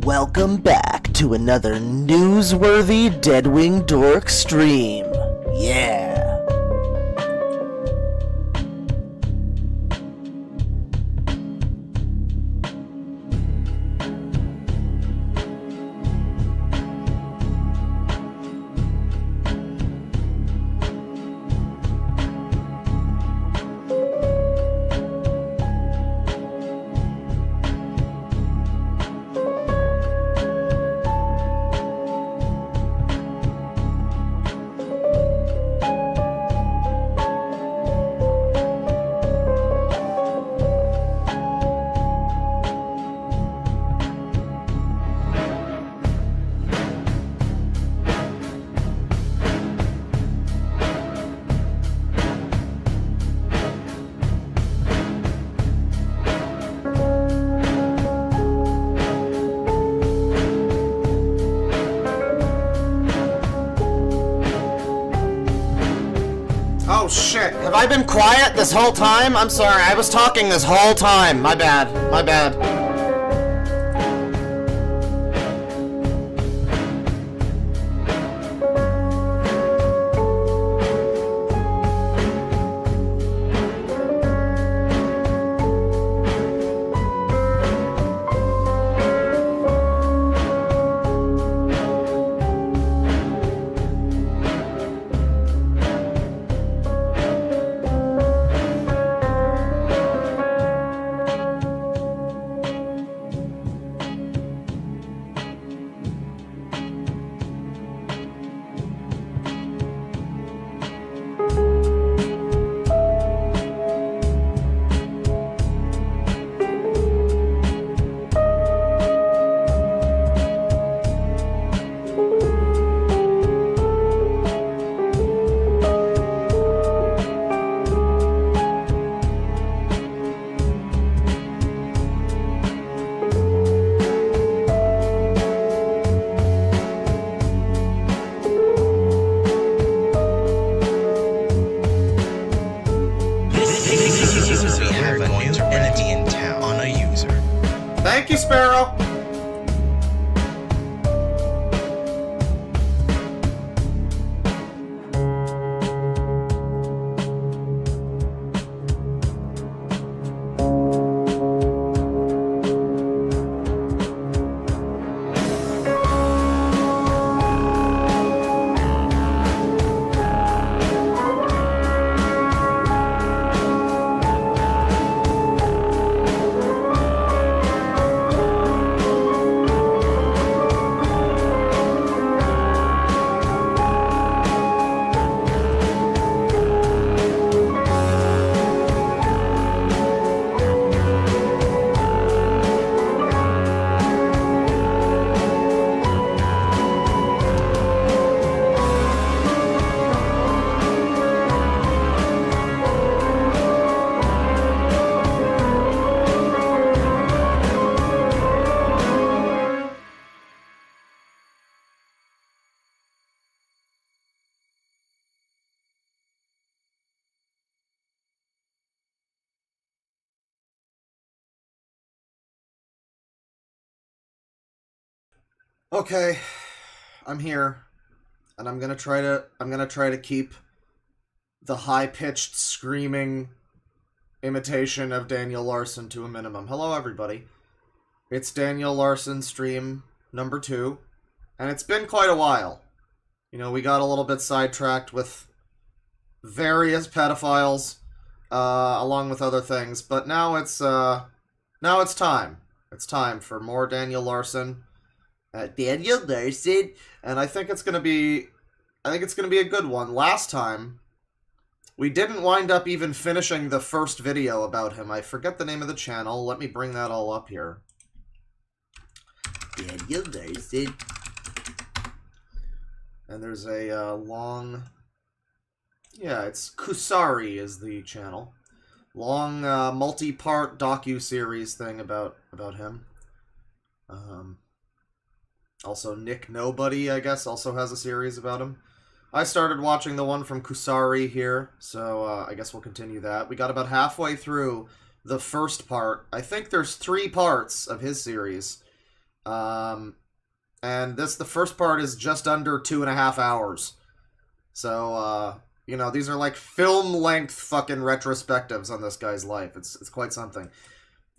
Welcome back to another newsworthy Deadwing Dork stream. Yeah. Oh shit, have I been quiet this whole time? I'm sorry, I was talking this whole time. My bad, my bad. Thank you, Sparrow! Okay, I'm here, and I'm gonna try to keep the high-pitched screaming imitation of Daniel Larson to a minimum. Hello, everybody. It's Daniel Larson stream number 2, and it's been quite a while. You know, we got a little bit sidetracked with various pedophiles, along with other things, but now it's time. It's time for more Daniel Larson. Daniel Larson, and I think it's gonna be a good one. Last time, we didn't wind up even finishing the first video about him. I forget the name of the channel. Let me bring that all up here. Daniel Larson. And there's a long... Yeah, it's Kusari is the channel. Long, multi-part docu-series thing about him. Also, Nick Nobody, I guess, also has a series about him. I started watching the one from Kusari here, so I guess we'll continue that. We got about halfway through the first part. I think there's 3 parts of his series. And the first part is just under 2.5 hours. So, you know, these are like film-length fucking retrospectives on this guy's life. It's quite something.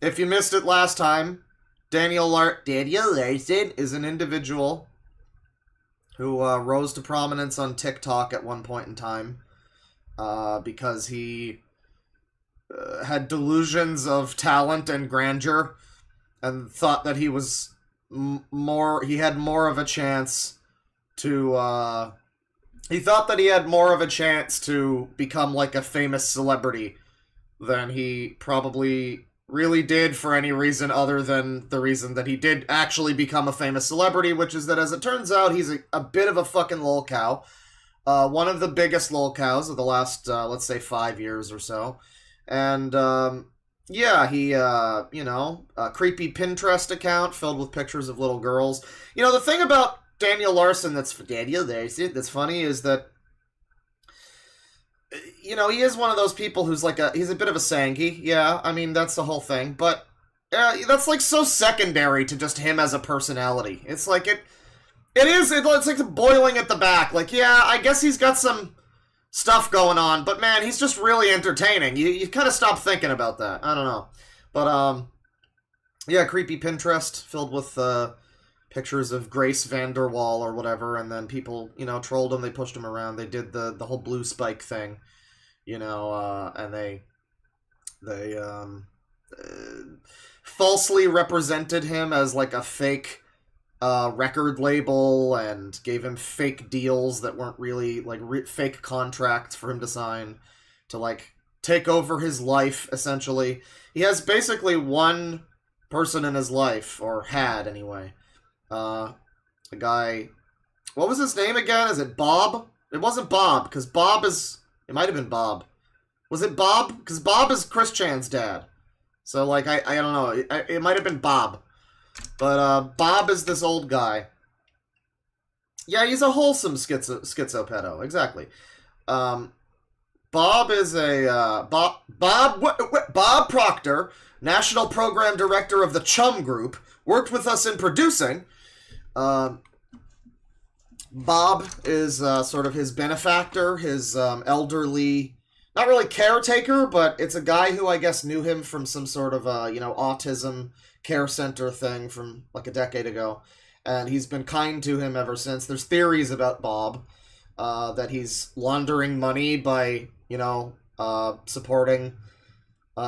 If you missed it last time, Daniel Larson is an individual who rose to prominence on TikTok at one point in time because he had delusions of talent and grandeur and thought that he was he had more of a chance to he thought that he had more of a chance to become like a famous celebrity than he probably really did for any reason other than the reason that he did actually become a famous celebrity, which is that, as it turns out, he's a bit of a fucking lolcow. One of the biggest lolcows of the last, let's say, 5 years or so. And, yeah, he, you know, a creepy Pinterest account filled with pictures of little girls. You know, the thing about Daniel Larson that's funny is that, you know, he is one of those people who's like he's a bit of a Sangy. Yeah, I mean, that's the whole thing. But that's like so secondary to just him as a personality. It's like it's like boiling at the back. Like, yeah, I guess he's got some stuff going on, but man, he's just really entertaining. You kind of stop thinking about that. I don't know. But, yeah, creepy Pinterest filled with pictures of Grace Vanderwall or whatever, and then people, you know, trolled him, they pushed him around, they did the whole blue spike thing, you know, and they falsely represented him as like a fake record label and gave him fake deals that weren't really like fake contracts for him to sign to like take over his life, essentially. He has basically one person in his life, or had anyway. A guy, what was his name again? Is it Bob? It wasn't Bob, because Bob is, it might have been Bob. Was it Bob? Because Bob is Chris Chan's dad. So, like, I don't know. It might have been Bob. But, Bob is this old guy. Yeah, he's a wholesome schizopedo. Exactly. Bob is a, Bob Proctor, National Program Director of the Chum Group, worked with us in producing. Bob is sort of his benefactor, his elderly, not really caretaker, but it's a guy who I guess knew him from some sort of, you know, autism care center thing from like a decade ago. And he's been kind to him ever since. There's theories about Bob, that he's laundering money by, you know, supporting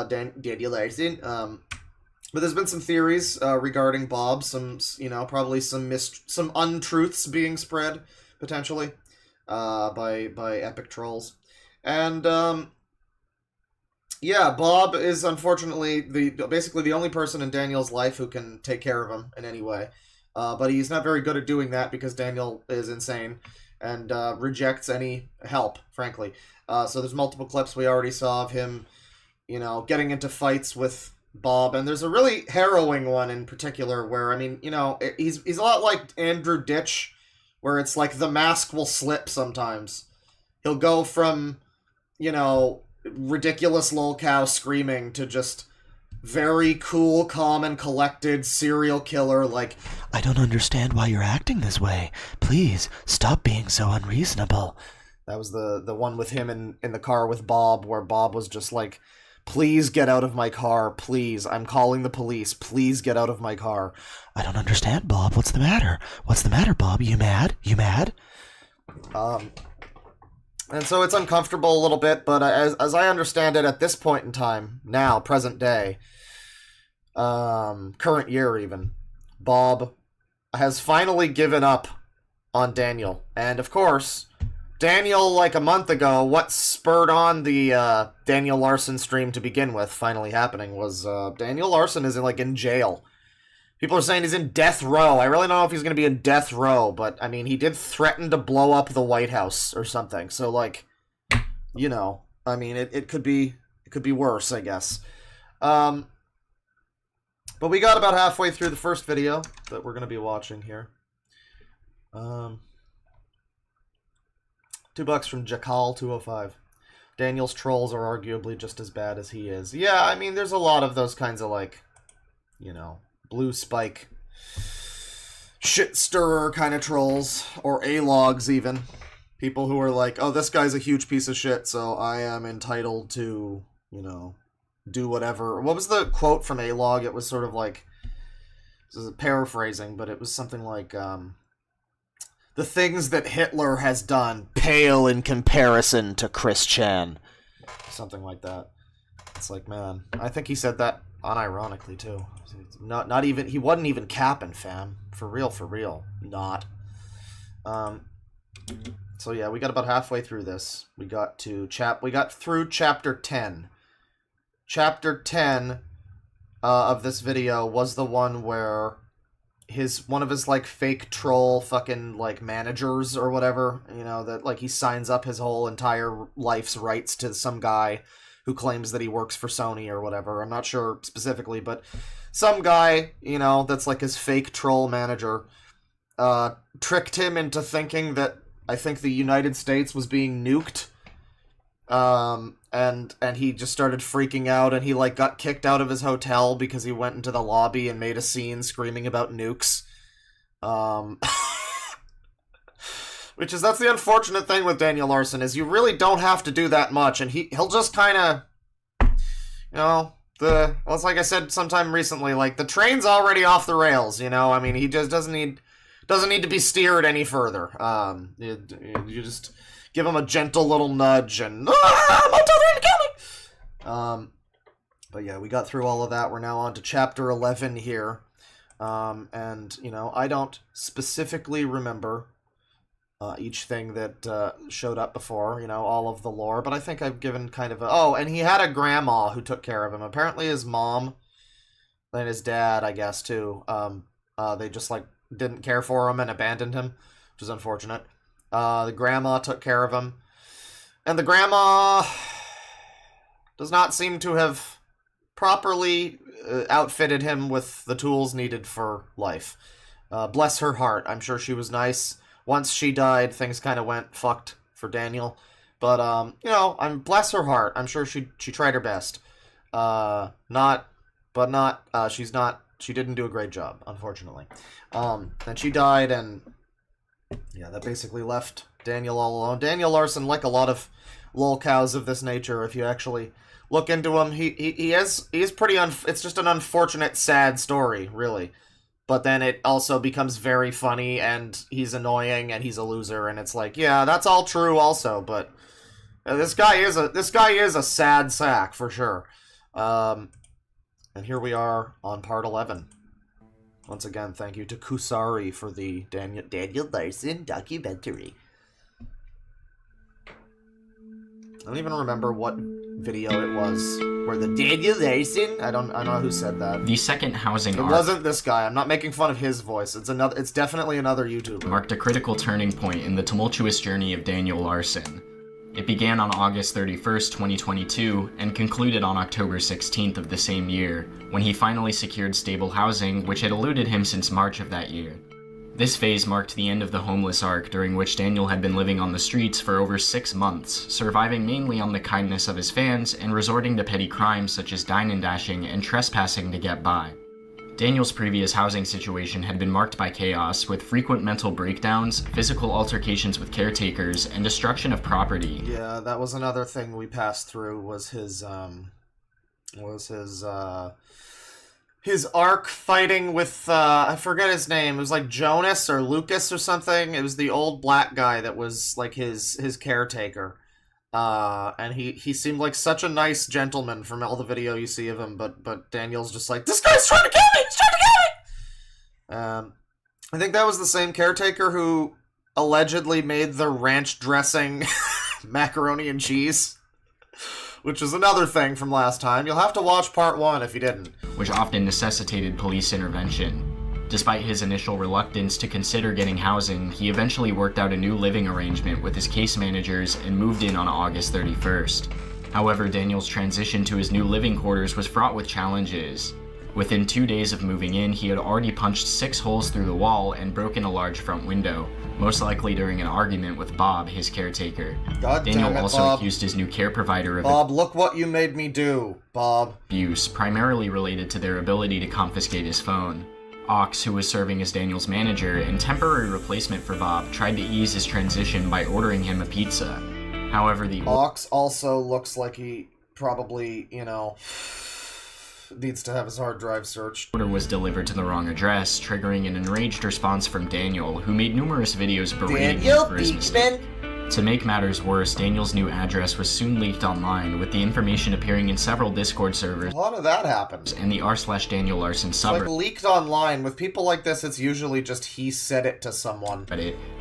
Daniel Larson. But there's been some theories regarding Bob, some, you know, probably some untruths being spread, potentially, by epic trolls. And, yeah, Bob is unfortunately basically the only person in Daniel's life who can take care of him in any way. But he's not very good at doing that because Daniel is insane and rejects any help, frankly. So there's multiple clips we already saw of him, you know, getting into fights with Bob, and there's a really harrowing one in particular where, I mean, you know, he's a lot like Andrew Ditch, where it's like the mask will slip sometimes. He'll go from, you know, ridiculous lolcow screaming to just very cool, calm, and collected serial killer, like, I don't understand why you're acting this way. Please, stop being so unreasonable. That was the one with him in the car with Bob, where Bob was just like, please get out of my car, please. I'm calling the police. Please get out of my car. I don't understand, Bob. What's the matter? What's the matter, Bob? You mad? You mad? And so it's uncomfortable a little bit, but as I understand it at this point in time, now, present day, current year even, Bob has finally given up on Daniel. And of course, Daniel, like a month ago, what spurred on the Daniel Larson stream to begin with finally happening was Daniel Larson is in jail. People are saying he's in death row. I really don't know if he's going to be in death row, but, I mean, he did threaten to blow up the White House or something. So, like, you know, I mean, it could be worse, I guess. But we got about halfway through the first video that we're going to be watching here. $2 from Jackal205. Daniel's trolls are arguably just as bad as he is. Yeah, I mean, there's a lot of those kinds of, like, you know, blue spike shit stirrer kind of trolls, or A-logs even. People who are like, oh, this guy's a huge piece of shit, so I am entitled to, you know, do whatever. What was the quote from A-log? It was sort of like, this is paraphrasing, but it was something like, the things that Hitler has done pale in comparison to Chris Chan. Something like that. It's like, man, I think he said that unironically, too. Not even, he wasn't even capping, fam. For real. Not. So yeah, we got about halfway through this. We got through chapter 10. Chapter 10 of this video was the one where one of his like fake troll fucking like managers or whatever, you know, that like he signs up his whole entire life's rights to some guy who claims that he works for Sony or whatever. I'm not sure specifically, but some guy, you know, that's like his fake troll manager, tricked him into thinking that I think the United States was being nuked. And he just started freaking out, and he like got kicked out of his hotel because he went into the lobby and made a scene screaming about nukes. That's the unfortunate thing with Daniel Larson, is you really don't have to do that much, and he'll just kind of, you know, it's like I said sometime recently, like the train's already off the rails, you know. I mean, he just doesn't need to be steered any further. You just give him a gentle little nudge and motel, they're gonna kill me. But yeah, we got through all of that. We're now on to chapter 11 here. And you know, I don't specifically remember each thing that showed up before, you know, all of the lore, but I think I've given kind of and he had a grandma who took care of him. Apparently his mom and his dad, I guess, too, they just like didn't care for him and abandoned him, which is unfortunate. The grandma took care of him, and the grandma does not seem to have properly outfitted him with the tools needed for life. Bless her heart. I'm sure she was nice. Once she died, things kind of went fucked for Daniel. But, you know, bless her heart. I'm sure she tried her best. She didn't do a great job, unfortunately. And she died, and yeah, that basically left Daniel all alone. Daniel Larson, like a lot of lolcows of this nature, if you actually look into him, he is pretty it's just an unfortunate, sad story, really. But then it also becomes very funny, and he's annoying, and he's a loser, and it's like, yeah, that's all true also, but this guy is a sad sack for sure. And here we are on part 11. Once again, thank you to Kusari for the Daniel Larson documentary. I don't even remember what video it was where the Daniel Larson, I don't know who said that. The second housing arc. It wasn't this guy. I'm not making fun of his voice. It's definitely another YouTuber. Marked a critical turning point in the tumultuous journey of Daniel Larson. It began on August 31st, 2022, and concluded on October 16th of the same year, when he finally secured stable housing, which had eluded him since March of that year. This phase marked the end of the homeless arc, during which Daniel had been living on the streets for over 6 months, surviving mainly on the kindness of his fans and resorting to petty crimes such as dine and dashing and trespassing to get by. Daniel's previous housing situation had been marked by chaos, with frequent mental breakdowns, physical altercations with caretakers, and destruction of property. Yeah, that was another thing we passed through, was his arc fighting with, I forget his name, it was like Jonas or Lucas or something. It was the old black guy that was like his caretaker. And he seemed like such a nice gentleman from all the video you see of him, but Daniel's just like, this guy's trying to kill me! He's trying to kill me! I think that was the same caretaker who allegedly made the ranch dressing macaroni and cheese, which is another thing from last time. You'll have to watch part 1 if you didn't. Which often necessitated police intervention. Despite his initial reluctance to consider getting housing, he eventually worked out a new living arrangement with his case managers and moved in on August 31st. However, Daniel's transition to his new living quarters was fraught with challenges. Within 2 days of moving in, he had already punched 6 holes through the wall and broken a large front window, most likely during an argument with Bob, his caretaker. God Daniel damn it, also Bob. accused his new care provider of Bob, look what you made me do, Bob. abuse, primarily related to their ability to confiscate his phone. Ox, who was serving as Daniel's manager and temporary replacement for Bob, tried to ease his transition by ordering him a pizza. However, the Ox also looks like he probably, needs to have his hard drive searched. order was delivered to the wrong address, triggering an enraged response from Daniel, who made numerous videos berating him for his mistake. To make matters worse, Daniel's new address was soon leaked online, with the information appearing in several Discord servers A lot of that happens. and the r/Daniel Larson It's like subreddit, leaked online. With people like this, it's usually just he said it to someone.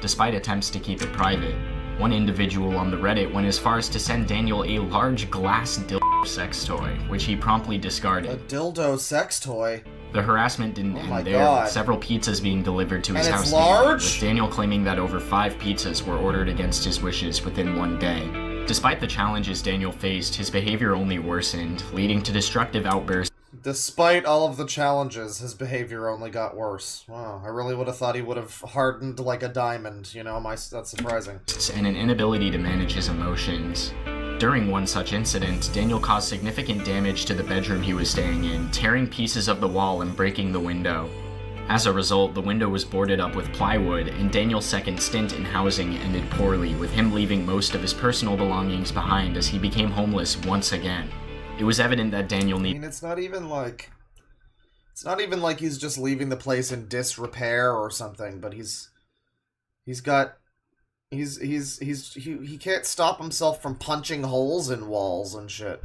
despite attempts to keep it private. One individual on the Reddit went as far as to send Daniel a large glass dildo sex toy, which he promptly A discarded. dildo sex toy. The harassment didn't my end there, God. with several pizzas being delivered to his And house it's daily, large? with Daniel claiming that over 5 pizzas were ordered against his wishes within one day. Despite the challenges Daniel faced, his behavior only worsened, leading to destructive outbursts Despite all of the challenges, his behavior only got worse. Wow, I really would have thought he would have hardened like a diamond, that's surprising. and an inability to manage his emotions. During one such incident, Daniel caused significant damage to the bedroom he was staying in, tearing pieces of the wall and breaking the window. As a result, the window was boarded up with plywood, and Daniel's second stint in housing ended poorly, with him leaving most of his personal belongings behind as he became homeless once again. It was evident that Daniel needed It's not even like he's just leaving the place in disrepair or something, but he can't stop himself from punching holes in walls and shit.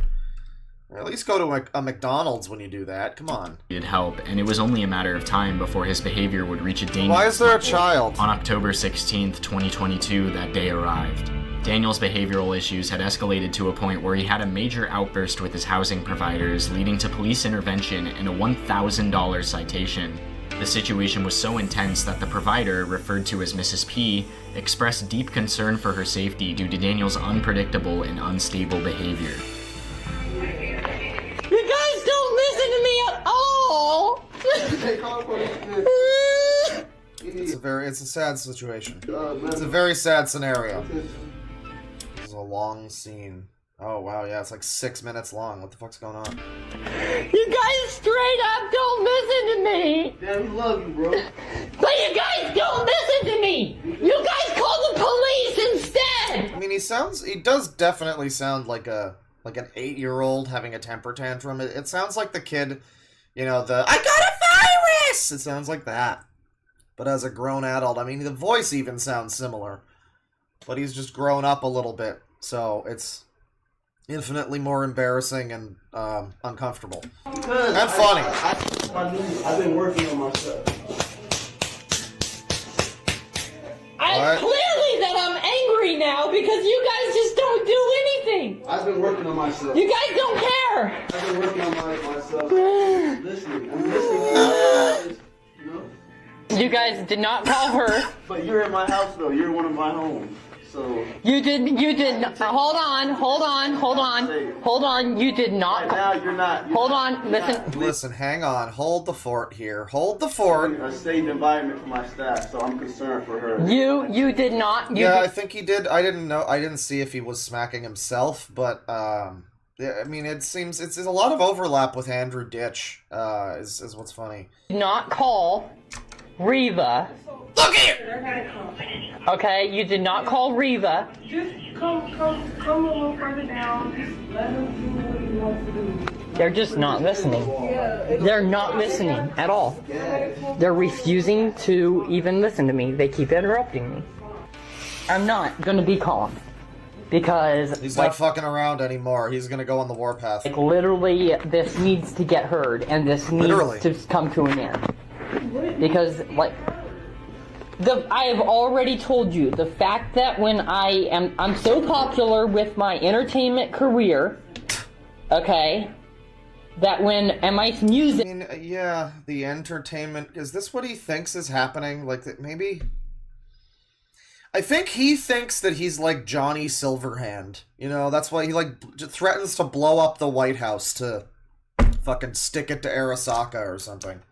Or at least go to a McDonald's when you do that. Come on. help, and it was only a matter of time before his behavior would reach a dangerous Why is there a level. child? On October 16th, 2022, that day arrived. Daniel's behavioral issues had escalated to a point where he had a major outburst with his housing providers, leading to police intervention and a $1,000 citation. The situation was so intense that the provider, referred to as Mrs. P, expressed deep concern for her safety due to Daniel's unpredictable and unstable behavior. You guys don't listen to me at all! It's a sad situation. It's a very sad scenario. This is a long scene. Oh wow, yeah, it's like 6 minutes long. What the fuck's going on? You guys straight up don't listen to me! Damn, we love you, bro. But you guys don't listen to me! You guys call the police instead! I mean, he does definitely sound like an 8-year-old having a temper tantrum. It sounds like the kid, I got a virus! It sounds like that. But as a grown adult, I mean, the voice even sounds similar. But he's just grown up a little bit, so it's infinitely more embarrassing and uncomfortable. And funny. I've been working on myself. I clearly that I'm angry now because you guys just don't do anything! I've been working on myself. You guys don't care! I've been working on myself. Listening. I'm listening. You know? You guys did not call her. But you're in my house, though. You're one of my homes. So You did hold on, you did not right now you're not. Hold on, listen. Listen, hang on. Hold the fort here. Hold the fort. A safe environment for my staff, so I'm concerned for her. You did not. I think he did. I didn't know. I didn't see if he was smacking himself, but yeah, I mean, it's a lot of overlap with Andrew Ditch. Is what's funny. did not call Reva. Look here. Okay, you did not call Reva. Just come a little further down. Just let him do what he wants to do. They're just not listening. They're not listening at all. They're refusing to even listen to me. They keep interrupting me. I'm not gonna be calm because He's not fucking around anymore. He's gonna go on the warpath. literally this needs to get heard and this needs Literally. to come to an end. Because I have already told you the fact that when I'm so popular with my entertainment career, okay, that when my music. I mean, yeah, the entertainment. Is this what he thinks is happening? Like that maybe. I think he thinks that he's like Johnny Silverhand. That's why he threatens to blow up the White House to fucking stick it to Arasaka or something.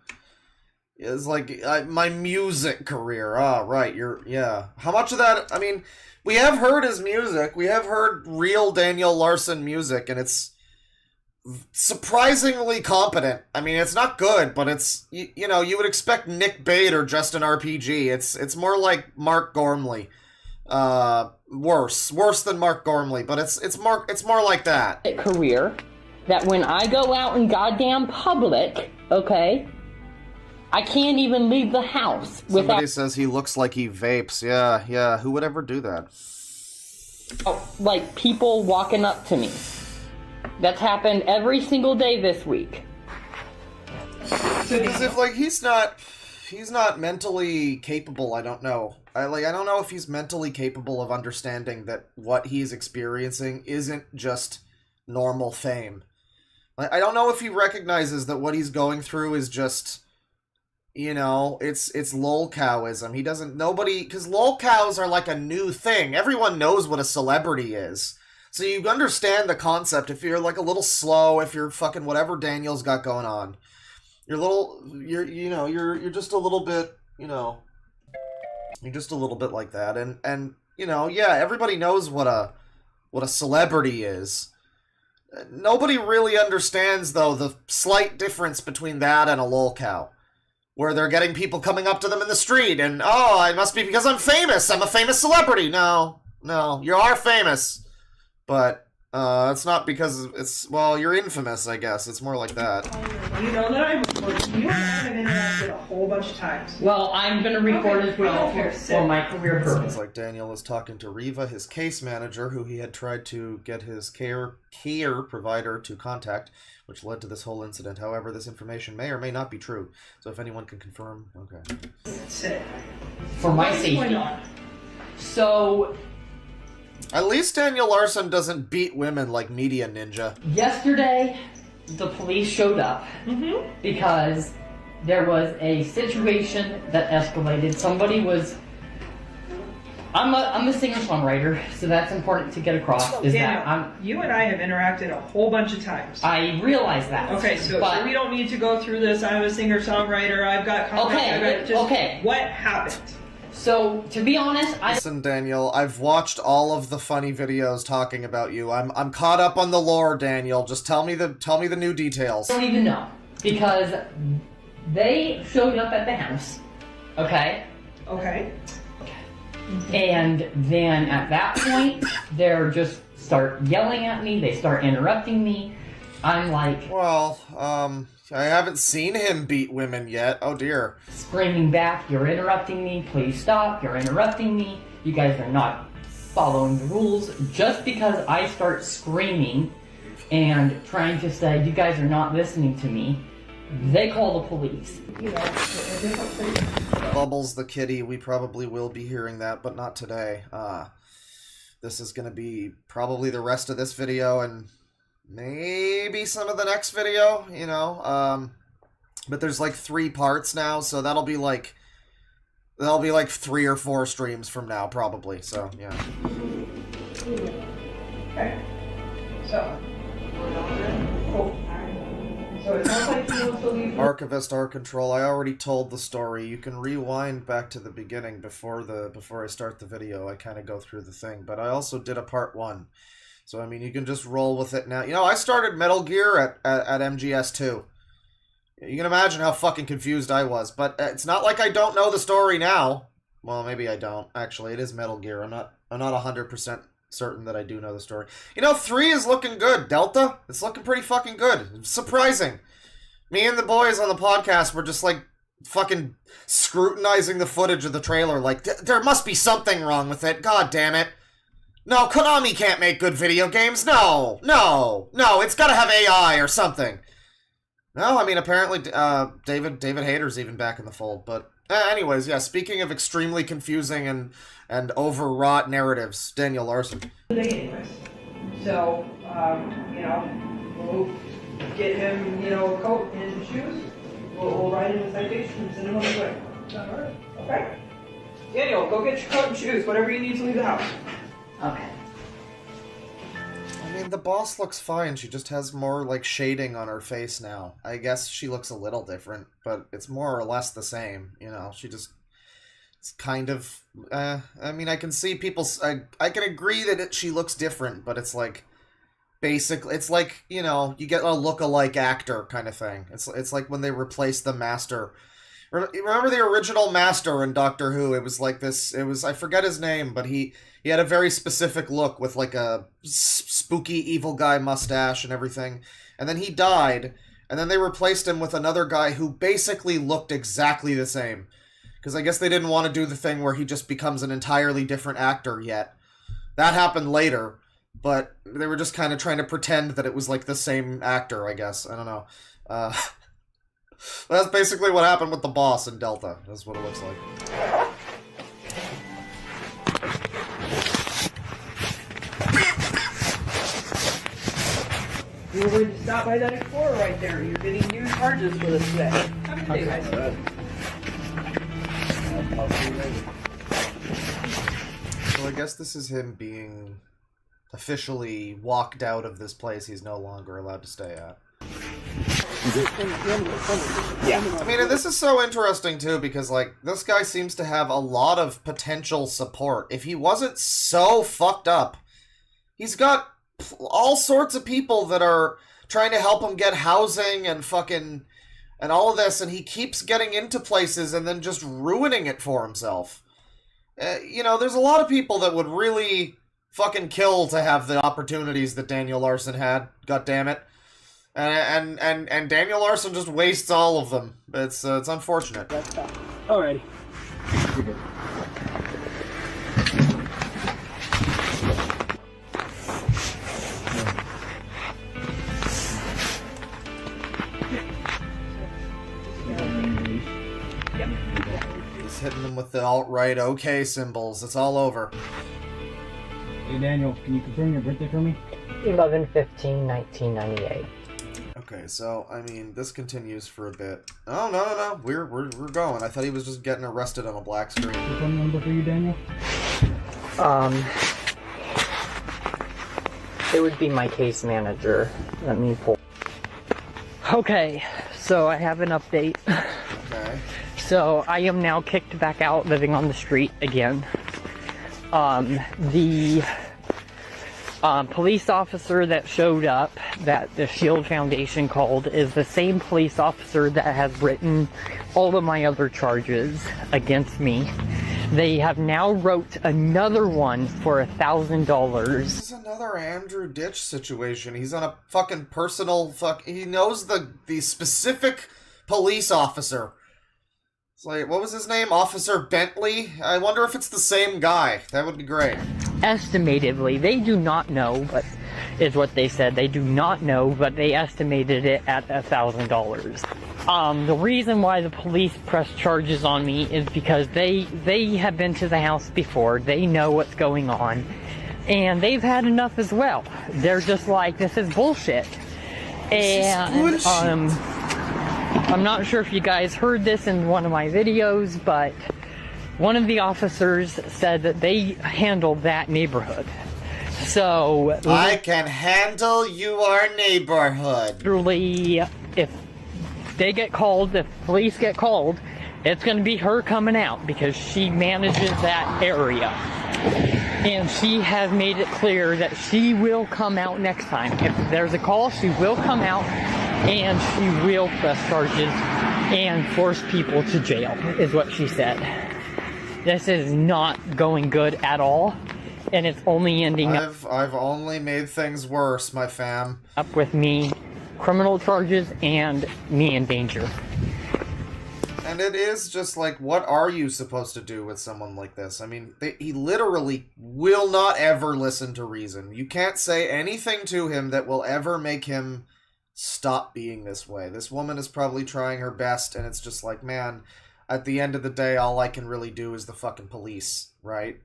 It's like my music career. Ah, right. Yeah. How much of that? I mean, we have heard his music. We have heard real Daniel Larson music, and it's surprisingly competent. I mean, it's not good, but it's, you know, you would expect Nick Bate or Justin RPG. It's more like Mark Gormley. Worse than Mark Gormley, but it's more like that. Career that when I go out in goddamn public, okay, I can't even leave the house without... Somebody says he looks like he vapes. Yeah. Who would ever do that? Like, people walking up to me. That's happened every single day this week. As if, like, he's not mentally capable, I don't know. I don't know if he's mentally capable of understanding that what he's experiencing isn't just normal fame. I don't know if he recognizes that what he's going through is just... You know, it's lolcowism. He doesn't, nobody, because lolcows are like a new thing. Everyone knows what a celebrity is. So you understand the concept if you're like a little slow, if you're fucking whatever Daniel's got going on. You're just a little bit, you're just a little bit like that. And you know, yeah, everybody knows what a celebrity is. Nobody really understands, though, the slight difference between that and a lolcow. Where they're getting people coming up to them in the street, and, oh, it must be because I'm famous. I'm a famous celebrity. No, you are famous. But, it's not because it's, well, you're infamous, I guess. It's more like that. You know that I'm recording. You and I have interacted a whole bunch of times. Well, I'm gonna record as well for my career purpose. Sounds like Daniel was talking to Riva, his case manager, who he had tried to get his care provider to contact, which led to this whole incident. However, this information may or may not be true. So if anyone can confirm, okay. That's it. For my safety. So... At least Daniel Larson doesn't beat women like Media Ninja. Yesterday, the police showed up because there was a situation that escalated. Somebody was... I'm a singer-songwriter, so that's important to get across. You and I have interacted a whole bunch of times. I realize that. Okay, so we don't need to go through this. I'm a singer-songwriter. I've got contacts. Okay. What happened? So, to be honest, Listen, Daniel, I've watched all of the funny videos talking about you. I'm caught up on the lore, Daniel. Just tell me the new details. I don't even know. Because they showed up at the house. Okay? Okay. And then at that point, they're just start yelling at me. They start interrupting me. I'm like... Well, I haven't seen him beat women yet. Oh, dear. Screaming back, you're interrupting me. Please stop. You're interrupting me. You guys are not following the rules. Just because I start screaming and trying to say, you guys are not listening to me, they call the police. Bubbles the kitty, we probably will be hearing that, but not today. This is going to be probably the rest of this video and maybe some of the next video, you know. But there's like 3 parts now, so that'll be like 3 or 4 streams from now, probably. So, yeah. Okay. So. Cool. So it sounds like you also leave... Archivist R Control, I already told the story. You can rewind back to the beginning before I start the video. I kind of go through the thing, but I also did a part 1. So, I mean, you can just roll with it now. You know, I started Metal Gear at MGS2. You can imagine how fucking confused I was, but it's not like I don't know the story now. Well, maybe I don't. Actually, it is Metal Gear. I'm not 100% certain that I do know the story. You know, 3 is looking good. Delta, it's looking pretty fucking good. It's surprising. Me and the boys on the podcast were just like fucking scrutinizing the footage of the trailer like, there must be something wrong with it. God damn it. No, Konami can't make good video games. No, it's gotta have AI or something. No, I mean, apparently David Hayter's even back in the fold, but anyways, yeah, speaking of extremely confusing and overwrought narratives, Daniel Larson. Anyways. So, you know, we'll get him, you know, a coat and shoes. We'll write him a citation and send him on his way. Alright? Okay? Daniel, go get your coat and shoes, whatever you need to leave the house. Okay. I mean, the boss looks fine. She just has more, like, shading on her face now. I guess she looks a little different, but it's more or less the same, you know? She just... It's kind of... I mean, I can see people... I can agree that she looks different, but it's like... basically, it's like, you know, you get a look-alike actor kind of thing. It's like when they replaced the Master. Remember the original Master in Doctor Who? It was like this, I forget his name, but he had a very specific look with like a spooky evil guy mustache and everything. And then he died, and then they replaced him with another guy who basically looked exactly the same. Because I guess they didn't want to do the thing where he just becomes an entirely different actor yet. That happened later, but they were just kind of trying to pretend that it was like the same actor, I guess. I don't know. That's basically what happened with the boss in Delta. That's what it looks like. You were going to stop by that Explorer right there. You're getting new charges for this today. Have a good day, guys. So I guess this is him being officially walked out of this place he's no longer allowed to stay at. Yeah. I mean, and this is so interesting, too, because, like, this guy seems to have a lot of potential support. If he wasn't so fucked up, he's got all sorts of people that are trying to help him get housing and fucking... and all of this, and he keeps getting into places and then just ruining it for himself. You know, there's a lot of people that would really fucking kill to have the opportunities that Daniel Larson had. God damn it. And Daniel Larson just wastes all of them. It's unfortunate. Alrighty. He's hitting them with the alt-right OK symbols. It's all over. Hey Daniel, can you confirm your birthday for me? 11/15/1998. Okay, so I mean, this continues for a bit. Oh no, we're going. I thought he was just getting arrested on a black screen. What phone number for you, Daniel? It would be my case manager. Let me pull. Okay, so I have an update. Okay. So I am now kicked back out, living on the street again. The police officer that showed up, that the Shield Foundation called, is the same police officer that has written all of my other charges against me. They have now wrote another one for $1,000. This is another Andrew Ditch situation. He's on a fucking personal he knows the specific police officer. It's like, what was his name? Officer Bentley? I wonder if it's the same guy. That would be great. Estimatively, they do not know, but is what they said. They do not know, but they estimated it at $1,000. The reason why the police press charges on me is because they have been to the house before. They know what's going on, and they've had enough as well. They're just like, this is bullshit. And I'm not sure if you guys heard this in one of my videos, but one of the officers said that they handled that neighborhood. So I can handle your neighborhood. Literally, if they get called, if police get called, it's going to be her coming out because she manages that area. And she has made it clear that she will come out next time. If there's a call, she will come out and she will press charges and force people to jail, is what she said. This is not going good at all, and it's only ending I've only made things worse, my fam. up with me criminal charges and me in danger. And it is just like, what are you supposed to do with someone like this? I mean, he literally will not ever listen to reason. You can't say anything to him that will ever make him stop being this way. This woman is probably trying her best, and it's just like, man, at the end of the day, all I can really do is the fucking police, right?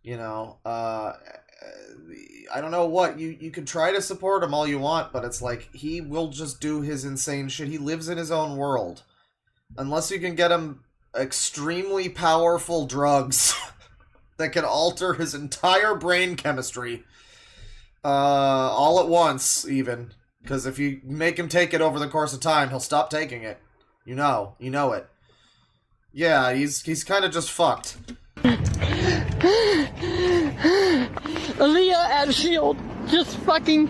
You know, I don't know what, you can try to support him all you want, but it's like, he will just do his insane shit. He lives in his own world. Unless you can get him extremely powerful drugs that can alter his entire brain chemistry, all at once, even. Because if you make him take it over the course of time, he'll stop taking it. You know it. Yeah, he's kind of just fucked. Aaliyah at S.H.I.E.L.D. just fucking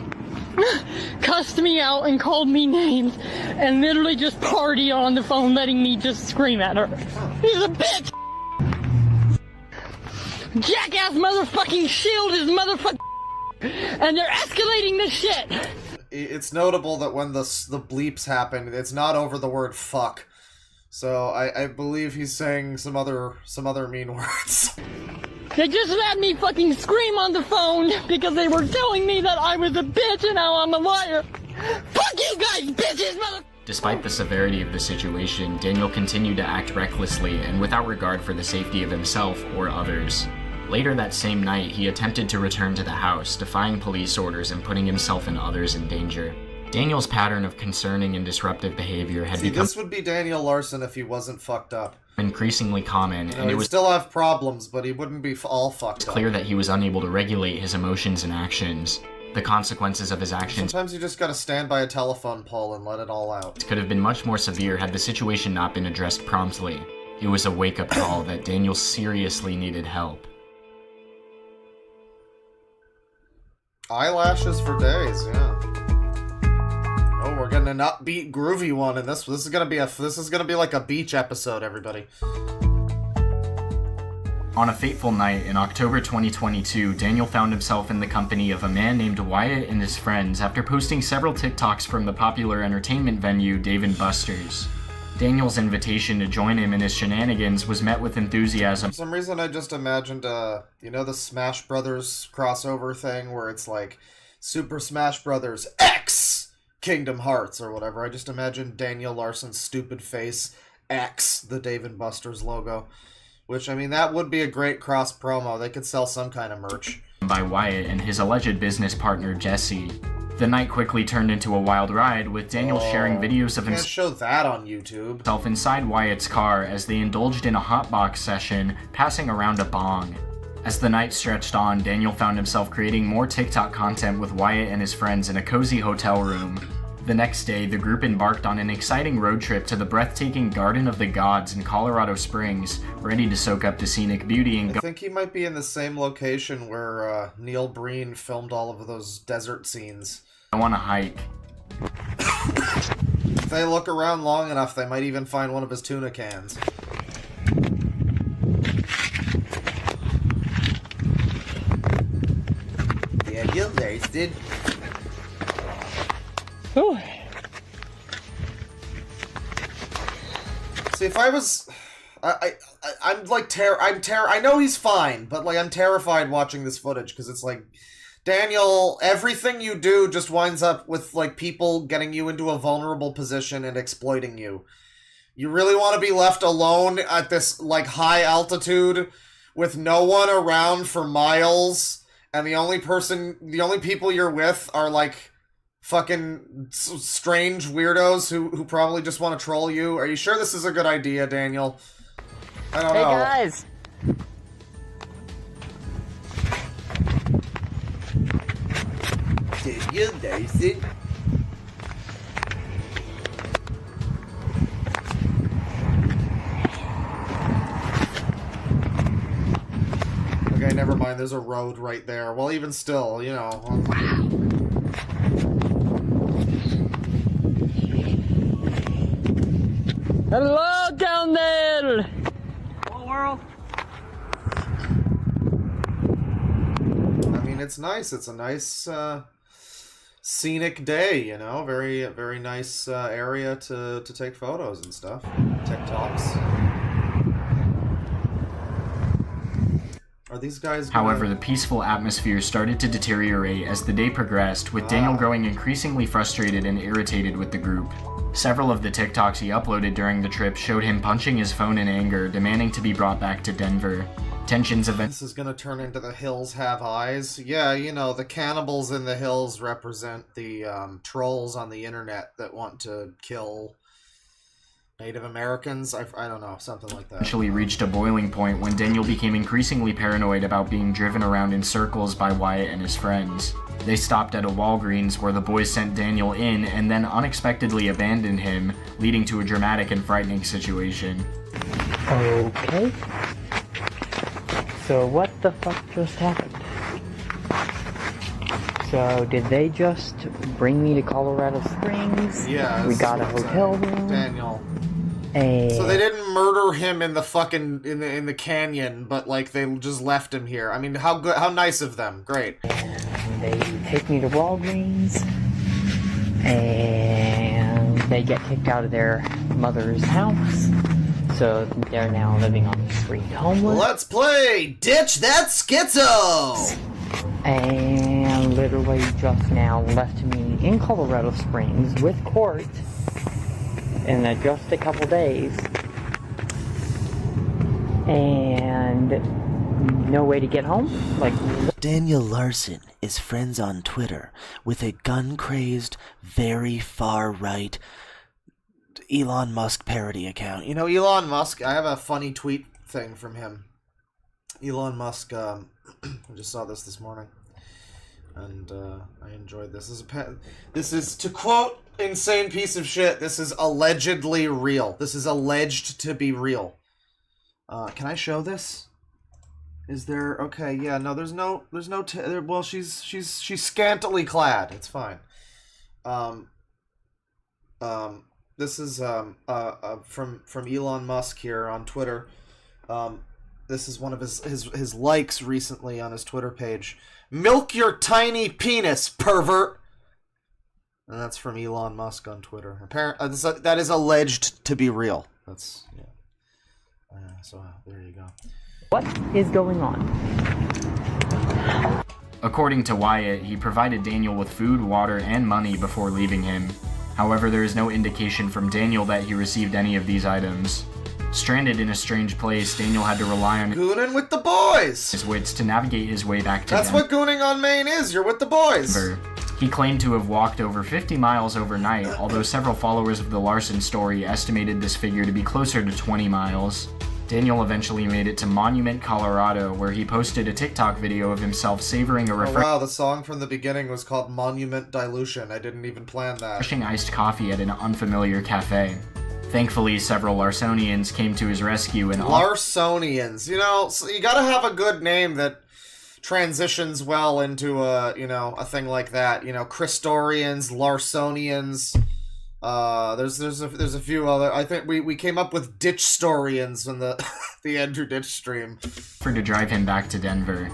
cussed me out and called me names and literally just partied on the phone letting me just scream at her. He's a bitch! Jackass motherfucking shield is motherfucking and they're escalating this shit! It's notable that when the bleeps happen, it's not over the word fuck. So I believe he's saying some other mean words. They just had me fucking scream on the phone because they were telling me that I was a bitch and now I'm a liar. Fuck you guys, bitches, mother. Despite the severity of the situation, Daniel continued to act recklessly and without regard for the safety of himself or others. Later that same night, he attempted to return to the house, defying police orders and putting himself and others in danger. Daniel's pattern of concerning and disruptive behavior had become... this would be Daniel Larson if he wasn't fucked up. ...increasingly common, and it was... still have problems, but he wouldn't be all fucked up. It's clear that he was unable to regulate his emotions and actions. The consequences of his actions... Sometimes you just gotta stand by a telephone pole and let it all out. ...could have been much more severe had the situation not been addressed promptly. It was a wake-up call that Daniel seriously needed help. Eyelashes for days, yeah. Oh, we're getting an upbeat, groovy one, and this is gonna be like a beach episode, everybody. On a fateful night in October 2022, Daniel found himself in the company of a man named Wyatt and his friends after posting several TikToks from the popular entertainment venue Dave & Buster's. Daniel's invitation to join him in his shenanigans was met with enthusiasm. For some reason I just imagined, you know the Smash Brothers crossover thing where it's like Super Smash Brothers X Kingdom Hearts or whatever. I just imagined Daniel Larson's stupid face X the Dave & Buster's logo. Which, I mean, that would be a great cross promo. They could sell some kind of merch. By Wyatt and his alleged business partner Jesse. The night quickly turned into a wild ride, with Daniel sharing videos of himself. Can't show that on YouTube. Inside Wyatt's car as they indulged in a hotbox session, passing around a bong. As the night stretched on, Daniel found himself creating more TikTok content with Wyatt and his friends in a cozy hotel room. The next day, the group embarked on an exciting road trip to the breathtaking Garden of the Gods in Colorado Springs, ready to soak up the scenic beauty and... I think he might be in the same location where Neil Breen filmed all of those desert scenes. I want to hike. If they look around long enough, they might even find one of his tuna cans. Yeah, you're thirsty. Ooh. See, if I was... I'm like, I know he's fine, but like, I'm terrified watching this footage, because it's like... Daniel, everything you do just winds up with, like, people getting you into a vulnerable position and exploiting you. You really want to be left alone at this, like, high altitude with no one around for miles, and the only people you're with are, like, fucking strange weirdos who probably just want to troll you? Are you sure this is a good idea, Daniel? I don't know. Hey, guys! You Nathan. Okay, never mind. There's a road right there. Well, even still, you know. Hello down there! Hello, world. I mean, it's nice. It's a nice, scenic day, you know? Very, very nice area to take photos and stuff. TikToks. Are these guys... However, the peaceful atmosphere started to deteriorate as the day progressed, with Daniel growing increasingly frustrated and irritated with the group. Several of the TikToks he uploaded during the trip showed him punching his phone in anger, demanding to be brought back to Denver. Tensions eventually... This is gonna turn into The Hills Have Eyes. Yeah, you know, the cannibals in the hills represent the trolls on the internet that want to kill Native Americans. I don't know, something like that. Eventually reached a boiling point when Daniel became increasingly paranoid about being driven around in circles by Wyatt and his friends. They stopped at a Walgreens where the boys sent Daniel in and then unexpectedly abandoned him, leading to a dramatic and frightening situation. Okay. So what the fuck just happened? So, did they just bring me to Colorado Springs? Yeah. We got a hotel room. Daniel. And So they didn't murder him in the fucking in the canyon, but like they just left him here. I mean, how nice of them. Great. And they take me to Walgreens, and they get kicked out of their mother's house. So they're now living on the street, homeless. Let's play Ditch That Schizo! And literally just now left me in Colorado Springs with court in just a couple days. And no way to get home? Like, Daniel Larson is friends on Twitter with a gun-crazed, very far-right Elon Musk parody account. You know, Elon Musk, I have a funny tweet thing from him. Elon Musk, I just saw this morning, and I enjoyed this. This is, to quote insane piece of shit, this is allegedly real. This is alleged to be real. Can I show this? Is there, okay, yeah, no, there's no, well, she's scantily clad, it's fine. This is, from Elon Musk here on Twitter. This is one of his likes recently on his Twitter page. Milk your tiny penis, pervert! And that's from Elon Musk on Twitter. Apparently, that is alleged to be real. That's, yeah. So, there you go. what is going on? According to Wyatt, he provided Daniel with food, water, and money before leaving him. However, there is no indication from Daniel that he received any of these items. Stranded in a strange place, Daniel had to rely on Gooning with the boys! his wits to navigate his way back to That's what gooning on Maine is, you're with the boys! Denver. He claimed to have walked over 50 miles overnight, although several followers of the Larson story estimated this figure to be closer to 20 miles. Daniel eventually made it to Monument, Colorado, where he posted a TikTok video of himself savoring a Oh wow, the song from the beginning was called Monument Dilution. I didn't even plan that. refreshing iced coffee at an unfamiliar cafe. Thankfully, several Larsonians came to his rescue and Larsonians. You know, so you gotta have a good name that transitions well into a, you know, a thing like that. You know, Christorians, Larsonians. There's a few other. I think we came up with Ditchstorians in the the Enter Ditch stream. offered to drive him back to Denver.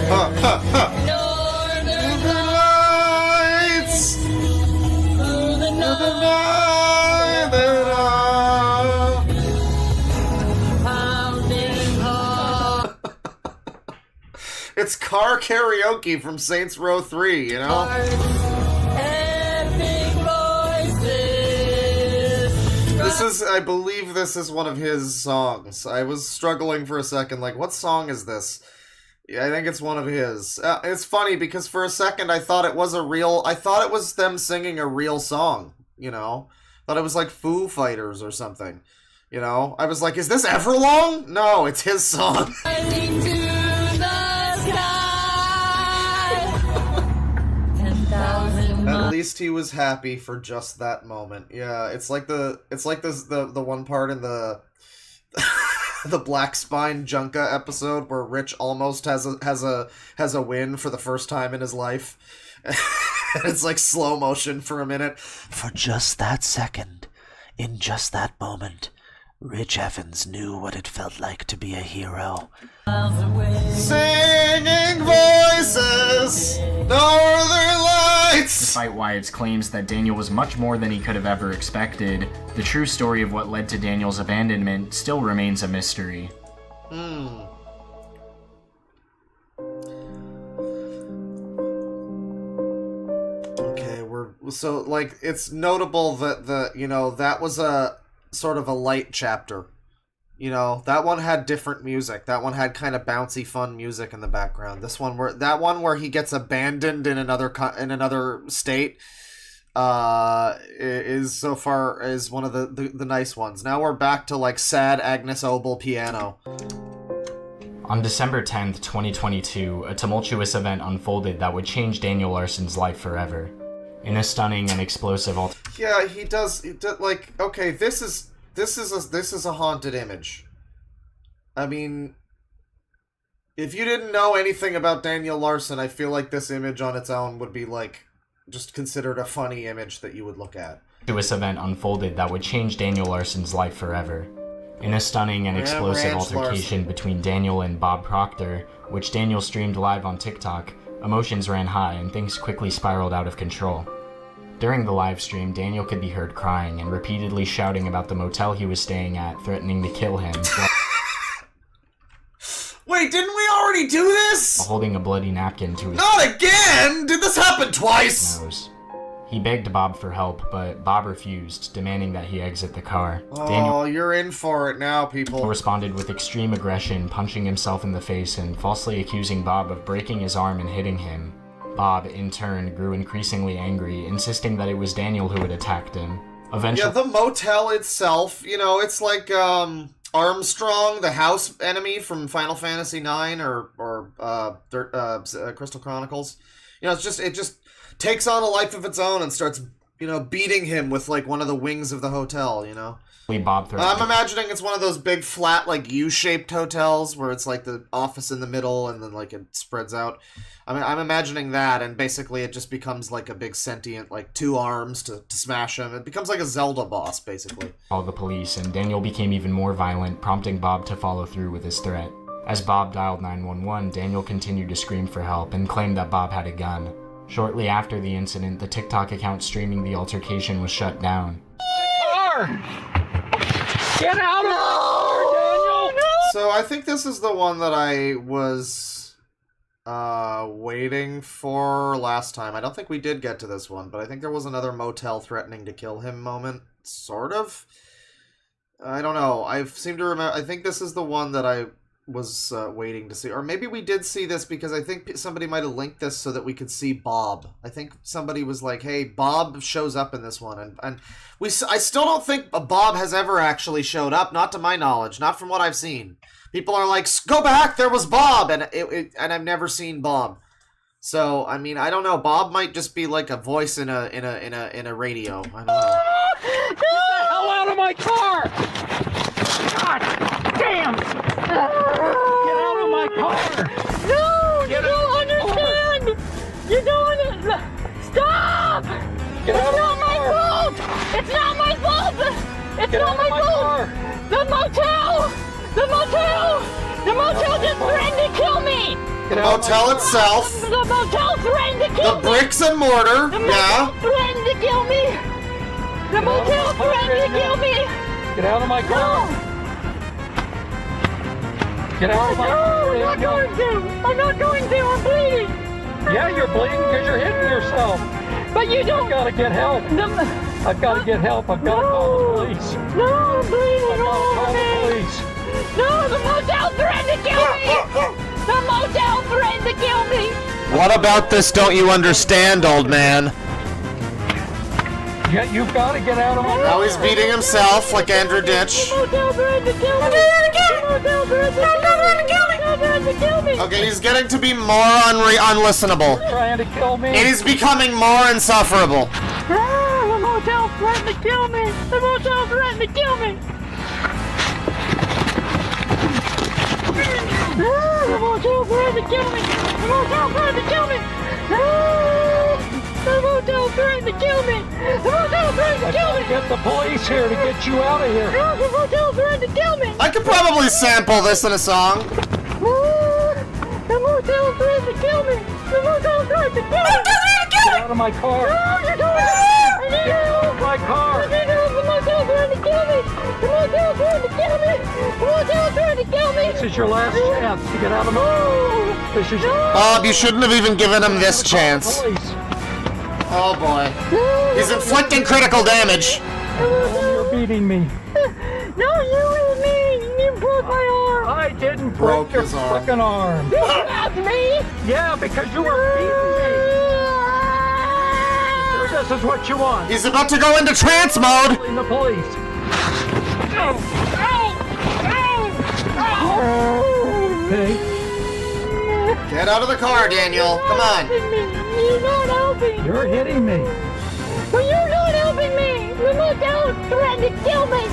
Ha ha ha! Northern Lights! Through the night that It's car karaoke from Saints Row 3, you know? This is, I believe this is one of his songs. I was struggling for a second, like, what song is this? Yeah, I think it's one of his. It's funny because for a second I thought it was them singing a real song, you know? Thought it was like Foo Fighters or something, you know? I was like, is this Everlong? No, it's his song. At least he was happy for just that moment. Yeah, it's like the one part in the the Black Spine Junka episode where Rich almost has a win for the first time in his life. It's like slow motion for a minute. For just that second, in just that moment, Rich Evans knew what it felt like to be a hero. Singing voices, Northern Lights. Despite Wyatt's claims that Daniel was much more than he could have ever expected, the true story of what led to Daniel's abandonment still remains a mystery. Okay, so like it's notable that that was a sort of a light chapter. You know, that one had different music. That one had kind of bouncy, fun music in the background. This one, where he gets abandoned in another state, is so far is one of the nice ones. Now we're back to like sad Agnes Obel piano. On December 10th, 2022, a tumultuous event unfolded that would change Daniel Larson's life forever. In a stunning and explosive Yeah, he does like, okay, this is a haunted image. I mean, if you didn't know anything about Daniel Larson, I feel like this image on its own would be, like, just considered a funny image that you would look at. This event unfolded that would change Daniel Larson's life forever. In a stunning and explosive altercation between Daniel and Bob Proctor, which Daniel streamed live on TikTok, emotions ran high and things quickly spiraled out of control. During the live stream, Daniel could be heard crying and repeatedly shouting about the motel he was staying at, threatening to kill him. Wait, didn't we already do this? Holding a bloody napkin to his Not again! Did this happen twice? nose. He begged Bob for help, but Bob refused, demanding that he exit the car. Oh, Daniel you're in for it now, people. responded with extreme aggression, punching himself in the face and falsely accusing Bob of breaking his arm and hitting him. Bob, in turn, grew increasingly angry, insisting that it was Daniel who had attacked him. Eventually, Yeah, the motel itself, you know, it's like, Armstrong, the house enemy from Final Fantasy IX or Crystal Chronicles. You know, it just takes on a life of its own and starts, you know, beating him with, like, one of the wings of the hotel, you know? Bob threatened I'm imagining it's one of those big, flat, like, U-shaped hotels where it's, like, the office in the middle and then, like, it spreads out. I mean, I'm imagining that, and basically it just becomes, like, a big sentient, like, 2 arms to smash him. It becomes like a Zelda boss, basically. call the police, and Daniel became even more violent, prompting Bob to follow through with his threat. As Bob dialed 911, Daniel continued to scream for help and claimed that Bob had a gun. Shortly after the incident, the TikTok account streaming the altercation was shut down. Car! Get out of the car, Daniel! So I think this is the one that I was waiting for last time. I don't think we did get to this one, but I think there was another motel threatening to kill him moment, sort of. I don't know. I seem to remember. I think this is the one that I was waiting to see, or maybe we did see this because I think somebody might have linked this so that we could see Bob. I think somebody was like, "Hey, Bob shows up in this one," and I still don't think Bob has ever actually showed up, not to my knowledge, not from what I've seen. People are like, "Go back, there was Bob," and and I've never seen Bob. So I mean, I don't know. Bob might just be like a voice in a radio. I don't know. Get the hell out of my car! God damn! Get out of my car! No, you don't understand! You don't understand! Stop! Get out It's of not my my car! fault! It's not my fault! It's Get not out my of my fault! car! The motel! The motel! The motel just threatened to kill me! Get out of my Motel car! itself, The motel threatened to kill the me! bricks and mortar, The yeah. motel threatened to kill me! The motel threatened to kill me! Get out of my car! No! Get out of my No, car, I'm not Daniel! going to! I'm not going to! I'm bleeding! Yeah, you're bleeding because you're hitting yourself. But you I've don't... got to get help. I've got to get help. I've got to call the police. No, I'm bleeding I've got to all call over the me! police. No, the motel threatened to kill me! The motel threatened to kill me! What about this don't you understand, old man? Yeah, you've got to get out of my Now car. he's beating himself like Andrew Ditch. The motel threatened to kill me! The motel threatened to kill me! The motel threatened to kill me! Okay, he's getting to be more unlistenable. Trying to kill me. It is becoming more insufferable. Ah, the motel threatened to kill me! The motel threatened to kill me! Ah, the motel threatened to kill me! The motel threatened to kill me! Ah, the motel threatened to kill me! The motel threatened to I've kill got me! to get the police here to get you out of here. Ah, the motel threatened to kill me! I could probably sample this in a song. Ah, the motel threatened to kill me! The motel threatened to kill me! Get out of my car. Ah, you're doing it! I need Get out help! of my car. I need help! The motel threatened to kill me! The motel threatened to kill me! The motel threatened to kill me! This is your last chance to get out of my car. This is your Bob, you shouldn't have even given him this chance. police. Oh boy. He's inflicting critical damage. You're beating me. No, you and me! You broke my arm! I didn't Broke break your his arm. fucking arm. You stabbed me! Yeah, because you were beating me. This is what you want. He's about to go into trance mode. Calling the police. Hey, Get out of the car, Daniel. Come on. You're not helping! you're hitting me. But you're not helping me! The motel threatened to kill me!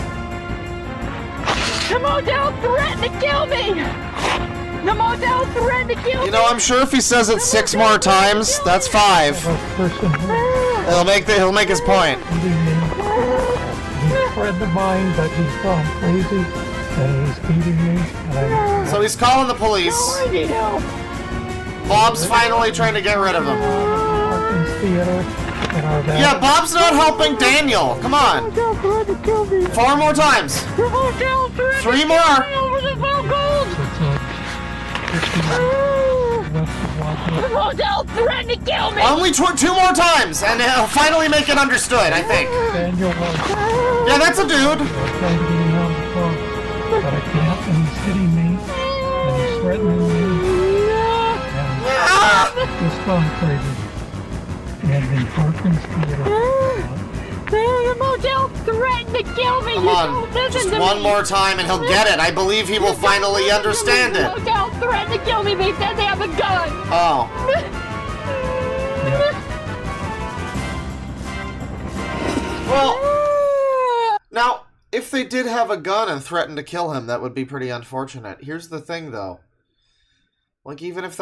The motel threatened to kill me! The motel threatened to kill me! You know, I'm sure if he says it 6 more times, that's 5. He'll make his point. He's a friend of mine, but he's gone crazy, and he's beating me. So he's calling the police. I need help! Bob's finally trying to get rid of him. Yeah, Yeah, Bob's not helping Daniel. Come on. 4 more times. 3 more. The motel threatened to kill me! Only 2 more times, and he'll finally make it understood, I think. Yeah, that's a dude. But I can't, and he's hitting me, and he's threatening me, and he's gone crazy. And in Parkins Theater. The motel threatened to kill me! Come on, just 1 more time and he'll get it. I believe he will finally understand it. The motel threatened to kill me. They said they have a gun. Oh. Well, now, if they did have a gun and threatened to kill him, that would be pretty unfortunate. Here's the thing, though. Like, even if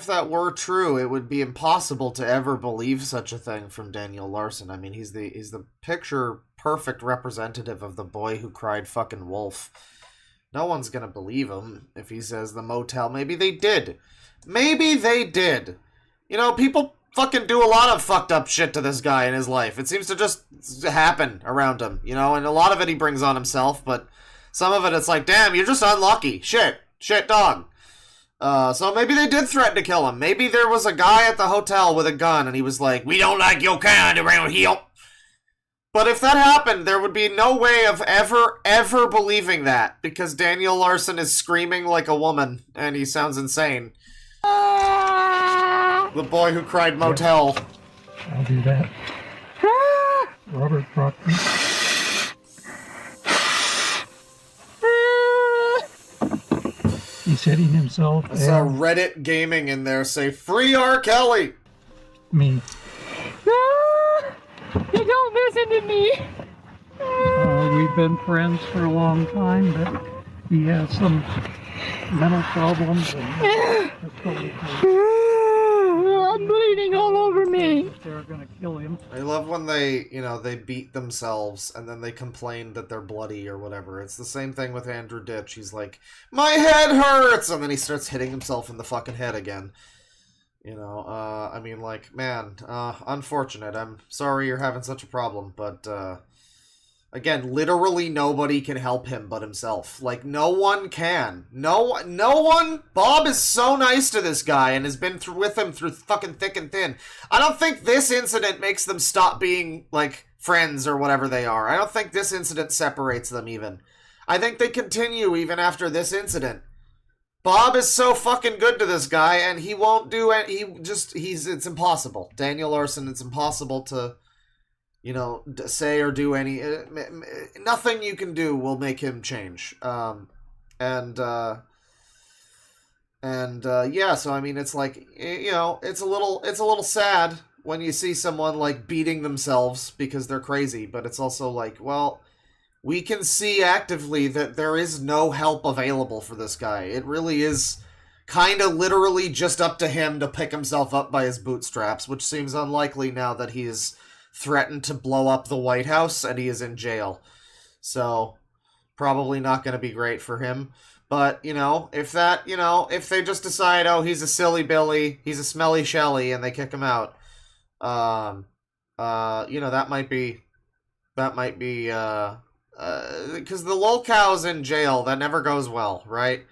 that were true, it would be impossible to ever believe such a thing from Daniel Larson. I mean, he's the picture-perfect representative of the boy who cried fucking wolf. No one's gonna believe him if he says the motel. Maybe they did. Maybe they did. You know, people fucking do a lot of fucked up shit to this guy in his life. It seems to just happen around him, you know, and a lot of it he brings on himself, but some of it it's like, damn, you're just unlucky. Shit, dog. So maybe they did threaten to kill him. Maybe there was a guy at the hotel with a gun and he was like, we don't like your kind around here. But if that happened, there would be no way of ever believing that, because Daniel Larson is screaming like a woman and he sounds insane. The boy who cried motel. I'll do that. Robert Proctor. He's hitting himself. I saw Reddit Gaming in there say, free R. Kelly! Me. You don't listen to me. We've been friends for a long time, but he has some mental problems. And I'm bleeding all over me. they're going to kill him. I love when they beat themselves and then they complain that they're bloody or whatever. It's the same thing with Andrew Ditch. He's like, my head hurts! And then he starts hitting himself in the fucking head again. You know, I mean, like, man, unfortunate. I'm sorry you're having such a problem, but, again, literally nobody can help him but himself. Like, no one can. No one. Bob is so nice to this guy and has been with him through fucking thick and thin. I don't think this incident makes them stop being, like, friends or whatever they are. I don't think this incident separates them even. I think they continue even after this incident. Bob is so fucking good to this guy, and he won't do it. It's impossible. Daniel Larson, it's impossible to, you know, say or do any, nothing you can do will make him change. Yeah, so I mean, it's like, you know, it's a little sad when you see someone like beating themselves because they're crazy, but it's also like, well, we can see actively that there is no help available for this guy. It really is kind of literally just up to him to pick himself up by his bootstraps, which seems unlikely now that he has threatened to blow up the White House and he is in jail. So, probably not going to be great for him. But, you know, if they just decide, oh, he's a silly Billy, he's a smelly Shelly, and they kick him out, you know, that might be, because the lolcow's in jail, that never goes well, right?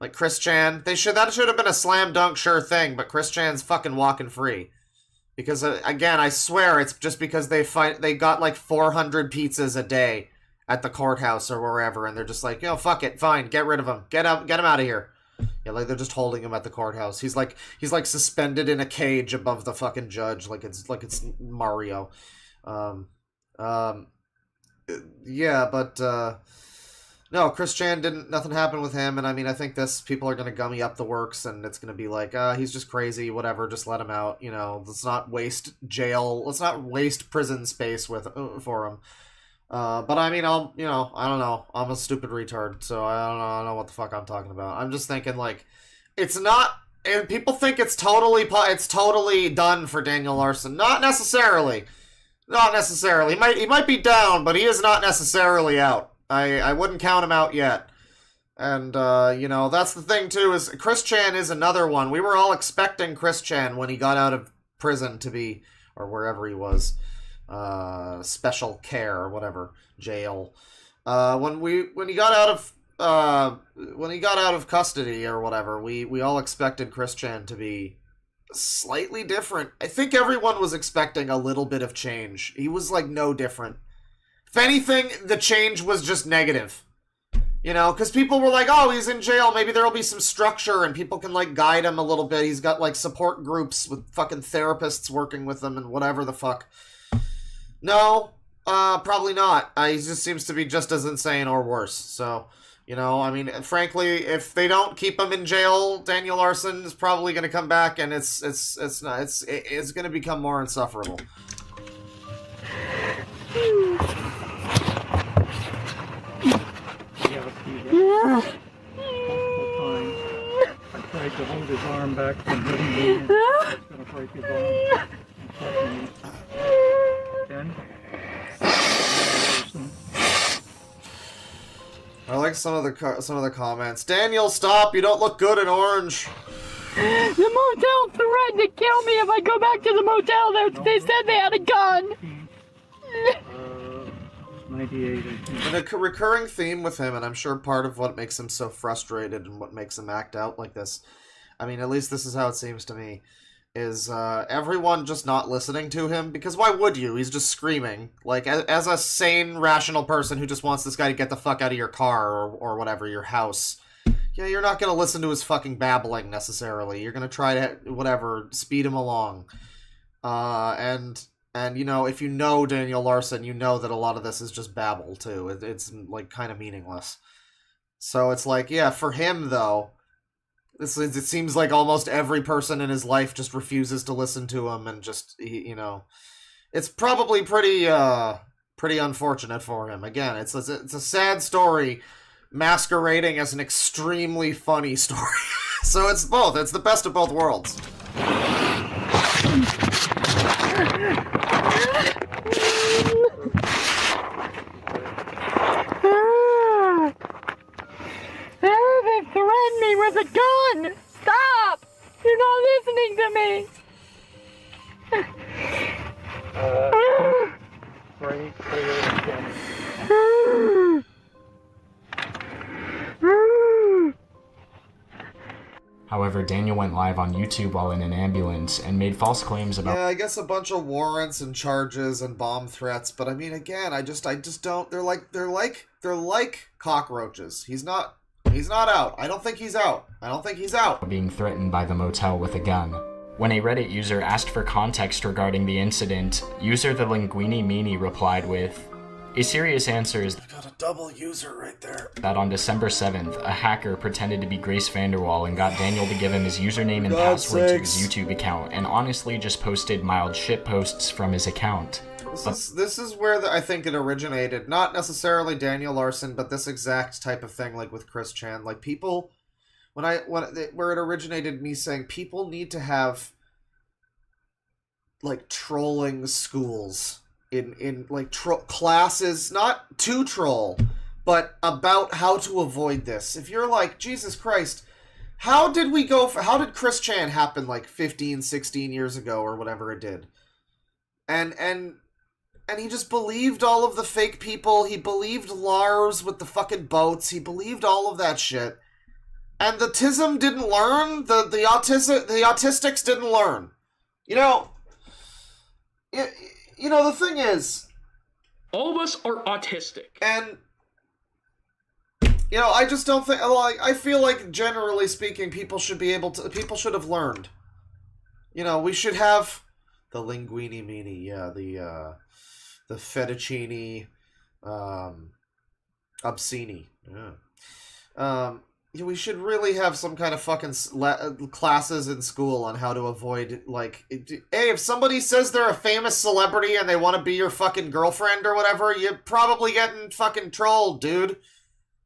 Like Chris Chan, that should have been a slam dunk sure thing, but Chris Chan's fucking walking free. Because, again, I swear it's just because they got like 400 pizzas a day at the courthouse or wherever, and they're just like, yo, fuck it, fine, get rid of him, get him out of here. Yeah, like they're just holding him at the courthouse. He's like suspended in a cage above the fucking judge, like it's Mario. Yeah, but, no, Chris Chan nothing happened with him, and I mean, I think people are gonna gummy up the works, and it's gonna be like, he's just crazy, whatever, just let him out, you know, let's not waste prison space for him. But I mean, I don't know. I'm a stupid retard, so I don't know what the fuck I'm talking about. I'm just thinking, like, it's not, and people think it's totally done for Daniel Larson. Not necessarily. Not necessarily. He might be down, but he is not necessarily out. I wouldn't count him out yet. And, that's the thing, too, is Chris Chan is another one. We were all expecting Chris Chan when he got out of prison to be, or wherever he was, special care or whatever, jail. When he got out of custody or whatever, we all expected Chris Chan to be slightly different. I think everyone was expecting a little bit of change. He was, like, no different. If anything, the change was just negative. Because people were like, oh, he's in jail, maybe there'll be some structure and people can, like, guide him a little bit. He's got, like, support groups with fucking therapists working with him and whatever the fuck. No, probably not. He just seems to be just as insane or worse. So, I mean, frankly, if they don't keep him in jail, Daniel Larson is probably going to come back, and it's going to become more insufferable. Yeah. I tried to hold his arm back from hitting me. He's going to break his arm. Again. I like some of the comments. Daniel, stop! You don't look good in orange. The motel threatened to kill me if I go back to the motel. They said they had a gun. 98, I think. And a recurring theme with him, and I'm sure part of what makes him so frustrated and what makes him act out like this, I mean, at least this is how it seems to me, is everyone just not listening to him, because why would you? He's just screaming. Like, as a sane, rational person who just wants this guy to get the fuck out of your car or whatever, your house, yeah, you're not going to listen to his fucking babbling, necessarily. You're going to try to, whatever, speed him along. And, if you know Daniel Larson, you know that a lot of this is just babble, too. It's like, kind of meaningless. So it's like, yeah, for him, though, it seems like almost every person in his life just refuses to listen to him, and just, it's probably pretty unfortunate for him. Again, it's a sad story masquerading as an extremely funny story. So it's both. It's the best of both worlds. They threatened me with a gun! Stop! You're not listening to me! Very clear again. However, Daniel went live on YouTube while in an ambulance and made false claims about... Yeah, I guess a bunch of warrants and charges and bomb threats, but I mean, again, I just don't. They're like cockroaches. He's not out. I don't think he's out. Being threatened by the motel with a gun. When a Reddit user asked for context regarding the incident, user the Linguini replied with, "A serious answer is I got a double user right there. That on December 7th, a hacker pretended to be Grace Vanderwall and got Daniel to give him his username and password to his YouTube account, and honestly just posted mild shit posts from his account." This is where I think it originated. Not necessarily Daniel Larson, but this exact type of thing, like with Chris Chan. Like, people, where it originated, me saying people need to have, like, trolling schools in like classes, not to troll, but about how to avoid this. If you're like, Jesus Christ, how did Chris Chan happen like 15, 16 years ago or whatever it did? And he just believed all of the fake people. He believed Lars with the fucking boats. He believed all of that shit. And the TISM didn't learn. The autistics didn't learn. The thing is, All of us are autistic. and I just don't think. I feel like, generally speaking, people should have learned. We should have the linguini meanie, yeah, the fettuccine, obscene, yeah. we should really have some kind of fucking classes in school on how to avoid, like, hey, if somebody says they're a famous celebrity and they want to be your fucking girlfriend or whatever, you're probably getting fucking trolled, dude.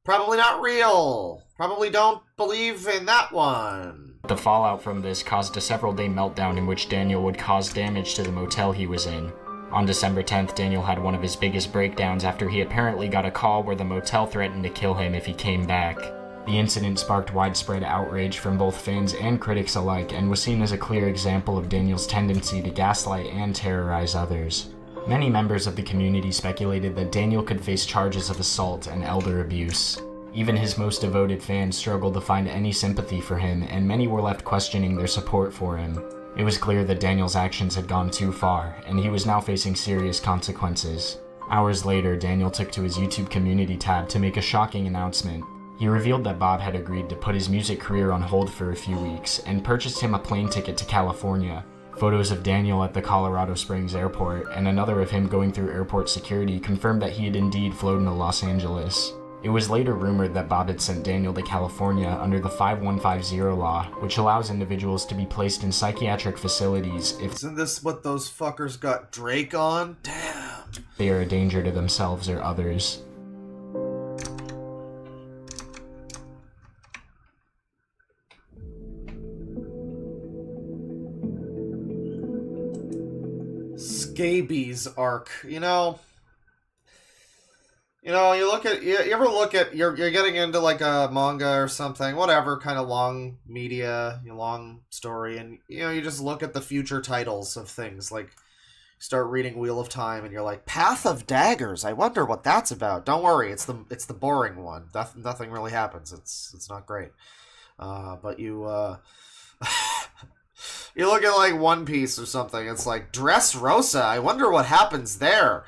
Probably not real. Probably don't believe in that one. The fallout from this caused a several-day meltdown in which Daniel would cause damage to the motel he was in. On December 10th, Daniel had one of his biggest breakdowns after he apparently got a call where the motel threatened to kill him if he came back. The incident sparked widespread outrage from both fans and critics alike and was seen as a clear example of Daniel's tendency to gaslight and terrorize others. Many members of the community speculated that Daniel could face charges of assault and elder abuse. Even his most devoted fans struggled to find any sympathy for him, and many were left questioning their support for him. It was clear that Daniel's actions had gone too far, and he was now facing serious consequences. Hours later, Daniel took to his YouTube community tab to make a shocking announcement. He revealed that Bob had agreed to put his music career on hold for a few weeks, and purchased him a plane ticket to California. Photos of Daniel at the Colorado Springs airport, and another of him going through airport security, confirmed that he had indeed flown to Los Angeles. It was later rumored that Bob had sent Daniel to California under the 5150 law, which allows individuals to be placed in psychiatric facilities if Isn't this what those fuckers got Drake on? Damn. they are a danger to themselves or others. Scabies arc, you ever look at you're getting into like a manga or something, whatever kind of long media, long story, and you just look at the future titles of things, like start reading Wheel of Time and you're like, Path of Daggers, I wonder what that's about. Don't worry, it's the boring one. Nothing really happens. It's not great. But you you look at like One Piece or something, it's like Dressrosa, I wonder what happens there.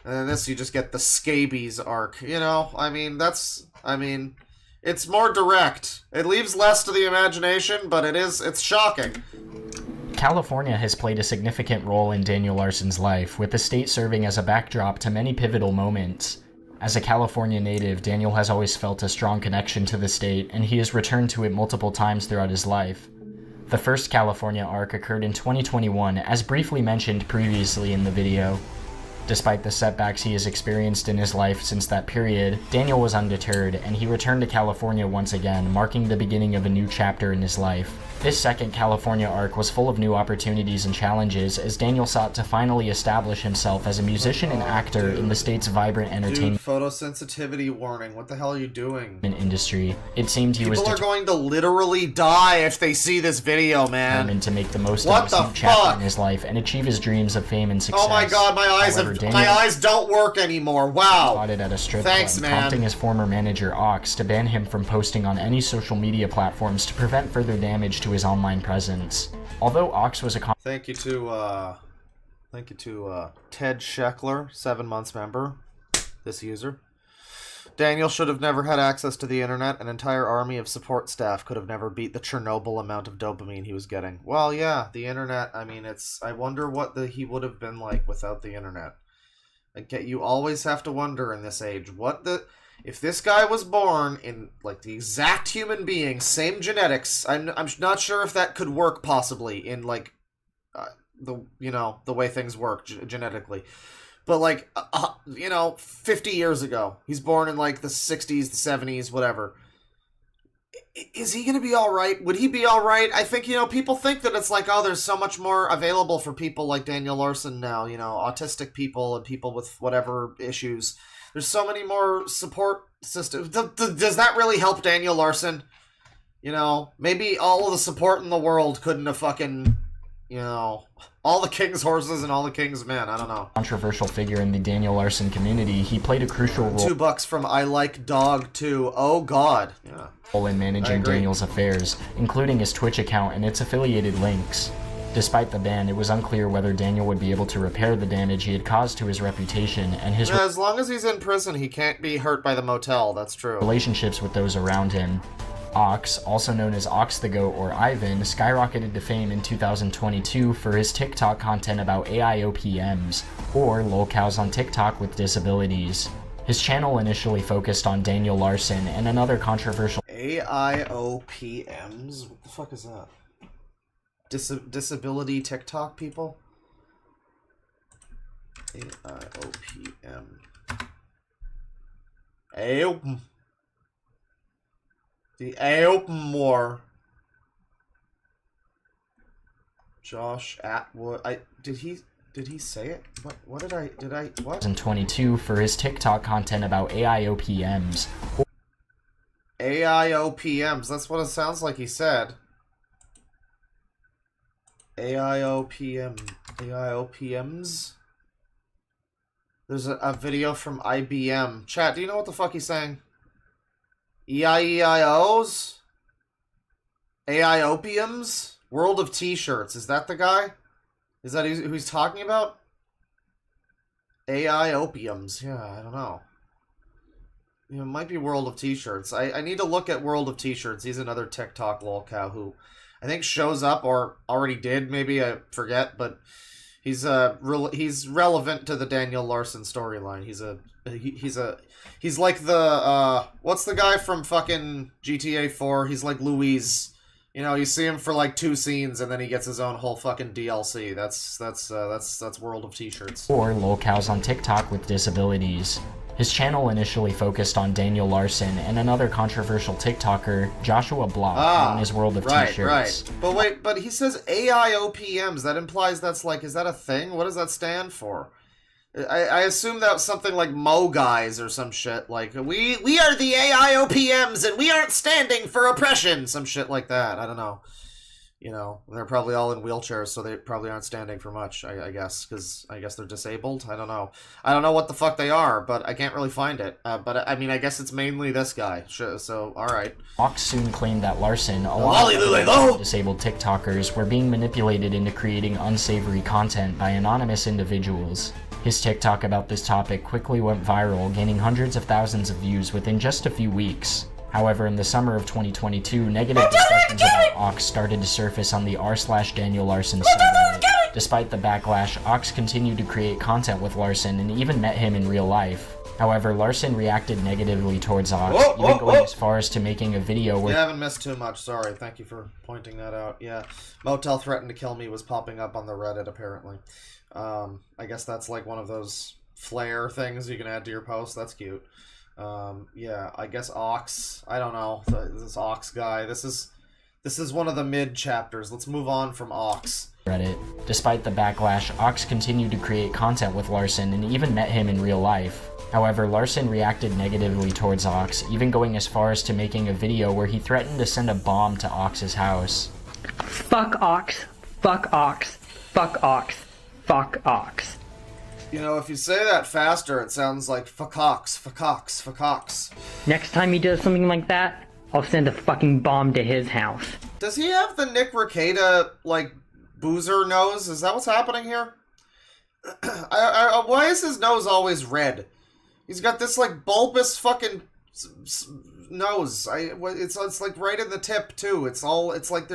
And then this, you just get the scabies arc, it's more direct. It leaves less to the imagination, but it's shocking. California has played a significant role in Daniel Larson's life, with the state serving as a backdrop to many pivotal moments. As a California native, Daniel has always felt a strong connection to the state, and he has returned to it multiple times throughout his life. The first California arc occurred in 2021, as briefly mentioned previously in the video. Despite the setbacks he has experienced in his life since that period, Daniel was undeterred, and he returned to California once again, marking the beginning of a new chapter in his life. This second California arc was full of new opportunities and challenges as Daniel sought to finally establish himself as a musician and actor in the state's vibrant entertainment Photosensitivity warning. What the hell are you doing? Industry. It seemed he was People are going to literally die if they see this video, man. determined to make the most of this new chapter in his life and achieve his dreams of fame and success. Oh my god, my eyes don't work anymore. Wow. Spotted at a strip Thanks, club, man. prompting his former manager Ox to ban him from posting on any social media platforms to prevent further damage to his online presence. Although Ox was a Thank you to Ted Scheckler, 7 months member, this user. Daniel should have never had access to the internet. An entire army of support staff could have never beat the Chernobyl amount of dopamine he was getting. Well, yeah, the internet, I wonder what he would have been like without the internet. You always have to wonder in this age, if this guy was born in, like, the exact human being, same genetics, I'm not sure if that could work possibly in, like, the way things work genetically. But, like, 50 years ago, he's born in, like, the 60s, the 70s, whatever. Is he going to be alright? Would he be alright? I think, people think that it's like, oh, there's so much more available for people like Daniel Larson now, autistic people and people with whatever issues. There's so many more support systems. Does that really help Daniel Larson? Maybe all of the support in the world couldn't have fucking, all the king's horses and all the king's men. I don't know. Controversial figure in the Daniel Larson community, he played a crucial role $2 from I Like Dog too. Oh god. Yeah. in managing Daniel's affairs, including his Twitch account and its affiliated links. Despite the ban, it was unclear whether Daniel would be able to repair the damage he had caused to his reputation and his as long as he's in prison, he can't be hurt by the motel. That's true. relationships with those around him. Ox, also known as Ox the Goat or Ivan, skyrocketed to fame in 2022 for his TikTok content about AIOPMs, or lolcows on TikTok with disabilities. His channel initially focused on Daniel Larson and another controversial AIOPMs? What the fuck is that? Disability TikTok people? AIOPM. AOPM. The AOPM War. Josh Atwood. Did he say it? What did I 2022 for his TikTok content about AIOPMs. AIOPMs, that's what it sounds like he said. AIOPMs? There's a video from IBM. Chat, do you know what the fuck he's saying? EIEIOs? AIOPMs? World of T-shirts, is that the guy? Is that who he's talking about? AIOPMs, yeah, I don't know. You know, it might be World of T-shirts. I need to look at World of T-shirts. He's another TikTok lolcow who I think shows up or already did. Maybe I forget, but he's relevant to the Daniel Larson storyline. He's like the what's the guy from fucking GTA 4? He's like Louise. You know, you see him for like 2 scenes and then he gets his own whole fucking DLC. That's World of T-shirts. Or lolcows on TikTok with disabilities. His channel initially focused on Daniel Larson and another controversial TikToker, Joshua Block, on his World of T-shirts. Right. But wait, but he says AIOPMs. That implies that's like, is that a thing? What does that stand for? I assume that was something like Mo Guys or some shit. Like, we are the AIOPMs and we aren't standing for oppression. Some shit like that. I don't know. You know, they're probably all in wheelchairs, so they probably aren't standing for much, I guess, because I guess they're disabled. I don't know. I don't know what the fuck they are, but I can't really find it. But, I mean, I guess it's mainly this guy, so alright. Fox soon claimed that Larson, along with other disabled TikTokers, were being manipulated into creating unsavory content by anonymous individuals. His TikTok about this topic quickly went viral, gaining hundreds of thousands of views within just a few weeks. However, in the summer of 2022, negative discussions about Ox started to surface on the r/Daniel Larson subreddit. Despite the backlash, Ox continued to create content with Larson and even met him in real life. However, Larson reacted negatively towards Ox, even going as far as to making a video where— You haven't missed too much, sorry. Thank you for pointing that out. Yeah, Motel Threatened to Kill Me was popping up on the Reddit, apparently. I guess that's like one of those flare things you can add to your post. That's cute. Yeah, I guess Ox. I don't know. This Ox guy. This is one of the mid chapters. Let's move on from Ox. Reddit. Despite the backlash, Ox continued to create content with Larson and even met him in real life. However, Larson reacted negatively towards Ox, even going as far as to making a video where he threatened to send a bomb to Ox's house. Fuck Ox. Fuck Ox. Fuck Ox. Fuck Ox. You know, if you say that faster, it sounds like fuck Ox, fuck Ox, fuck Ox. Next time he does something like that, I'll send a fucking bomb to his house. Does he have the Nick Rekieta, like, boozer nose? Is that what's happening here? Why is his nose always red? He's got this, like, bulbous fucking nose. It's like right in the tip, too. It's like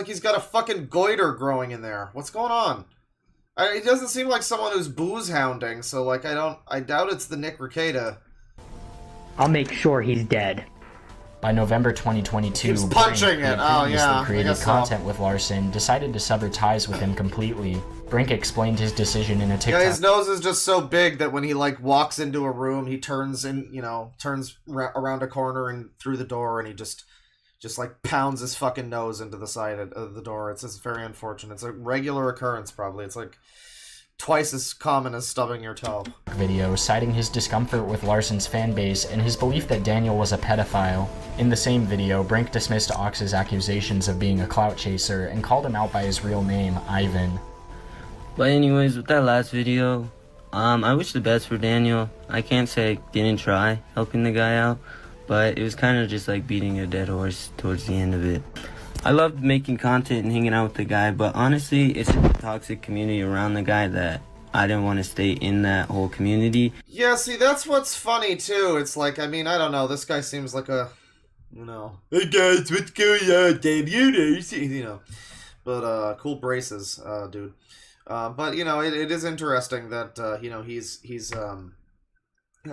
he's got a fucking goiter growing in there. What's going on? He doesn't seem like someone who's booze hounding, so, like, I doubt it's the Nick Rekieta. I'll make sure he's dead. By November 2022, He's punching Brink, it. who previously Yeah, created content with Larson, decided to sever ties with him completely. Brink explained his decision in a TikTok. Yeah, his nose is just so big that when he, like, walks into a room, he turns around a corner and through the door, and he just like pounds his fucking nose into the side of the door. It's just very unfortunate. It's a regular occurrence, probably. It's like twice as common as stubbing your toe. Video citing his discomfort with Larson's fanbase and his belief that Daniel was a pedophile. In the same video, Brink dismissed Ox's accusations of being a clout chaser and called him out by his real name, Ivan. But anyways, with that last video, I wish the best for Daniel. I can't say I didn't try helping the guy out, but it was kind of just like beating a dead horse towards the end of it. I loved making content and hanging out with the guy, but honestly, it's a toxic community around the guy that I didn't want to stay in that whole community. Yeah, see, that's what's funny, too. It's like, I mean, I don't know, this guy seems like a, hey guys, what's going on, damn you, but, cool braces, dude. But, it is interesting that,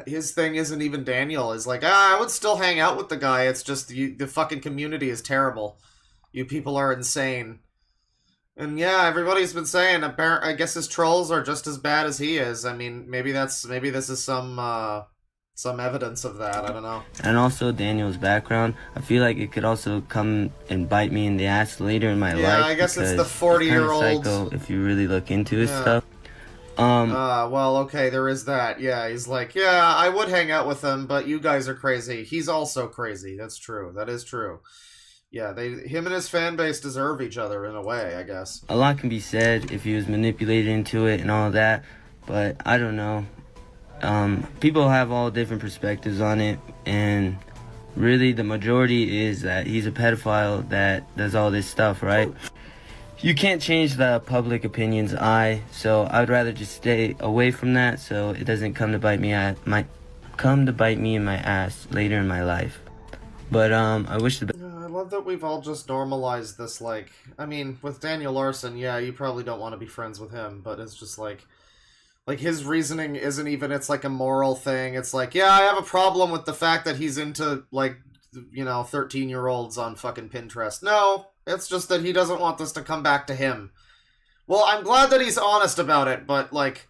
his thing isn't even Daniel. Is like, I would still hang out with the guy. It's just the fucking community is terrible. You people are insane. And yeah, everybody's been saying, I guess his trolls are just as bad as he is. I mean, maybe this is some evidence of that. I don't know. And also Daniel's background, I feel like it could also come and bite me in the ass later in my life. Yeah, I guess it's the 40-year-old. Psycho if you really look into his stuff. Well, okay, there is that. Yeah, he's like, yeah, I would hang out with him, but you guys are crazy. He's also crazy. That's true. That is true. Yeah, him and his fan base deserve each other in a way, I guess. A lot can be said if he was manipulated into it and all that, but I don't know. People have all different perspectives on it, and really the majority is that he's a pedophile that does all this stuff, right? You can't change the public opinion's eye, so I would rather just stay away from that so it doesn't come to bite me in my ass later in my life. But I wish the I love that we've all just normalized this. Like, I mean, with Daniel Larson, yeah, you probably don't want to be friends with him, but it's just like his reasoning isn't even, it's like a moral thing. It's like, yeah, I have a problem with the fact that he's into, like, 13-year-olds on fucking Pinterest. No, it's just that he doesn't want this to come back to him. Well, I'm glad that he's honest about it, but, like,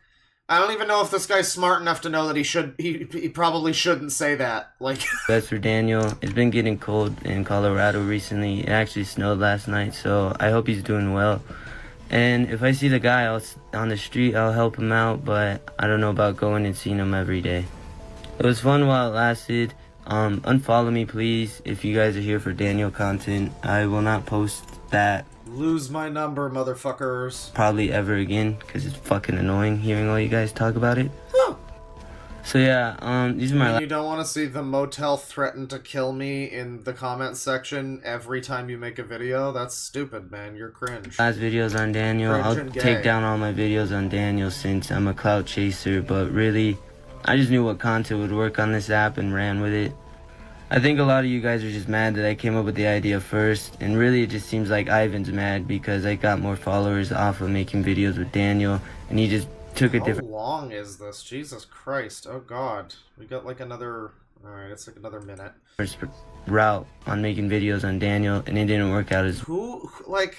I don't even know if this guy's smart enough to know that he probably shouldn't say that. Like, best for Daniel. It's been getting cold in Colorado recently. It actually snowed last night, so I hope he's doing well. And if I see the guy on the street, I'll help him out, but I don't know about going and seeing him every day. It was fun while it lasted. Unfollow me, please, if you guys are here for Daniel content. I will not post that. Lose my number, motherfuckers. Probably ever again, because it's fucking annoying hearing all you guys talk about it. So yeah, these are my... You don't want to see the motel threaten to kill me in the comment section every time you make a video? That's stupid, man. You're cringe. Last videos on Daniel. I'll take down all my videos on Daniel since I'm a clout chaser, but really, I just knew what content would work on this app and ran with it. I think a lot of you guys are just mad that I came up with the idea first, and really it just seems like Ivan's mad because I got more followers off of making videos with Daniel, and he just took a different... How long is this? Jesus Christ. Oh god. We got like another... Alright, it's like another minute. ...route on making videos on Daniel, and it didn't work out as... Who, like...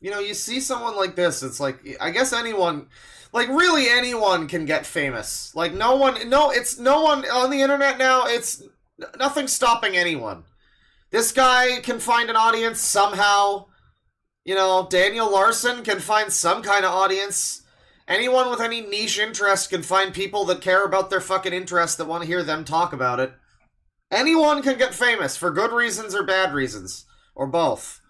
you see someone like this, it's like, I guess anyone... Like, really anyone can get famous. Like, no one on the internet now, it's... Nothing's stopping anyone. This guy can find an audience somehow. Daniel Larson can find some kind of audience. Anyone with any niche interest can find people that care about their fucking interest that want to hear them talk about it. Anyone can get famous for good reasons or bad reasons. Or both.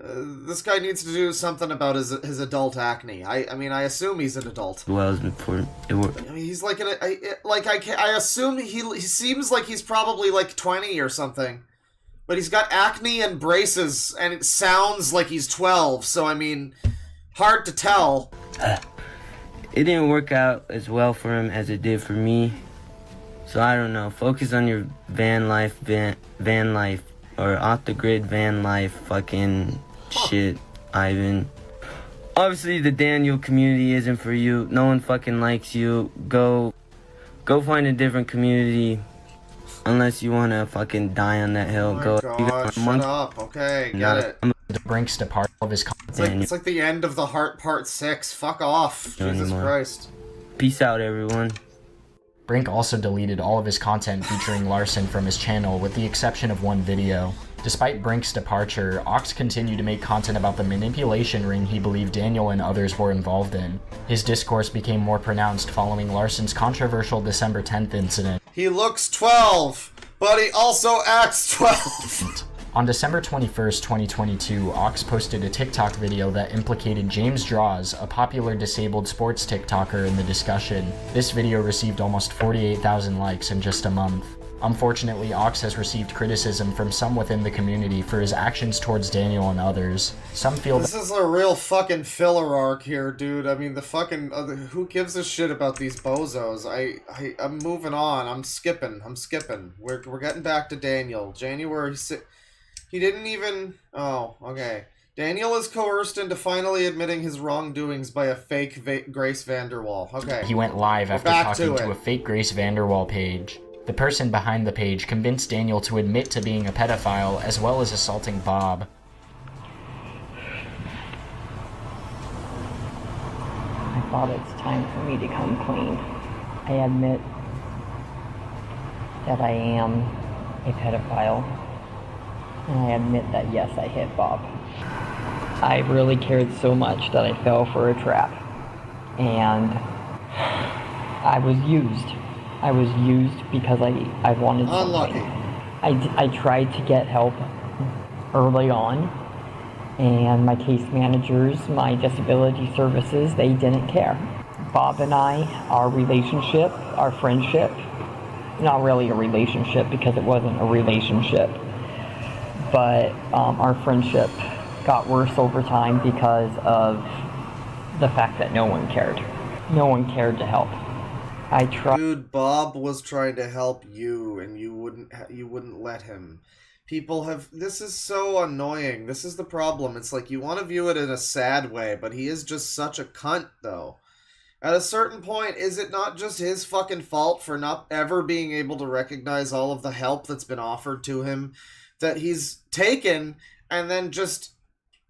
This guy needs to do something about his adult acne. I mean, I assume he's an adult. Well, before it worked. I mean, he's like I assume he seems like he's probably like 20 or something, but he's got acne and braces, and it sounds like he's 12. So I mean, hard to tell. It didn't work out as well for him as it did for me. So I don't know. Focus on your van life, or off the grid van life, fucking shit, Ivan. Obviously, the Daniel community isn't for you. No one fucking likes you. Go find a different community. Unless you want to fucking die on that hill. Oh my God, shut up. Okay, got it. Brink's departure of his content. It's like the end of the Heart Part 6. Fuck off. Jesus Christ. Peace out, everyone. Brink also deleted all of his content featuring Larson from his channel, with the exception of one video. Despite Brink's departure, Ox continued to make content about the manipulation ring he believed Daniel and others were involved in. His discourse became more pronounced following Larson's controversial December 10th incident. He looks 12, but he also acts 12. On December 21st, 2022, Ox posted a TikTok video that implicated James Draws, a popular disabled sports TikToker, in the discussion. This video received almost 48,000 likes in just a month. Unfortunately, Ox has received criticism from some within the community for his actions towards Daniel and others. Some feel this is a real fucking filler arc here, dude. I mean, the fucking... who gives a shit about these bozos? I'm moving on. I'm skipping. We're getting back to Daniel. January 6th. He didn't even... Oh, okay. Daniel is coerced into finally admitting his wrongdoings by a fake Grace Vanderwall. Okay. He went live after back talking to to it. a fake Grace Vanderwall page. The person behind the page convinced Daniel to admit to being a pedophile as well as assaulting Bob. I thought it's time for me to come clean. I admit that I am a pedophile. And I admit that yes, I hit Bob. I really cared so much that I fell for a trap. And I was used. I was used because I wanted something. I tried to get help early on, and my case managers, my disability services, they didn't care. Bob and I, our relationship, our friendship, not really a relationship because it wasn't a relationship, but our friendship got worse over time because of the fact that no one cared. No one cared to help. I tried. Dude, Bob was trying to help you, and you wouldn't let him. People have. This is so annoying. This is the problem. It's like you want to view it in a sad way, but he is just such a cunt, though. At a certain point, is it not just his fucking fault for not ever being able to recognize all of the help that's been offered to him, that he's taken and then just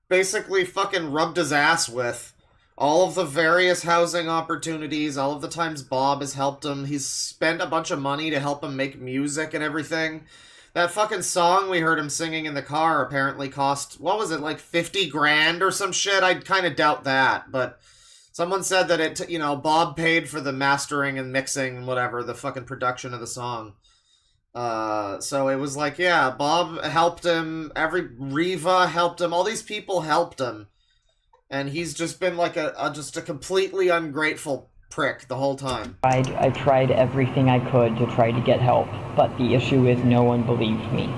basically fucking rubbed his ass with? All of the various housing opportunities, all of the times Bob has helped him. He's spent a bunch of money to help him make music and everything. That fucking song we heard him singing in the car apparently cost, what was it, like 50 grand or some shit? I'd kind of doubt that, but someone said that it, you know, Bob paid for the mastering and mixing and whatever, the fucking production of the song. So it was like, yeah, Bob helped him, Riva helped him, all these people helped him. And he's just been like just a completely ungrateful prick the whole time. I tried everything I could to try to get help, but the issue is no one believed me.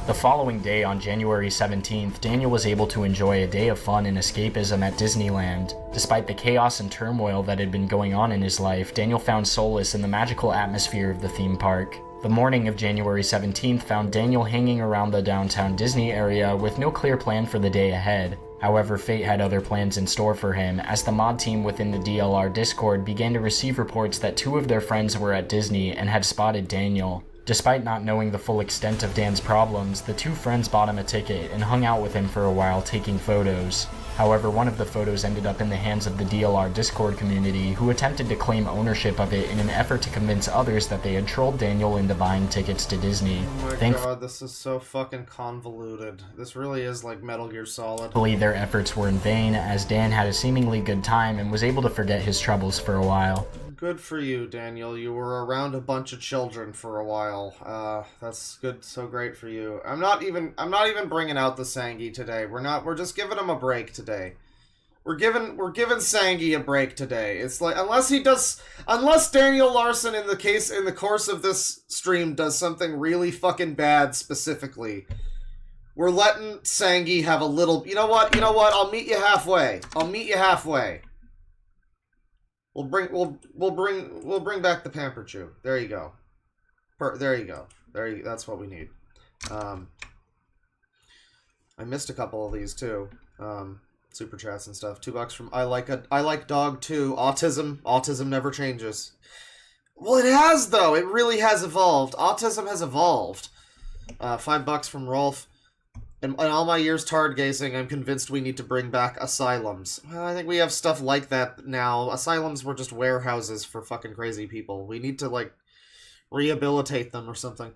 The following day, on January 17th, Daniel was able to enjoy a day of fun and escapism at Disneyland. Despite the chaos and turmoil that had been going on in his life, Daniel found solace in the magical atmosphere of the theme park. The morning of January 17th found Daniel hanging around the downtown Disney area with no clear plan for the day ahead. However, fate had other plans in store for him, as the mod team within the DLR Discord began to receive reports that two of their friends were at Disney and had spotted Daniel. Despite not knowing the full extent of Dan's problems, the two friends bought him a ticket and hung out with him for a while taking photos. However, one of the photos ended up in the hands of the DLR Discord community, who attempted to claim ownership of it in an effort to convince others that they had trolled Daniel into buying tickets to Disney. Oh my god, this is so fucking convoluted. This really is like Metal Gear Solid. Thankfully, their efforts were in vain, as Dan had a seemingly good time and was able to forget his troubles for a while. Good for you, Daniel. You were around a bunch of children for a while. That's good. So great for you. I'm not even bringing out the Sangi today. We're just giving him a break today. We're giving Sangi a break today. It's like, unless Daniel Larson in the course of this stream does something really fucking bad specifically, we're letting Sangi have a little, you know what? I'll meet you halfway. We'll bring back the Pamper Chew. There you go. That's what we need. I missed a couple of these too. Super chats and stuff. $2 from I like dog too. Autism never changes. Well, it has though. It really has evolved. Autism has evolved. $5 from Rolf. In all my years tard-gazing, I'm convinced we need to bring back asylums. Well, I think we have stuff like that now. Asylums were just warehouses for fucking crazy people. We need to, like, rehabilitate them or something.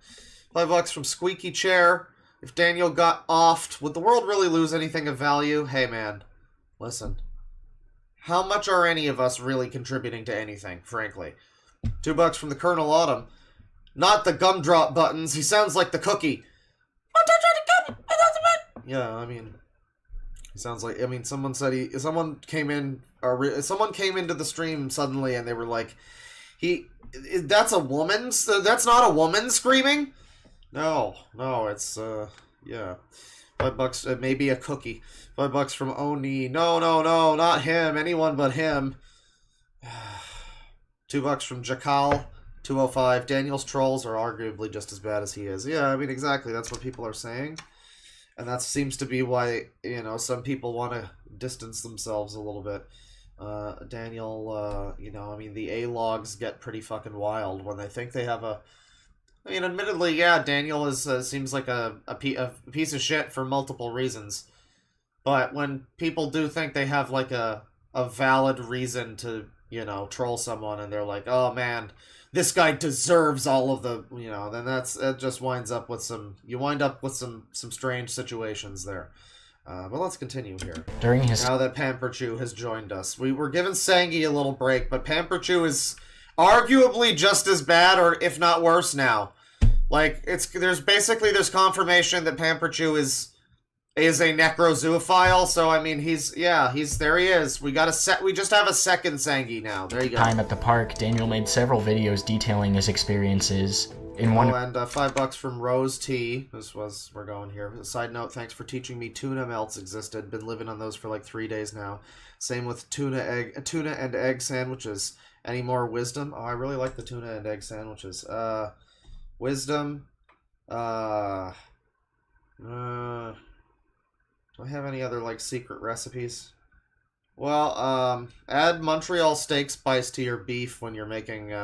$5 from Squeaky Chair. If Daniel got offed, would the world really lose anything of value? Hey, man. Listen. How much are any of us really contributing to anything, frankly? $2 from the Colonel Autumn. Not the gumdrop buttons. He sounds like the cookie. Yeah, I mean, he sounds like, someone said someone came into the stream suddenly and they were like, that's not a woman screaming? No, it's, yeah. $5, maybe a cookie. $5 from Oni. No, not him, anyone but him. $2 from Jakal. 205. Daniel's trolls are arguably just as bad as he is. Yeah, I mean, exactly, that's what people are saying. And that seems to be why, you know, some people want to distance themselves a little bit. Daniel, you know, I mean, the A-logs get pretty fucking wild when they think they have a... I mean, admittedly, yeah, Daniel is seems like a piece of shit for multiple reasons. But when people do think they have, like, a valid reason to, you know, troll someone, and they're like, oh, man, this guy deserves all of the, you know, then it just winds up with some, you wind up with some strange situations there. But let's continue here. During his... Now that Pamperchew has joined us. We were giving Sangi a little break, but Pamperchew is arguably just as bad, or if not worse now. Like, there's confirmation that Pamperchew is a necrozoophile, so I mean, there he is. We just have a second Sangi now. There you go. Time at the park, Daniel made several videos detailing his experiences. And $5 from Rose T. We're going here. Side note, thanks for teaching me tuna melts existed. Been living on those for like 3 days now. Same with tuna and egg sandwiches. Any more wisdom? Oh, I really like the tuna and egg sandwiches. Wisdom. Do I have any other like secret recipes? Well, add Montreal steak spice to your beef when you're making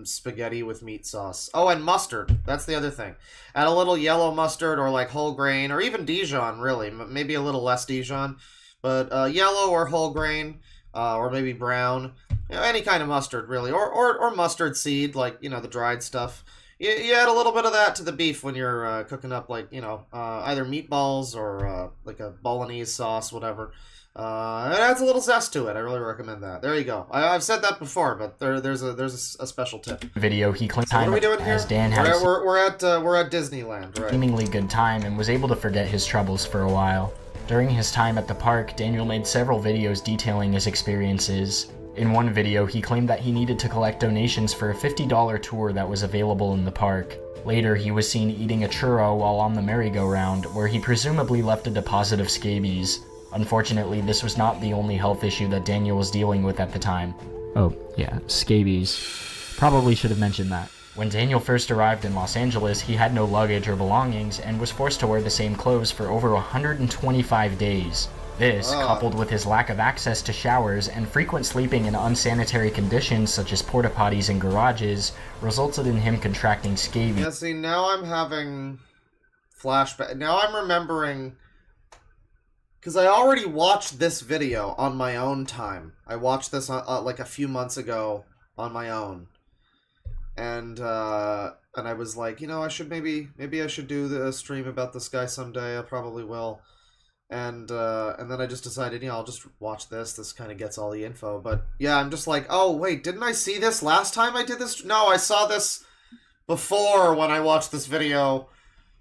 spaghetti with meat sauce. Oh, and mustard. That's the other thing. Add a little yellow mustard or like whole grain, or even Dijon, really. Maybe a little less Dijon. But yellow or whole grain, or maybe brown. You know, any kind of mustard, really. Or mustard seed, like, you know, the dried stuff. You add a little bit of that to the beef when you're cooking up, like, you know, either meatballs or like a bolognese sauce, whatever. It adds a little zest to it. I really recommend that. There you go. I've said that before, but there's a special tip. Video he claimed so what are we doing here? As Dan had we're at Disneyland, right? Seemingly good time and was able to forget his troubles for a while. During his time at the park, Daniel made several videos detailing his experiences. In one video, he claimed that he needed to collect donations for a $50 tour that was available in the park. Later, he was seen eating a churro while on the merry-go-round, where he presumably left a deposit of scabies. Unfortunately, this was not the only health issue that Daniel was dealing with at the time. Oh, yeah, scabies. Probably should have mentioned that. When Daniel first arrived in Los Angeles, he had no luggage or belongings and was forced to wear the same clothes for over 125 days. This, coupled with his lack of access to showers and frequent sleeping in unsanitary conditions such as porta potties and garages, resulted in him contracting scabies. Yeah, see, now I'm having flashback. Now I'm remembering... Because I already watched this video on my own time. I watched this like a few months ago on my own. And I was like, you know, I should maybe I should do the stream about this guy someday. I probably will. And then I just decided, you know, I'll just watch this. This kind of gets all the info. But yeah, I'm just like, oh, wait, didn't I see this last time I did this? No, I saw this before when I watched this video.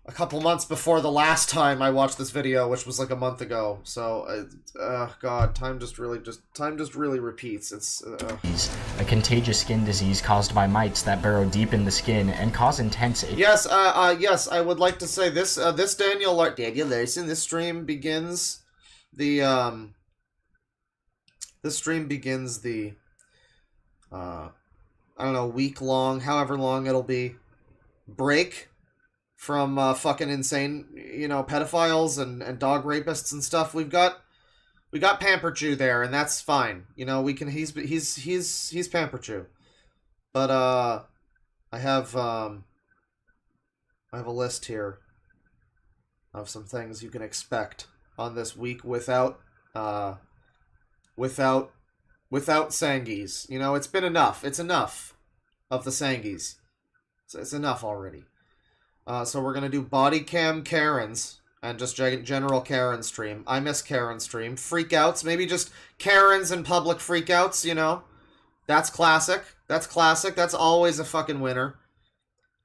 A couple months before the last time I watched this video, which was like a month ago. So, God, time just really repeats. It's a contagious skin disease caused by mites that burrow deep in the skin and cause intense. Yes, I would like to say this. This Daniel Larson. This stream begins the I don't know, week long, however long it'll be, break from fucking insane, you know, pedophiles and dog rapists and stuff. We got Pamperchew there, and that's fine. You know, we can. He's Pamperchew, but I have a list here of some things you can expect on this week without Sangies. You know, it's been enough. It's enough of the Sangies. It's enough already. So we're going to do body cam Karens and just general Karen stream. I miss Karen stream. Freakouts, maybe just Karens and public freakouts, you know. That's classic. That's classic. That's always a fucking winner.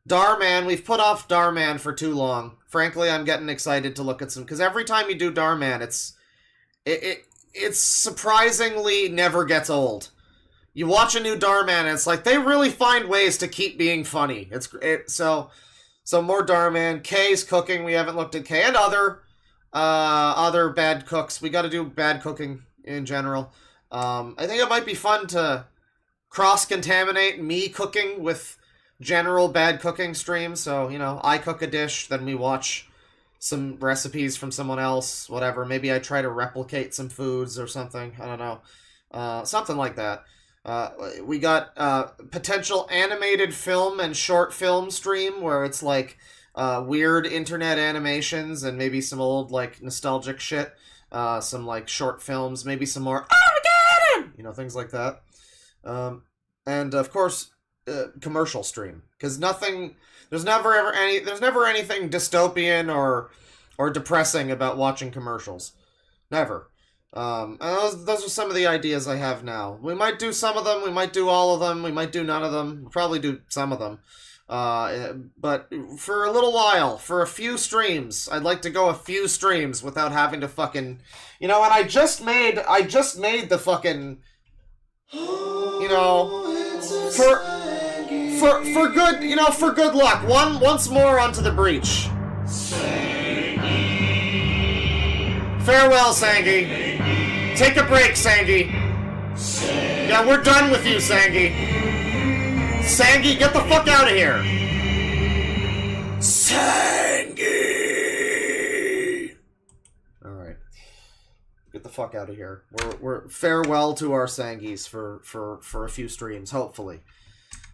Darman, we've put off Darman for too long. Frankly, I'm getting excited to look at some, because every time you do Darman, it's surprisingly never gets old. You watch a new Darman, and it's like, they really find ways to keep being funny. So more Darman. Kay's cooking. We haven't looked at Kay. And other bad cooks. We got to do bad cooking in general. I think it might be fun to cross-contaminate me cooking with general bad cooking streams. So, you know, I cook a dish, then we watch some recipes from someone else, whatever. Maybe I try to replicate some foods or something. I don't know. Something like that. We got potential animated film and short film stream where it's like weird internet animations and maybe some old like nostalgic shit. Some like short films, maybe some more Armageddon! You know, things like that. And of course, commercial stream. Because there's never anything dystopian or depressing about watching commercials. Never. And those are some of the ideas I have now. We might do some of them, we might do all of them, we might do none of them, we'll probably do some of them. But for a little while, for a few streams, I'd like to go a few streams without having to fucking, you know, and I just made the fucking, you know, for good, you know, for good luck. Once more onto the breach. Farewell, Sangi. Take a break, Sangi. Yeah, we're done with you, Sangi. Sangi, get the fuck out of here! Sangi! Alright. Get the fuck out of here. We're farewell to our Sangis for a few streams, hopefully.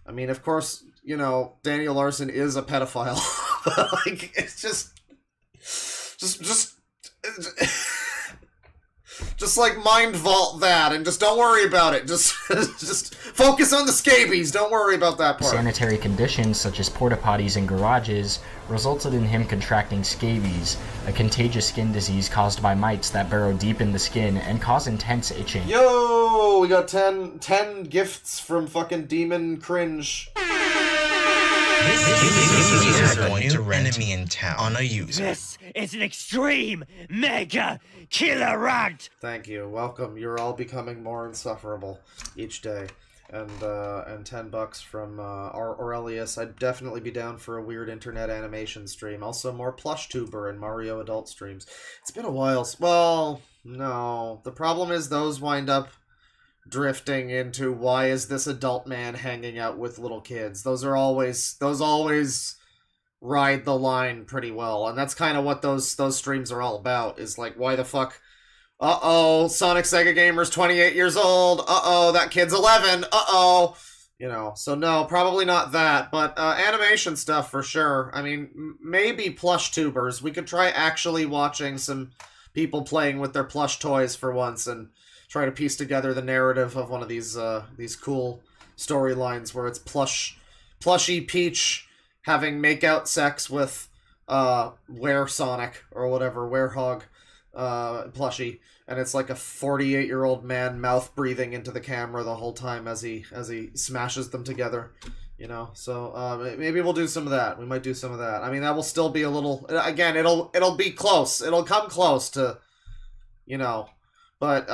I mean, of course, you know, Daniel Larson is a pedophile. But, like, it's just like mind vault that and just don't worry about it. Just focus on the scabies. Don't worry about that part. Sanitary conditions such as porta potties and garages resulted in him contracting scabies, a contagious skin disease caused by mites that burrow deep in the skin and cause intense itching. Yo, we got 10 gifts from fucking Demon Cringe. This is a new enemy in town on a user. This is an extreme mega killer rant. Thank you. Welcome. You're all becoming more insufferable each day. And $10 from Aurelius. I'd definitely be down for a weird internet animation stream. Also, more PlushTuber and Mario adult streams. It's been a while. Well, no. The problem is those wind up drifting into why is this adult man hanging out with little kids. Those always ride the line pretty well, and that's kind of what those streams are all about, is like, why the fuck, Sonic Sega Gamer's 28 years old, that kid's 11, you know. So no, probably not that, but animation stuff for sure. I mean, maybe plush tubers. We could try actually watching some people playing with their plush toys for once and try to piece together the narrative of one of these cool storylines where it's plushy Peach having make-out sex with Were-Sonic or whatever, Werehog plushie, and it's like a 48-year-old man mouth breathing into the camera the whole time as he smashes them together, you know. So maybe we'll do some of that. We might do some of that. I mean, that will still be a little, again, it'll be close. It'll come close to, you know. But,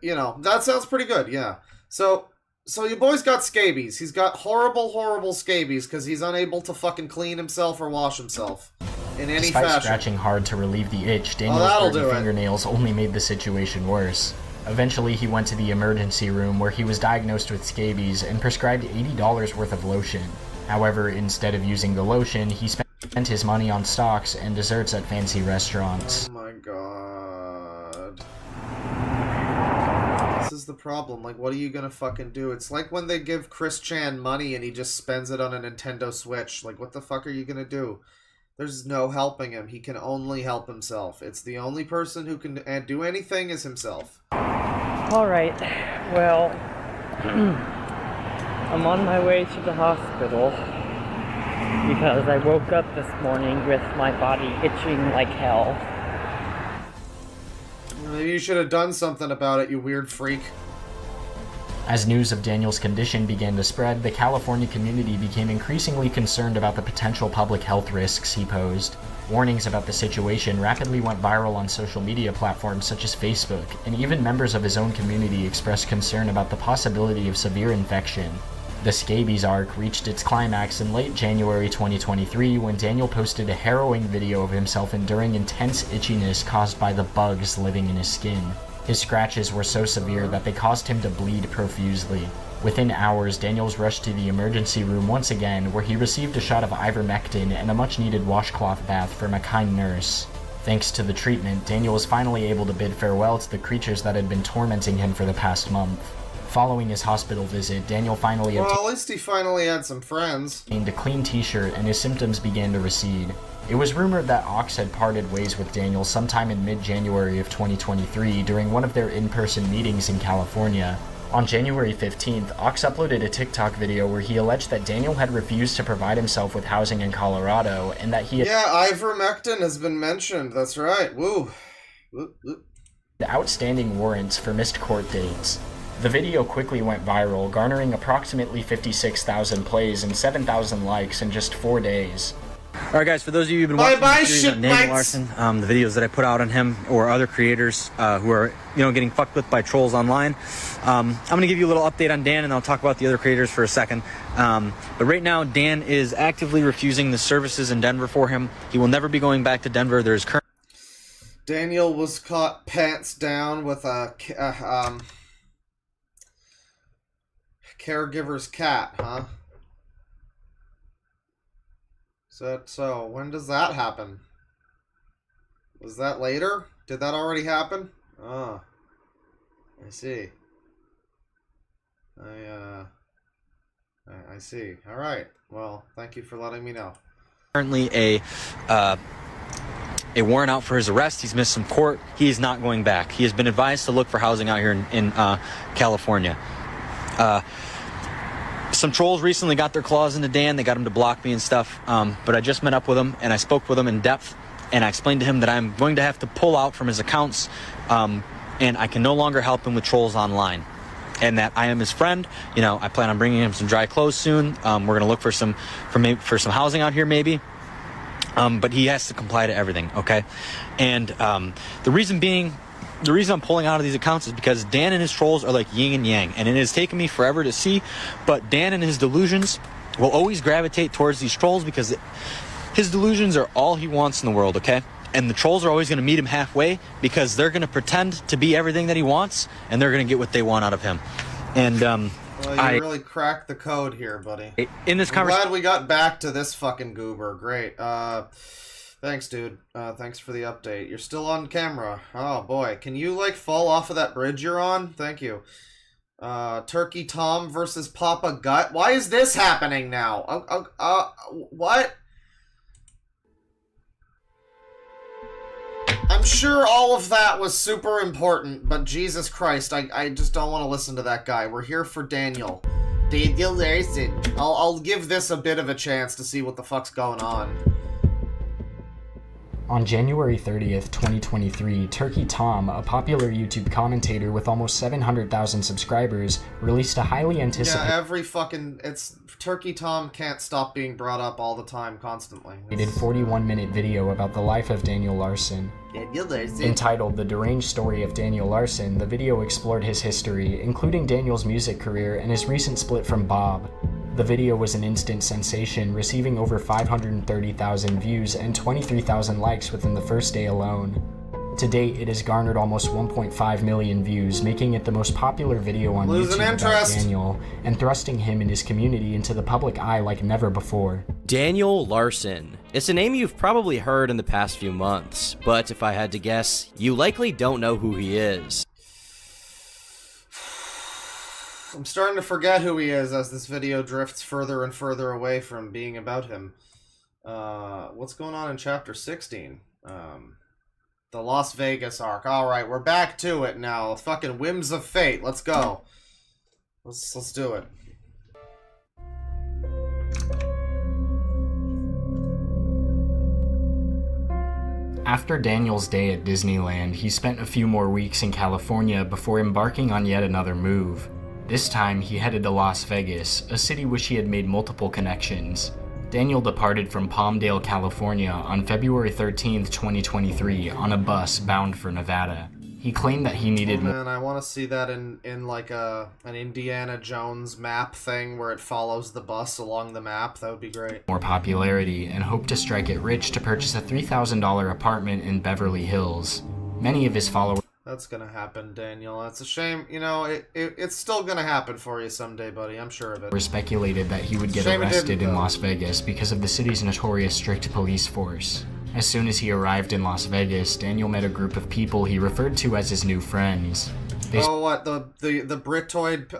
you know, that sounds pretty good, yeah. So your boy's got scabies. He's got horrible, horrible scabies because he's unable to fucking clean himself or wash himself in any Despite fashion. Scratching hard to relieve the itch, Daniel's dirty fingernails only made the situation worse. Eventually, he went to the emergency room where he was diagnosed with scabies and prescribed $80 worth of lotion. However, instead of using the lotion, he spent his money on stocks and desserts at fancy restaurants. Oh my god. This is the problem. Like, what are you gonna fucking do? It's like when they give Chris Chan money and he just spends it on a Nintendo Switch. Like, what the fuck are you gonna do? There's no helping him. He can only help himself. It's the only person who can do anything is himself. Alright, well, I'm on my way to the hospital because I woke up this morning with my body itching like hell. Maybe you should have done something about it, you weird freak. As news of Daniel's condition began to spread, the California community became increasingly concerned about the potential public health risks he posed. Warnings about the situation rapidly went viral on social media platforms such as Facebook, and even members of his own community expressed concern about the possibility of severe infection. The scabies arc reached its climax in late January 2023 when Daniel posted a harrowing video of himself enduring intense itchiness caused by the bugs living in his skin. His scratches were so severe that they caused him to bleed profusely. Within hours, Daniel was rushed to the emergency room once again, where he received a shot of ivermectin and a much-needed washcloth bath from a kind nurse. Thanks to the treatment, Daniel was finally able to bid farewell to the creatures that had been tormenting him for the past month. Following his hospital visit, Daniel finally Well, at least he finally had some friends. obtained a clean t-shirt and his symptoms began to recede. It was rumored that Ox had parted ways with Daniel sometime in mid-January of 2023 during one of their in-person meetings in California. On January 15th, Ox uploaded a TikTok video where he alleged that Daniel had refused to provide himself with housing in Colorado and that he had ivermectin has been mentioned. That's right. Woo. outstanding warrants for missed court dates. The video quickly went viral, garnering approximately 56,000 plays and 7,000 likes in just 4 days. Alright guys, for those of you who've been watching the series on Daniel Larson, the videos that I put out on him or other creators who are, getting fucked with by trolls online, I'm going to give you a little update on Dan and I'll talk about the other creators for a second. But right now, Dan is actively refusing the services in Denver for him. He will never be going back to Denver. There's current... Daniel was caught pants down with a caregiver's cat, huh? So when does that happen? Was that later? Did that already happen? Oh, I see. I see. All right. Well, thank you for letting me know. Currently a warrant out for his arrest. He's missed some court. He is not going back. He has been advised to look for housing out here in California. Some trolls recently got their claws into Dan. They got him to block me and stuff. But I just met up with him and I spoke with him in depth. And I explained to him that I'm going to have to pull out from his accounts. And I can no longer help him with trolls online. And that I am his friend. I plan on bringing him some dry clothes soon. We're going to look for some housing out here maybe. But he has to comply to everything, okay? And the reason I'm pulling out of these accounts is because Dan and his trolls are like yin and yang, and it has taken me forever to see, but Dan and his delusions will always gravitate towards these trolls because his delusions are all he wants in the world, okay? And the trolls are always going to meet him halfway because they're going to pretend to be everything that he wants, and they're going to get what they want out of him. And well, you really cracked the code here, buddy. In this conversation, glad we got back to this fucking goober. Great. Thanks, dude. Thanks for the update. You're still on camera. Oh, boy. Can you, fall off of that bridge you're on? Thank you. Turkey Tom versus Papa Gut. Why is this happening now? What? I'm sure all of that was super important, but Jesus Christ, I just don't want to listen to that guy. We're here for Daniel. Daniel Larson. I'll give this a bit of a chance to see what the fuck's going on. On January 30th, 2023, Turkey Tom, a popular YouTube commentator with almost 700,000 subscribers, released a highly anticipated... Yeah, it's Turkey Tom can't stop being brought up all the time, constantly. He did 41-minute video about the life of Daniel Larson. Entitled The Deranged Story of Daniel Larson, the video explored his history, including Daniel's music career and his recent split from Bob. The video was an instant sensation, receiving over 530,000 views and 23,000 likes within the first day alone. To date, it has garnered almost 1.5 million views, making it the most popular video on YouTube about Daniel, and thrusting him and his community into the public eye like never before. Daniel Larson. It's a name you've probably heard in the past few months, but if I had to guess, you likely don't know who he is. I'm starting to forget who he is as this video drifts further and further away from being about him. What's going on in chapter 16? The Las Vegas arc. Alright, we're back to it now. Fucking whims of fate. Let's go. Let's do it. After Daniel's day at Disneyland, he spent a few more weeks in California before embarking on yet another move. This time, he headed to Las Vegas, a city which he had made multiple connections. Daniel departed from Palmdale, California on February 13th, 2023 on a bus bound for Nevada. He claimed that he needed more... Man, I want to see that in like an Indiana Jones map thing where it follows the bus along the map. That would be great. ...more popularity and hoped to strike it rich to purchase a $3,000 apartment in Beverly Hills. Many of his followers... That's gonna happen, Daniel. That's a shame. It's still gonna happen for you someday, buddy. I'm sure of it. ...speculated that he would get arrested in Las Vegas because of the city's notorious strict police force. As soon as he arrived in Las Vegas, Daniel met a group of people he referred to as his new friends. Oh, what, the Britoid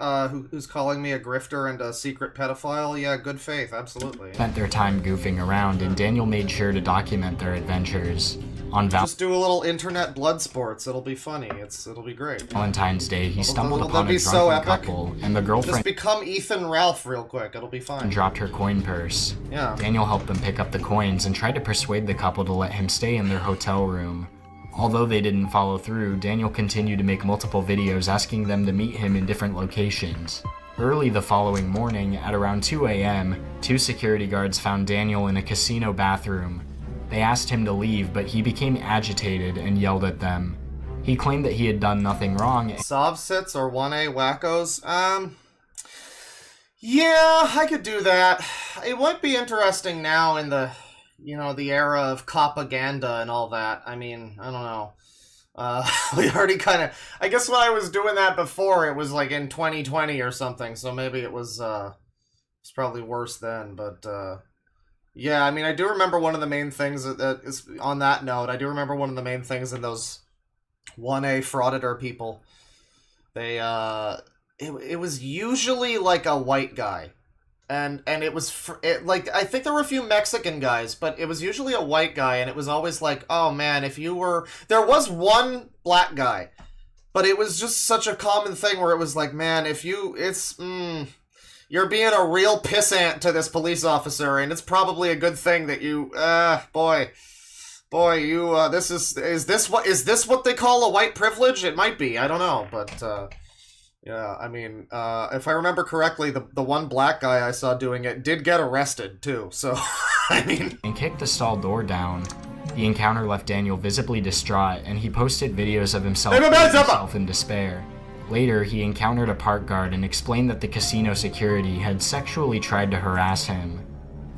who's calling me a grifter and a secret pedophile? Yeah, good faith, absolutely. Spent their time goofing around, and Daniel made sure to document their adventures. On Just do a little internet blood sports, it'll be funny, it'll be great. Valentine's Day, he stumbled upon a drunken so epic. couple, and the girlfriend Just become Ethan Ralph real quick, it'll be fine. dropped her coin purse. Yeah. Daniel helped them pick up the coins and tried to persuade the couple to let him stay in their hotel room. Although they didn't follow through, Daniel continued to make multiple videos asking them to meet him in different locations. Early the following morning, at around 2 a.m., 2 security guards found Daniel in a casino bathroom. They asked him to leave, but he became agitated and yelled at them. He claimed that he had done nothing wrong. Sovsits or 1A wackos? Yeah, I could do that. It might be interesting now in the, the era of propaganda and all that. I mean, I don't know. We already kind of... I guess when I was doing that before, it was like in 2020 or something, so maybe it was probably worse then, but... Yeah, I mean, I do remember one of the main things that is on that note. I do remember one of the main things in those 1A frauditor people. They it was usually like a white guy, and it was like I think there were a few Mexican guys, but it was usually a white guy, and it was always like, oh man, if you were there was one black guy, but it was just such a common thing where it was like, man, if you you're being a real pissant to this police officer, and it's probably a good thing that you, is this what they call a white privilege? It might be, I don't know, but, yeah, I mean, if I remember correctly, the one black guy I saw doing it did get arrested, too, so, I mean... And kicked the stall door down. The encounter left Daniel visibly distraught, and he posted videos of himself in despair. Later, he encountered a park guard and explained that the casino security had sexually tried to harass him.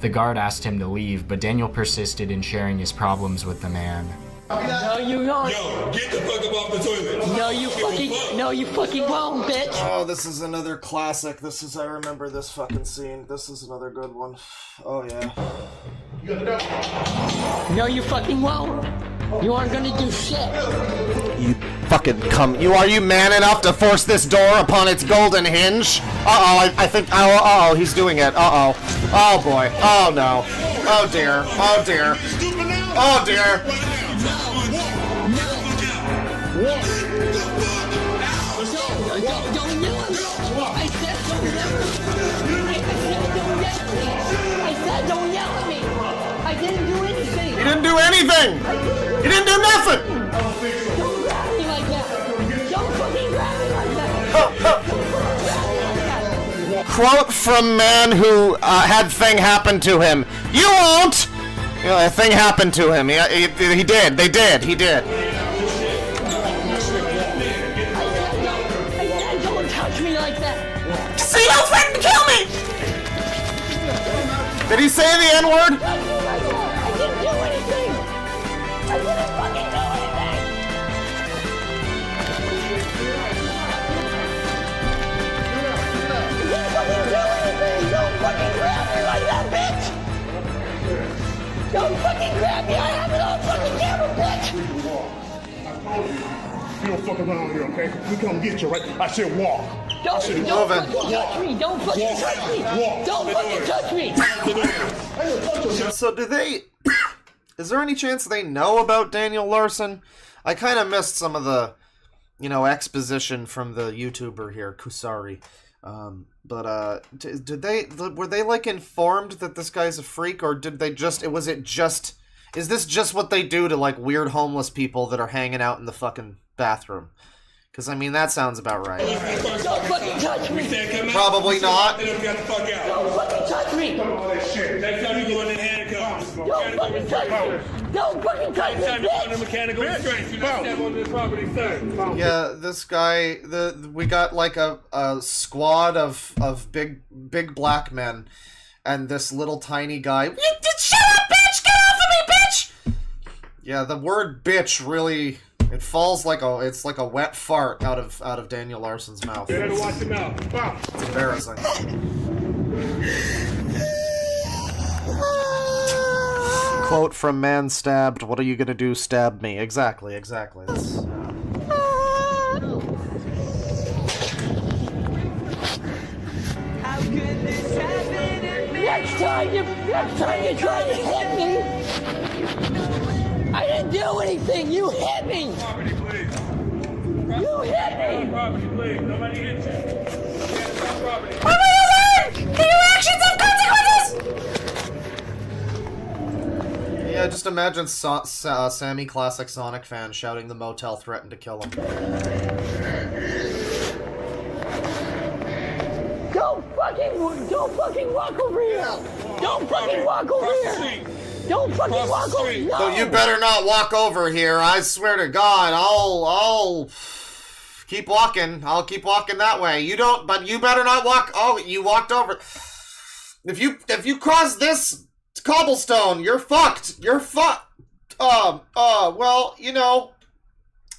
The guard asked him to leave, but Daniel persisted in sharing his problems with the man. No, you not. Yo, get the fuck up off the toilet. No, you fucking won't, bitch. Oh, this is another classic. I remember this fucking scene. This is another good one. Oh, yeah. You got the door? No, you fucking won't. You aren't gonna do shit. You fucking are you man enough to force this door upon its golden hinge? Uh-oh, I think, uh-oh, he's doing it. Uh-oh. Oh, boy. Oh, no. Oh, dear. Oh, dear. Oh, dear. Don't yell at me. I said don't yell at me. I didn't do anything. You didn't do anything. You didn't do nothing. Don't grab me like that. Don't fucking grab me like that. Quote from man who had thing happen to him. You won't. A thing happened to him. He did. They did. He did. See, don't threaten to kill me! Did he say the N-word? I didn't do anything! I didn't fucking do anything! I didn't fucking do anything! Don't fucking grab me like that, bitch! Don't fucking grab me! I have it on fucking camera, bitch! You don't fuck around here, okay? We come get you, right? I said walk. Don't fucking touch me! Don't fucking touch me! Don't fucking touch me! So do they... Is there any chance they know about Daniel Larson? I kind of missed some of the, exposition from the YouTuber here, Kusari. Were they like informed that this guy's a freak, or did they just... Is this just what they do to, like, weird homeless people that are hanging out in the fucking bathroom? Because, I mean, that sounds about right. Don't fucking touch me! Probably not. Don't fucking touch me! Next time you go in the handcuffs. Don't fucking touch me! Don't fucking touch me, bitch! Mechanical restraints. You don't step on this property, sir. Yeah, this guy, we got like a squad of big black men, and this little tiny guy. Shut up, bitch! Get off of me, bitch! Yeah, the word "bitch" really. It falls like it's like a wet fart out of Daniel Larson's mouth. You better watch your mouth. Wow. It's embarrassing. quote from Man Stabbed, what are you gonna do, stab me? Exactly, exactly. That's, Next time you try to hit me, I didn't do anything. You hit me. You hit me. Nobody hit you. Can your actions have consequences? yeah, just imagine Sammy Classic Sonic fan shouting the motel threatened to kill him. Don't fucking walk over here! Don't fucking walk over here! Don't fucking walk over here! No, you better not walk over here. I swear to God, I'll keep walking. I'll keep walking that way. You don't, but you better not walk. Oh, you walked over. If you cross this cobblestone, you're fucked. You're fucked. Well, you know,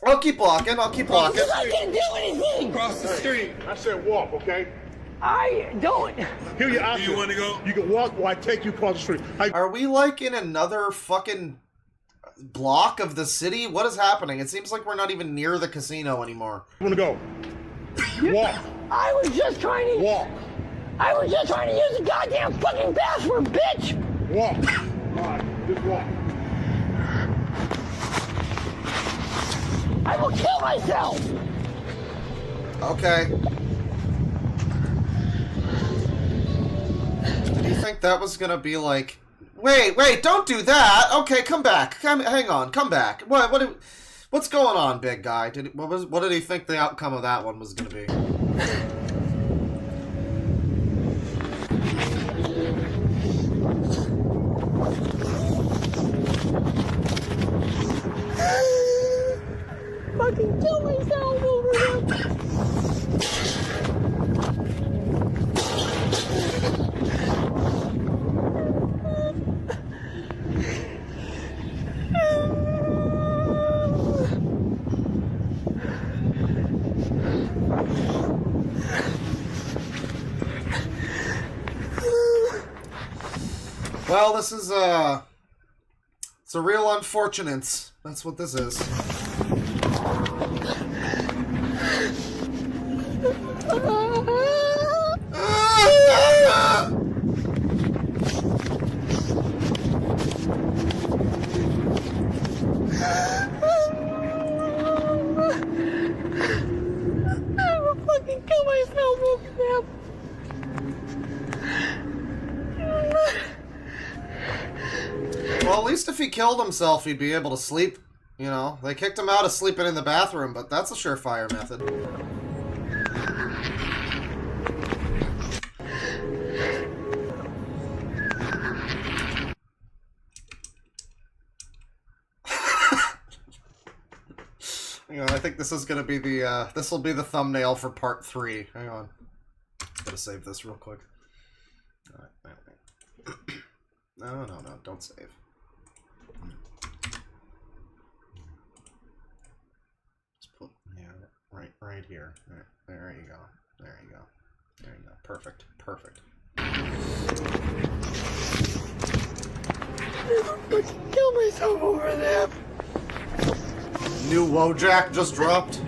I'll keep walking. I'll keep walking. I can't do anything. Cross the street. I said walk, okay? I don't. Here you option. You want to go? You can walk while I take you across the street. Are we like in another fucking block of the city? What is happening? It seems like we're not even near the casino anymore. You want to go? Walk. I was just trying to walk. I was just trying to use the goddamn fucking bathroom, bitch. Walk. All right, just walk. I will kill myself. Okay. Do you think that was gonna be like... Wait, don't do that! Okay, come back. Hang on, come back. What's going on, big guy? What did he think the outcome of that one was gonna be? Fucking kill myself over here. Well, this is, it's a real unfortunate. That's what this is. I will fucking kill myself over there. Well, at least if he killed himself, he'd be able to sleep. You know, they kicked him out of sleeping in the bathroom, but that's a surefire method. Hang on, I think this is gonna be the, this will be the thumbnail for part 3. Hang on. Gotta save this real quick. Alright, no, don't save. Just put, yeah, right here. There you go. There you go. There you go. Perfect. Perfect. Fucking kill myself over there. New Wojak just dropped.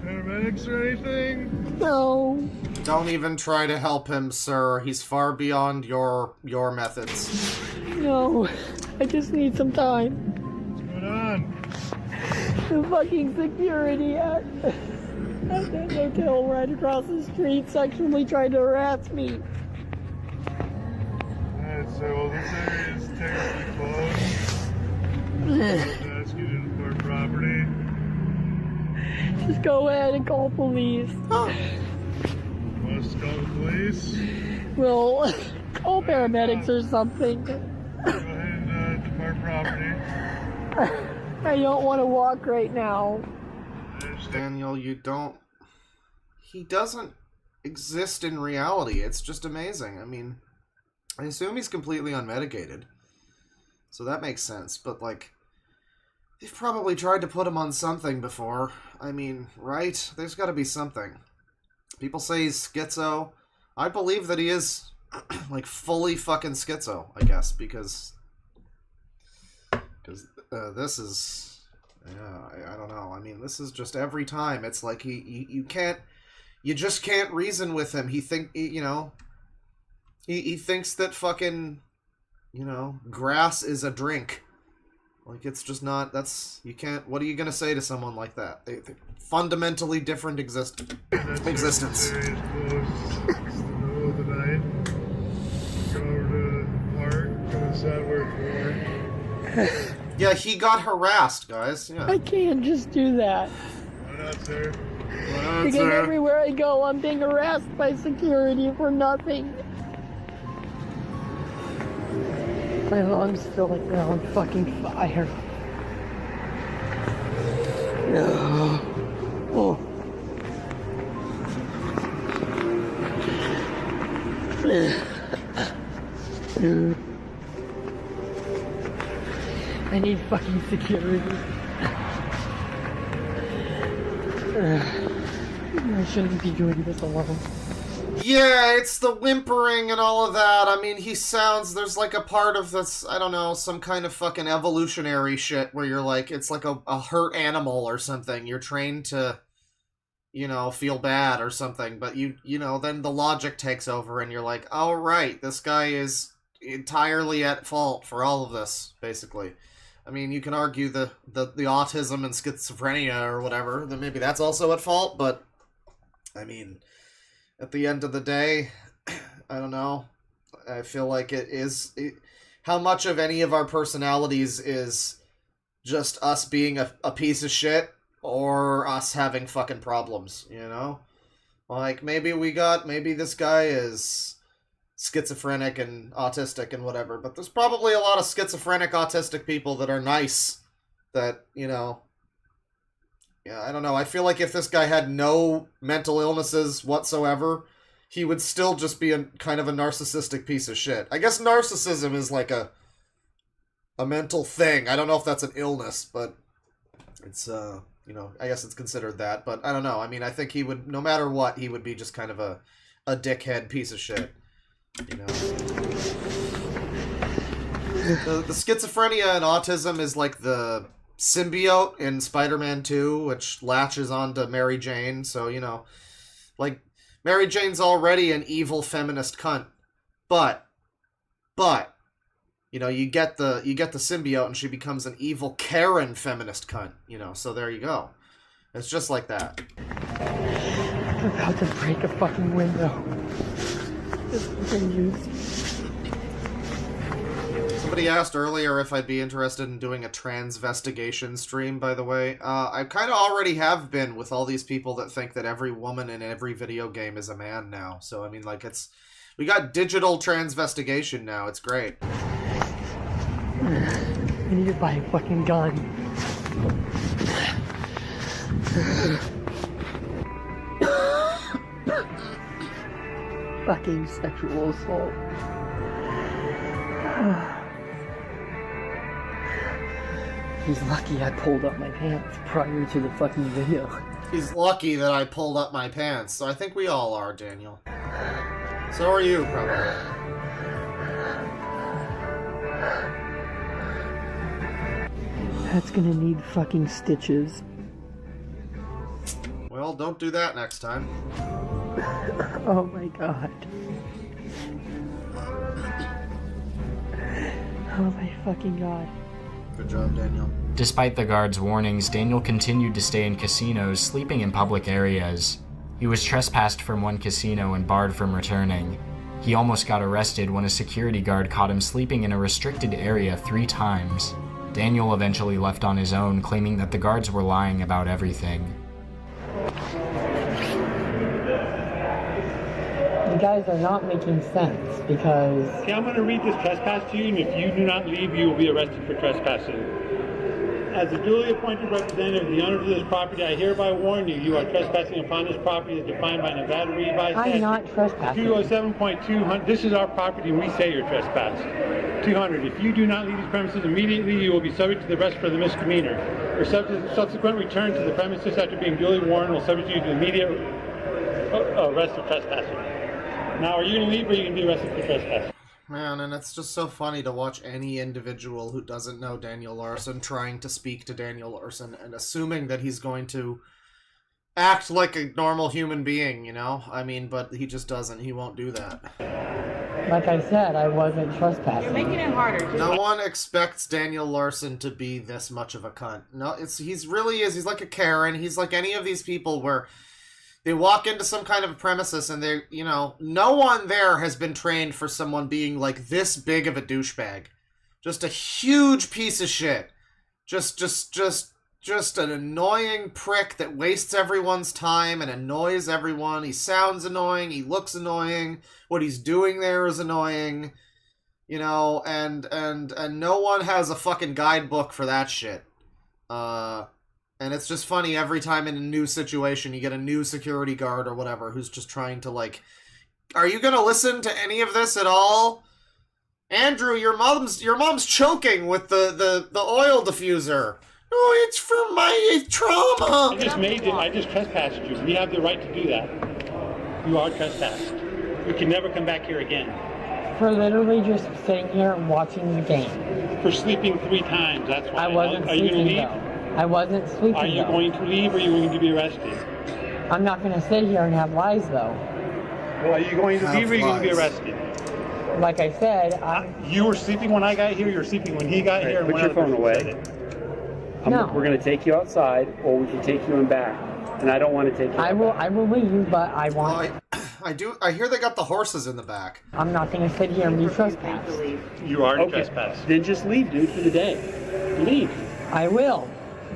Paramedics or anything? No. Don't even try to help him, sir. He's far beyond your methods. No. I just need some time. What's going on? The fucking security at that hotel right across the street sexually tried to harass me. Alright, so this area is technically closed. Ask you to report property. Just go ahead and call police. Must call the police. Well, call paramedics or something. Go ahead and depart property. I don't want to walk right now. Daniel, you don't... He doesn't exist in reality. It's just amazing. I mean, I assume he's completely unmedicated. So that makes sense. But, like, They've probably tried to put him on something before. I mean, right? There's got to be something. People say he's schizo. I believe that he is, like, fully fucking schizo, I guess, because this is, yeah, I don't know. I mean, this is just every time. It's like you just can't reason with him. He thinks that fucking, grass is a drink. Like, it's just not, you can't, what are you gonna say to someone like that? They fundamentally different existence. Yeah, he got harassed, guys. Yeah. I can't just do that. Why not, sir? Because everywhere I go, I'm being harassed by security for nothing. My lungs feel like they're on fucking fire. No. Oh. I need fucking security. I shouldn't be doing this alone. Yeah, it's the whimpering and all of that. I mean, he sounds, there's like a part of this, I don't know, some kind of fucking evolutionary shit where you're like, it's like a hurt animal or something. You're trained to, feel bad or something, but then the logic takes over and you're like, oh, right, this guy is entirely at fault for all of this, basically. I mean, you can argue the autism and schizophrenia or whatever, then maybe that's also at fault, but, I mean, at the end of the day, I don't know. I feel like how much of any of our personalities is just us being a piece of shit or us having fucking problems, Like, maybe this guy is schizophrenic and autistic and whatever, but there's probably a lot of schizophrenic, autistic people that are nice that, yeah, I don't know. I feel like if this guy had no mental illnesses whatsoever, he would still just be a kind of a narcissistic piece of shit. I guess narcissism is like a mental thing. I don't know if that's an illness, but it's, I guess it's considered that, but I don't know. I mean, I think he would, no matter what, he would be just kind of a dickhead piece of shit, The schizophrenia and autism is like the symbiote in Spider-Man 2, which latches onto Mary Jane, so, like, Mary Jane's already an evil feminist cunt, but, you get the symbiote and she becomes an evil Karen feminist cunt, so there you go. It's just like that. I'm about to break a fucking window. This continues. Somebody asked earlier if I'd be interested in doing a transvestigation stream, by the way. I kind of already have been with all these people that think that every woman in every video game is a man now. So, I mean, like, we got digital transvestigation now. It's great. I need to buy a fucking gun. Fucking sexual assault. He's lucky I pulled up my pants prior to the fucking video. He's lucky that I pulled up my pants. So I think we all are, Daniel. So are you, probably. That's gonna need fucking stitches. Well, don't do that next time. Oh my god. Oh my fucking god. Good job, Daniel. Despite the guards' warnings, Daniel continued to stay in casinos, sleeping in public areas. He was trespassed from one casino and barred from returning. He almost got arrested when a security guard caught him sleeping in a restricted area 3 times. Daniel eventually left on his own, claiming that the guards were lying about everything. You guys are not making sense because... Okay, I'm going to read this trespass to you, and if you do not leave, you will be arrested for trespassing. As a duly appointed representative of the owners of this property, I hereby warn you, you are trespassing upon this property as defined by Nevada Revised Statute. I'm not trespassing. 207.200. This is our property, and we say you're trespassed. 200. If you do not leave these premises immediately, you will be subject to the arrest for the misdemeanor. Your subsequent return to the premises after being duly warned will subject you to immediate arrest of trespassing. Now, are you going to leave, or are you going to be arrested for trespassing? Man, and it's just so funny to watch any individual who doesn't know Daniel Larson trying to speak to Daniel Larson and assuming that he's going to act like a normal human being, you know? I mean, but he just doesn't. He won't do that. Like I said, I wasn't trespassing. You're making it harder. No one expects Daniel Larson to be this much of a cunt. No, he's really is. He's like a Karen. He's like any of these people where they walk into some kind of premises and they're, you know, no one there has been trained for someone being like this big of a douchebag. Just a huge piece of shit. Just an annoying prick that wastes everyone's time and annoys everyone. He sounds annoying. He looks annoying. What he's doing there is annoying. You know, and no one has a fucking guidebook for that shit. And it's just funny every time in a new situation you get a new security guard or whatever who's just trying to like, are you gonna listen to any of this at all? Andrew, your mom's choking with the oil diffuser. Oh, it's for my trauma. I just trespassed you. We have the right to do that. You are trespassed. You can never come back here again. For literally just sitting here and watching the game. For sleeping 3 times, that's why. I wasn't Are you sleeping, going to leave? though. I wasn't sleeping, Are you though. going to leave, or are you going to be arrested? I'm not going to sit here and have lies, though. Well, are you going to leave, or are you going to be arrested? Like I said, You were sleeping when I got here, you were sleeping when he got here. Put your phone away. No. We're going to take you outside, or we can take you in back. And I don't want to take you I will leave, but I want... I hear they got the horses in the back. I'm not going to sit here and be trespassed. You are trespassed. Then just leave, dude, for the day. Leave. I will.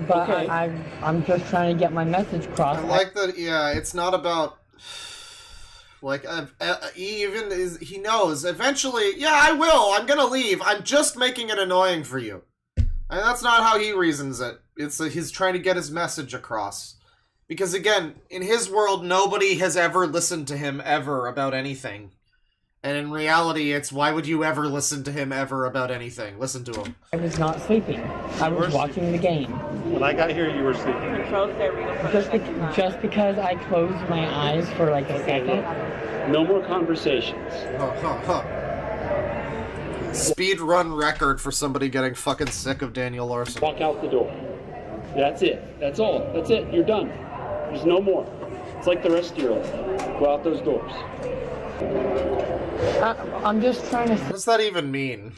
But Okay. I'm just trying to get my message across. I like that. Yeah, it's not about like he knows eventually. Yeah, I will. I'm gonna leave. I'm just making it annoying for you, and that's not how he reasons it. It's he's trying to get his message across, because again, in his world, nobody has ever listened to him ever about anything. And in reality, it's why would you ever listen to him ever about anything? Listen to him. I was not sleeping. I was watching the game. When I got here, you were sleeping. Just because I closed my eyes for like a second. No more conversations. Speed run record for somebody getting fucking sick of Daniel Larson. Walk out the door. That's it. That's all. That's it. You're done. There's no more. It's like the rest of your life. Go out those doors. I'm just trying to... What does that even mean?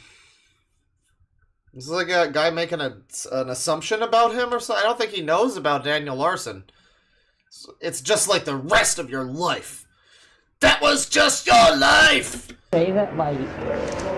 Is this like a guy making an assumption about him or something? I don't think he knows about Daniel Larson. It's just like the rest of your life. That was just your life! Say that, like,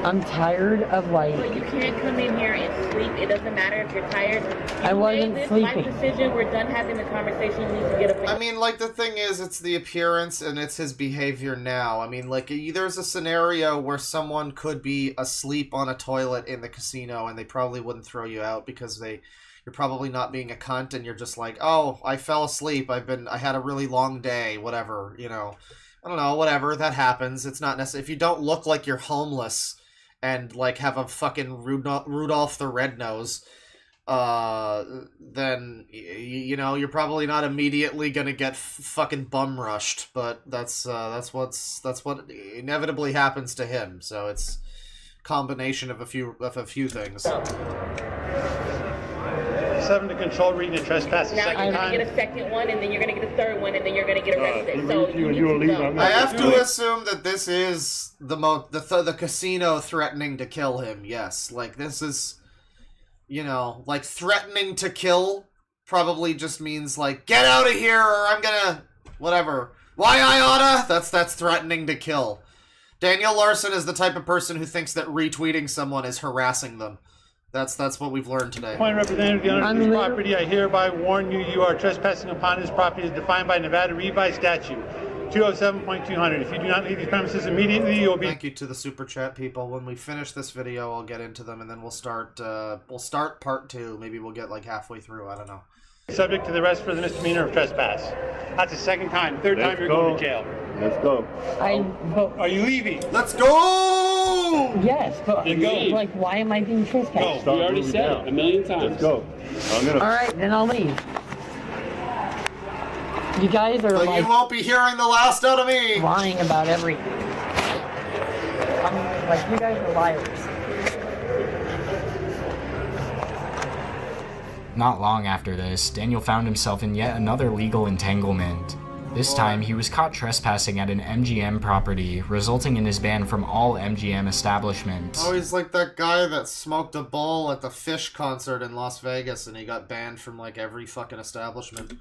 I'm tired of, like... But you can't come in here and sleep. It doesn't matter if you're tired. I wasn't sleeping. Life decision. We're done having the conversation. You need to get up. I mean, like, the thing is, it's the appearance and it's his behavior now. I mean, like, there's a scenario where someone could be asleep on a toilet in the casino and they probably wouldn't throw you out because you're probably not being a cunt and you're just like, oh, I fell asleep. I had a really long day, whatever, you know. I don't know, whatever, that happens. It's not necessary. If you don't look like you're homeless and, like, have a fucking Rudolph the Red-Nose, then, you know, you're probably not immediately gonna get fucking bum-rushed, but that's what inevitably happens to him, so it's a combination of a few things. 7 to control reading and trespass. Now you're going to get a second one, and then you're going to get a third one, and then you're going to get arrested. So you need to go. I have to assume that this is the casino threatening to kill him. Yes, like this is, you know, like threatening to kill probably just means like get out of here or I'm gonna whatever. Why I oughta? That's threatening to kill. Daniel Larson is the type of person who thinks that retweeting someone is harassing them. That's what we've learned today. Point representative of the owner of this property, I hereby warn you, you are trespassing upon this property as defined by Nevada Revised Statute. 207.200. If you do not leave these premises immediately, you'll be... Thank you to the super chat people. When we finish this video, I'll get into them, and then we'll start part 2. Maybe we'll get like halfway through. I don't know. Subject to the arrest for the misdemeanor of trespass. That's the second time. Third time you're going to jail. Let's go. Are you leaving? Let's go! Yes, but Then go. like, why am I being trespassed? We already said it a million times. Let's go. All right, then I'll leave. You guys are But like you won't be hearing the last out of me. lying about everything. I mean, like, you guys are liars. Not long after this, Daniel found himself in yet another legal entanglement. This time, he was caught trespassing at an MGM property, resulting in his ban from all MGM establishments. Oh, he's like that guy that smoked a bowl at the Fish concert in Las Vegas, and he got banned from like every fucking establishment.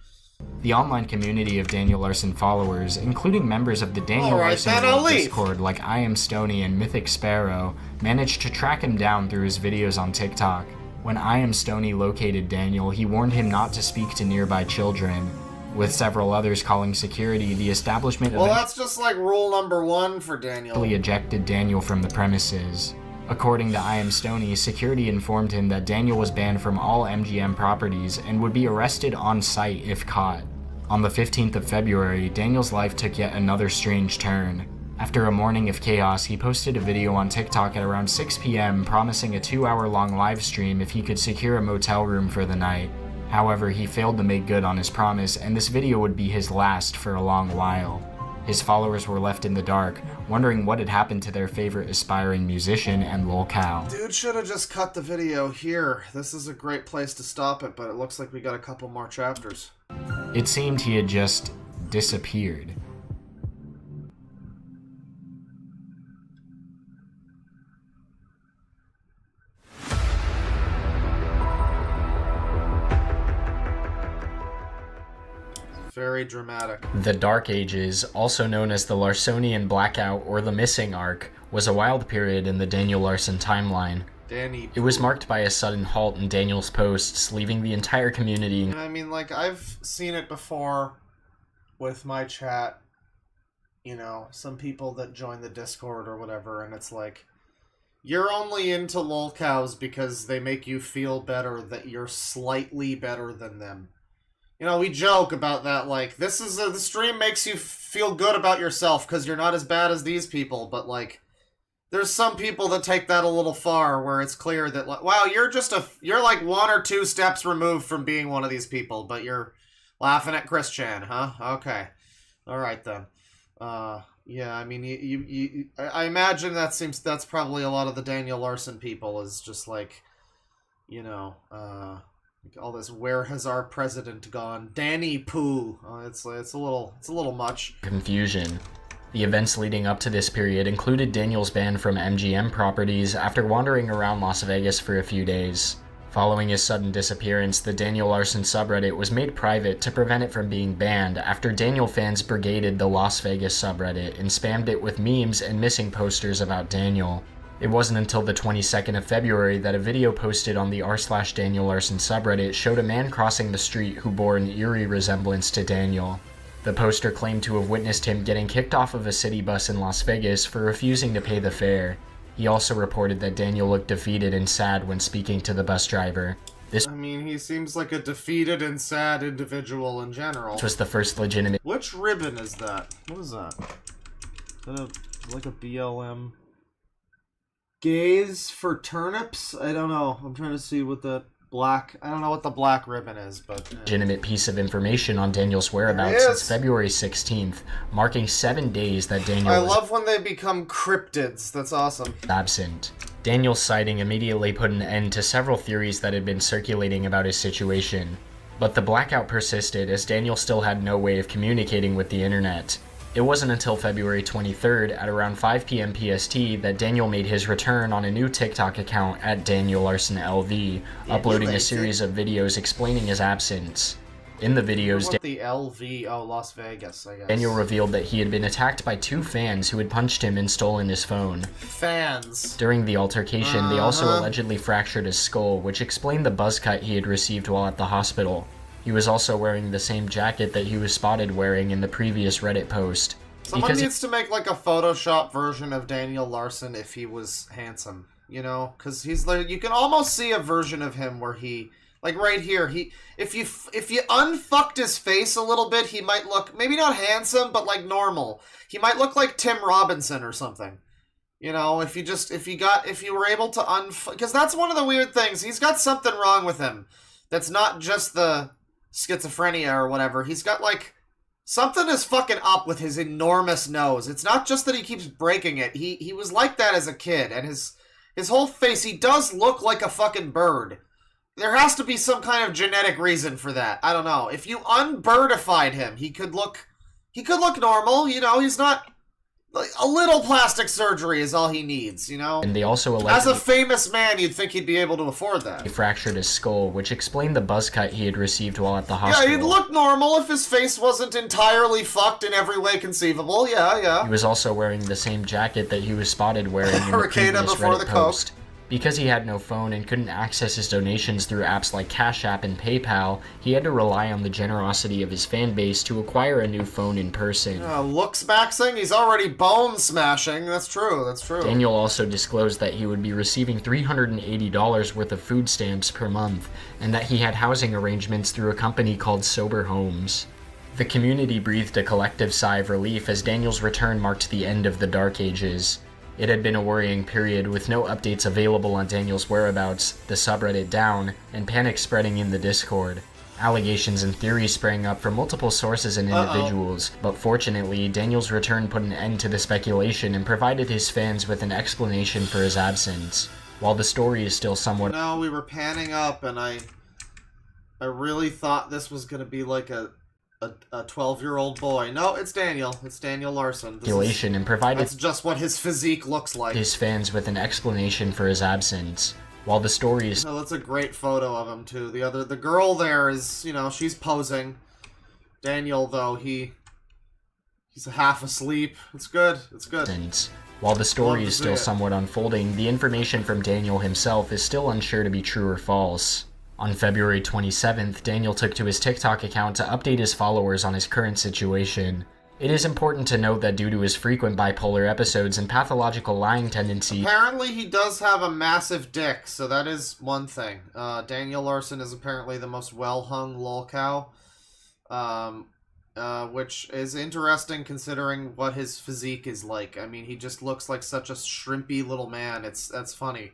The online community of Daniel Larson followers, including members of the Daniel Larson World Discord like I Am Stony and Mythic Sparrow, managed to track him down through his videos on TikTok. When I Am Stony located Daniel, he warned him not to speak to nearby children. With several others calling security, the establishment Well, that's just like rule number 1 for Daniel. eventually ejected Daniel from the premises. According to I Am Stony, security informed him that Daniel was banned from all MGM properties and would be arrested on site if caught. On the 15th of February, Daniel's life took yet another strange turn. After a morning of chaos, he posted a video on TikTok at around 6 p.m. promising a 2-hour-long live stream if he could secure a motel room for the night. However, he failed to make good on his promise, and this video would be his last for a long while. His followers were left in the dark, wondering what had happened to their favorite aspiring musician and lolcow. Dude should have just cut the video here. This is a great place to stop it, but it looks like we got a couple more chapters. It seemed he had just disappeared. Very dramatic. The Dark Ages, also known as the Larsonian Blackout or the Missing Arc, was a wild period in the Daniel Larson timeline. It was marked by a sudden halt in Daniel's posts, leaving the entire community. I mean, like, I've seen it before with my chat, you know, some people that join the Discord or whatever, and it's like, you're only into lolcows because they make you feel better that you're slightly better than them. You know, we joke about that, like, the stream makes you feel good about yourself because you're not as bad as these people, but, like, there's some people that take that a little far, where it's clear that, like, wow, you're like 1 or 2 steps removed from being one of these people, but you're laughing at Chris Chan, huh? Okay. Alright, then. Yeah, I mean, I imagine that's probably a lot of the Daniel Larson people, is just like, you know, all this, where has our president gone? Danny Pooh. It's a little much. Confusion. The events leading up to this period included Daniel's ban from MGM properties after wandering around Las Vegas for a few days. Following his sudden disappearance, the Daniel Larson subreddit was made private to prevent it from being banned after Daniel fans brigaded the Las Vegas subreddit and spammed it with memes and missing posters about Daniel. It wasn't until the 22nd of February that a video posted on the r/Daniel Larson subreddit showed a man crossing the street who bore an eerie resemblance to Daniel. The poster claimed to have witnessed him getting kicked off of a city bus in Las Vegas for refusing to pay the fare. He also reported that Daniel looked defeated and sad when speaking to the bus driver. I mean, he seems like a defeated and sad individual in general. This was the first legitimate... Which ribbon is that? What is that? Is that like a BLM? Gaze for turnips? I don't know. I'm trying to see what the black... I don't know what the black ribbon is, but... legitimate piece of information on Daniel's whereabouts since February 16th, marking 7 days that Daniel I love when they become cryptids. That's awesome. Absent. Daniel's sighting immediately put an end to several theories that had been circulating about his situation. But the blackout persisted as Daniel still had no way of communicating with the internet. It wasn't until February 23rd at around 5 p.m. PST that Daniel made his return on a new TikTok account at Daniel Larson LV, uploading a series of videos explaining his absence. In the videos, the LV, Las Vegas, I guess. Daniel revealed that he had been attacked by 2 fans who had punched him and stolen his phone. Fans. During the altercation, they also allegedly fractured his skull, which explained the buzz cut he had received while at the hospital. He was also wearing the same jacket that he was spotted wearing in the previous Reddit post. Someone needs to make, like, a Photoshop version of Daniel Larson if he was handsome, you know? Because he's, like, you can almost see a version of him where he... Like, right here, if you unfucked his face a little bit, he might look, maybe not handsome, but, like, normal. He might look like Tim Robinson or something. You know, if you were able to because that's one of the weird things. He's got something wrong with him. That's not just the schizophrenia or whatever. He's got, like, something is fucking up with his enormous nose. It's not just that he keeps breaking it. He was like that as a kid, and his whole face, he does look like a fucking bird. There has to be some kind of genetic reason for that. I don't know. If you unbirdified him, he could look normal, you know, he's not... Like, a little plastic surgery is all he needs, you know? And they also as a famous man, you'd think he'd be able to afford that. He fractured his skull, which explained the buzz cut he had received while at the hospital. Yeah, he'd look normal if his face wasn't entirely fucked in every way conceivable, yeah. He was also wearing the same jacket that he was spotted wearing in the previous Reddit post. Because he had no phone and couldn't access his donations through apps like Cash App and PayPal, he had to rely on the generosity of his fan base to acquire a new phone in person. Looks maxing? He's already bone smashing. That's true. Daniel also disclosed that he would be receiving $380 worth of food stamps per month, and that he had housing arrangements through a company called Sober Homes. The community breathed a collective sigh of relief as Daniel's return marked the end of the Dark Ages. It had been a worrying period with no updates available on Daniel's whereabouts, the subreddit down, and panic spreading in the Discord. Allegations and theories sprang up from multiple sources and individuals, but fortunately, Daniel's return put an end to the speculation and provided his fans with an explanation for his absence. While the story is still somewhat... No, we were panning up, and I really thought this was going to be like a 12-year-old boy. No, it's Daniel. It's Daniel Larson. And provided that's just what his physique looks like. His fans with an explanation for his absence. While the story is... No, that's a great photo of him, too. The girl there is, you know, she's posing. Daniel, though, he's half asleep. It's good. While the story is still somewhat unfolding, the information from Daniel himself is still unsure to be true or false. On February 27th, Daniel took to his TikTok account to update his followers on his current situation. It is important to note that due to his frequent bipolar episodes and pathological lying tendency... Apparently he does have a massive dick, so that is one thing. Daniel Larson is apparently the most well-hung lolcow, which is interesting considering what his physique is like. I mean, he just looks like such a shrimpy little man. That's funny.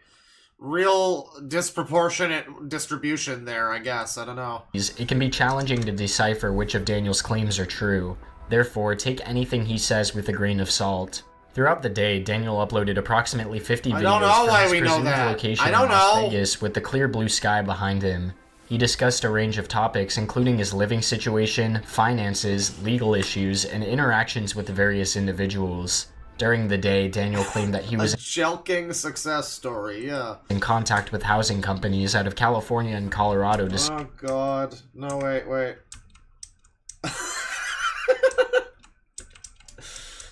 Real disproportionate distribution there, I guess. I don't know. It can be challenging to decipher which of Daniel's claims are true. Therefore, take anything he says with a grain of salt. Throughout the day, Daniel uploaded approximately 50 videos from his presumed location in Las Vegas with the clear blue sky behind him. He discussed a range of topics, including his living situation, finances, legal issues, and interactions with various individuals. During the day, Daniel claimed that he was a jelking success story, yeah. In contact with housing companies out of California and Colorado to... Oh god. No, wait.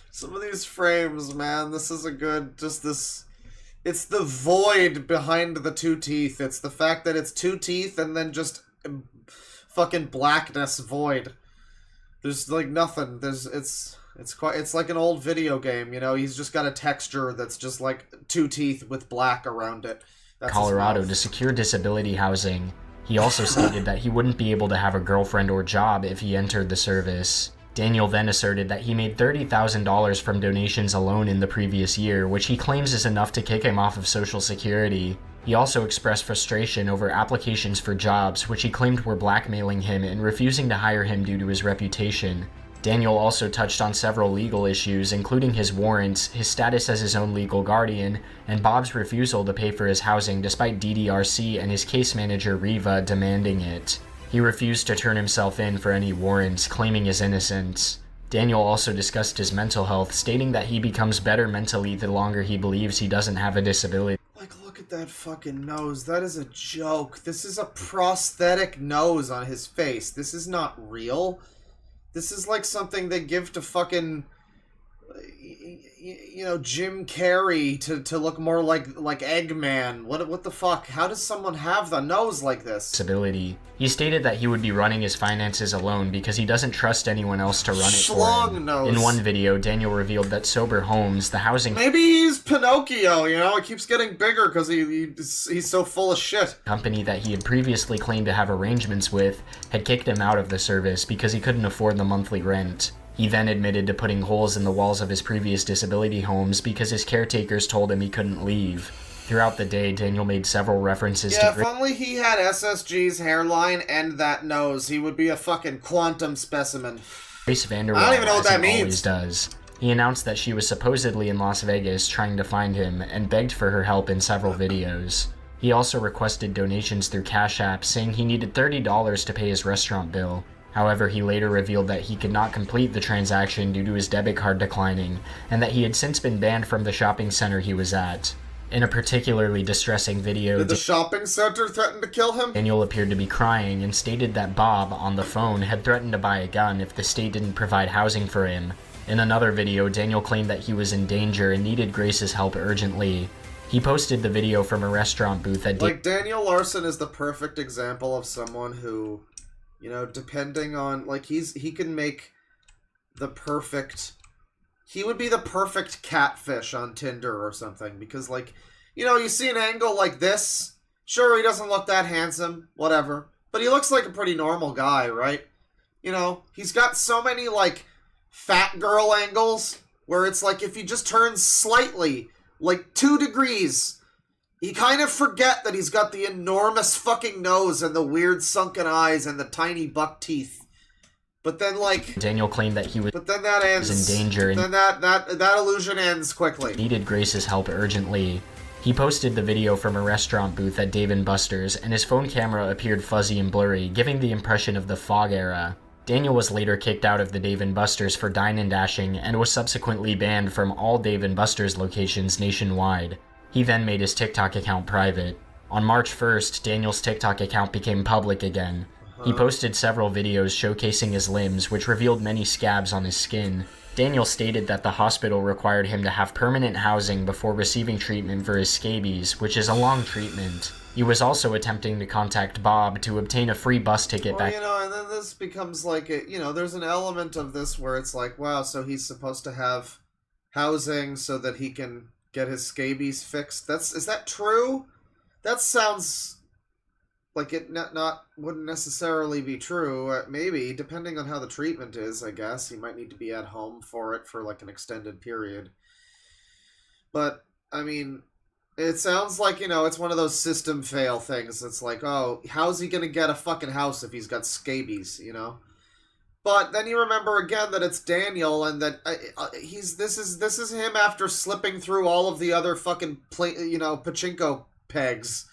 Some of these frames, man, this is a good... It's the void behind the two teeth. It's the fact that it's two teeth and then just fucking blackness void. There's, like, nothing. It's like an old video game, you know? He's just got a texture that's just like two teeth with black around it. That's Colorado to secure disability housing. He also stated that he wouldn't be able to have a girlfriend or job if he entered the service. Daniel then asserted that he made $30,000 from donations alone in the previous year, which he claims is enough to kick him off of Social Security. He also expressed frustration over applications for jobs, which he claimed were blackmailing him and refusing to hire him due to his reputation. Daniel also touched on several legal issues, including his warrants, his status as his own legal guardian, and Bob's refusal to pay for his housing despite DDRC and his case manager Riva demanding it. He refused to turn himself in for any warrants, claiming his innocence. Daniel also discussed his mental health, stating that he becomes better mentally the longer he believes he doesn't have a disability. Like, look at that fucking nose. That is a joke. This is a prosthetic nose on his face. This is not real. This is like something they give to fucking you know, Jim Carrey to look more like Eggman. What the fuck? How does someone have the nose like this? Ability. He stated that he would be running his finances alone because he doesn't trust anyone else to run it for him. Nose. In one video, Daniel revealed that Sober Homes, the housing maybe he's Pinocchio, you know? It keeps getting bigger because he's so full of shit. Company that he had previously claimed to have arrangements with had kicked him out of the service because he couldn't afford the monthly rent. He then admitted to putting holes in the walls of his previous disability homes because his caretakers told him he couldn't leave. Throughout the day, Daniel made several references to... Yeah, if only he had SSG's hairline and that nose, he would be a fucking quantum specimen. Grace Vanderwall, I don't even know what that as he means. always does. He announced that she was supposedly in Las Vegas trying to find him and begged for her help in several videos. He also requested donations through Cash App, saying he needed $30 to pay his restaurant bill. However, he later revealed that he could not complete the transaction due to his debit card declining, and that he had since been banned from the shopping center he was at. In a particularly distressing video, did the shopping center threaten to kill him? Daniel appeared to be crying and stated that Bob, on the phone, had threatened to buy a gun if the state didn't provide housing for him. In another video, Daniel claimed that he was in danger and needed Grace's help urgently. He posted the video from a restaurant booth at... Like, Daniel Larson is the perfect example of someone who, you know, depending on... Like, he can make the perfect... He would be the perfect catfish on Tinder or something, because, like, you know, you see an angle like this, sure, he doesn't look that handsome, whatever, but he looks like a pretty normal guy, right? You know, he's got so many, like, fat girl angles, where it's like, if he just turns slightly, like 2 degrees, you kind of forget that he's got the enormous fucking nose and the weird sunken eyes and the tiny buck teeth. But then, like... Daniel claimed that he was in danger. Then that illusion ends quickly. Needed Grace's help urgently. He posted the video from a restaurant booth at Dave & Buster's, and his phone camera appeared fuzzy and blurry, giving the impression of the fog era. Daniel was later kicked out of the Dave & Buster's for dine and dashing, and was subsequently banned from all Dave & Buster's locations nationwide. He then made his TikTok account private. On March 1st, Daniel's TikTok account became public again. He posted several videos showcasing his limbs, which revealed many scabs on his skin. Daniel stated that the hospital required him to have permanent housing before receiving treatment for his scabies, which is a long treatment. He was also attempting to contact Bob to obtain a free bus ticket back. You know, and then this becomes like, you know, there's an element of this where it's like, wow, so he's supposed to have housing so that he can get his scabies fixed. Is that true? That sounds... like it wouldn't necessarily be true. Maybe, depending on how the treatment is, I guess. You might need to be at home for it for, like, an extended period. But, I mean, it sounds like, you know, it's one of those system fail things. It's like, oh, how's he gonna get a fucking house if he's got scabies, you know? But then you remember again that it's Daniel, and that this is him after slipping through all of the other fucking pachinko pegs.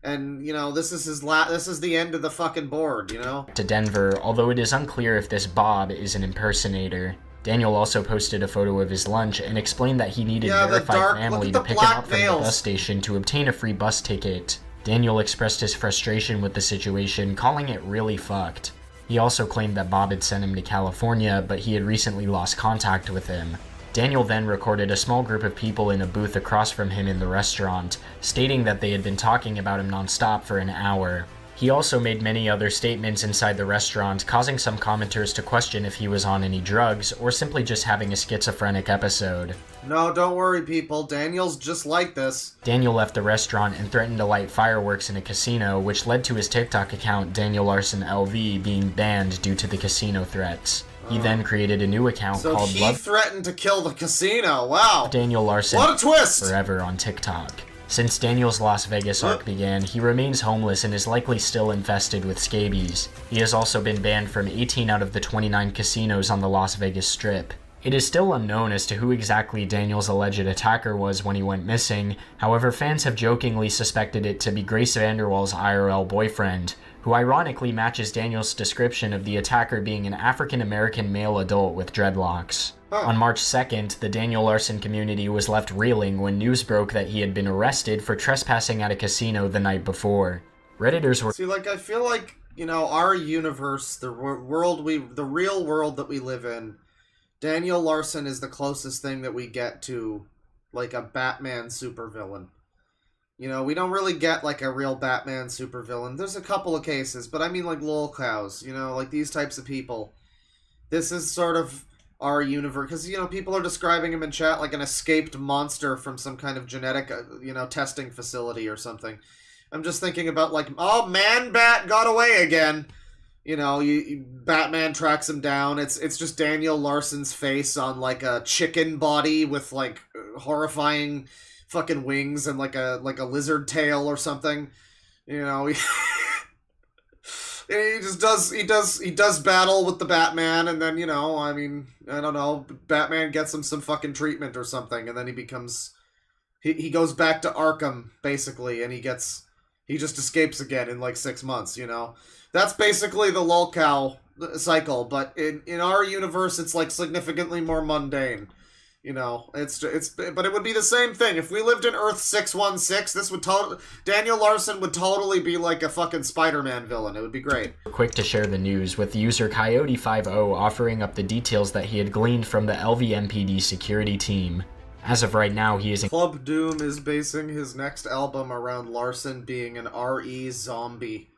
And, you know, this is the end of the fucking board, you know? To Denver, although it is unclear if this Bob is an impersonator. Daniel also posted a photo of his lunch and explained that he needed verified family to pick him up from the bus station to obtain a free bus ticket. Daniel expressed his frustration with the situation, calling it really fucked. He also claimed that Bob had sent him to California, but he had recently lost contact with him. Daniel then recorded a small group of people in a booth across from him in the restaurant, stating that they had been talking about him nonstop for an hour. He also made many other statements inside the restaurant, causing some commenters to question if he was on any drugs, or simply just having a schizophrenic episode. No, don't worry, people. Daniel's just like this. Daniel left the restaurant and threatened to light fireworks in a casino, which led to his TikTok account, Daniel Larson LV, being banned due to the casino threats. He then created a new account called he threatened to kill the casino. Wow. Daniel Larson. What a twist! Forever on TikTok. Since Daniel's Las Vegas arc began, he remains homeless and is likely still infested with scabies. He has also been banned from 18 out of the 29 casinos on the Las Vegas Strip. It is still unknown as to who exactly Daniel's alleged attacker was when he went missing. However, fans have jokingly suspected it to be Grace Vanderwall's IRL boyfriend, who ironically matches Daniel's description of the attacker being an African-American male adult with dreadlocks. On March 2nd, the Daniel Larson community was left reeling when news broke that he had been arrested for trespassing at a casino the night before. Redditors were... See, like, I feel like, you know, our universe, the real world that we live in, Daniel Larson is the closest thing that we get to, like, a Batman supervillain. You know, we don't really get, like, a real Batman supervillain. There's a couple of cases, but I mean, like, lolcows, you know, like, these types of people. This is sort of our universe, because, you know, people are describing him in chat like an escaped monster from some kind of genetic, you know, testing facility or something. I'm just thinking about, like, oh, Man-Bat got away again. You know, Batman tracks him down. It's just Daniel Larson's face on, like, a chicken body with, like, horrifying fucking wings and, like a lizard tail or something. You know, he just does battle with the Batman, and then, you know, I mean, I don't know, Batman gets him some fucking treatment or something, and then he becomes, he goes back to Arkham, basically, and he just escapes again in, like, 6 months, you know? That's basically the lolcow cycle, but in our universe, it's, like, significantly more mundane. You know, but it would be the same thing. If we lived in Earth 616, this would Daniel Larson would totally be like a fucking Spider-Man villain. It would be great. Quick to share the news, with user Coyote50 offering up the details that he had gleaned from the LVMPD security team. As of right now, he is in Club Doom is basing his next album around Larson being an RE zombie.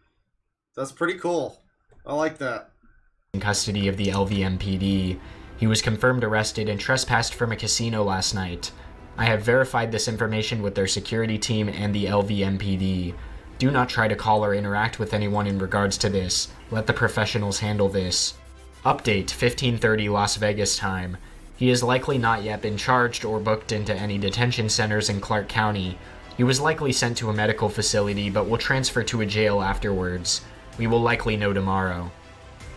That's pretty cool. I like that. In custody of the LVMPD. He was confirmed arrested and trespassed from a casino last night. I have verified this information with their security team and the LVMPD. Do not try to call or interact with anyone in regards to this. Let the professionals handle this. Update, 15:30 Las Vegas time. He has likely not yet been charged or booked into any detention centers in Clark County. He was likely sent to a medical facility but will transfer to a jail afterwards. We will likely know tomorrow.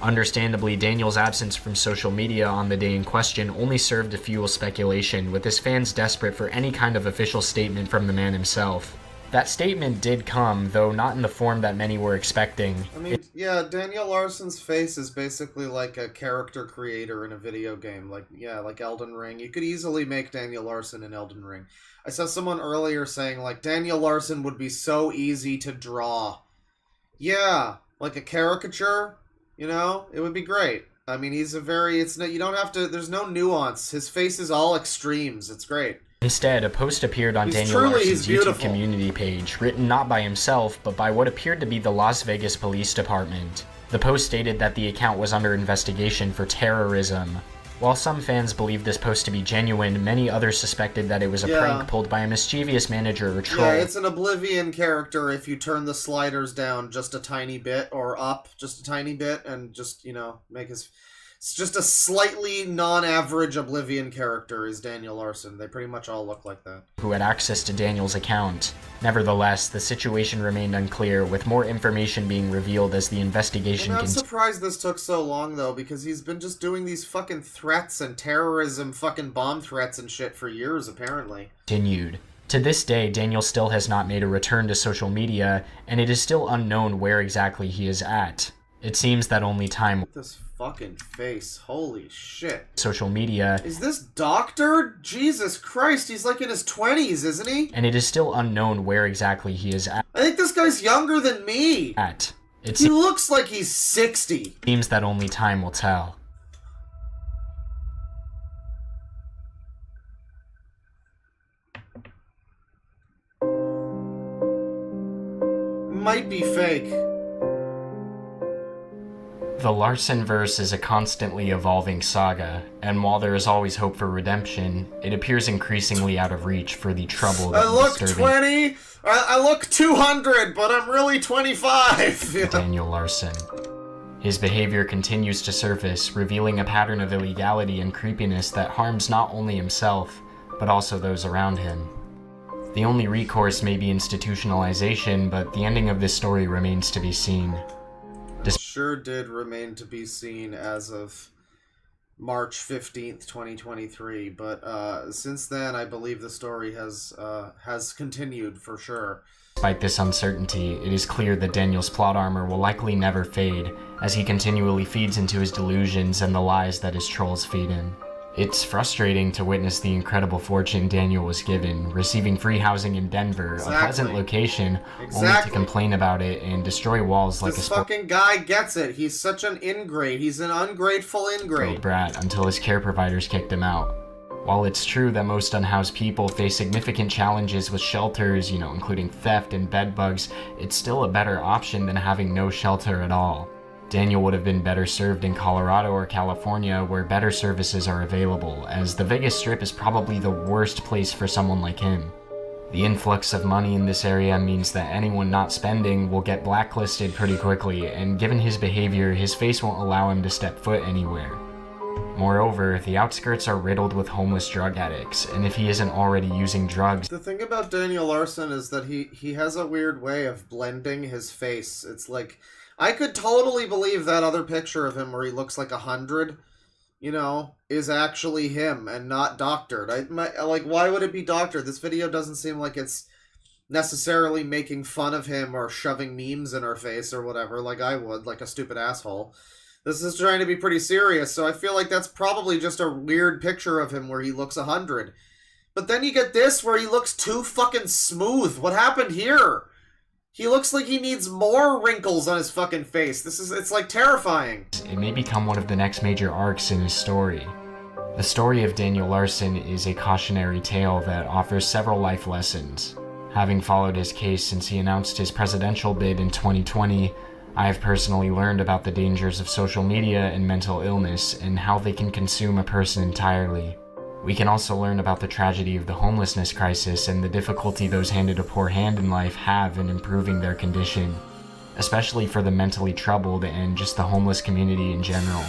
Understandably, Daniel's absence from social media on the day in question only served to fuel speculation, with his fans desperate for any kind of official statement from the man himself. That statement did come, though not in the form that many were expecting. I mean, yeah, Daniel Larson's face is basically like a character creator in a video game. Like, yeah, like Elden Ring. You could easily make Daniel Larson in Elden Ring. I saw someone earlier saying, like, Daniel Larson would be so easy to draw. Yeah, like a caricature. You know, it would be great. I mean, he's a very, you don't have to, there's no nuance. His face is all extremes. It's great. Instead, a post appeared on Daniel Larson's YouTube community page, written not by himself, but by what appeared to be the Las Vegas Police Department. The post stated that the account was under investigation for terrorism. While some fans believed this post to be genuine, many others suspected that it was a prank pulled by a mischievous manager or troll. Yeah, it's an Oblivion character if you turn the sliders down just a tiny bit, or up just a tiny bit, and just, you know, make his... It's just a slightly non-average Oblivion character is Daniel Larson. They pretty much all look like that. Who had access to Daniel's account. Nevertheless, the situation remained unclear, with more information being revealed as the investigation I'm surprised this took so long, though, because he's been just doing these fucking threats and terrorism, fucking bomb threats and shit for years, apparently. Continued. To this day, Daniel still has not made a return to social media, and it is still unknown where exactly he is at. It seems that only time... Look at this fucking face. Holy shit. Social media. Is this Doctor? Jesus Christ, he's like in his 20s, isn't he? And it is still unknown where exactly he is at. I think this guy's younger than me. He looks like he's 60. Seems that only time will tell. Might be fake. The Larson-verse is a constantly evolving saga, and while there is always hope for redemption, it appears increasingly out of reach for the trouble that I look 20, I look 200, but I'm really 25! Daniel Larson. His behavior continues to surface, revealing a pattern of illegality and creepiness that harms not only himself, but also those around him. The only recourse may be institutionalization, but the ending of this story remains to be seen. Sure did remain to be seen as of March 15th, 2023, but since then I believe the story has continued for sure. Despite this uncertainty, it is clear that Daniel's plot armor will likely never fade, as he continually feeds into his delusions and the lies that his trolls feed him. It's frustrating to witness the incredible fortune Daniel was given, receiving free housing in Denver, a pleasant location, only to complain about it and destroy walls like this fucking guy gets it. He's such an ingrate. He's an ungrateful ingrate. Brat until his care providers kicked him out. While it's true that most unhoused people face significant challenges with shelters, including theft and bed bugs, it's still a better option than having no shelter at all. Daniel would have been better served in Colorado or California, where better services are available, as the Vegas Strip is probably the worst place for someone like him. The influx of money in this area means that anyone not spending will get blacklisted pretty quickly, and given his behavior, his face won't allow him to step foot anywhere. Moreover, the outskirts are riddled with homeless drug addicts, and if he isn't already using drugs... The thing about Daniel Larson is that he has a weird way of blending his face. It's like... I could totally believe that other picture of him where he looks like 100, is actually him and not doctored. Why would it be doctored? This video doesn't seem like it's necessarily making fun of him or shoving memes in our face or whatever, like I would, like a stupid asshole. This is trying to be pretty serious, so I feel like that's probably just a weird picture of him where he looks 100. But then you get this where he looks too fucking smooth. What happened here? He looks like he needs more wrinkles on his fucking face. It's like terrifying. It may become one of the next major arcs in his story. The story of Daniel Larson is a cautionary tale that offers several life lessons. Having followed his case since he announced his presidential bid in 2020, I have personally learned about the dangers of social media and mental illness and how they can consume a person entirely. We can also learn about the tragedy of the homelessness crisis and the difficulty those handed a poor hand in life have in improving their condition, especially for the mentally troubled and just the homeless community in general.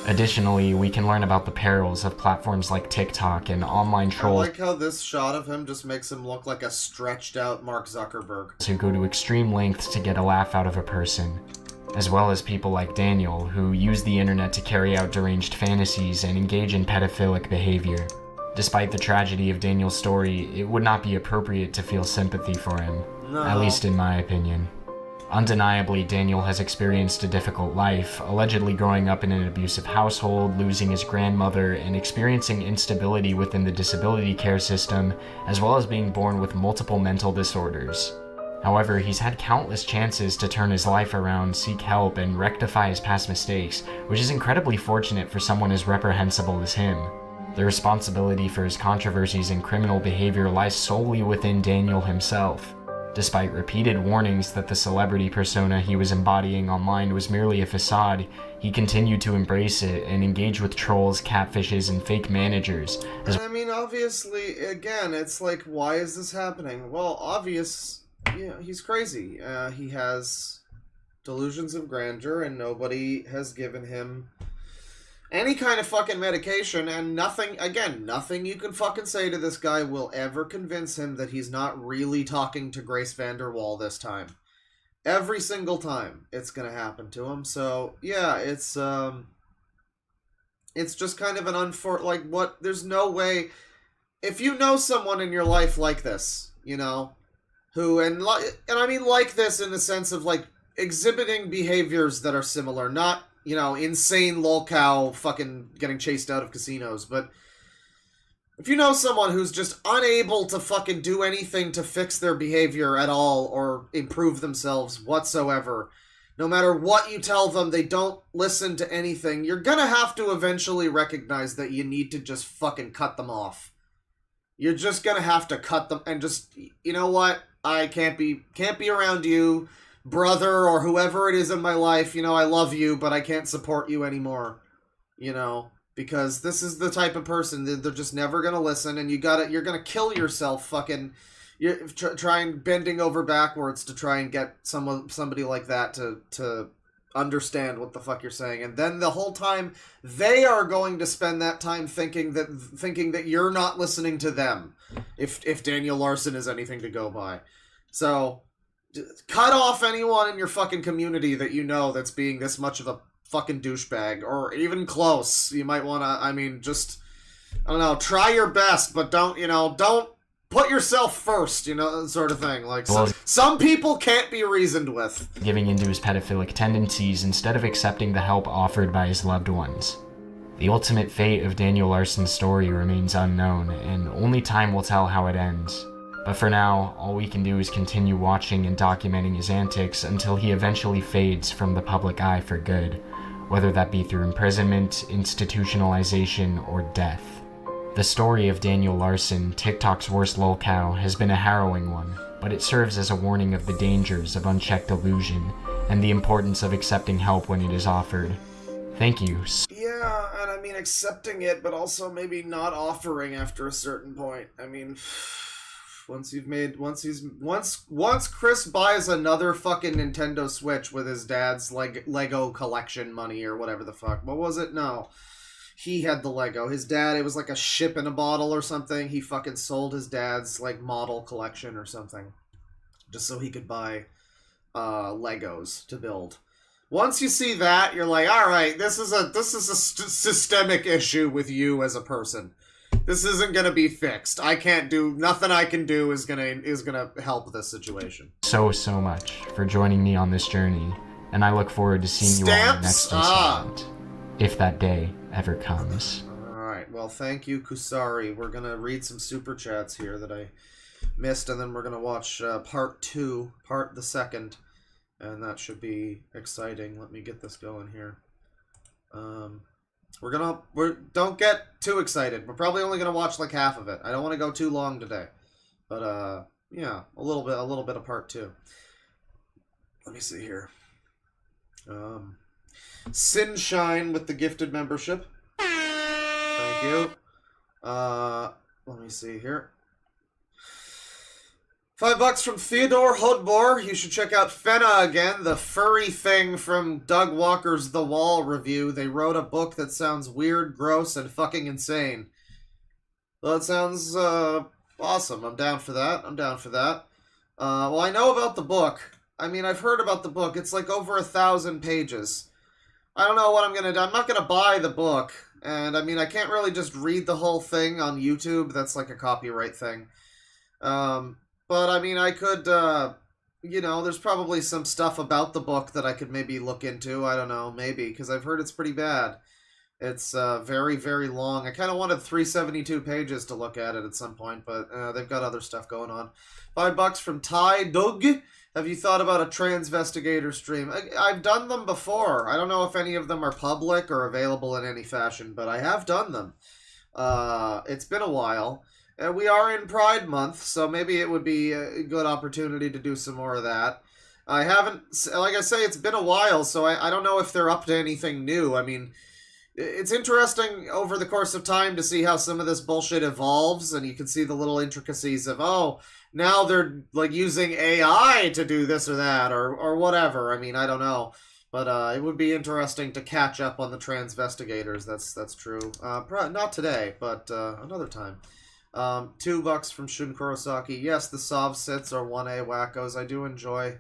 Additionally, we can learn about the perils of platforms like TikTok and online trolls. I like how this shot of him just makes him look like a stretched out Mark Zuckerberg. Who go to extreme lengths to get a laugh out of a person, as well as people like Daniel, who use the internet to carry out deranged fantasies and engage in pedophilic behavior. Despite the tragedy of Daniel's story, it would not be appropriate to feel sympathy for him, at least in my opinion. Undeniably, Daniel has experienced a difficult life, allegedly growing up in an abusive household, losing his grandmother, and experiencing instability within the disability care system, as well as being born with multiple mental disorders. However, he's had countless chances to turn his life around, seek help, and rectify his past mistakes, which is incredibly fortunate for someone as reprehensible as him. The responsibility for his controversies and criminal behavior lies solely within Daniel himself. Despite repeated warnings that the celebrity persona he was embodying online was merely a facade, he continued to embrace it and engage with trolls, catfishes, and fake managers. I mean, obviously, again, it's like, why is this happening? Well, he's crazy. He has delusions of grandeur, and nobody has given him any kind of fucking medication, and nothing you can fucking say to this guy will ever convince him that he's not really talking to Grace VanderWaal this time. Every single time it's gonna happen to him, so, yeah, it's just kind of an there's no way, if you know someone in your life like this, who, and I mean like this in the sense of, like, exhibiting behaviors that are similar, not, insane lolcow fucking getting chased out of casinos, but if you know someone who's just unable to fucking do anything to fix their behavior at all or improve themselves whatsoever, no matter what you tell them, they don't listen to anything, you're gonna have to eventually recognize that you need to just fucking cut them off. You're just gonna have to cut them and just, you know what? I can't be around you, brother, or whoever it is in my life. I love you, but I can't support you anymore. Because this is the type of person that they're just never gonna listen, and you're gonna kill yourself fucking trying bending over backwards to try and get somebody like that to understand what the fuck you're saying, and then the whole time they are going to spend that time thinking that you're not listening to them, if Daniel Larson is anything to go by. So cut off anyone in your fucking community that that's being this much of a fucking douchebag, or even close. You might want to, try your best, but don't put yourself first, sort of thing. Like, some people can't be reasoned with. Giving into his pedophilic tendencies instead of accepting the help offered by his loved ones. The ultimate fate of Daniel Larson's story remains unknown, and only time will tell how it ends. But for now, all we can do is continue watching and documenting his antics until he eventually fades from the public eye for good, whether that be through imprisonment, institutionalization, or death. The story of Daniel Larson, TikTok's worst lolcow, has been a harrowing one, but it serves as a warning of the dangers of unchecked illusion and the importance of accepting help when it is offered. Thank you. Yeah, and I mean accepting it, but also maybe not offering after a certain point. I mean, once Chris buys another fucking Nintendo Switch with his dad's Lego collection money or whatever the fuck. What was it? No. He had the Lego. His dad, it was like a ship in a bottle or something. He fucking sold his dad's like model collection or something just so he could buy Legos to build. Once you see that, you're like, all right, this is a systemic issue with you as a person. This isn't gonna be fixed. Nothing I can do is gonna help this situation. So much for joining me on this journey, and I look forward to seeing you all in the next installment, if that day ever comes. Alright, well, thank you, Kusari. We're gonna read some super chats here that I missed, and then we're gonna watch part the second, and that should be exciting. Let me get this going here. Don't get too excited. We're probably only gonna watch like half of it. I don't want to go too long today, but yeah, a little bit of part 2. Let me see here. Sinshine with the gifted membership. Thank you. Let me see here. $5 from Theodore Hodbor. You should check out Fenna again, the furry thing from Doug Walker's The Wall review. They wrote a book that sounds weird, gross, and fucking insane. Well, it sounds awesome. I'm down for that. Well, I know about the book. I mean, I've heard about the book. It's like over 1,000 pages. I don't know what I'm gonna do. I'm not gonna buy the book. And, I mean, I can't really just read the whole thing on YouTube. That's like a copyright thing. But, I mean, I could, there's probably some stuff about the book that I could maybe look into. I don't know, maybe, because I've heard it's pretty bad. It's very, very long. I kind of wanted 372 pages to look at it at some point, but they've got other stuff going on. $5 from Ty Doug. Have you thought about a Transvestigator stream? I've done them before. I don't know if any of them are public or available in any fashion, but I have done them. It's been a while. We are in Pride Month, so maybe it would be a good opportunity to do some more of that. I haven't, like I say, it's been a while, so I don't know if they're up to anything new. I mean, it's interesting over the course of time to see how some of this bullshit evolves, and you can see the little intricacies of, now they're like using AI to do this or that, or whatever. I mean, I don't know. But it would be interesting to catch up on the Transvestigators. That's true. Not today, but another time. $2 from Shun Kurosaki. Yes, the Sov sits are 1A wackos. I do enjoy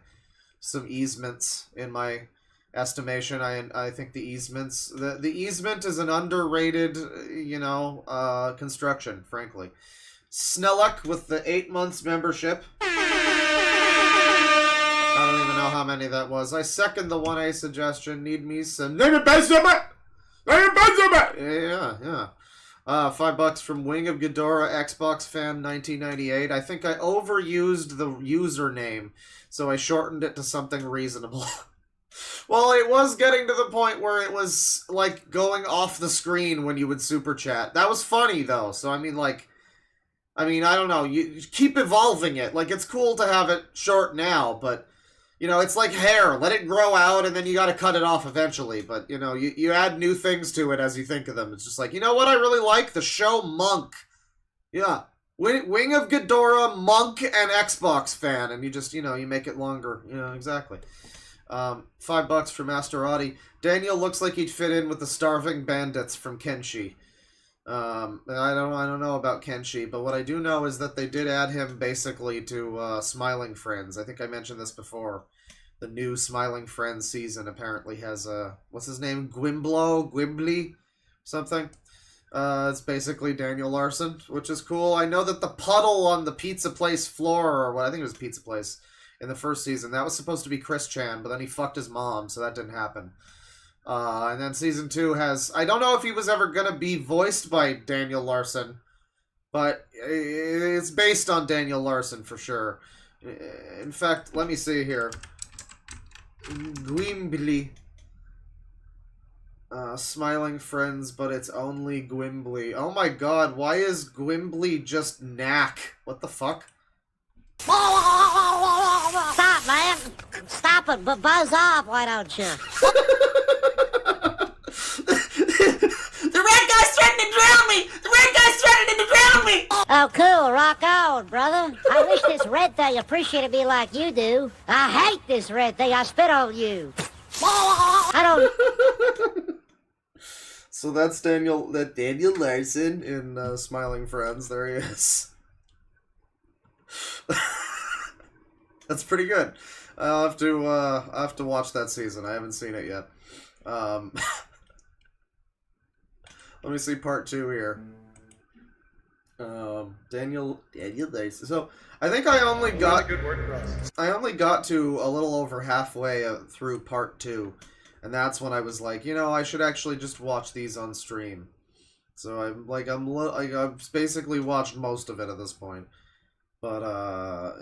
some easements in my estimation. I think the easements... The easement is an underrated, construction, frankly. Snelluck with the 8 months membership. I don't even know how many that was. I second the 1A suggestion. Need me some... Yeah. $5 from Wing of Ghidorah, Xbox fan 1998. I think I overused the username, so I shortened it to something reasonable. Well, it was getting to the point where it was, like, going off the screen when you would super chat. That was funny, though, so I mean, I don't know. You keep evolving it. Like, it's cool to have it short now, but... it's like hair. Let it grow out, and then you gotta cut it off eventually. But, you add new things to it as you think of them. It's just like, you know what I really like? The show Monk. Yeah. Wing of Ghidorah, Monk, and Xbox fan. And you just, you make it longer. Exactly. $5 from Masterati. Daniel looks like he'd fit in with the starving bandits from Kenshi. I don't know about Kenshi, but what I do know is that they did add him basically to Smiling Friends. I think I mentioned this before. The new Smiling Friends season apparently has what's his name? Gwimbly? Something. It's basically Daniel Larson, which is cool. I know that the puddle on the pizza place floor, or what I think it was Pizza Place, in the first season, that was supposed to be Chris Chan, but then he fucked his mom, so that didn't happen. And then season 2 has... I don't know if he was ever gonna be voiced by Daniel Larson, but it's based on Daniel Larson for sure. In fact, let me see here. Gwimbly. Smiling friends, but it's only Gwimbly. Oh my god, why is Gwimbly just knack? What the fuck? Stop, man. Stop it, but buzz off, why don't you? The red guy's threatening to drown me! The red guy's threatening to drown me! Oh, cool. Rock on, brother. I wish this red thing appreciated me like you do. I hate this red thing. I spit on you. I don't... So that's Daniel Larson in Smiling Friends. There he is. That's pretty good. I'll have to watch that season. I haven't seen it yet. Let me see part 2 here. Daniel Larson. So I think I only got to a little over halfway through part 2. And that's when I was like, you know, I should actually just watch these on stream. So I've basically watched most of it at this point. But,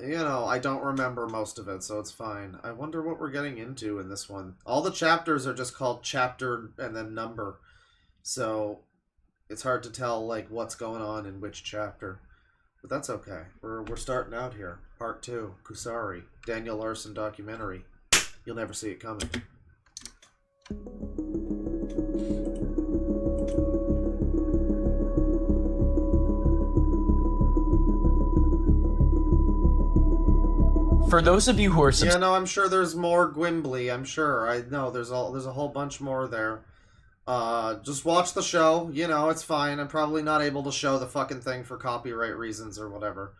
you know, I don't remember most of it, so it's fine. I wonder what we're getting into in this one. All the chapters are just called chapter and then number. So it's hard to tell, like, what's going on in which chapter. But that's okay. We're starting out here. Part 2, Kusari. Daniel Larson documentary. You'll never see it coming. For those of you who are yeah, no, I'm sure there's more Gwimbly. I'm sure. I know there's a whole bunch more there. Just watch the show. You know, it's fine. I'm probably not able to show the fucking thing for copyright reasons or whatever.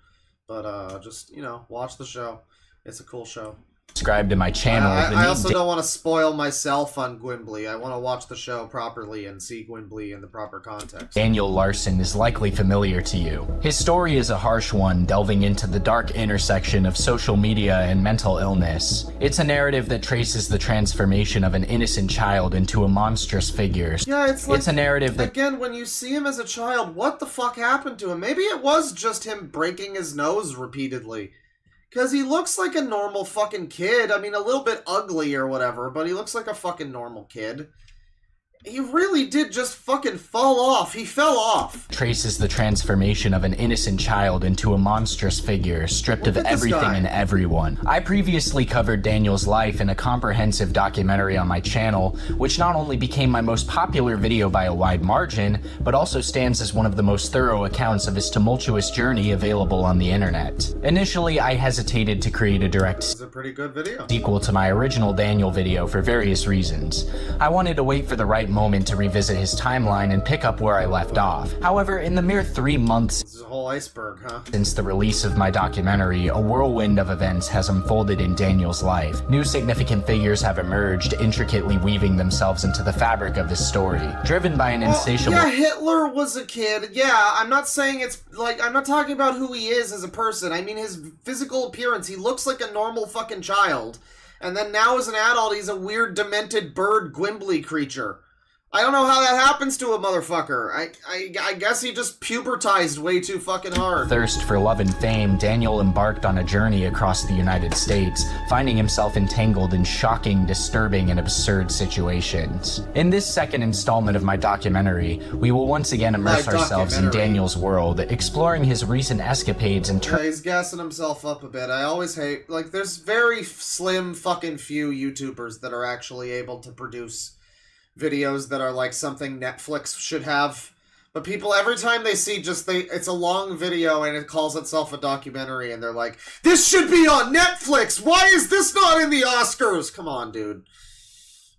But just, you know, watch the show. It's a cool show. Subscribe to my channel. I also don't want to spoil myself on Gwimbly. I want to watch the show properly and see Gwimbly in the proper context. Daniel Larson is likely familiar to you. His story is a harsh one, delving into the dark intersection of social media and mental illness. It's a narrative that traces the transformation of an innocent child into a monstrous figure. Yeah, it's a narrative that... Again, when you see him as a child, what the fuck happened to him? Maybe it was just him breaking his nose repeatedly. Because he looks like a normal fucking kid. I mean, a little bit ugly or whatever, but he looks like a fucking normal kid. He really did just fucking fall off. He fell off. Traces the transformation of an innocent child into a monstrous figure, stripped of everything and everyone. I previously covered Daniel's life in a comprehensive documentary on my channel, which not only became my most popular video by a wide margin, but also stands as one of the most thorough accounts of his tumultuous journey available on the internet. Initially, I hesitated to create a direct pretty good video. sequel to my original Daniel video for various reasons. I wanted to wait for the right moment to revisit his timeline and pick up where I left off. However, in the mere 3 months This is a whole iceberg, huh? since the release of my documentary, a whirlwind of events has unfolded in Daniel's life. New significant figures have emerged, intricately weaving themselves into the fabric of his story. Driven by an insatiable... Yeah, Hitler was a kid. Yeah, I'm not saying it's like... I'm not talking about who he is as a person. I mean his physical appearance. He looks like a normal fucking child. And then now as an adult, he's a weird, demented bird Gwimbly creature. I don't know how that happens to a motherfucker. I guess he just pubertized way too fucking hard. Thirst for love and fame, Daniel embarked on a journey across the United States, finding himself entangled in shocking, disturbing, and absurd situations. In this second installment of my documentary, we will once again immerse ourselves in Daniel's world, exploring his recent escapades and yeah, he's gassing himself up a bit. I always hate, like, there's very slim fucking few YouTubers that are actually able to produce videos that are like something Netflix should have. But people, every time they see it's a long video and it calls itself a documentary and they're like, this should be on Netflix! Why is this not in the Oscars? Come on, dude.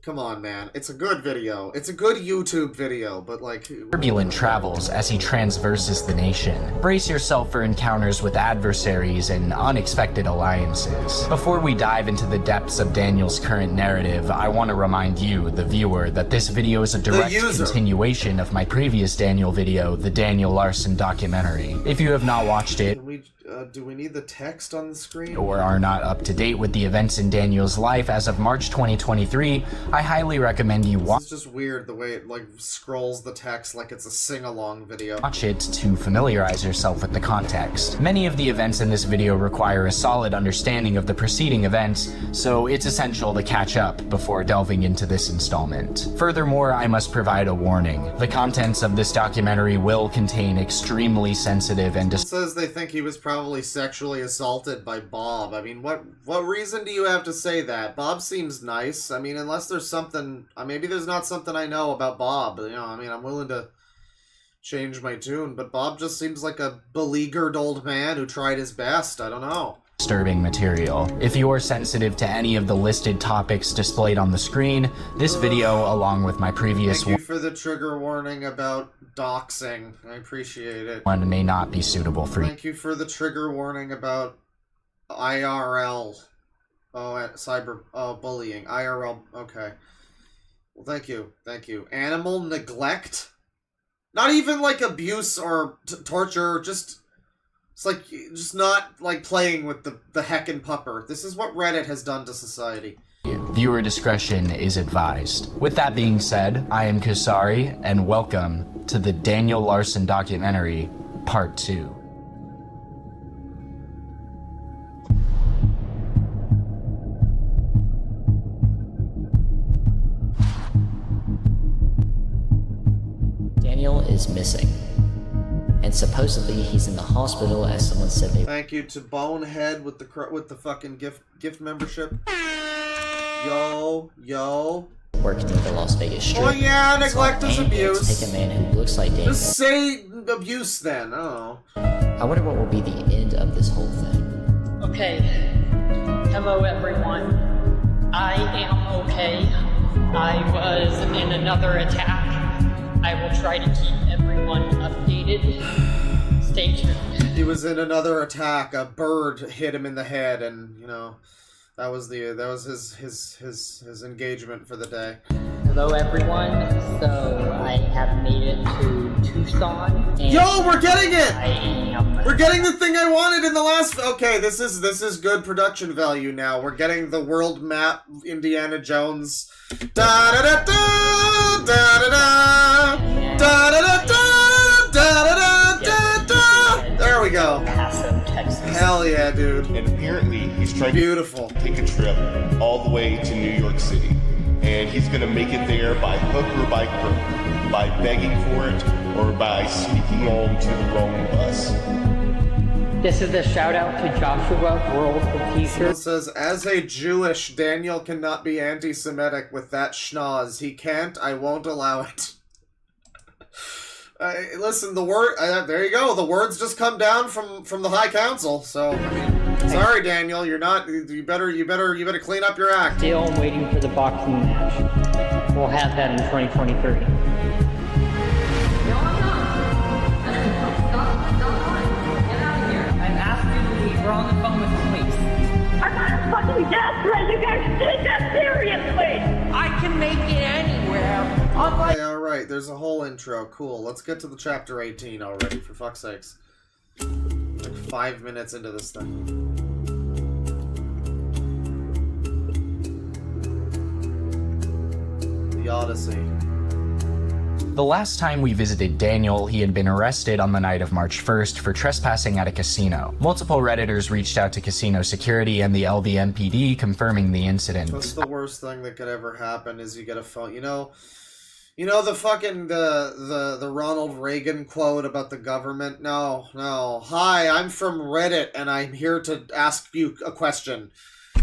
Come on, man. It's a good video. It's a good YouTube video, but like... turbulent travels as he transverses the nation. Brace yourself for encounters with adversaries and unexpected alliances. Before we dive into the depths of Daniel's current narrative, I want to remind you, the viewer, that this video is a direct continuation of my previous Daniel video, the Daniel Larson documentary. If you have not watched it... Can we... Do we need the text on the screen? Or are not up to date with the events in Daniel's life as of March 2023, I highly recommend you It's just weird the way it like scrolls the text like it's a sing-along video. watch it to familiarize yourself with the context. Many of the events in this video require a solid understanding of the preceding events, so it's essential to catch up before delving into this installment. Furthermore, I must provide a warning. The contents of this documentary will contain extremely sensitive and It says they think he was probably sexually assaulted by Bob. I mean, what reason do you have to say that? Bob seems nice. I mean, unless there's something, maybe there's not something I know about Bob. You know, I mean, I'm willing to change my tune, but Bob just seems like a beleaguered old man who tried his best. I don't know. disturbing material. If you're sensitive to any of the listed topics displayed on the screen, this video, along with my previous Thank you for the trigger warning about doxing. I appreciate it. one, may not be suitable for you. Thank you for the trigger warning about IRL. Bullying. IRL, okay. Well, thank you. Thank you. Animal neglect? Not even like abuse or torture, just... It's like, just not like playing with the heckin' pupper. This is what Reddit has done to society. Viewer discretion is advised. With that being said, I am Kusari, and welcome to the Daniel Larson documentary, Part 2. Daniel is missing. And supposedly he's in the hospital, as someone said they... Thank you to Bonehead with the fucking gift membership. Yo. worked near the Las Vegas Strip. Oh yeah, neglect is abuse. Take a man who looks like Daniel. Just say abuse then. Oh. I wonder what will be the end of this whole thing. Okay. Hello, everyone. I am okay. I was in another attack. I will try to keep everyone updated. Stay tuned. He was in another attack. A bird hit him in the head, and you know, that was his engagement for the day. Hello, everyone. So I have made it to Tucson. Yo, we're getting it! We're getting the thing I wanted in the last. Okay, this is good production value now. We're getting the world map, Indiana Jones. Da da da da da da da da da da da da da da. There we go. Hell yeah, dude. And apparently he's trying Beautiful. to take a trip all the way to New York City. And he's going to make it there by hook or by crook, by begging for it or by sneaking on to the wrong bus. This is a shout out to Joshua, world of It says, as a Jewish, Daniel cannot be anti-Semitic with that schnoz. He can't, I won't allow it. Listen, the word, there you go, the words just come down from the High Council, so, I mean, sorry Daniel, you're not, you better clean up your act. Still waiting for the boxing match. We'll have that in 2023. I'm asking you to leave. We're on the phone with the police. I'm not fucking desperate. You guys take that seriously. I can make it anywhere. Okay, alright, there's a whole intro. Cool, let's get to the chapter 18 already, for fuck's sakes. Like 5 minutes into this thing. The Odyssey. The last time we visited Daniel, he had been arrested on the night of March 1st for trespassing at a casino. Multiple Redditors reached out to casino security and the LVMPD confirming the incident. What's the worst thing that could ever happen is you get a phone, you know the fucking, the Ronald Reagan quote about the government? No. Hi, I'm from Reddit and I'm here to ask you a question.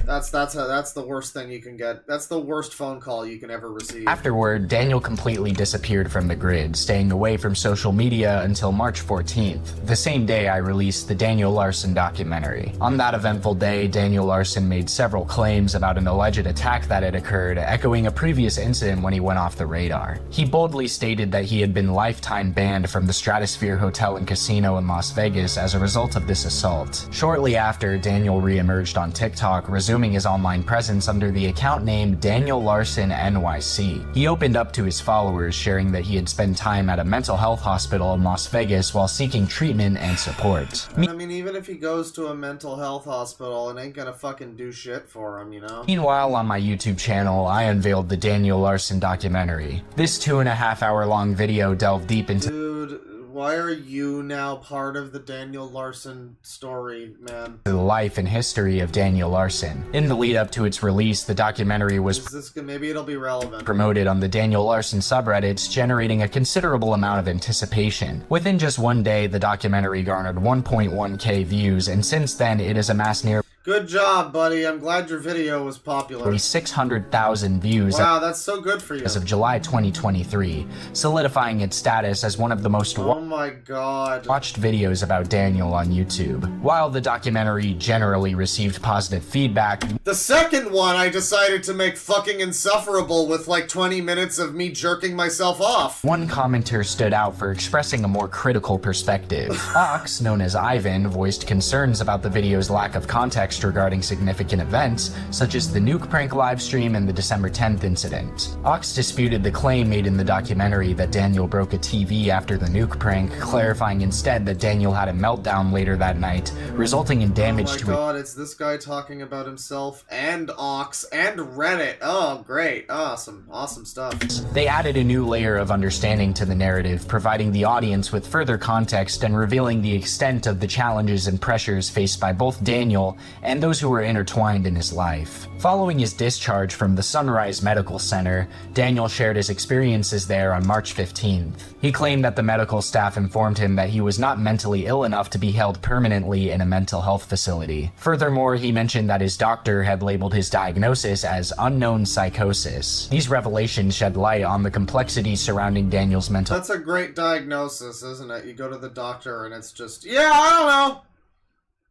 That's the worst thing you can get. That's the worst phone call you can ever receive. Afterward, Daniel completely disappeared from the grid, staying away from social media until March 14th, the same day I released the Daniel Larson documentary. On that eventful day, Daniel Larson made several claims about an alleged attack that had occurred, echoing a previous incident when he went off the radar. He boldly stated that he had been lifetime banned from the Stratosphere Hotel and Casino in Las Vegas as a result of this assault. Shortly after, Daniel re-emerged on TikTok, resuming resuming his online presence under the account name Daniel Larson NYC. He opened up to his followers, sharing that he had spent time at a mental health hospital in Las Vegas while seeking treatment and support. I mean, even if he goes to a mental health hospital, it ain't gonna fucking do shit for him, you know? Meanwhile, on my YouTube channel, I unveiled the Daniel Larson documentary. This 2.5-hour long video delved deep into— Dude, why are you now part of the Daniel Larson story, man? The life and history of Daniel Larson. In the lead up to its release, the documentary was Maybe it'll be relevant. promoted on the Daniel Larson subreddits, generating a considerable amount of anticipation. Within just one day, the documentary garnered 1.1k views, and since then, it has amassed nearly— Good job, buddy. I'm glad your video was popular. 600,000 views. Wow, that's so good for you. As of July 2023, solidifying its status as one of the most oh my god, watched videos about Daniel on YouTube. While the documentary generally received positive feedback, the second one I decided to make fucking insufferable with like 20 minutes of me jerking myself off. One commenter stood out for expressing a more critical perspective. Ox, known as Ivan, voiced concerns about the video's lack of context regarding significant events, such as the nuke prank livestream and the December 10th incident. Ox disputed the claim made in the documentary that Daniel broke a TV after the nuke prank, clarifying instead that Daniel had a meltdown later that night, resulting in damage to— Oh my god, it's this guy talking about himself and Ox and Reddit. Oh, great. Awesome. Awesome stuff. They added a new layer of understanding to the narrative, providing the audience with further context and revealing the extent of the challenges and pressures faced by both Daniel and those who were intertwined in his life. Following his discharge from the Sunrise Medical Center, Daniel shared his experiences there on March 15th. He claimed that the medical staff informed him that he was not mentally ill enough to be held permanently in a mental health facility. Furthermore, he mentioned that his doctor had labeled his diagnosis as unknown psychosis. These revelations shed light on the complexities surrounding Daniel's mental— That's a great diagnosis, isn't it? You go to the doctor and it's just, yeah, I don't know.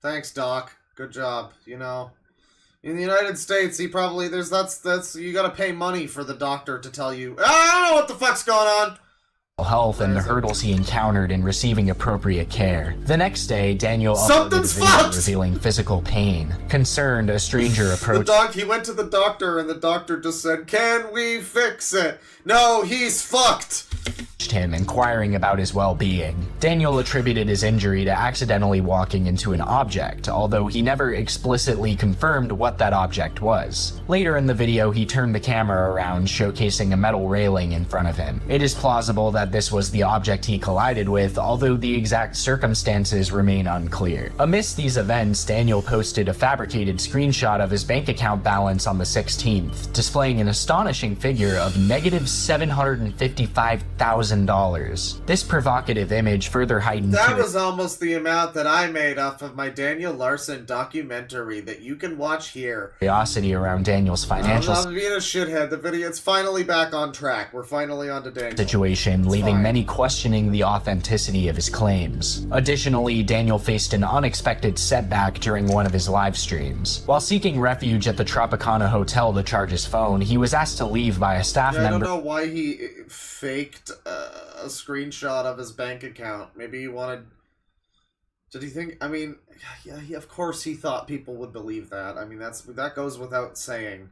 Thanks, doc. Good job. You know, in the United States, he probably, that's you gotta pay money for the doctor to tell you, I don't know what the fuck's going on. Health and the hurdles he encountered in receiving appropriate care. The next day, Daniel uploaded a video revealing physical pain. Concerned, a stranger approached— He went to the doctor and the doctor just said, "Can we fix it?" No, he's fucked. Him, inquiring about his well-being. Daniel attributed his injury to accidentally walking into an object, although he never explicitly confirmed what that object was. Later in the video, he turned the camera around, showcasing a metal railing in front of him. It is plausible that this was the object he collided with, although the exact circumstances remain unclear. Amidst these events, Daniel posted a fabricated screenshot of his bank account balance on the 16th, displaying an astonishing figure of negative $755,000. This provocative image further heightened— That was almost the amount that I made off of my Daniel Larson documentary that you can watch here. Curiosity around Daniel's financial— I'm being a shithead. The video, it's finally back on track. We're finally on to Daniel. Situation, leaving many questioning the authenticity of his claims. Additionally, Daniel faced an unexpected setback during one of his live streams. While seeking refuge at the Tropicana Hotel to charge his phone, he was asked to leave by a staff member— I don't know why he faked a screenshot of his bank account. Maybe he wanted... Did he think... I mean, yeah, of course he thought people would believe that. I mean, that goes without saying.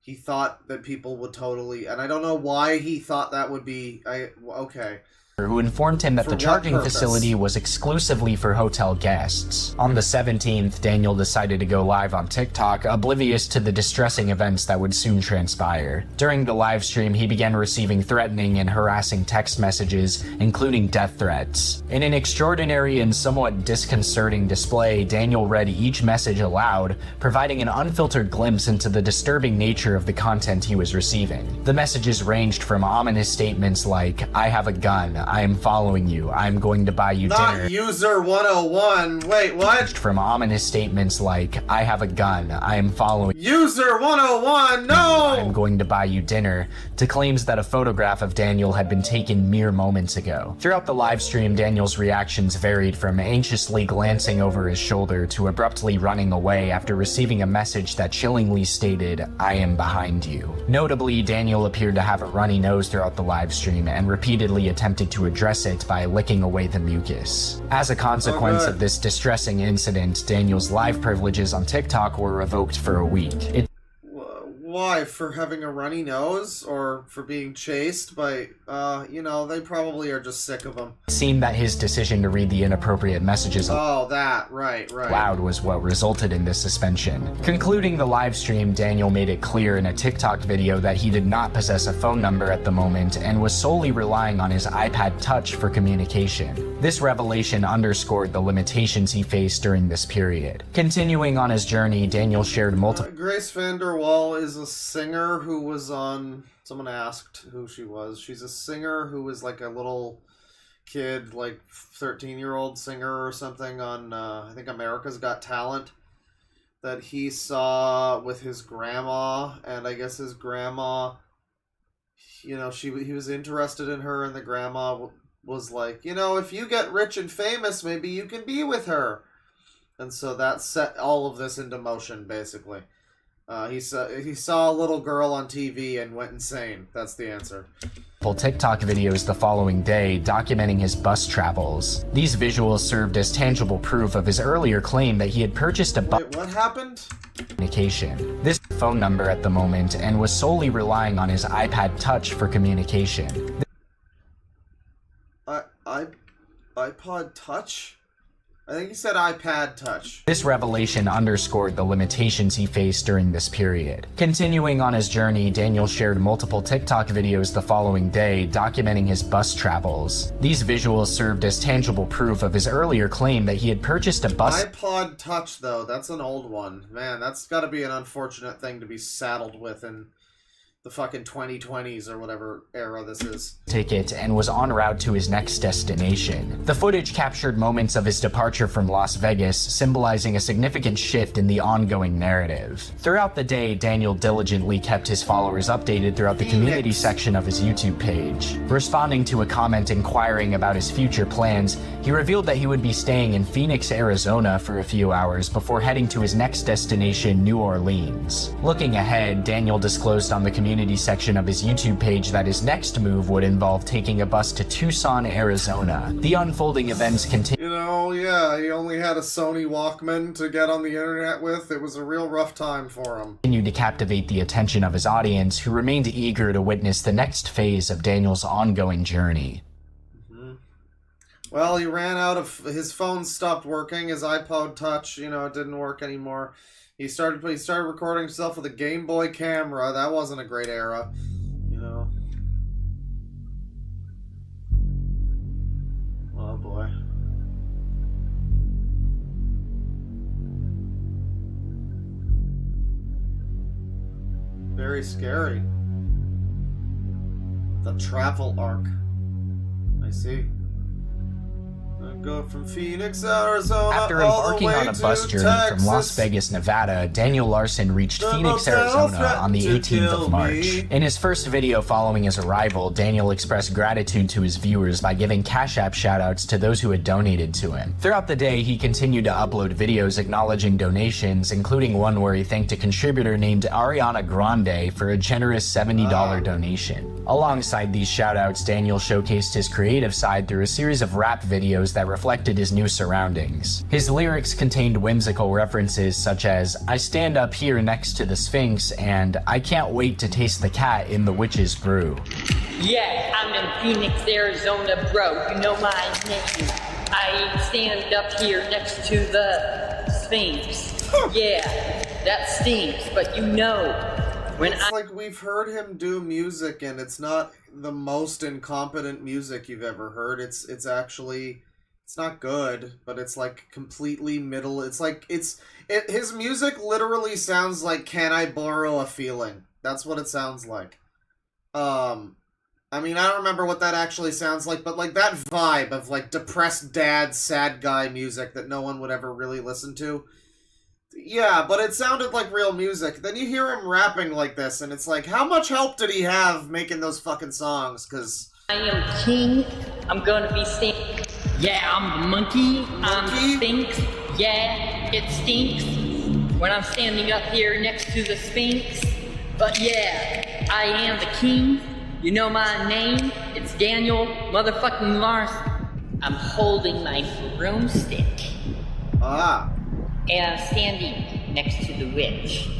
He thought that people would totally... And I don't know why he thought that would be... Okay. Who informed him that the charging facility was exclusively for hotel guests. On the 17th, Daniel decided to go live on TikTok, oblivious to the distressing events that would soon transpire. During the live stream, he began receiving threatening and harassing text messages, including death threats. In an extraordinary and somewhat disconcerting display, Daniel read each message aloud, providing an unfiltered glimpse into the disturbing nature of the content he was receiving. The messages ranged from ominous statements like, "I have a gun, I am following you, I am going to buy you dinner." Not user 101. Wait, what? From ominous statements like, "I have a gun, I am following User 101, no! I am going to buy you dinner," to claims that a photograph of Daniel had been taken mere moments ago. Throughout the live stream, Daniel's reactions varied from anxiously glancing over his shoulder to abruptly running away after receiving a message that chillingly stated, "I am behind you." Notably, Daniel appeared to have a runny nose throughout the live stream and repeatedly attempted to to address it by licking away the mucus. As a consequence of this distressing incident, Daniel's live privileges on TikTok were revoked for a week. Why? For having a runny nose? Or for being chased by, you know, they probably are just sick of him. It seemed that his decision to read the inappropriate messages right. Loud was what resulted in this suspension. Concluding the live stream, Daniel made it clear in a TikTok video that he did not possess a phone number at the moment and was solely relying on his iPad Touch for communication. This revelation underscored the limitations he faced during this period. Continuing on his journey, Daniel shared multiple... Grace Vanderwall is a singer who was on... Someone asked who she was. She's a singer who was like a little kid, like 13-year-old singer or something on, I think America's Got Talent, that he saw with his grandma, and I guess his grandma, you know, he was interested in her, and the grandma was like, you know, if you get rich and famous, maybe you can be with her. And so that set all of this into motion, basically. He saw a little girl on TV and went insane. That's the answer. TikTok videos the following day documenting his bus travels. These visuals served as tangible proof of his earlier claim that he had purchased a bus. Wait, what happened? Communication. This phone number at the moment and was solely relying on his iPad Touch for communication. iPod Touch? I think he said iPad Touch. This revelation underscored the limitations he faced during this period. Continuing on his journey, Daniel shared multiple TikTok videos the following day documenting his bus travels. These visuals served as tangible proof of his earlier claim that he had purchased a bus... iPod Touch, though, that's an old one. Man, that's gotta be an unfortunate thing to be saddled with in the fucking 2020s or whatever era this is. Ticket and was en route to his next destination. The footage captured moments of his departure from Las Vegas, symbolizing a significant shift in the ongoing narrative. Throughout the day, Daniel diligently kept his followers updated throughout the community section of his YouTube page. Responding to a comment inquiring about his future plans, he revealed that he would be staying in Phoenix, Arizona for a few hours before heading to his next destination, New Orleans. Looking ahead, Daniel disclosed on the community section of his YouTube page that his next move would involve taking a bus to Tucson, Arizona. The unfolding events continue. You know, yeah, he only had a Sony Walkman to get on the internet with. It was a real rough time for him. Continued to captivate the attention of his audience, who remained eager to witness the next phase of Daniel's ongoing journey. Well, he ran out of... His phone stopped working. His iPod Touch, you know, it didn't work anymore. He started recording himself with a Game Boy camera. That wasn't a great era, you know. Oh boy. Very scary. The travel arc. I see. Go from Phoenix, Arizona. After embarking on a bus journey from Las Vegas, Nevada, Daniel Larson reached Phoenix, Arizona on the 18th of March. In his first video following his arrival, Daniel expressed gratitude to his viewers by giving Cash App shoutouts to those who had donated to him. Throughout the day, he continued to upload videos acknowledging donations, including one where he thanked a contributor named Ariana Grande for a generous $70 donation. Alongside these shoutouts, Daniel showcased his creative side through a series of rap videos that reflected his new surroundings. His lyrics contained whimsical references such as, "I stand up here next to the Sphinx," and "I can't wait to taste the cat in the witch's brew." Yeah, I'm in Phoenix, Arizona, bro. You know my name. I stand up here next to the Sphinx. Yeah, that stinks, but you know, when it's like we've heard him do music and it's not the most incompetent music you've ever heard. It's actually... It's not good, but it's like completely middle. It's like his music literally sounds like "Can I Borrow a Feeling?" That's what it sounds like. I mean, I don't remember what that actually sounds like, but like that vibe of like depressed dad, sad guy music that no one would ever really listen to. Yeah, but it sounded like real music. Then you hear him rapping like this, and it's like, how much help did he have making those fucking songs? Because I am king, I'm gonna be standing. Yeah, I'm the monkey. I'm the Sphinx. Yeah, it stinks when I'm standing up here next to the Sphinx. But yeah, I am the king. You know my name? It's Daniel motherfucking Larson. I'm holding my broomstick. Ah. And I'm standing next to the witch.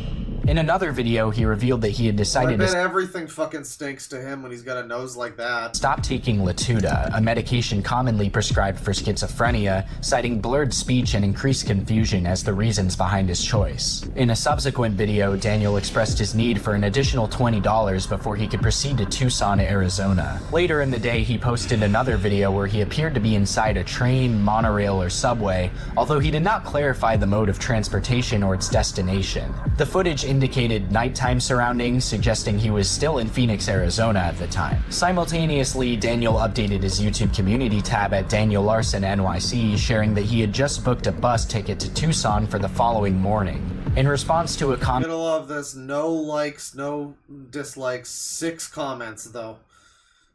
In another video, he revealed that he had decided I bet to everything fucking stinks to him when he's got a nose like that. stop taking Latuda, a medication commonly prescribed for schizophrenia, citing blurred speech and increased confusion as the reasons behind his choice. In a subsequent video, Daniel expressed his need for an additional $20 before he could proceed to Tucson, Arizona. Later in the day, he posted another video where he appeared to be inside a train, monorail, or subway, although he did not clarify the mode of transportation or its destination. The footage indicated nighttime surroundings, suggesting he was still in Phoenix, Arizona at the time. Simultaneously, Daniel updated his YouTube community tab at Daniel Larson NYC, sharing that he had just booked a bus ticket to Tucson for the following morning. In response to a comment, Middle of this, no likes, no dislikes, 6 comments though.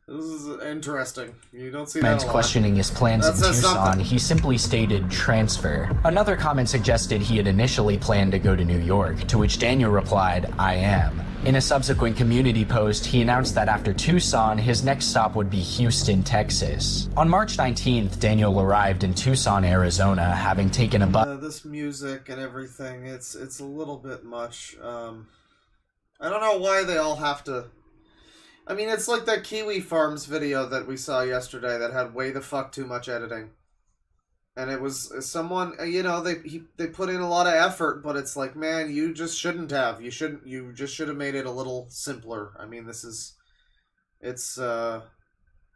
This is interesting. You don't see that a lot. questioning his plans That in says Tucson, something. he simply stated transfer. Another comment suggested he had initially planned to go to New York, to which Daniel replied, I am. In a subsequent community post, he announced that after Tucson, his next stop would be Houston, Texas. On March 19th, Daniel arrived in Tucson, Arizona, having taken a bus. This music and everything, it's a little bit much. I don't know why they all have to... I mean, it's like that Kiwi Farms video that we saw yesterday that had way the fuck too much editing. And it was someone, you know, they put in a lot of effort, but it's like, man, you just shouldn't have. You just should have made it a little simpler. I mean, it's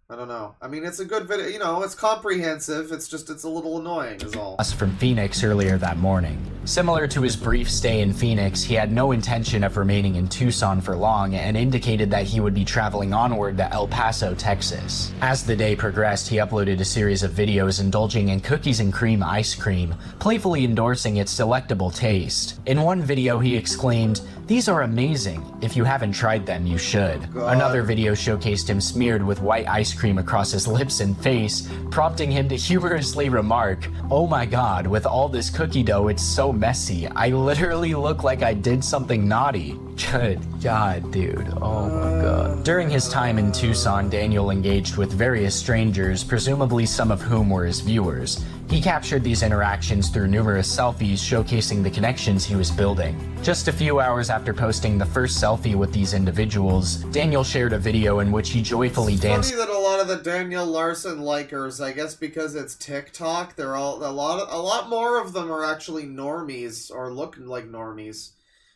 I don't know. I mean, it's a good video, you know, it's comprehensive, it's a little annoying is all. From Phoenix earlier that morning. Similar to his brief stay in Phoenix, he had no intention of remaining in Tucson for long and indicated that he would be traveling onward to El Paso, Texas. As the day progressed, he uploaded a series of videos indulging in cookies and cream ice cream, playfully endorsing its delectable taste. In one video, he exclaimed, "These are amazing. If you haven't tried them, you should." God. Another video showcased him smeared with white ice cream across his lips and face, prompting him to humorously remark, "Oh my god, with all this cookie dough, it's so messy. I literally look like I did something naughty." Good god, dude. Oh my god. During his time in Tucson, Daniel engaged with various strangers, presumably some of whom were his viewers. He captured these interactions through numerous selfies showcasing the connections he was building. Just a few hours after posting the first selfie with these individuals, Daniel shared a video in which he joyfully danced. Funny that a lot of the Daniel Larson likers, I guess because it's TikTok, they're all a lot more of them are actually normies or looking like normies.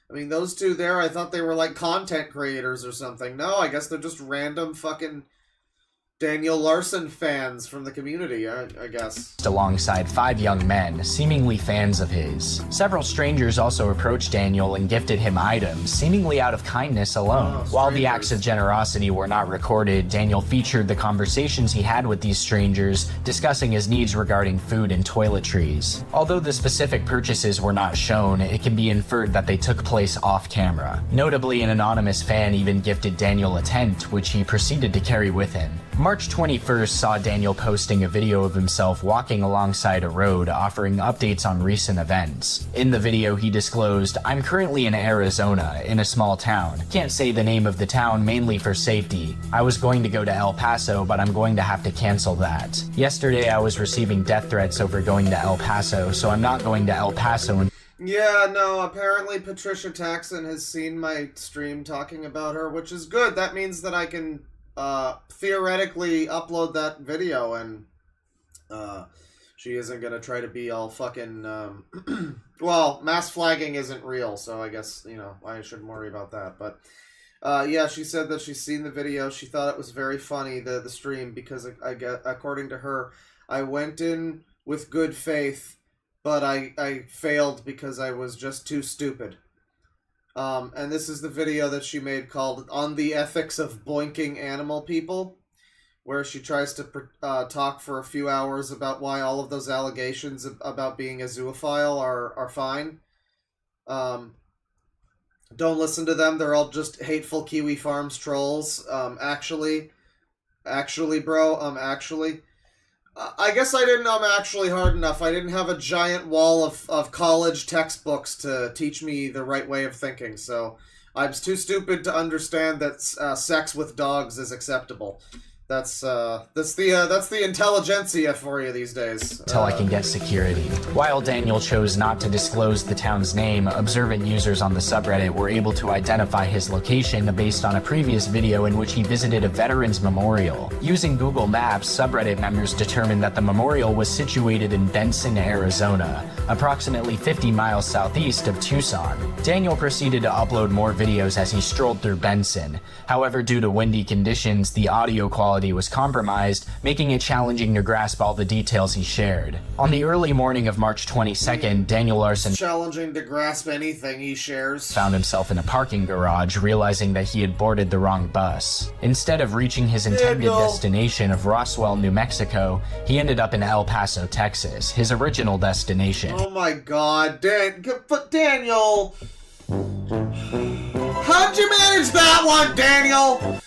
I mean, those two there, I thought they were like content creators or something. No, I guess they're just random fucking Daniel Larson fans from the community, I guess. Alongside 5 young men, seemingly fans of his. Several strangers also approached Daniel and gifted him items, seemingly out of kindness alone. While the acts of generosity were not recorded, Daniel featured the conversations he had with these strangers, discussing his needs regarding food and toiletries. Although the specific purchases were not shown, it can be inferred that they took place off camera. Notably, an anonymous fan even gifted Daniel a tent, which he proceeded to carry with him. March 21st saw Daniel posting a video of himself walking alongside a road, offering updates on recent events. In the video, he disclosed, "I'm currently in Arizona, in a small town. Can't say the name of the town, mainly for safety. I was going to go to El Paso, but I'm going to have to cancel that. Yesterday, I was receiving death threats over going to El Paso, so I'm not going to El Paso." Yeah, no, apparently Patricia Taxon has seen my stream talking about her, which is good. That means that I can theoretically upload that video and she isn't gonna try to be all fucking well, mass flagging isn't real, so I guess, you know, I shouldn't worry about that. But yeah, she said that she's seen the video. She thought it was very funny, the stream, because I get, according to her, I went in with good faith, but I failed because I was just too stupid. And this is the video that she made called "On the Ethics of Boinking Animal People," where she tries to talk for a few hours about why all of those allegations about being a zoophile are fine. Don't listen to them. They're all just hateful Kiwi Farms trolls. Actually, bro, I guess I didn't actually hard enough. I didn't have a giant wall of college textbooks to teach me the right way of thinking, so I'm too stupid to understand that sex with dogs is acceptable. That's the intelligentsia for you these days. Until I can get security. While Daniel chose not to disclose the town's name, observant users on the subreddit were able to identify his location based on a previous video in which he visited a veterans memorial. Using Google Maps, subreddit members determined that the memorial was situated in Benson, Arizona, approximately 50 miles southeast of Tucson. Daniel proceeded to upload more videos as he strolled through Benson. However, due to windy conditions, the audio quality was compromised, making it challenging to grasp all the details he shared. On the early morning of March 22nd, Daniel Larson challenging to grasp anything he shares. Found himself in a parking garage, realizing that he had boarded the wrong bus. Instead of reaching his intended destination of Roswell, New Mexico, he ended up in El Paso, Texas, his original destination. Oh my god, Daniel! How'd you manage that one, Daniel?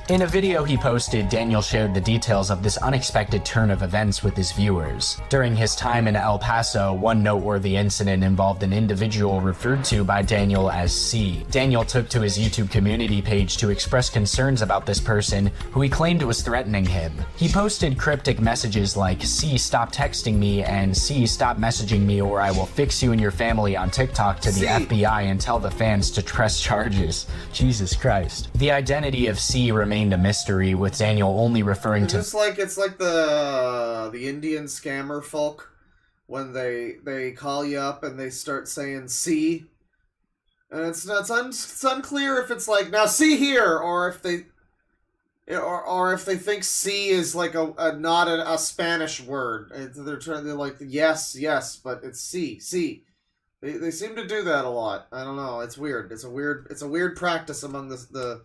In a video he posted, Daniel shared the details of this unexpected turn of events with his viewers. During his time in El Paso, one noteworthy incident involved an individual referred to by Daniel as C. Daniel took to his YouTube community page to express concerns about this person, who he claimed was threatening him. He posted cryptic messages like, "C, stop texting me," and "C, stop messaging me or I will fix you and your family on TikTok to the FBI and tell the fans to press charges." Jesus Christ. The identity of C remained a mystery, with Daniel only referring to it's like the Indian scammer folk when they call you up and they start saying "see," and it's unclear if it's like, "now see here," or if they think "see" is like not a Spanish word. They're like yes, but it's "see." They seem to do that a lot. I don't know. It's weird. It's a weird practice among the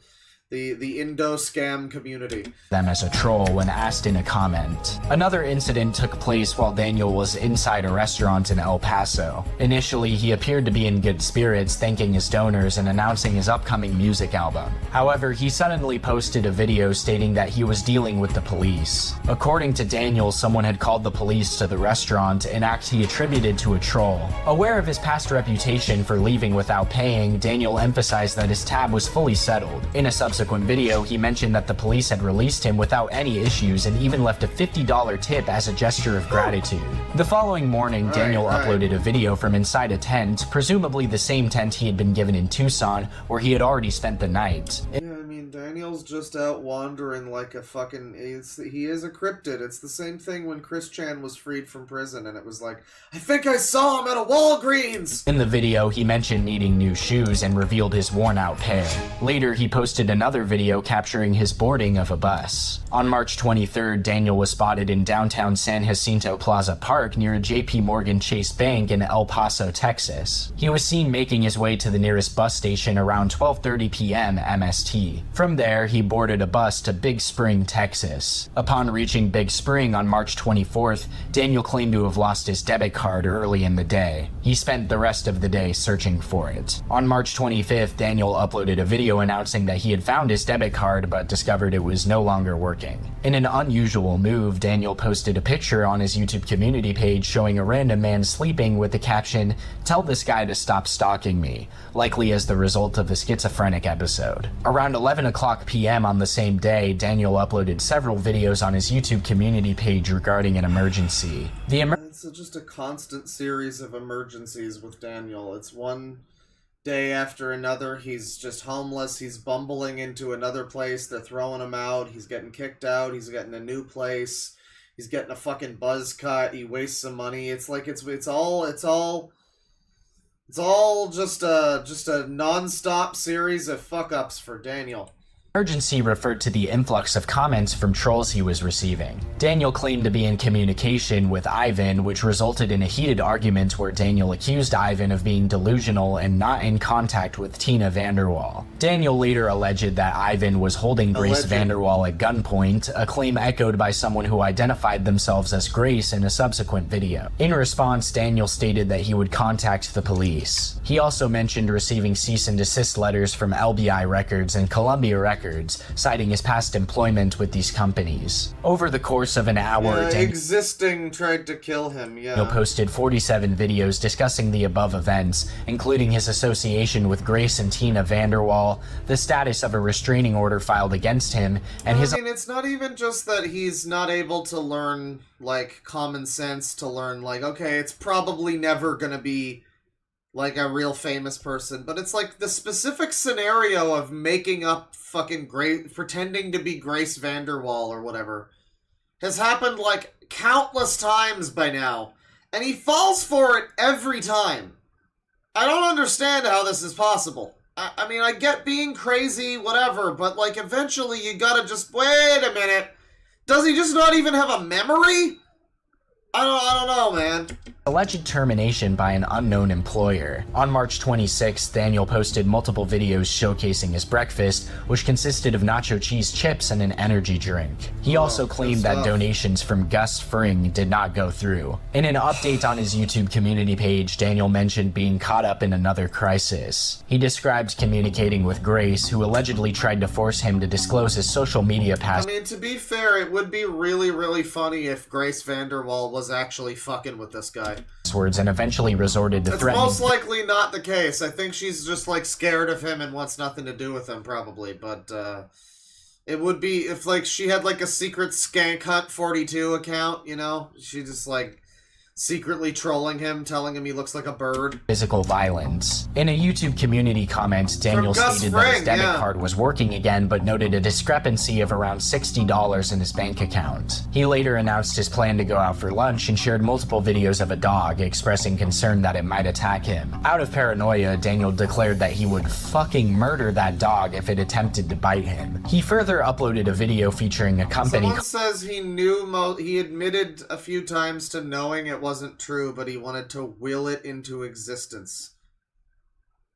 Indo-scam community. Them as a troll when asked in a comment. Another incident took place while Daniel was inside a restaurant in El Paso. Initially, he appeared to be in good spirits, thanking his donors and announcing his upcoming music album. However, he suddenly posted a video stating that he was dealing with the police. According to Daniel, someone had called the police to the restaurant, an act he attributed to a troll. Aware of his past reputation for leaving without paying, Daniel emphasized that his tab was fully settled. In a subsequent video, he mentioned that the police had released him without any issues and even left a $50 tip as a gesture of gratitude. The following morning, Daniel uploaded a video from inside a tent, presumably the same tent he had been given in Tucson, where he had already spent the night. Daniel's just out wandering like a fucking... he is a cryptid. It's the same thing when Chris Chan was freed from prison, and it was like, "I think I saw him at a Walgreens!" In the video, he mentioned needing new shoes and revealed his worn-out pair. Later, he posted another video capturing his boarding of a bus. On March 23rd, Daniel was spotted in downtown San Jacinto Plaza Park near a JP Morgan Chase Bank in El Paso, Texas. He was seen making his way to the nearest bus station around 12:30 p.m. MST. From there, he boarded a bus to Big Spring, Texas. Upon reaching Big Spring on March 24th, Daniel claimed to have lost his debit card early in the day. He spent the rest of the day searching for it. On March 25th, Daniel uploaded a video announcing that he had found his debit card but discovered it was no longer working. In an unusual move, Daniel posted a picture on his YouTube community page showing a random man sleeping with the caption, "Tell this guy to stop stalking me," likely as the result of a schizophrenic episode. Around 11 o'clock p.m. on the same day, Daniel uploaded several videos on his YouTube community page regarding an emergency. It's just a constant series of emergencies with Daniel. It's one day after another. He's just homeless. He's bumbling into another place. They're throwing him out. He's getting kicked out. He's getting a new place. He's getting a fucking buzz cut. He wastes some money. It's like it's all just a non-stop series of fuck-ups for Daniel. Emergency referred to the influx of comments from trolls he was receiving. Daniel claimed to be in communication with Ivan, which resulted in a heated argument where Daniel accused Ivan of being delusional and not in contact with Tina Vanderwall. Daniel later alleged that Ivan was holding Grace Vanderwall at gunpoint, a claim echoed by someone who identified themselves as Grace in a subsequent video. In response, Daniel stated that he would contact the police. He also mentioned receiving cease and desist letters from LBI Records and Columbia Records records, citing his past employment with these companies. Over the course of an hour, Existing tried to kill him, Daniel posted 47 videos discussing the above events, including his association with Grace and Tina Vanderwall, the status of a restraining order filed against him, and his... I mean, it's not even just that he's not able to learn, like, common sense to learn, like, okay, it's probably never gonna be, like, a real famous person, but it's, like, the specific scenario of making up fucking pretending to be Grace Vanderwall or whatever has happened, like, countless times by now, and he falls for it every time. I don't understand how this is possible. I mean, I get being crazy, whatever, but, like, eventually you gotta just, wait a minute, does he just not even have a memory? I don't know, man. Alleged termination by an unknown employer. On March 26th, Daniel posted multiple videos showcasing his breakfast, which consisted of nacho cheese chips and an energy drink. He also claimed that donations from Gus Fring did not go through. In an update on his YouTube community page, Daniel mentioned being caught up in another crisis. He described communicating with Grace, who allegedly tried to force him to disclose his social media I mean, to be fair, it would be really, really funny if Grace Vanderwall was actually fucking with this guy. Words and eventually resorted to threatening. It's most likely not the case. I think she's just, like, scared of him and wants nothing to do with him, probably. But, it would be if, like, she had, like, a secret Skank Hunt 42 account, you know? She just, like, secretly trolling him, telling him he looks like a bird. Physical violence. In a YouTube community comment, Daniel stated that his debit card was working again, but noted a discrepancy of around $60 in his bank account. He later announced his plan to go out for lunch and shared multiple videos of a dog, expressing concern that it might attack him. Out of paranoia, Daniel declared that he would fucking murder that dog if it attempted to bite him. He further uploaded a video featuring a company... Someone says he knew he admitted a few times to knowing it wasn't true, but he wanted to will it into existence.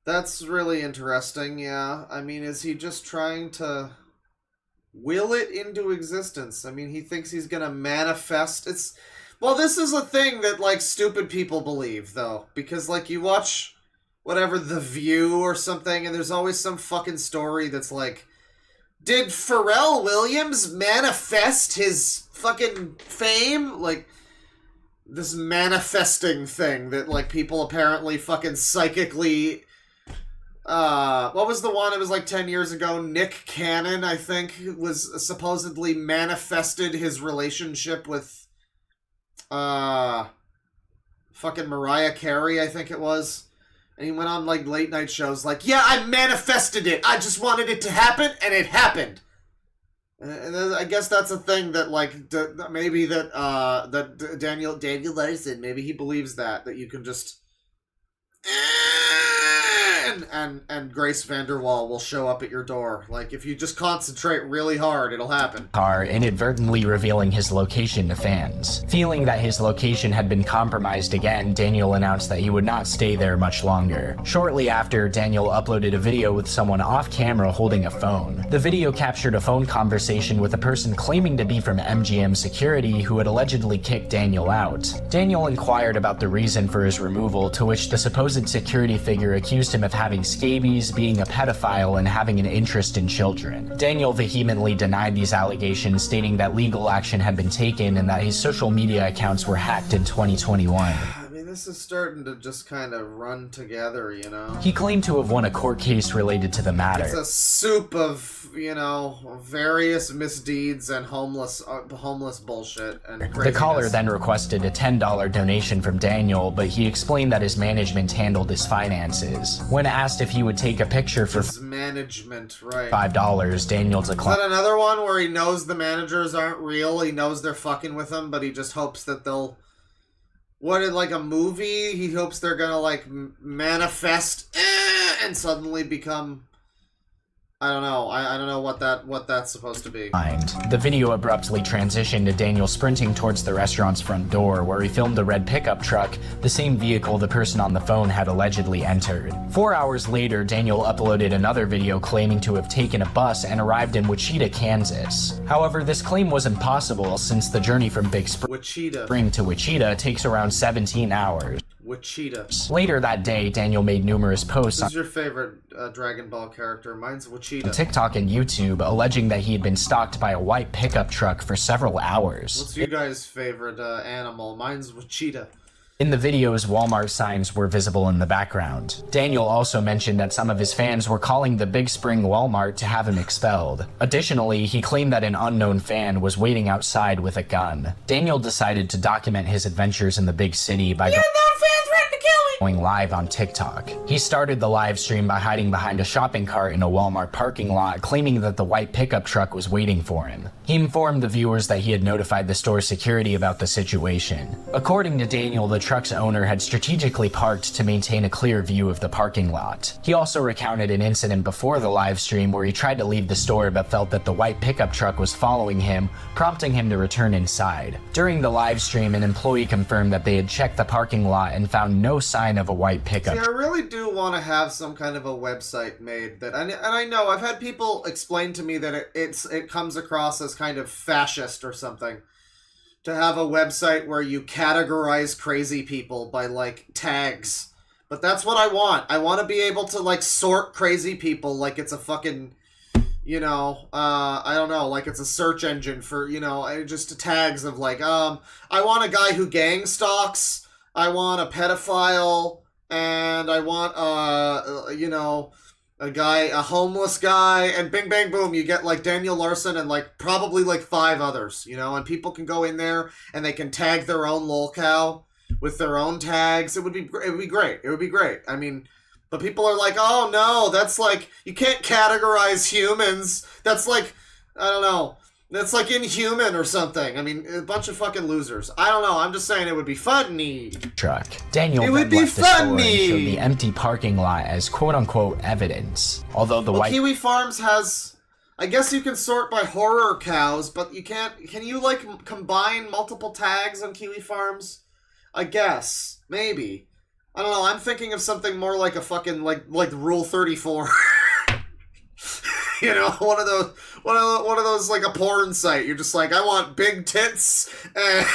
That's really interesting, yeah. I mean, is he just trying to will it into existence? I mean, he thinks he's gonna manifest... Well, this is a thing that, like, stupid people believe, though. Because, like, you watch, whatever, The View or something, and there's always some fucking story that's like, did Pharrell Williams manifest his fucking fame? Like... this manifesting thing that, like, people apparently fucking psychically... what was the one? It was like 10 years ago. Nick Cannon, I think, was supposedly manifested his relationship with, fucking Mariah Carey, I think it was. And he went on, like, late night shows like, yeah, I manifested it. I just wanted it to happen, and it happened. And I guess that's a thing that, like, maybe that Daniel Larson, maybe he believes that you can just and Grace Vanderwall will show up at your door. Like, if you just concentrate really hard, it'll happen. Inadvertently revealing his location to fans. Feeling that his location had been compromised again, Daniel announced that he would not stay there much longer. Shortly after, Daniel uploaded a video with someone off camera holding a phone. The video captured a phone conversation with a person claiming to be from MGM security who had allegedly kicked Daniel out. Daniel inquired about the reason for his removal, to which the supposed security figure accused him of having scabies, being a pedophile, and having an interest in children. Daniel vehemently denied these allegations, stating that legal action had been taken and that his social media accounts were hacked in 2021. I mean, this is starting to just kind of run together, you know? He claimed to have won a court case related to the matter. It's a soup of, you know, various misdeeds and homeless bullshit and craziness. The caller then requested a $10 donation from Daniel, but he explained that his management handled his finances. When asked if he would take a picture for his management, right, $5, Daniel declined. Is that another one where he knows the managers aren't real? He knows they're fucking with him, but he just hopes that they'll... What, in, like, a movie? He hopes they're gonna, like, manifest and suddenly become... I don't know. I don't know what that's supposed to be. The video abruptly transitioned to Daniel sprinting towards the restaurant's front door, where he filmed the red pickup truck, the same vehicle the person on the phone had allegedly entered. 4 hours later, Daniel uploaded another video claiming to have taken a bus and arrived in Wichita, Kansas. However, this claim was impossible since the journey from Big Spring to Wichita takes around 17 hours. Wichita. Later that day, Daniel made numerous posts on Who's your favorite Dragon Ball character? Mine's Wichita. TikTok and YouTube, alleging that he had been stalked by a white pickup truck for several hours. What's you guys' favorite animal? Mine's Wichita. In the videos, Walmart signs were visible in the background. Daniel also mentioned that some of his fans were calling the Big Spring Walmart to have him expelled. Additionally, he claimed that an unknown fan was waiting outside with a gun. Daniel decided to document his adventures in the big city by going live on TikTok. He started the live stream by hiding behind a shopping cart in a Walmart parking lot, claiming that the white pickup truck was waiting for him. He informed the viewers that he had notified the store's security about the situation. According to Daniel, the truck's owner had strategically parked to maintain a clear view of the parking lot. He also recounted an incident before the live stream where he tried to leave the store but felt that the white pickup truck was following him, prompting him to return inside. During the live stream, an employee confirmed that they had checked the parking lot and found no sign of a white pickup. See, I really do want to have some kind of a website made that, and I know I've had people explain to me that it comes across as kind of fascist or something, to have a website where you categorize crazy people by like tags. But that's what I want. I want to be able to like sort crazy people like it's a fucking, you know, I don't know, like it's a search engine for, you know, just tags of like, I want a guy who gang stalks. I want a pedophile, and I want, you know, a homeless guy, and bing, bang, boom, you get, like, Daniel Larson and, like, probably, like, 5 others, you know, and people can go in there, and they can tag their own lolcow with their own tags. It would be great. It would be great. I mean, but people are like, oh, no, that's, like, you can't categorize humans. That's, like, I don't know. That's like Inhuman or something. I mean, a bunch of fucking losers. I don't know. I'm just saying it would be funny. Truck. Daniel it would then be left the store and funny. showed the empty parking lot as quote-unquote evidence. Although the white Kiwi Farms has, I guess you can sort by horror cows, but you can't. Can you like combine multiple tags on Kiwi Farms? I guess maybe. I don't know. I'm thinking of something more like a fucking like Rule 34. You know, one of those like a porn site. You're just like, I want big tits and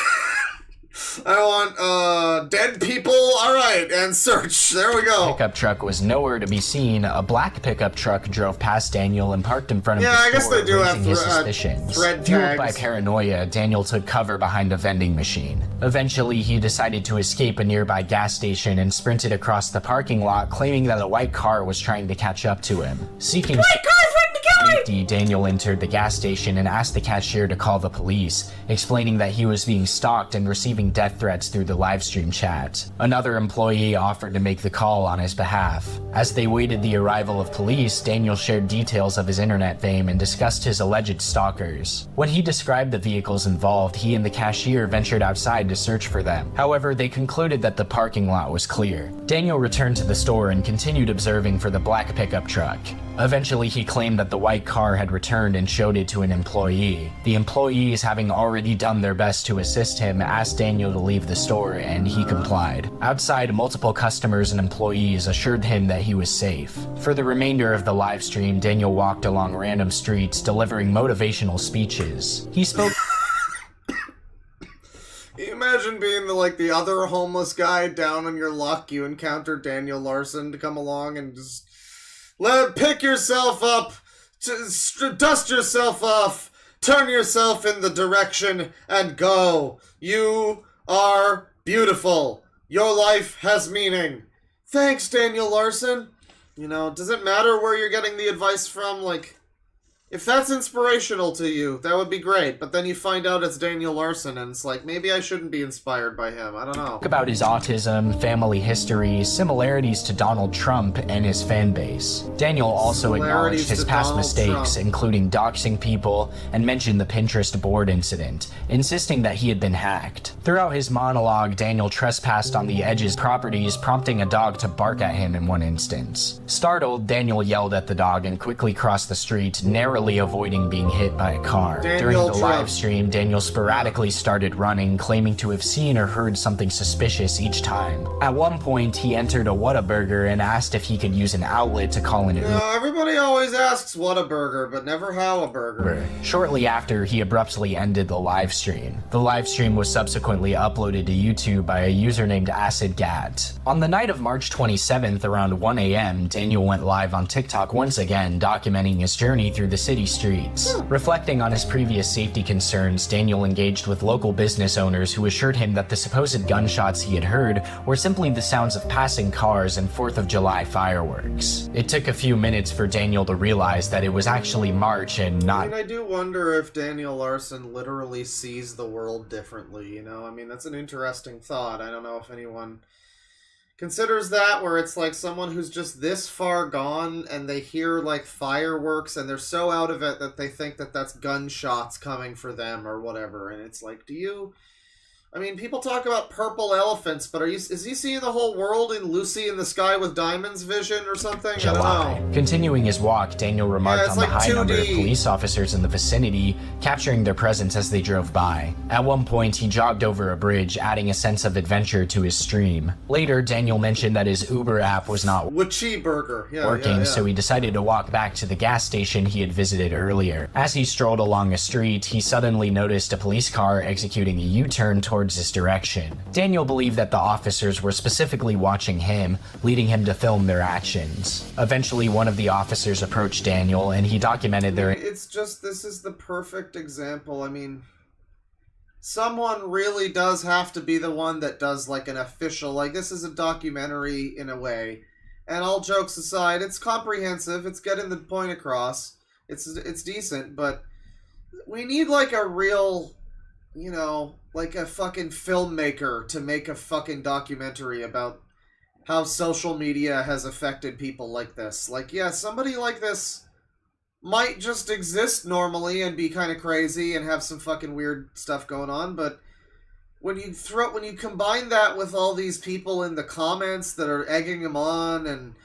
I want dead people. All right, and search. There we go. Pickup truck was nowhere to be seen. A black pickup truck drove past Daniel and parked in front of the store, I guess they do have raising his suspicions. thread Fueled tags. by paranoia, Daniel took cover behind a vending machine. Eventually, he decided to escape a nearby gas station and sprinted across the parking lot, claiming that a white car was trying to catch up to him. Seeking safety, Daniel entered the gas station and asked the cashier to call the police, explaining that he was being stalked and receiving death threats through the livestream chat. Another employee offered to make the call on his behalf. As they waited the arrival of police, Daniel shared details of his internet fame and discussed his alleged stalkers. When he described the vehicles involved, he and the cashier ventured outside to search for them. However, they concluded that the parking lot was clear. Daniel returned to the store and continued observing for the black pickup truck. Eventually, he claimed that the white car had returned and showed it to an employee. The employees, having already done their best to assist him, asked Daniel to leave the store, and he complied. Outside, multiple customers and employees assured him that he was safe. For the remainder of the live stream, Daniel walked along random streets, delivering motivational speeches. He spoke... Can you imagine being the other homeless guy down on your luck? You encounter Daniel Larson to come along and just... pick yourself up, dust yourself off, turn yourself in the direction, and go. You are beautiful. Your life has meaning. Thanks, Daniel Larson. You know, does it matter where you're getting the advice from? Like, if that's inspirational to you, that would be great. But then you find out it's Daniel Larson, and it's like, maybe I shouldn't be inspired by him. I don't know. About his autism, family history, similarities to Donald Trump, and his fan base. Daniel also acknowledged his past mistakes, including doxing people, and mentioned the Pinterest board incident, insisting that he had been hacked. Throughout his monologue, Daniel trespassed on the Edge's properties, prompting a dog to bark at him in one instance. Startled, Daniel yelled at the dog and quickly crossed the street, narrowly narrowly avoiding being hit by a car. Daniel During the Trump. live stream, Daniel sporadically started running, claiming to have seen or heard something suspicious each time. At one point, he entered a Whataburger and asked if he could use an outlet to call an Uber. Everybody always asks what a burger, but never how a burger. Shortly after, he abruptly ended the live stream. The live stream was subsequently uploaded to YouTube by a user named AHedgeman. On the night of March 27th, around 1 a.m., Daniel went live on TikTok once again, documenting his journey through the city streets. Reflecting on his previous safety concerns, Daniel engaged with local business owners who assured him that the supposed gunshots he had heard were simply the sounds of passing cars and 4th of July fireworks. It took a few minutes for Daniel to realize that it was actually March and not... I mean, I do wonder if Daniel Larson literally sees the world differently, you know? I mean, that's an interesting thought. I don't know if anyone considers that, where it's like someone who's just this far gone and they hear like fireworks and they're so out of it that they think that that's gunshots coming for them or whatever. And it's like, do you... I mean, people talk about purple elephants, but is he seeing the whole world in Lucy in the Sky with Diamonds vision or something? July. I don't know. Continuing his walk, Daniel remarked on the high number of police officers in the vicinity, capturing their presence as they drove by. At one point, he jogged over a bridge, adding a sense of adventure to his stream. Later, Daniel mentioned that his Uber app was not working, so he decided to walk back to the gas station he had visited earlier. As he strolled along a street, he suddenly noticed a police car executing a U-turn towards his direction. Daniel believed that the officers were specifically watching him, leading him to film their actions. Eventually, one of the officers approached Daniel, and he documented their... It's just, this is the perfect example. I mean, someone really does have to be the one that does, like, an official... Like, this is a documentary, in a way. And all jokes aside, it's comprehensive, it's getting the point across, it's decent, but we need, like, a real... You know, like a fucking filmmaker to make a fucking documentary about how social media has affected people like this. Like, yeah, somebody like this might just exist normally and be kind of crazy and have some fucking weird stuff going on, but when you combine that with all these people in the comments that are egging him on, and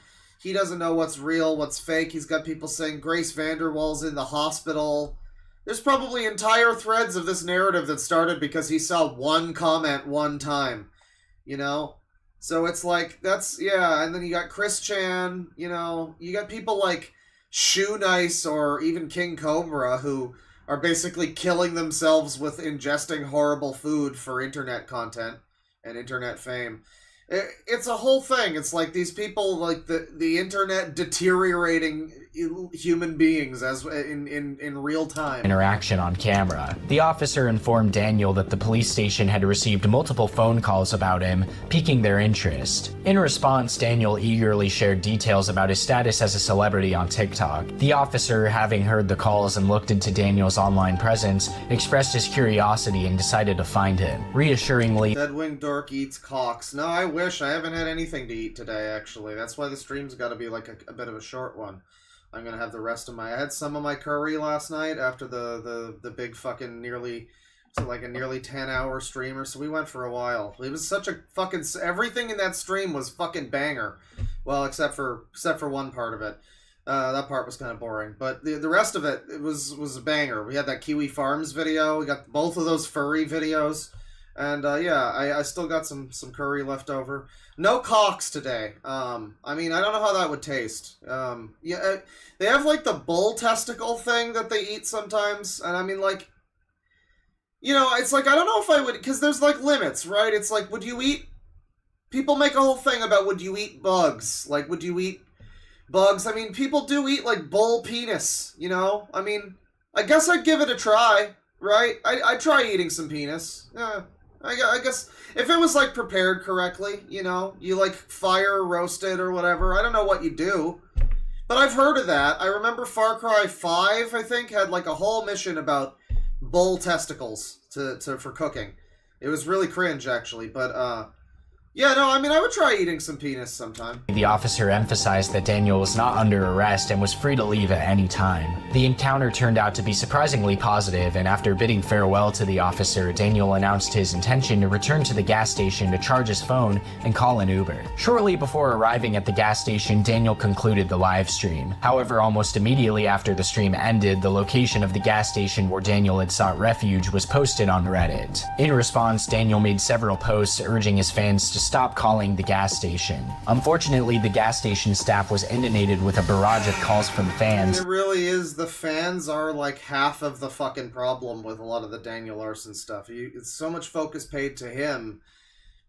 he doesn't know what's real, what's fake, he's got people saying Grace Vanderwall's in the hospital. There's probably entire threads of this narrative that started because he saw one comment one time, you know? So it's like, that's, yeah, and then you got Chris Chan, you know, you got people like Shoe Nice or even King Cobra who are basically killing themselves with ingesting horrible food for internet content and internet fame. It's a whole thing. It's like these people, like the internet deteriorating human beings as in real time. Interaction on camera. The officer informed Daniel that the police station had received multiple phone calls about him, piquing their interest. In response, Daniel eagerly shared details about his status as a celebrity on TikTok. The officer, having heard the calls and looked into Daniel's online presence, expressed his curiosity and decided to find him. Reassuringly, Deadwing Dork eats cocks. No, I wish. I haven't had anything to eat today, actually. That's why the stream's got to be like a bit of a short one. I'm gonna have the rest of my... I had some of my curry last night after the big fucking nearly 10-hour streamer, so we went for a while. It was such a fucking... Everything in that stream was fucking banger. Well, except for one part of it. That part was kind of boring. But the rest of it, it was a banger. We had that Kiwi Farms video. We got both of those furry videos. And, yeah, I still got some curry left over. No cocks today. I mean, I don't know how that would taste. Yeah, they have, like, the bull testicle thing that they eat sometimes. And, I mean, like, you know, it's like, I don't know if I would... Because there's, like, limits, right? It's like, would you eat... People make a whole thing about would you eat bugs? Like, would you eat bugs? I mean, people do eat, like, bull penis, you know? I mean, I guess I'd give it a try, right? I'd try eating some penis. Yeah. I guess if it was, like, prepared correctly, you know, you, like, fire roast it or whatever. I don't know what you do, but I've heard of that. I remember Far Cry 5, I think, had, like, a whole mission about bull testicles for cooking. It was really cringe, actually, but, Yeah, no, I mean, I would try eating some penis sometime. The officer emphasized that Daniel was not under arrest and was free to leave at any time. The encounter turned out to be surprisingly positive, and after bidding farewell to the officer, Daniel announced his intention to return to the gas station to charge his phone and call an Uber. Shortly before arriving at the gas station, Daniel concluded the live stream. However, almost immediately after the stream ended, the location of the gas station where Daniel had sought refuge was posted on Reddit. In response, Daniel made several posts urging his fans to stop calling the gas station. Unfortunately, the gas station staff was inundated with a barrage of calls from fans. It really is, the fans are like half of the fucking problem with a lot of the Daniel Larson stuff. It's so much focus paid to him,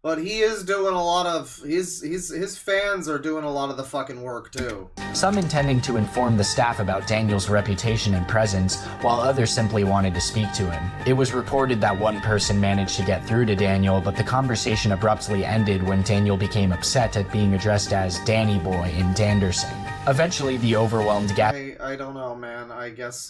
but he is doing a lot of, his fans are doing a lot of the fucking work too. Some intending to inform the staff about Daniel's reputation and presence, while others simply wanted to speak to him. It was reported that one person managed to get through to Daniel, but the conversation abruptly ended when Daniel became upset at being addressed as Danny Boy in Danderson. Eventually, the overwhelmed I don't know, man. I guess,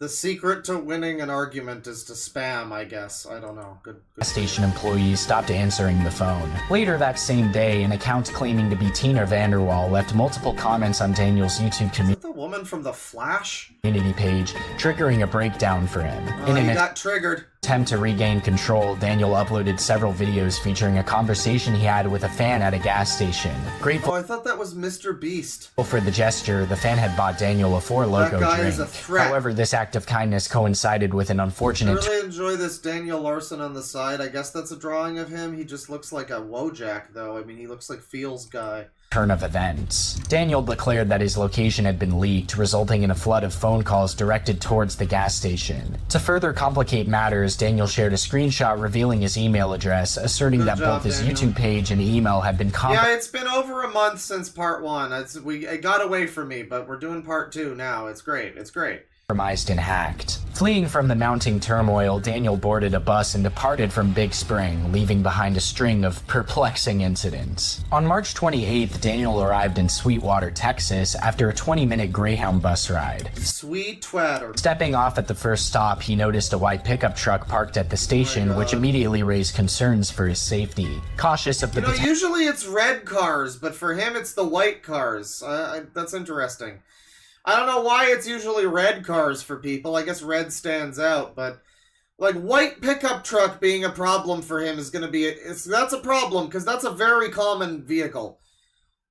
the secret to winning an argument is to spam, I guess. I don't know. Good. Station employees stopped answering the phone. Later that same day, an account claiming to be Tina Vanderwall left multiple comments on Daniel's YouTube community. The woman from The Flash? Community page, triggering a breakdown for him. He got triggered. Attempt to regain control, Daniel uploaded several videos featuring a conversation he had with a fan at a gas station. Grateful I thought that was Mr. Beast. for the gesture, the fan had bought Daniel a Four Loko That guy drink. is a threat. However, this act of kindness coincided with an I unfortunate really enjoy this Daniel Larson on the side. I guess that's a drawing of him. He just looks like a Wojak, though. I mean, he looks like Feels guy. turn of events. Daniel declared that his location had been leaked, resulting in a flood of phone calls directed towards the gas station. To further complicate matters, Daniel shared a screenshot revealing his email address, asserting that both his Daniel. YouTube page and email had been Yeah, it's been over a month since part 1. It got away from me, but we're doing part 2 now. It's great. It's great. compromised and hacked. Fleeing from the mounting turmoil, Daniel boarded a bus and departed from Big Spring, leaving behind a string of perplexing incidents. On March 28th, Daniel arrived in Sweetwater, Texas, after a 20-minute Greyhound bus ride. Sweet twatter. Stepping off at the first stop, he noticed a white pickup truck parked at the station, which immediately raised concerns for his safety. Cautious of the Usually it's red cars, but for him it's the white cars. That's interesting. I don't know why it's usually red cars for people. I guess red stands out, but like white pickup truck being a problem for him is going to be that's a problem because that's a very common vehicle.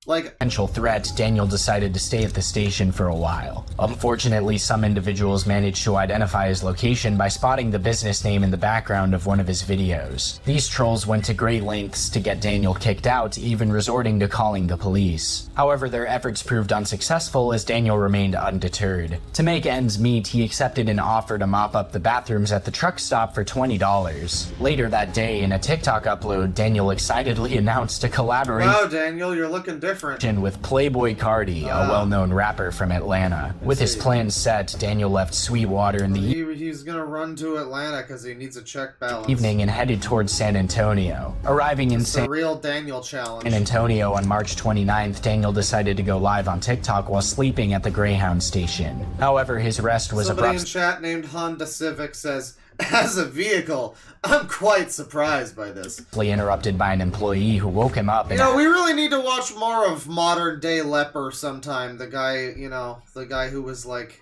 Like potential threat, Daniel decided to stay at the station for a while. Unfortunately, some individuals managed to identify his location by spotting the business name in the background of one of his videos. These trolls went to great lengths to get Daniel kicked out, even resorting to calling the police. However, their efforts proved unsuccessful as Daniel remained undeterred. To make ends meet, he accepted an offer to mop up the bathrooms at the truck stop for $20. Later that day, in a TikTok upload, Daniel excitedly announced a collaboration. Wow, Daniel, you're looking different. With Playboy Cardi, a well-known rapper from Atlanta. With his plans set, Daniel left Sweetwater in the He's gonna run to Atlanta because he needs a check balance. evening and headed towards San Antonio. Arriving in It's the real Daniel challenge. San Antonio on March 29th, Daniel decided to go live on TikTok while sleeping at the Greyhound station. However, his rest was Somebody in abrupt. chat named Honda Civic says, as a vehicle, I'm quite surprised by this. Interrupted by an employee who woke him up. You know, we really need to watch more of Modern Day Leper sometime. The guy who was like,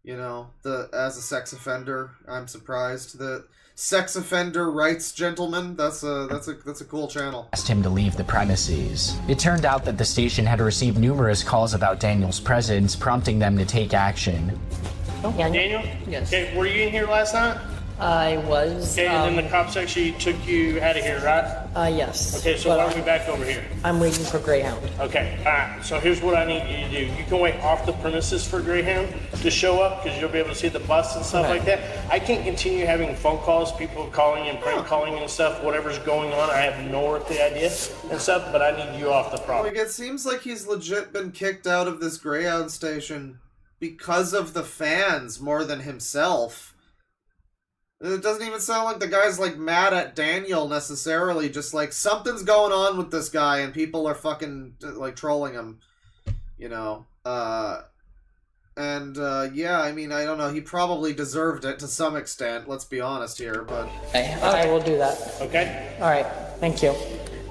as a sex offender. I'm surprised. The sex offender rights gentleman. That's a cool channel. Asked him to leave the premises. It turned out that the station had received numerous calls about Daniel's presence, prompting them to take action. Daniel? Yes. Okay, were you in here last night? I was. Okay, and then the cops actually took you out of here, right? Yes. Okay, so why are we back over here? I'm waiting for Greyhound. Okay, alright, so here's what I need you to do. You can wait off the premises for Greyhound to show up because you'll be able to see the bus and stuff like that. I can't continue having phone calls, people calling and prank calling and stuff, whatever's going on. I have no earthly idea and stuff, but I need you off the property. Like, it seems like he's legit been kicked out of this Greyhound station because of the fans more than himself. It doesn't even sound like the guy's like mad at Daniel necessarily, just like something's going on with this guy and people are fucking like trolling him, And, yeah, I mean, I don't know, he probably deserved it to some extent, let's be honest here, but... I will do that. Okay. Alright, thank you.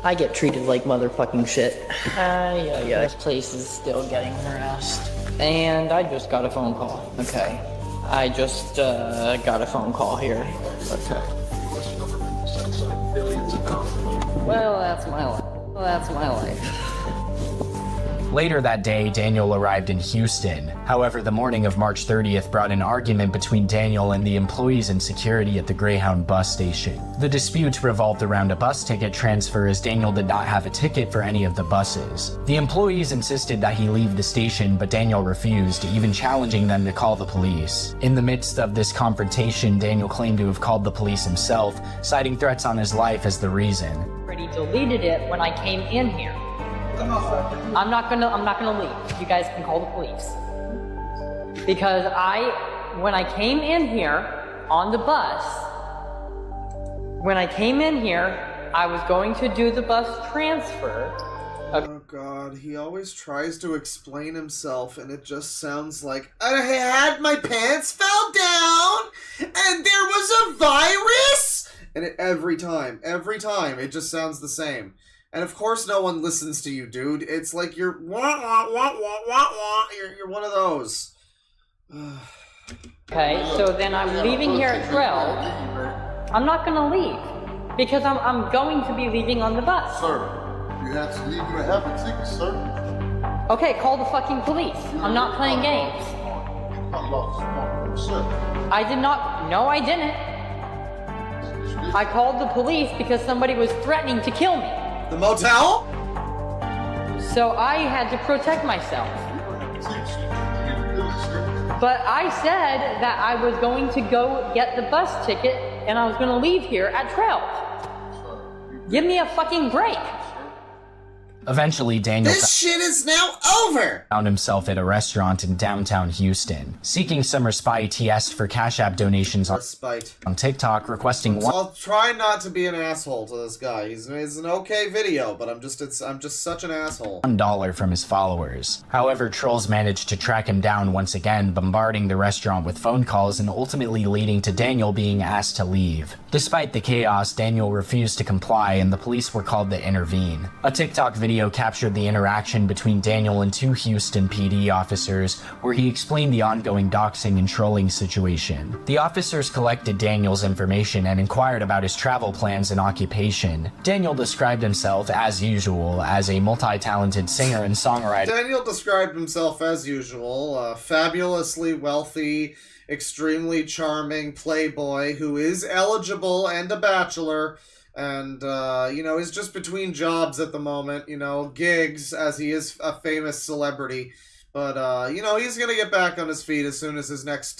I get treated like motherfucking shit. Yeah. This place is still getting harassed. And I just got a phone call. Okay. I just, got a phone call here. Okay. Well, that's my life. Later that day, Daniel arrived in Houston. However, the morning of March 30th brought an argument between Daniel and the employees and security at the Greyhound bus station. The dispute revolved around a bus ticket transfer as Daniel did not have a ticket for any of the buses. The employees insisted that he leave the station, but Daniel refused, even challenging them to call the police. In the midst of this confrontation, Daniel claimed to have called the police himself, citing threats on his life as the reason. Already deleted it when I came in here. I'm not gonna leave. You guys can call the police. Because when I came in here on the bus, I was going to do the bus transfer. Oh god, he always tries to explain himself and it just sounds like, I had my pants fell down and there was a virus! And every time, it just sounds the same. And of course no one listens to you, dude. It's like you're you're one of those. Okay, so then I'm leaving here at 12. I'm not gonna leave. Because I'm going to be leaving on the bus. Sir, you have to leave. You have a ticket, sir. Okay, call the fucking police. I'm not playing games. I did not. No, I didn't. I called the police because somebody was threatening to kill me. The motel? So I had to protect myself. But I said that I was going to go get the bus ticket and I was going to leave here at 12. Give me a fucking break. Eventually, Daniel This shit is now over! found himself at a restaurant in downtown Houston. Seeking some respite, he asked for Cash App donations on TikTok, requesting So I'll try not to be an asshole to this guy. He's an okay video, but I'm just such an asshole. $1 from his followers. However, trolls managed to track him down once again, bombarding the restaurant with phone calls and ultimately leading to Daniel being asked to leave. Despite the chaos, Daniel refused to comply and the police were called to intervene. A TikTok video captured the interaction between Daniel and two Houston PD officers, where he explained the ongoing doxing and trolling situation. The officers collected Daniel's information and inquired about his travel plans and occupation. Daniel described himself, as usual, as a multi-talented singer and songwriter. Daniel described himself as usual, fabulously wealthy, extremely charming playboy who is eligible and a bachelor. And, you know, is just between jobs at the moment, you know, gigs, as he is a famous celebrity. But, you know, he's gonna get back on his feet as soon as his next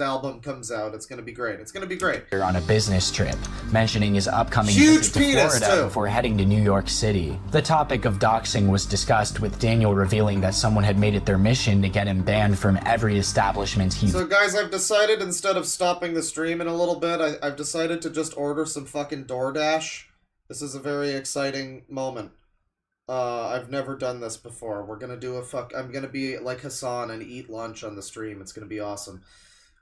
album comes out. It's gonna be great. It's gonna be great. On a business trip, mentioning his upcoming Huge visit to penis, Florida too. before heading to New York City. The topic of doxing was discussed, with Daniel revealing that someone had made it their mission to get him banned from every establishment he... So guys, I've decided instead of stopping the stream in a little bit, I've decided to just order some fucking DoorDash. This is a very exciting moment. I've never done this before. We're gonna do I'm gonna be like Hassan and eat lunch on the stream. It's gonna be awesome.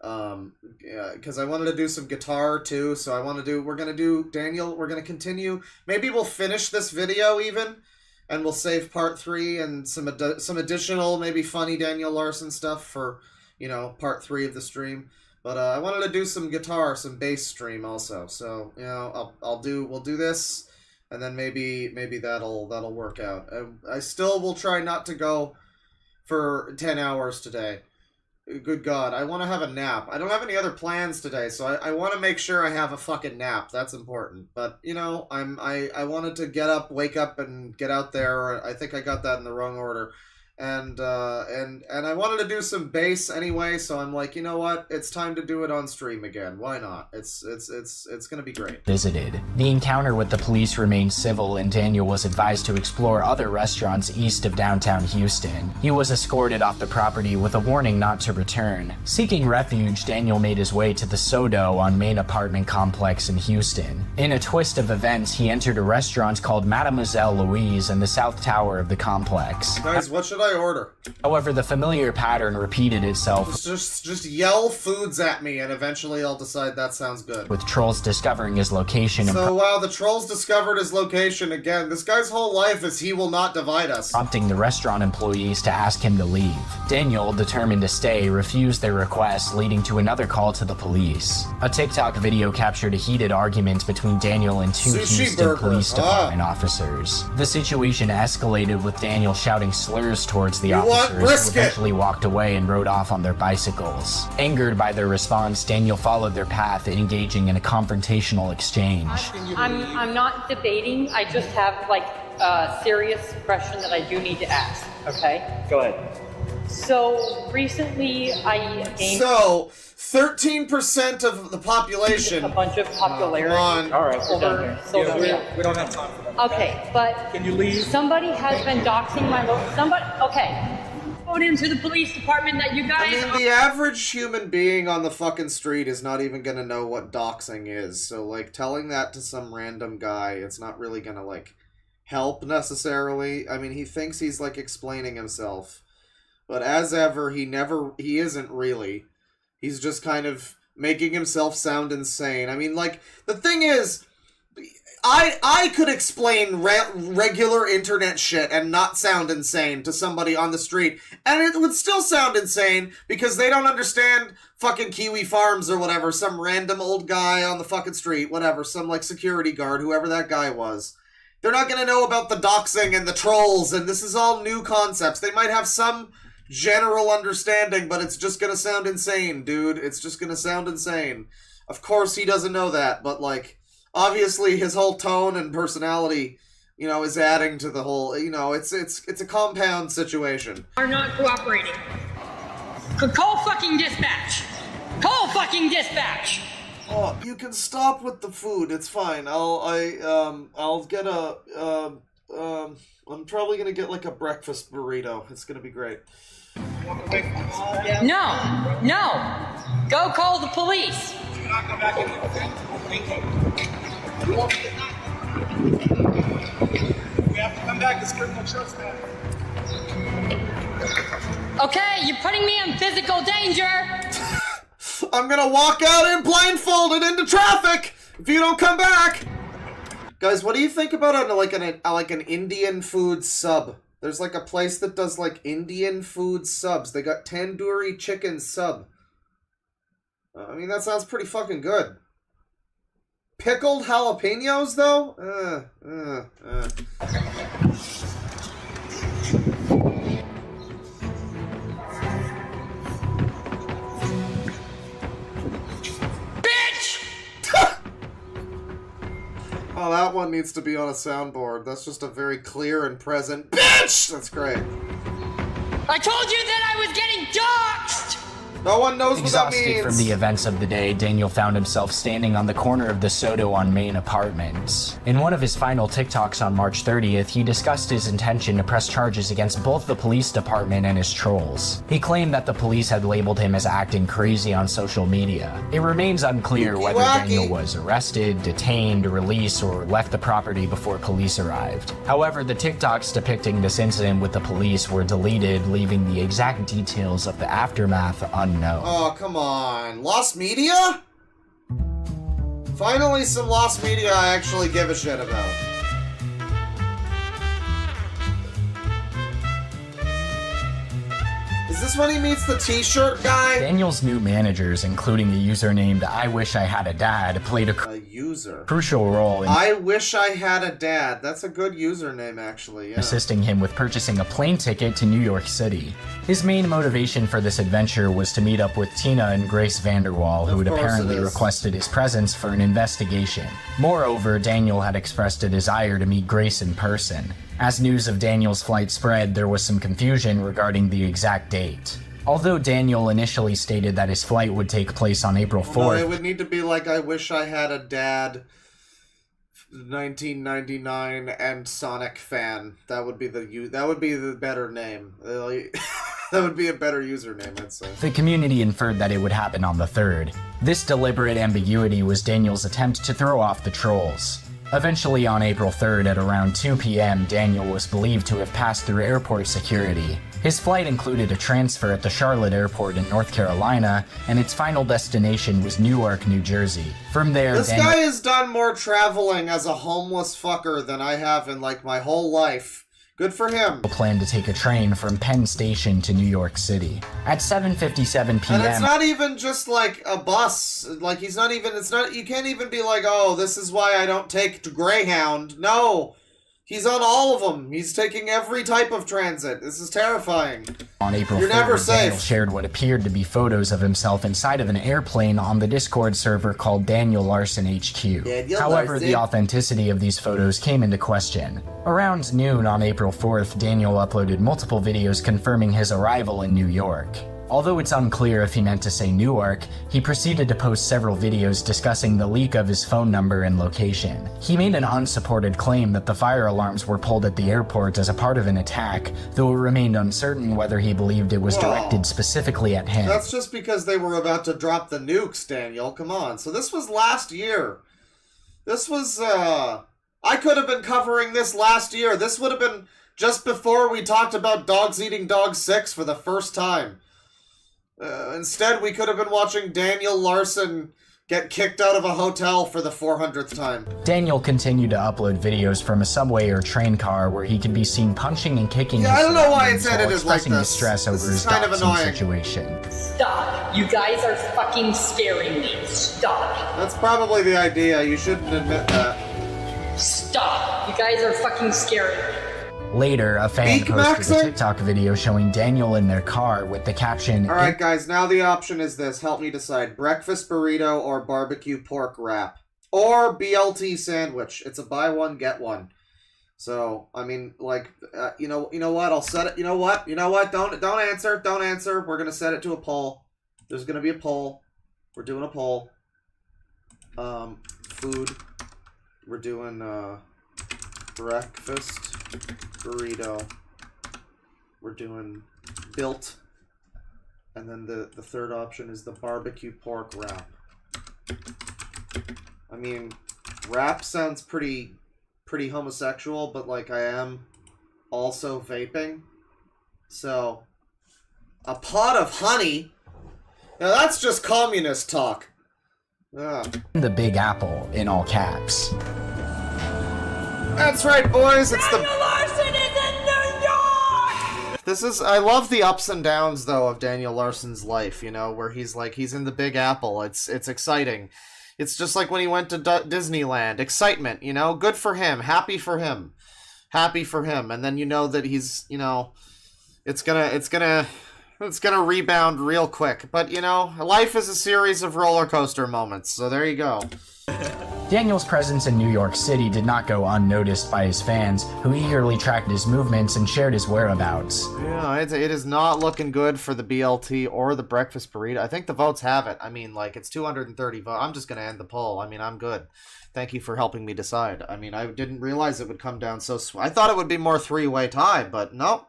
Yeah, because I wanted to do some guitar too, so we're gonna continue. Maybe we'll finish this video even, and we'll save part 3 and some additional, maybe funny Daniel Larson stuff for, you know, part 3 of the stream. But I wanted to do some guitar, some bass stream also. So, you know, we'll do this. And then maybe that'll work out. I still will try not to go for 10 hours today. Good God, I want to have a nap. I don't have any other plans today, so I want to make sure I have a fucking nap. That's important. But you know, I wanted to wake up, and get out there. I think I got that in the wrong order. And I wanted to do some bass anyway, so I'm like, you know what? It's time to do it on stream again. Why not? It's gonna be great. Visited. The encounter with the police remained civil, and Daniel was advised to explore other restaurants east of downtown Houston. He was escorted off the property with a warning not to return. Seeking refuge, Daniel made his way to the Sodo on Main Apartment Complex in Houston. In a twist of events, he entered a restaurant called Mademoiselle Louise in the South Tower of the complex. Guys, what should I I order? However, the familiar pattern repeated itself. Just yell foods at me, and eventually I'll decide that sounds good. With trolls discovering his location and So wow, the trolls discovered his location again. This guy's whole life is he will not divide us. prompting the restaurant employees to ask him to leave. Daniel, determined to stay, refused their request, leading to another call to the police. A TikTok video captured a heated argument between Daniel and two Houston Police Department officers. The situation escalated with Daniel shouting slurs towards the officers, who eventually walked away and rode off on their bicycles. Angered by their response, Daniel followed their path, engaging in a confrontational exchange. I'm not debating. I just have like a serious question that I do need to ask. Okay. Go ahead. So recently, I gained. So 13% of the population. A bunch of popularity. All right, we're done here. So we don't have time for that. Okay, but can you leave? Somebody has been doxing my somebody. Okay. Going into the police department that you guys. I mean, the average human being on the fucking street is not even gonna know what doxing is. So, like, telling that to some random guy, it's not really gonna, like, help necessarily. I mean, he thinks he's, like, explaining himself. But as ever, he isn't really. He's just kind of making himself sound insane. I mean, like, the thing is, I could explain regular internet shit and not sound insane to somebody on the street, and it would still sound insane because they don't understand fucking Kiwi Farms or whatever, some random old guy on the fucking street, whatever, some, like, security guard, whoever that guy was. They're not gonna know about the doxing and the trolls, and this is all new concepts. They might have some general understanding, but it's just gonna sound insane, dude. It's just gonna sound insane. Of course he doesn't know that, but, like, obviously his whole tone and personality, you know, is adding to the whole, you know, it's a compound situation. Are not cooperating. Call fucking dispatch. Call fucking dispatch. Oh, you can stop with the food. It's fine. I'll get I'm probably gonna get like a breakfast burrito. It's gonna be great. No. Go call the police. Do not come back in here, okay? Thank you. We have to come back. This criminal trespass. Okay, you're putting me in physical danger. I'm gonna walk out in blindfolded into traffic if you don't come back. Guys, what do you think about an Indian food sub? There's like a place that does like Indian food subs. They got tandoori chicken sub. I mean, that sounds pretty fucking good. Pickled jalapenos, though? Bitch! Oh, that one needs to be on a soundboard. That's just a very clear and present bitch! That's great. I told you that I was getting doxxed! No one knows what that means. Exhausted from the events of the day, Daniel found himself standing on the corner of the Soto on Main Apartments. In one of his final TikToks on March 30th, he discussed his intention to press charges against both the police department and his trolls. He claimed that the police had labeled him as acting crazy on social media. It remains unclear whether Daniel was arrested, detained, released, or left the property before police arrived. However, the TikToks depicting this incident with the police were deleted, leaving the exact details of the aftermath unknown. Oh, come on. Lost media? Finally, some lost media I actually give a shit about. Is this when he meets the t-shirt guy? Daniel's new managers, including a user named I Wish I Had a Dad, played a crucial role in I Wish I Had a Dad. That's a good username, actually. Yeah. assisting him with purchasing a plane ticket to New York City. His main motivation for this adventure was to meet up with Tina and Grace Vanderwall, who had apparently requested his presence for an investigation. Moreover, Daniel had expressed a desire to meet Grace in person. As news of Daniel's flight spread, there was some confusion regarding the exact date. Although Daniel initially stated that his flight would take place on April 4th... No, it would need to be like, I Wish I Had a Dad, 1999, and Sonic fan. That would be the better name. That would be a better username, I'd say. The community inferred that it would happen on the 3rd. This deliberate ambiguity was Daniel's attempt to throw off the trolls. Eventually, on April 3rd at around 2 p.m., Daniel was believed to have passed through airport security. His flight included a transfer at the Charlotte Airport in North Carolina, and its final destination was Newark, New Jersey. From there, this guy has done more traveling as a homeless fucker than I have in, like, my whole life. Good for him. Planned to take a train from Penn Station to New York City. At 7:57 p.m. And it's not even just like a bus. Like, he's not even, it's not, you can't even be like, oh, this is why I don't take Greyhound. No. He's on all of them. He's taking every type of transit. This is terrifying. On April 3rd, You're never Daniel safe. shared what appeared to be photos of himself inside of an airplane on the Discord server called Daniel Larson HQ. However, the authenticity of these photos came into question. Around noon on April 4th, Daniel uploaded multiple videos confirming his arrival in New York. Although it's unclear if he meant to say Newark, he proceeded to post several videos discussing the leak of his phone number and location. He made an unsupported claim that the fire alarms were pulled at the airport as a part of an attack, though it remained uncertain whether he believed it was directed specifically at him. That's just because they were about to drop the nukes, Daniel. Come on. So this was last year. This was, I could have been covering this last year. This would have been just before we talked about Dogs Eating Dogs 6 for the first time. Instead, we could have been watching Daniel Larson get kicked out of a hotel for the 400th time. Daniel continued to upload videos from a subway or train car where he could be seen punching and kicking his I don't know why it's surroundings while edited like expressing this. distress over his kind of doxing annoying. situation. Stop. You guys are fucking scaring me. Stop. That's probably the idea. You shouldn't admit that. Stop. You guys are fucking scaring me. Later, a fan Beak posted a Maxer? TikTok video showing Daniel in their car with the caption, Alright guys, now the option is this. Help me decide. Breakfast burrito or barbecue pork wrap. Or BLT sandwich. It's a buy one, get one. So, I mean, like, you know what? I'll set it. You know what? Don't answer. Don't answer. We're gonna set it to a poll. There's gonna be a poll. We're doing a poll. Food. We're doing, breakfast burrito. We're doing built. And then the third option is the barbecue pork wrap. I mean, wrap sounds pretty homosexual, but like I am also vaping. So, a pot of honey? Now that's just communist talk. The Big Apple in all caps. That's right, boys. It's the Daniel Larson is in New York! This is, I love the ups and downs though of Daniel Larson's life, you know, where he's like, he's in the Big Apple. It's exciting. It's just like when he went to Disneyland. Excitement, you know, good for him. Happy for him. Happy for him. And then you know that he's, you know, it's gonna rebound real quick. But, you know, life is a series of roller coaster moments. So there you go. Daniel's presence in New York City did not go unnoticed by his fans, who eagerly tracked his movements and shared his whereabouts. Yeah, it is not looking good for the BLT or the breakfast burrito. I think the votes have it. I mean, like, it's 230 votes. I'm just going to end the poll. I mean, I'm good. Thank you for helping me decide. I mean, I didn't realize it would come down so... I thought it would be more three-way tie, but nope.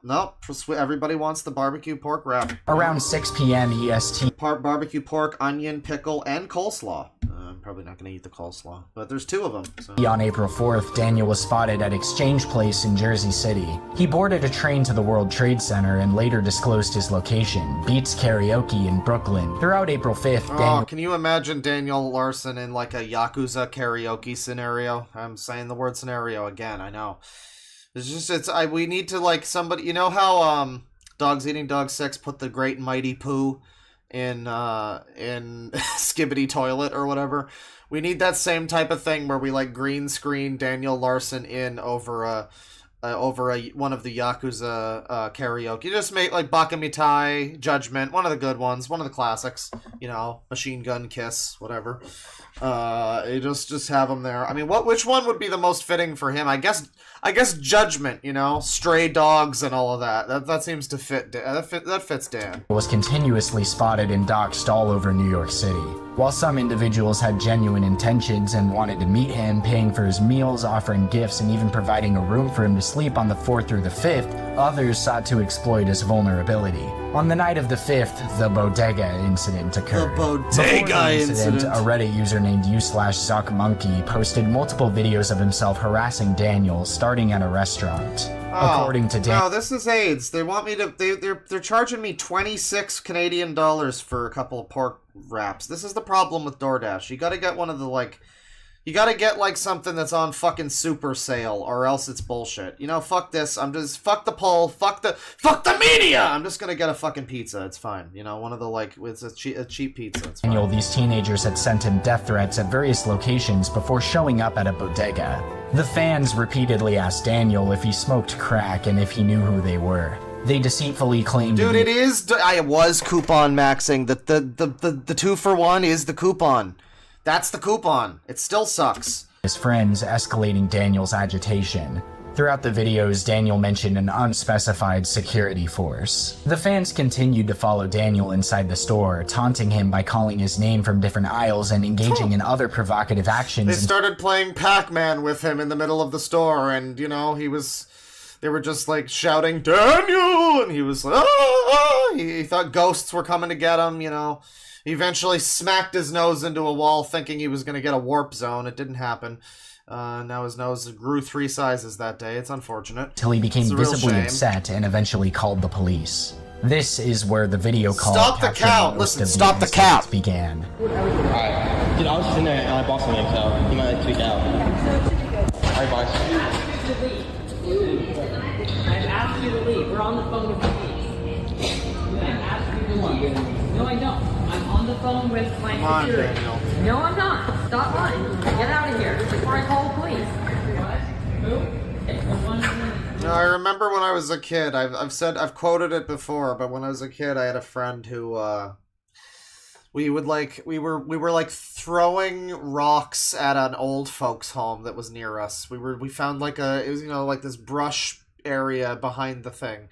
Everybody wants the barbecue pork wrap. Around 6 p.m. EST. Barbecue pork, onion, pickle, and coleslaw. I'm probably not going to eat the coleslaw, but there's two of them. So. On April 4th, Daniel was spotted at Exchange Place in Jersey City. He boarded a train to the World Trade Center and later disclosed his location, Beats Karaoke in Brooklyn. Throughout April 5th, Daniel... can you imagine Daniel Larson in like a Yakuza karaoke scenario? I'm saying the word scenario again, I know. It's just, we need to like somebody, you know how Dogs Eating Dogs 6 put the Great and Mighty Pooh in Skibbity Toilet or whatever. We need that same type of thing where we like green screen Daniel Larson in over one of the Yakuza karaoke. You just make like Bakamitai, Judgment, one of the good ones, one of the classics, you know, Machine Gun Kiss, whatever. You just have him there. I mean, which one would be the most fitting for him? I guess Judgment, you know, Stray Dogs and all of that. That seems to fit. That fits Dan. Was continuously spotted and doxxed all over New York City. While some individuals had genuine intentions and wanted to meet him, paying for his meals, offering gifts, and even providing a room for him to sleep on the 4th through the 5th, others sought to exploit his vulnerability. On the night of the 5th, the bodega incident occurred. The bodega incident. A Reddit user named u/ZuckMonkey posted multiple videos of himself harassing Daniel, starting at a restaurant. According to Daniel, no, this is AIDS. They want me to. They're charging me 26 Canadian dollars for a couple of pork wraps. This is the problem with DoorDash. You gotta get one of the you gotta get like something that's on fucking super sale, or else it's bullshit. You know, fuck this. Fuck the poll. Fuck the media. I'm just gonna get a fucking pizza. It's fine. You know, one of the it's a cheap pizza. It's fine. Daniel, these teenagers had sent him death threats at various locations before showing up at a bodega. The fans repeatedly asked Daniel if he smoked crack and if he knew who they were. They deceitfully claimed Dude, it is. I was coupon maxing. The 2-for-1 is the coupon. That's the coupon. It still sucks. His friends, escalating Daniel's agitation. Throughout the videos, Daniel mentioned an unspecified security force. The fans continued to follow Daniel inside the store, taunting him by calling his name from different aisles and engaging in other provocative actions. They started playing Pac-Man with him in the middle of the store, and, you know, they were just, like, shouting, Daniel! And he was like, ah! He thought ghosts were coming to get him, you know. He eventually smacked his nose into a wall thinking he was going to get a warp zone. It didn't happen. Now his nose grew 3 sizes that day. It's unfortunate. Till he became visibly upset and eventually called the police. This is where the video call Stop the count! Listen, stop the count! Began. Alright. Dude, I was just in there and I bossed him, so he might like tweak out. Alright, boss. I've asked you to leave. We're on the phone with the police. I've asked you to leave. No, I don't. I'm on the phone with my security. No, I'm not. Stop lying. Get out of here before I call the police. No, I remember when I was a kid. I've quoted it before, but when I was a kid, I had a friend who we were like throwing rocks at an old folks' home that was near us. We found like it was, you know, like this brush area behind the thing.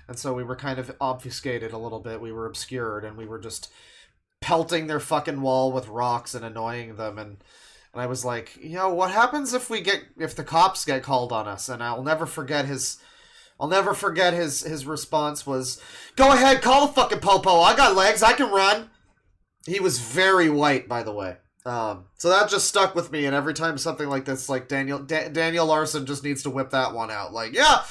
And so we were kind of obfuscated a little bit. We were obscured, and we were just pelting their fucking wall with rocks and annoying them. And I was like, you know, what happens if the cops get called on us? And I'll never forget his response was, go ahead, call the fucking popo. I got legs, I can run. He was very white, by the way. So that just stuck with me, and every time something like this, like Daniel Larson just needs to whip that one out. Like, yeah,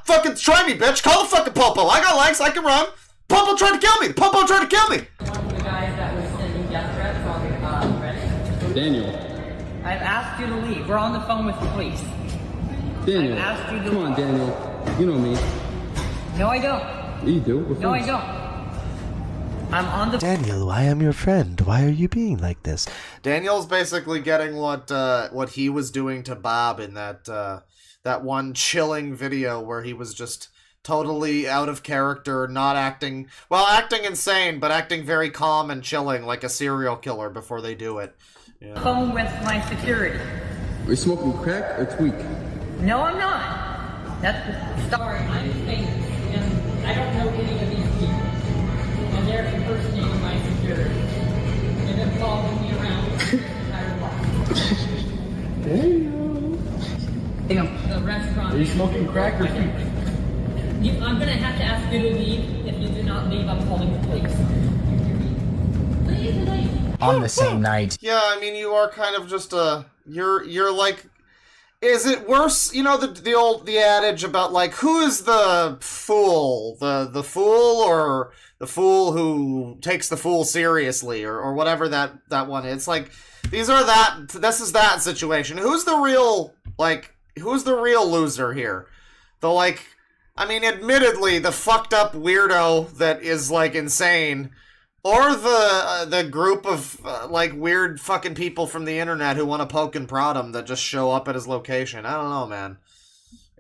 fucking try me, bitch. Call the fucking popo. I got legs, I can run. Popo tried to kill me. Popo tried to kill me. One of the guys that was sending death threats on Reddit. Daniel. I've asked you to leave. We're on the phone with the police. Daniel. I've asked you to Come on, Daniel. You know me. No, I don't. You do. No, I don't. I'm on the... Daniel, I am your friend. Why are you being like this? Daniel's basically getting what he was doing to Bob in that one chilling video where he was just totally out of character, not acting insane, but acting very calm and chilling like a serial killer before they do it. Yeah. Phone with my security. Are you smoking crack or tweak? No, I'm not. That's the story. I'm famous, and I don't know any of these people. And they're impersonating my security. And they're following me around the entire block. Damn. The restaurant. Are you smoking crack or tweak? I'm gonna have to ask you to leave. If you do not leave, I'm calling the police. Please leave. On the same night. Yeah, I mean, you are kind of just you're like, is it worse? You know, the adage about like, who is the fool? The fool, or the fool who takes the fool seriously, or whatever that one is. It's like, this is that situation. Who's the real loser here? I mean, admittedly, the fucked up weirdo that is like insane, or the group of like weird fucking people from the internet who want to poke and prod him that just show up at his location. I don't know, man.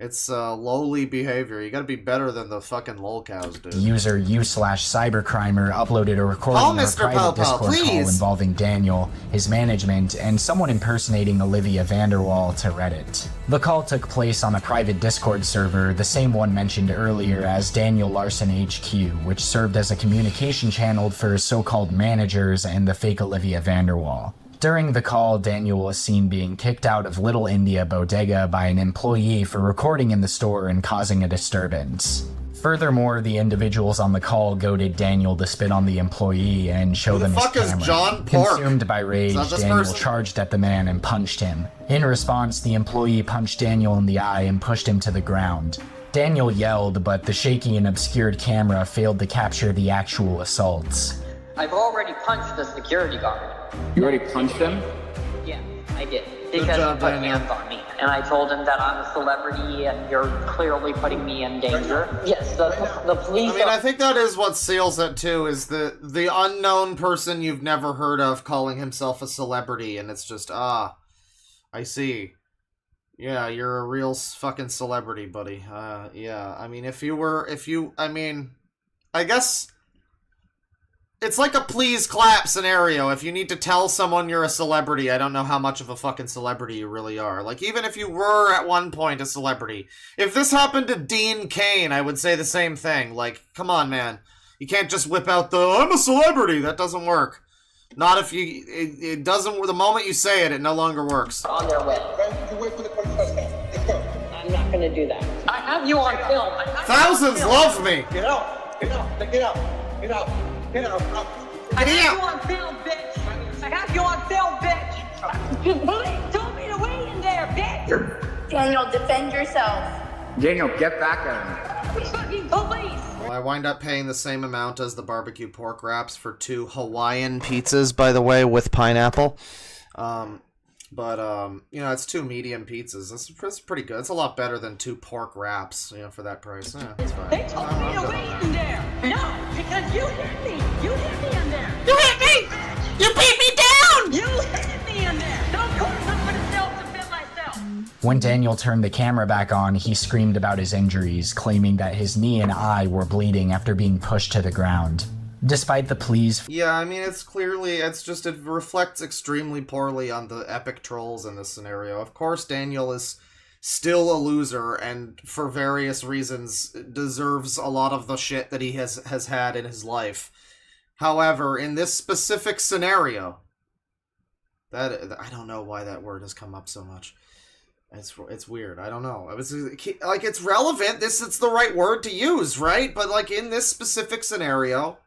It's lowly behavior. You gotta be better than the fucking lolcows, dude. User u/cybercrimer uploaded a recording Oh, of a Mr. private Popo, Discord call please. involving Daniel, his management, and someone impersonating Olivia Vanderwall to Reddit. The call took place on a private Discord server, the same one mentioned earlier as Daniel Larson HQ, which served as a communication channel for so-called managers and the fake Olivia Vanderwall. During the call, Daniel was seen being kicked out of Little India Bodega by an employee for recording in the store and causing a disturbance. Furthermore, the individuals on the call goaded Daniel to spit on the employee and show them his camera. Who the fuck is John Pork? Consumed by rage, Daniel person? charged at the man and punched him. In response, the employee punched Daniel in the eye and pushed him to the ground. Daniel yelled, but the shaky and obscured camera failed to capture the actual assaults. I've already punched the security guard. You already punched him? Yeah, I did. Because he put hands on me. And I told him that I'm a celebrity and you're clearly putting me in danger. Yes, the police... I mean, I think that is what seals it, too, is the unknown person you've never heard of calling himself a celebrity, and it's just, I see. Yeah, you're a real fucking celebrity, buddy. Yeah, I mean, I guess... It's like a please clap scenario. If you need to tell someone you're a celebrity, I don't know how much of a fucking celebrity you really are. Like, even if you were at one point a celebrity. If this happened to Dean Cain, I would say the same thing. Like, come on, man. You can't just whip out the, I'm a celebrity. That doesn't work. Not if you, it doesn't, the moment you say it, it no longer works. On their way. I'm not gonna do that. I have you on film. Thousands love me. Get out. Get out. Get out. Get out. Get out. I have you on film, bitch. I have you on film, bitch. You told me to wait in there, bitch. Daniel, defend yourself. Daniel, get back at him. Fucking police. Well, I wind up paying the same amount as the barbecue pork wraps for 2 Hawaiian pizzas, by the way, with pineapple. You know, it's 2 medium pizzas. That's pretty good. It's a lot better than 2 pork wraps, you know, for that price. Yeah, it's fine. They told me to wait in there. No, because you hit me. You hit me in there. You hit me! You beat me down! You hit me in there. Don't call someone to self-defend myself. When Daniel turned the camera back on, he screamed about his injuries, claiming that his knee and eye were bleeding after being pushed to the ground. Despite the pleas... Yeah, I mean, it reflects extremely poorly on the epic trolls in this scenario. Of course, Daniel is still a loser, and for various reasons deserves a lot of the shit that he has had in his life. However, in this specific scenario, I don't know why that word has come up so much. It's weird. I don't know. It's relevant. It's the right word to use, right? But like in this specific scenario,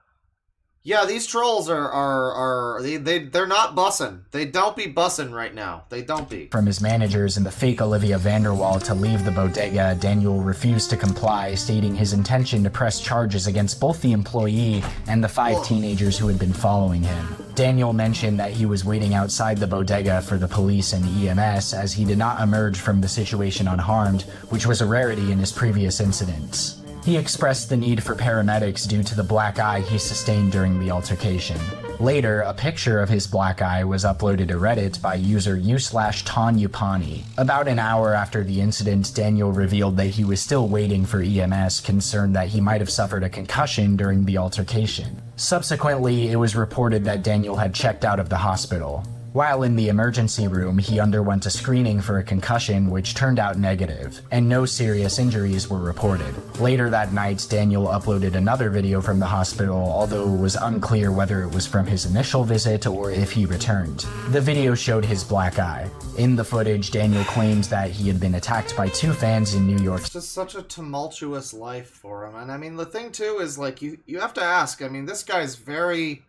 yeah, these trolls they're not bussin'. They don't be bussin' right now. They don't be. From his managers and the fake Olivia Vanderwall to leave the bodega, Daniel refused to comply, stating his intention to press charges against both the employee and the 5 teenagers who had been following him. Daniel mentioned that he was waiting outside the bodega for the police and EMS as he did not emerge from the situation unharmed, which was a rarity in his previous incidents. He expressed the need for paramedics due to the black eye he sustained during the altercation. Later, a picture of his black eye was uploaded to Reddit by user u/Tanyupani. About an hour after the incident, Daniel revealed that he was still waiting for EMS, concerned that he might have suffered a concussion during the altercation. Subsequently, it was reported that Daniel had checked out of the hospital. While in the emergency room, he underwent a screening for a concussion which turned out negative, and no serious injuries were reported. Later that night, Daniel uploaded another video from the hospital, although it was unclear whether it was from his initial visit or if he returned. The video showed his black eye. In the footage, Daniel claims that he had been attacked by 2 fans in New York. It's just such a tumultuous life for him, and I mean, the thing too is, like, you have to ask, I mean, this guy's very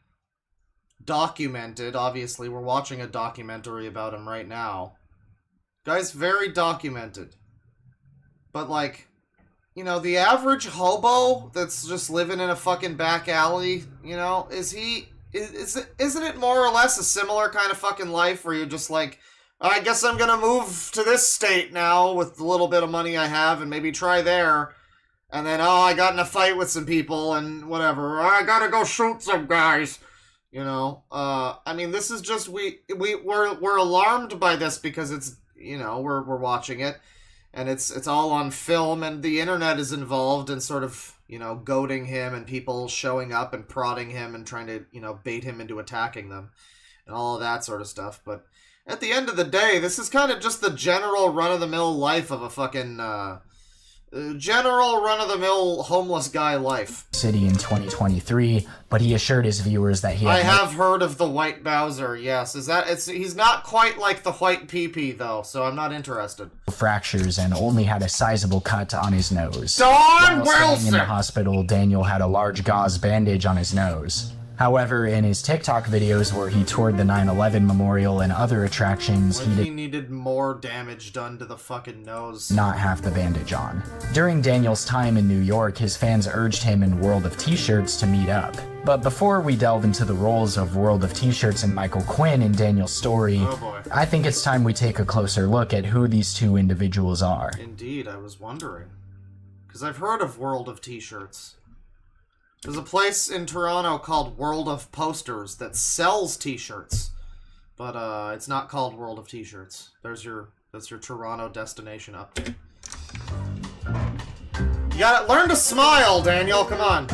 documented. Obviously, we're watching a documentary about him right now. Guy's very documented. But, like, you know, the average hobo that's just living in a fucking back alley, you know, isn't it more or less a similar kind of fucking life where you're just like, I guess I'm gonna move to this state now with the little bit of money I have and maybe try there. And then, I got in a fight with some people and whatever. I gotta go shoot some guys. You know, I mean, this is just, we're alarmed by this because it's, you know, we're watching it. and it's all on film, and the internet is involved in sort of, you know, goading him, and people showing up and prodding him and trying to, you know, bait him into attacking them and all of that sort of stuff. But at the end of the day, this is kind of just the general run-of-the-mill life of a fucking general run-of-the-mill homeless guy life. City in 2023, but he assured his viewers that he I have heard of the White Bowser, yes. He's not quite like the White Pee-Pee, though, so I'm not interested. Fractures and only had a sizable cut on his nose. Dawn While staying in the Wilson! hospital, Daniel had a large gauze bandage on his nose. However, in his TikTok videos where he toured the 9/11 memorial and other attractions, He needed more damage done to the fucking nose. not have the bandage on. During Daniel's time in New York, his fans urged him and World of T-Shirts to meet up. But before we delve into the roles of World of T-Shirts and Michael Quinn in Daniel's story, I think it's time we take a closer look at who these two individuals are. Indeed, I was wondering. Because I've heard of World of T-Shirts. There's a place in Toronto called World of Posters that sells T-shirts, but it's not called World of T-Shirts. That's your Toronto destination update. You gotta learn to smile, Daniel. Come on.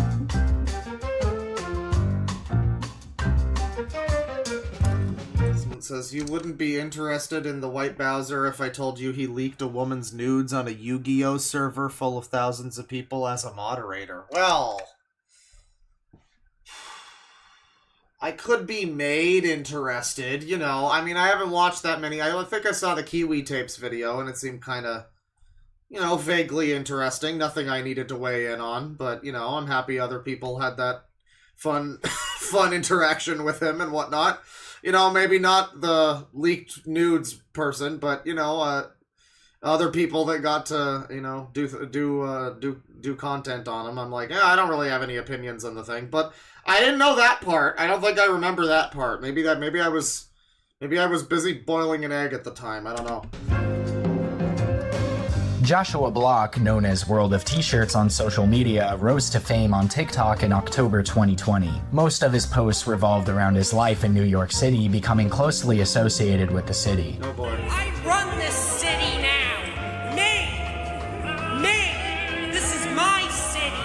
Someone says you wouldn't be interested in the White Bowser if I told you he leaked a woman's nudes on a Yu-Gi-Oh server full of thousands of people as a moderator. Well, I could be made interested, you know. I mean, I haven't watched that many. I think I saw the Kiwi Tapes video, and it seemed kind of, you know, vaguely interesting. Nothing I needed to weigh in on, but, you know, I'm happy other people had that fun interaction with him and whatnot. You know, maybe not the leaked nudes person, but, you know, other people that got to, you know, do content on him. I'm like, yeah, I don't really have any opinions on the thing, but I didn't know that part. I don't think I remember that part. Maybe I was busy boiling an egg at the time. I don't know. Joshua Block, known as World of T-Shirts on social media, rose to fame on TikTok in October 2020. Most of his posts revolved around his life in New York City, becoming closely associated with the city. Oh boy. I run this city now. Me. This is my city.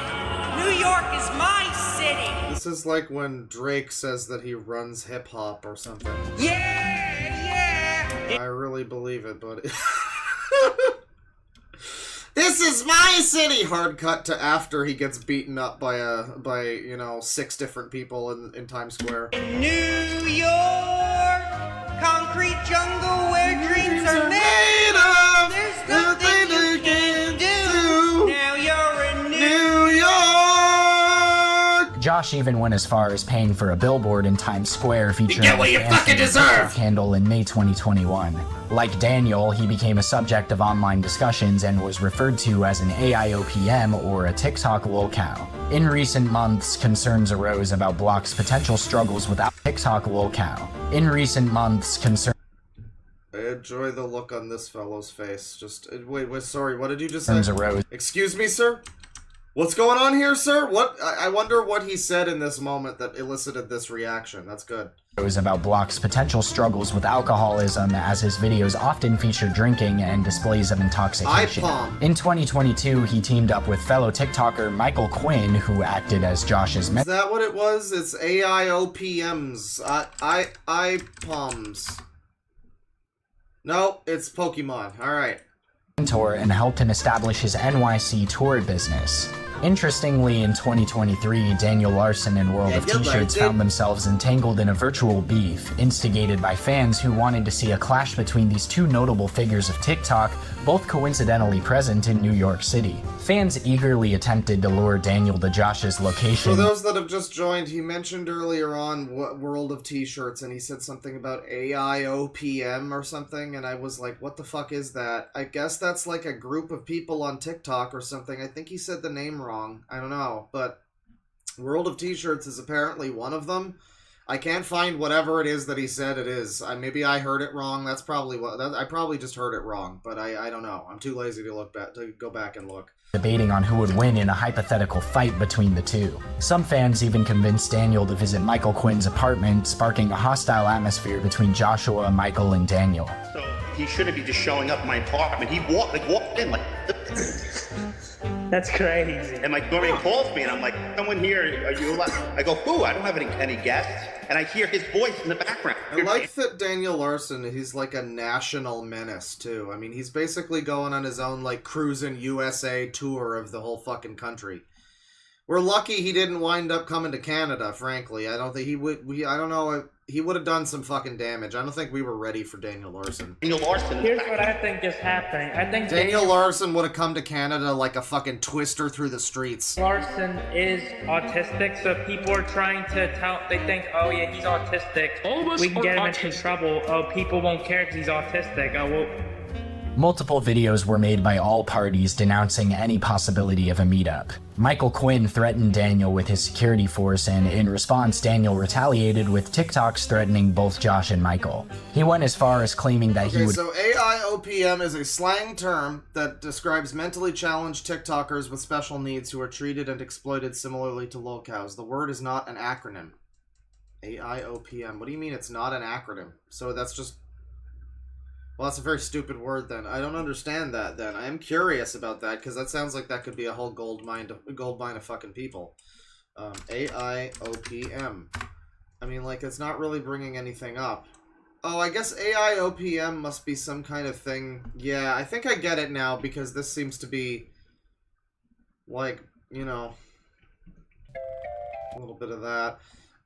New York is my city. This is like when Drake says that he runs hip-hop or something. Yeah. I really believe it, buddy. This is my city! Hard cut to after he gets beaten up by you know, 6 different people in Times Square. New York, concrete jungle where dreams are made of. There's nothing you can do. Now you're in New York. Josh even went as far as paying for a billboard in Times Square featuring get what you fucking deserve! Candle in May 2021. Like Daniel, he became a subject of online discussions and was referred to as an AIOPM or a TikTok lolcow. In recent months, concerns arose about Block's potential struggles without TikTok lolcow. I enjoy the look on this fellow's face. Just wait, sorry, what did you just say? Arose. Excuse me, sir? What's going on here, sir? What? I wonder what he said in this moment that elicited this reaction. That's good. It was about Block's potential struggles with alcoholism, as his videos often feature drinking and displays of intoxication. In 2022, he teamed up with fellow TikToker Michael Quinn, who acted as Josh's mentor. Is that what it was? It's AIOPMs. IPOMs. No, it's Pokemon. Alright. And helped him establish his NYC tour business. Interestingly, in 2023, Daniel Larson and World of T-Shirts found themselves entangled in a virtual beef, instigated by fans who wanted to see a clash between these two notable figures of TikTok, both coincidentally present in New York City. Fans eagerly attempted to lure Daniel to Josh's location. For those that have just joined, he mentioned earlier on World of T-Shirts, and he said something about AIOPM or something, and I was like, what the fuck is that? I guess that's like a group of people on TikTok or something. I think he said the name wrong. I don't know, but World of T-Shirts is apparently one of them. I can't find whatever it is that he said it is. Maybe I heard it wrong. That's probably what... I probably just heard it wrong, but I don't know. I'm too lazy to go back and look. Debating on who would win in a hypothetical fight between the two. Some fans even convinced Daniel to visit Michael Quinn's apartment, sparking a hostile atmosphere between Joshua, Michael, and Daniel. So he shouldn't be just showing up in my apartment. He walked in like... That's crazy. And like Dorian calls me and I'm like, someone here, are you alive? I go, who? I don't have any guests. And I hear his voice in the background. I like that Daniel Larson, he's like a national menace too. I mean, he's basically going on his own like cruising USA tour of the whole fucking country. We're lucky he didn't wind up coming to Canada, frankly. I don't think he would, I don't know, he would have done some fucking damage. I don't think we were ready for Daniel Larson. Daniel Larson. Here's what I think is happening. I think Daniel Larson would have come to Canada like a fucking twister through the streets. Larson is autistic, so people are trying to tell, they think, oh yeah, he's autistic. All of us we can are get him autistic. into trouble. Oh, people won't care because he's autistic. Oh, well. Multiple videos were made by all parties denouncing any possibility of a meetup. Michael Quinn threatened Daniel with his security force, and in response, Daniel retaliated with TikToks threatening both Josh and Michael. He went as far as claiming that he would— So AIOPM is a slang term that describes mentally challenged TikTokers with special needs who are treated and exploited similarly to lolcows. The word is not an acronym. AIOPM. What do you mean it's not an acronym? So that's just... Well, that's a very stupid word then. I don't understand that then. I am curious about that because that sounds like that could be a whole gold mine of fucking people. AIOPM. I mean, like, it's not really bringing anything up. Oh, I guess AIOPM must be some kind of thing. Yeah, I think I get it now because this seems to be, like, you know, a little bit of that.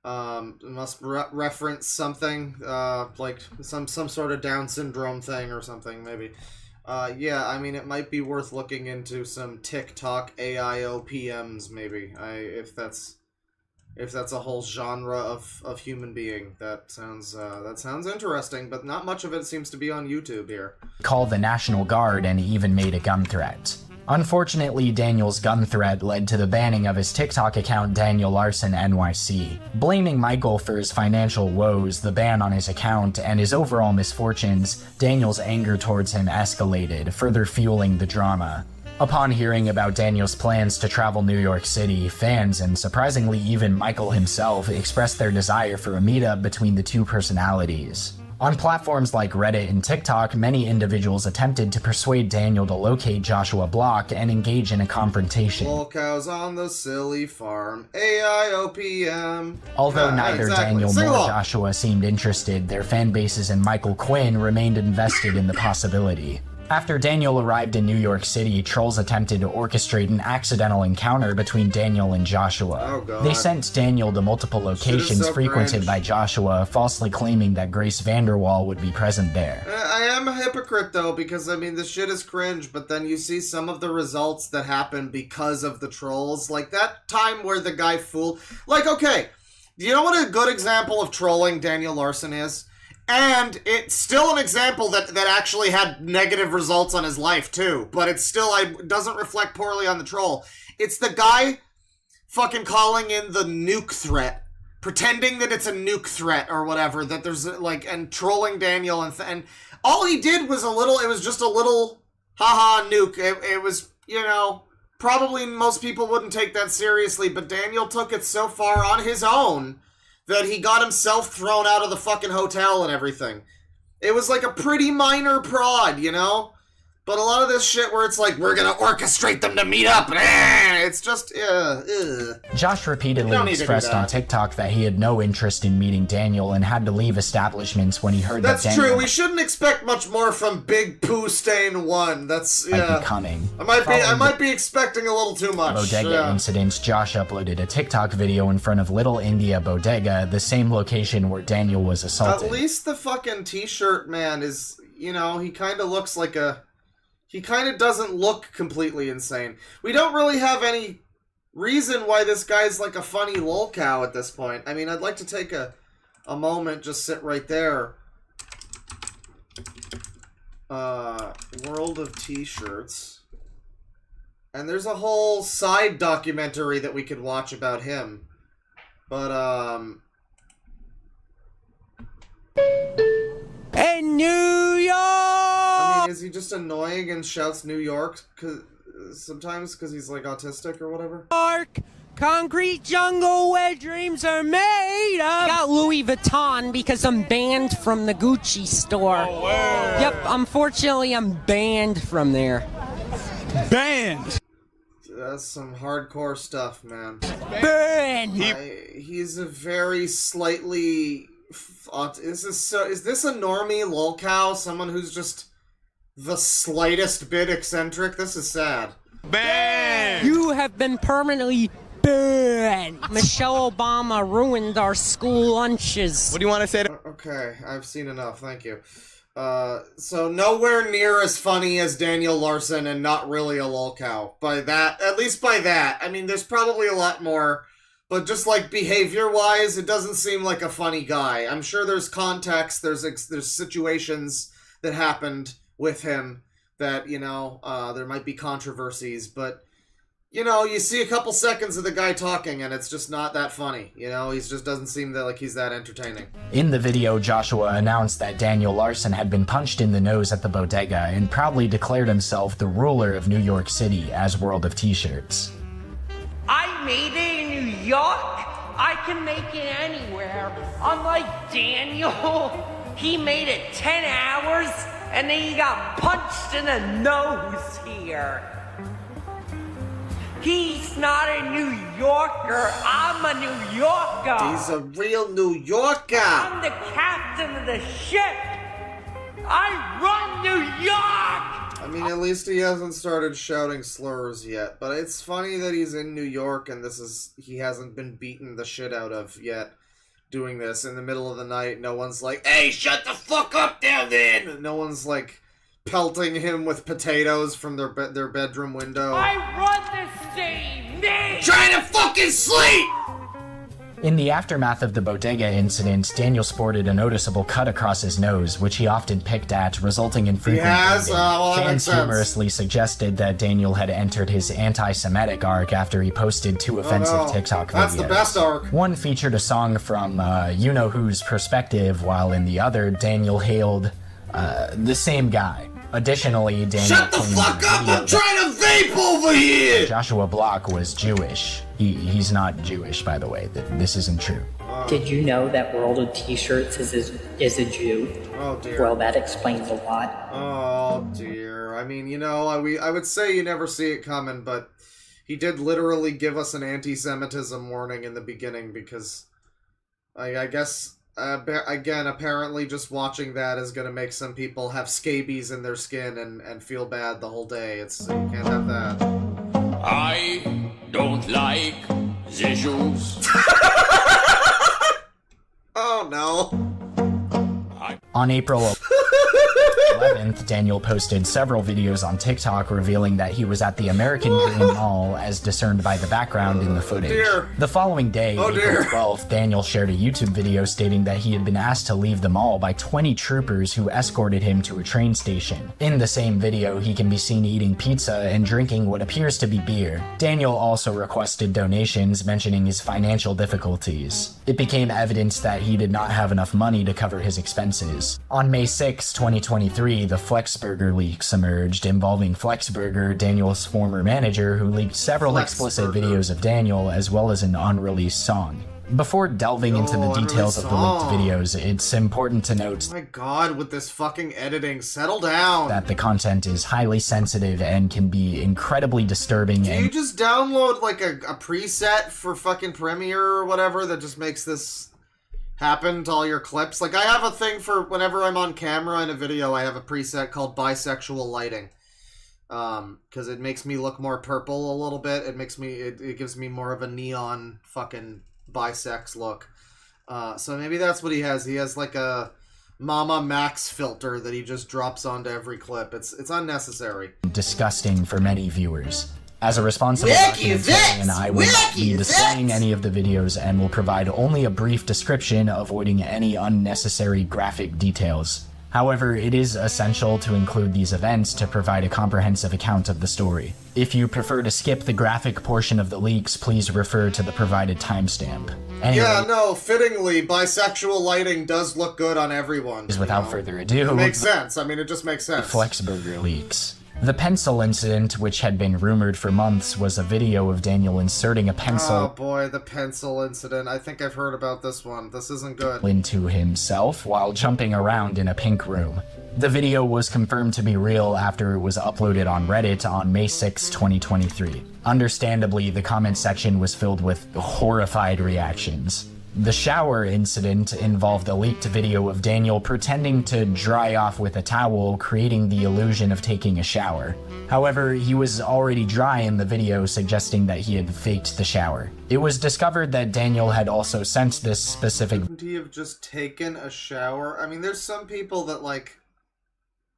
It must reference something, like some sort of Down syndrome thing or something, maybe. Yeah, I mean, it might be worth looking into some TikTok AIOPMs, maybe. If that's a whole genre of human being, that sounds interesting, but not much of it seems to be on YouTube here. call the National Guard and even made a gun threat. Unfortunately, Daniel's gun threat led to the banning of his TikTok account Daniel Larson NYC. Blaming Michael for his financial woes, the ban on his account, and his overall misfortunes, Daniel's anger towards him escalated, further fueling the drama. Upon hearing about Daniel's plans to travel New York City, fans, and surprisingly even Michael himself, expressed their desire for a meetup between the two personalities. On platforms like Reddit and TikTok, many individuals attempted to persuade Daniel to locate Joshua Block and engage in a confrontation. Lolcows on the silly farm, AIOPM. Although neither exactly. Daniel Sing nor along. Joshua seemed interested, their fan bases and Michael Quinn remained invested in the possibility. After Daniel arrived in New York City, trolls attempted to orchestrate an accidental encounter between Daniel and Joshua. Oh, God. They sent Daniel to multiple locations so frequented cringe. by Joshua, falsely claiming that Grace Vanderwall would be present there. I am a hypocrite, though, because, I mean, this shit is cringe, but then you see some of the results that happen because of the trolls. Like, that time where the guy fooled... Like, okay, you know what a good example of trolling Daniel Larson is? And it's still an example that actually had negative results on his life, too. But it's still, doesn't reflect poorly on the troll. It's the guy fucking calling in the nuke threat. Pretending that it's a nuke threat or whatever. That there's, like, and trolling Daniel. And all he did was it was just a little, haha, nuke. It was, you know, probably most people wouldn't take that seriously. But Daniel took it so far on his own that he got himself thrown out of the fucking hotel and everything. It was like a pretty minor prod, you know? But a lot of this shit where it's like, we're gonna orchestrate them to meet up, it's just, Josh repeatedly don't need to do expressed on that. TikTok that he had no interest in meeting Daniel and had to leave establishments when he heard That's that Daniel true. We shouldn't expect much more from Big Pooh Stain 1. That's, might yeah. be coming. I might be expecting a little too much. Bodega yeah. incidents, Josh uploaded a TikTok video in front of Little India Bodega, the same location where Daniel was assaulted. At least the fucking t-shirt man is, you know, he kind of looks like a... He kind of doesn't look completely insane. We don't really have any reason why this guy's like a funny lolcow at this point. I mean, I'd like to take a moment, just sit right there. World of T-shirts. And there's a whole side documentary that we could watch about him. But, In New York! I mean, is he just annoying and shouts New York sometimes because he's like autistic or whatever? Concrete jungle where dreams are made of. Got Louis Vuitton because I'm banned from the Gucci store. Oh, wow. Yep, unfortunately I'm banned from there. Banned! That's some hardcore stuff, man. Banned! He's a very slightly... Is this a normie lolcow? Someone who's just the slightest bit eccentric? This is sad. Banned! You have been permanently banned! Michelle Obama ruined our school lunches. What do you want to say? Okay, I've seen enough, thank you. So nowhere near as funny as Daniel Larson and not really a lolcow. By that, at least by that. I mean, there's probably a lot more, but just like behavior-wise, it doesn't seem like a funny guy. I'm sure there's context, there's situations that happened with him that, you know, there might be controversies, but, you know, you see a couple seconds of the guy talking and it's just not that funny. You know, he just doesn't seem like he's that entertaining. In the video, Joshua announced that Daniel Larson had been punched in the nose at the bodega and proudly declared himself the ruler of New York City as World of T-Shirts. I made it in New York. I can make it anywhere. Unlike Daniel, he made it 10 hours and then he got punched in the nose here. He's not a New Yorker. I'm a New Yorker. He's a real New Yorker. I'm the captain of the ship. I run New York. I mean, at least he hasn't started shouting slurs yet, but it's funny that he's in New York and he hasn't been beaten the shit out of yet doing this in the middle of the night. No one's like, hey, shut the fuck up down there! No one's like pelting him with potatoes from their bedroom window. I run this city, me! Trying to fucking sleep! In the aftermath of the bodega incident, Daniel sported a noticeable cut across his nose, which he often picked at, resulting in frequent bleeding. Well, that Fans makes sense. humorously suggested that Daniel had entered his anti-Semitic arc after he posted two offensive TikTok videos. That's the best arc. One featured a song from you-know-who's perspective, while in the other, Daniel hailed the same guy. Additionally, Daniel Shut the fuck up! I'm trying to vape over here! Joshua Block was Jewish. He's not Jewish, by the way. This isn't true. Did you know that World of T-Shirts is a Jew? Oh dear. Well, that explains a lot. Oh dear. I mean, you know, I would say you never see it coming, but he did literally give us an anti-Semitism warning in the beginning because I guess... again, apparently just watching that is going to make some people have scabies in their skin and feel bad the whole day. You can't have that. I don't like the Jews. Oh no. On April 11th, Daniel posted several videos on TikTok revealing that he was at the American Dream Mall as discerned by the background in the footage. Dear. The following day, April 12th, Daniel shared a YouTube video stating that he had been asked to leave the mall by 20 troopers who escorted him to a train station. In the same video, he can be seen eating pizza and drinking what appears to be beer. Daniel also requested donations, mentioning his financial difficulties. It became evident that he did not have enough money to cover his expenses. On May 6, 2023, the Flexburger leaks emerged, involving Flexburger, Daniel's former manager, who leaked several explicit videos of Daniel as well as an unreleased song. Before delving into the details of the leaked videos, it's important to note Oh my god, with this fucking editing, settle down! that the content is highly sensitive and can be incredibly disturbing. Do you just download like a preset for fucking Premiere or whatever that just makes this happen to all your clips? Like, I have a thing for whenever I'm on camera in a video, I have a preset called bisexual lighting. Because it makes me look more purple a little bit. It gives me more of a neon fucking bisex look. So maybe that's what he has. He has like a Mama Max filter that he just drops onto every clip. It's unnecessary. Disgusting for many viewers. As a responsible documentarian, I will not be displaying any of the videos and will provide only a brief description, avoiding any unnecessary graphic details. However, it is essential to include these events to provide a comprehensive account of the story. If you prefer to skip the graphic portion of the leaks, please refer to the provided timestamp. Anyway, Yeah, no, fittingly, bisexual lighting does look good on everyone. without further ado, It makes sense. I mean, it just makes sense. Flexburger leaks. The pencil incident, which had been rumored for months, was a video of Daniel inserting a pencil Oh boy, the pencil incident. I think I've heard about this one. This isn't good. into himself while jumping around in a pink room. The video was confirmed to be real after it was uploaded on Reddit on May 6, 2023. Understandably, the comment section was filled with horrified reactions. The shower incident involved a leaked video of Daniel pretending to dry off with a towel, creating the illusion of taking a shower. However, he was already dry in the video, suggesting that he had faked the shower. It was discovered that Daniel had also sent this specific Couldn't he have just taken a shower? I mean, there's some people that, like,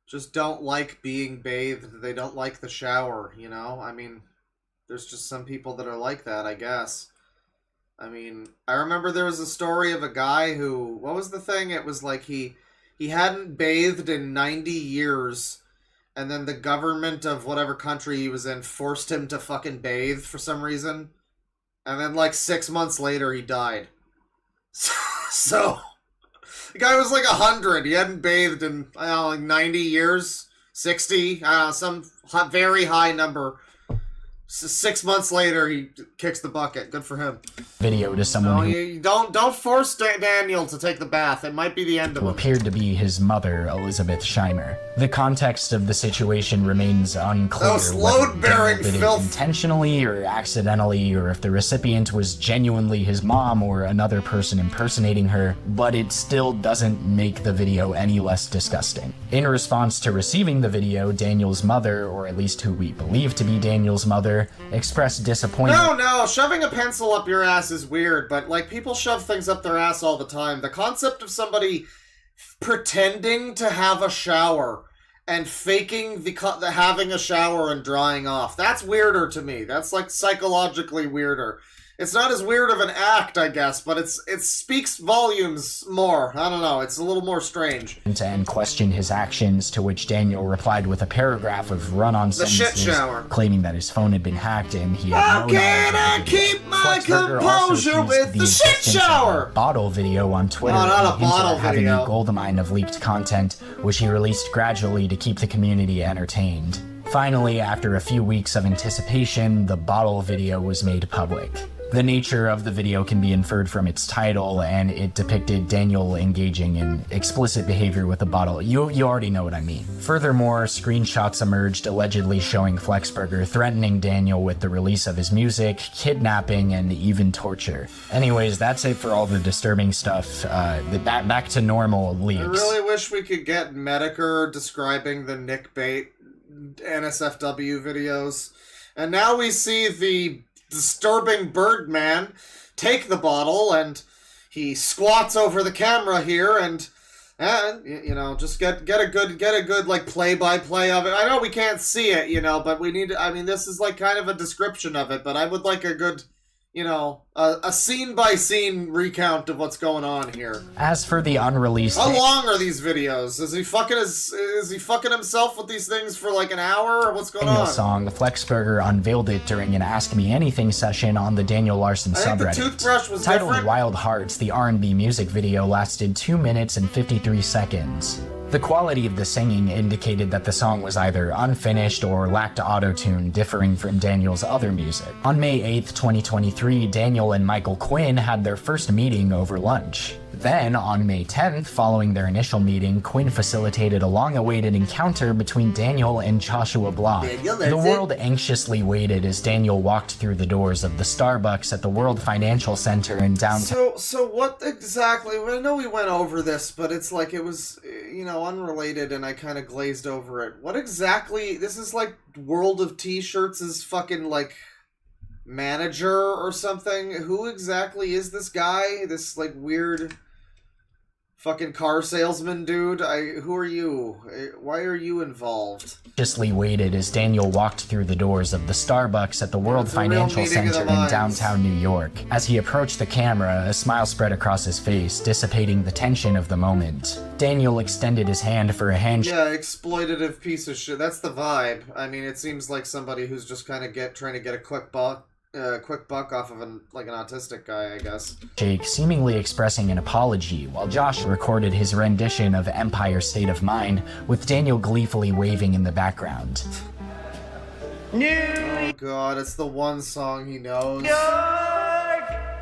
just don't like being bathed. They don't like the shower, you know? I mean, there's just some people that are like that, I guess. I mean, I remember there was a story of a guy who, what was the thing? It was like he hadn't bathed in 90 years, and then the government of whatever country he was in forced him to fucking bathe for some reason. And then like 6 months later, he died. So the guy was like 100. He hadn't bathed in, I don't know, like 90 years, 60, some very high number. 6 months later, he kicks the bucket. Good for him. video to someone No, who you don't force Daniel to take the bath. It might be the end of who him. appeared to be his mother, Elizabeth Scheimer. The context of the situation remains unclear. Those whether load-bearing Daniel did it filth. intentionally or accidentally, or if the recipient was genuinely his mom or another person impersonating her, but it still doesn't make the video any less disgusting. In response to receiving the video, Daniel's mother, or at least who we believe to be Daniel's mother, expressed disappointment. No, shoving a pencil up your ass is weird, but, like, people shove things up their ass all the time. The concept of somebody pretending to have a shower and faking the having a shower and drying off, that's weirder to me. That's, like, psychologically weirder. It's not as weird of an act, I guess, but it speaks volumes more. I don't know, it's a little more strange. And question his actions, to which Daniel replied with a paragraph of run-on The sentences, shit shower. claiming that his phone had been hacked and he had How no can knowledge I of the video. keep my Flexburger also composure accused with the shit existence of shower? a bottle video on Twitter, No, not and a hinted bottle at having video. a goldmine of leaked content, which he released gradually to keep the community entertained. Finally, after a few weeks of anticipation, the bottle video was made public. The nature of the video can be inferred from its title, and it depicted Daniel engaging in explicit behavior with a bottle. You already know what I mean. Furthermore, screenshots emerged allegedly showing Flexburger threatening Daniel with the release of his music, kidnapping, and even torture. Anyways, that's it for all the disturbing stuff. Back to normal leaks. I really wish we could get Medicare describing the Nick Bait NSFW videos. And now we see the disturbing Birdman take the bottle, and he squats over the camera here, and you know, just get a good like play-by-play of it. I know we can't see it, you know, but we need to, I mean, this is like kind of a description of it, but I would like a good, you know, a scene-by-scene recount of what's going on here. As for the unreleased... How long are these videos? Is he fucking himself with these things for like an hour, or what's going Daniel on? song, Flexburger unveiled it during an Ask Me Anything session on the Daniel Larson I think the subreddit. toothbrush was Titled different. Wild Hearts, the R&B music video lasted 2 minutes and 53 seconds. The quality of the singing indicated that the song was either unfinished or lacked auto-tune, differing from Daniel's other music. On May 8th, 2023, Daniel and Michael Quinn had their first meeting over lunch. Then, on May 10th, following their initial meeting, Quinn facilitated a long-awaited encounter between Daniel and Joshua Block. The world anxiously waited as Daniel walked through the doors of the Starbucks at the World Financial Center in downtown. So what exactly? I know we went over this, but it's like it was, you know, unrelated, and I kind of glazed over it. What exactly? This is like World of T-Shirts' fucking like manager or something. Who exactly is this guy? This like weird fucking car salesman dude? Who are you? Why are you involved? Anxiously waited as Daniel walked through the doors of the Starbucks at the World It's a real Financial meeting of the Center in minds. downtown New York. As he approached the camera, a smile spread across his face, dissipating the tension of the moment. Daniel extended his hand for a handshake. Yeah, exploitative piece of shit. That's the vibe. I mean, it seems like somebody who's just kind of trying to get a quick buck. a quick buck off of an autistic guy, I guess. Jake seemingly expressing an apology, while Josh recorded his rendition of Empire State of Mind, with Daniel gleefully waving in the background. Oh god, it's the one song he knows.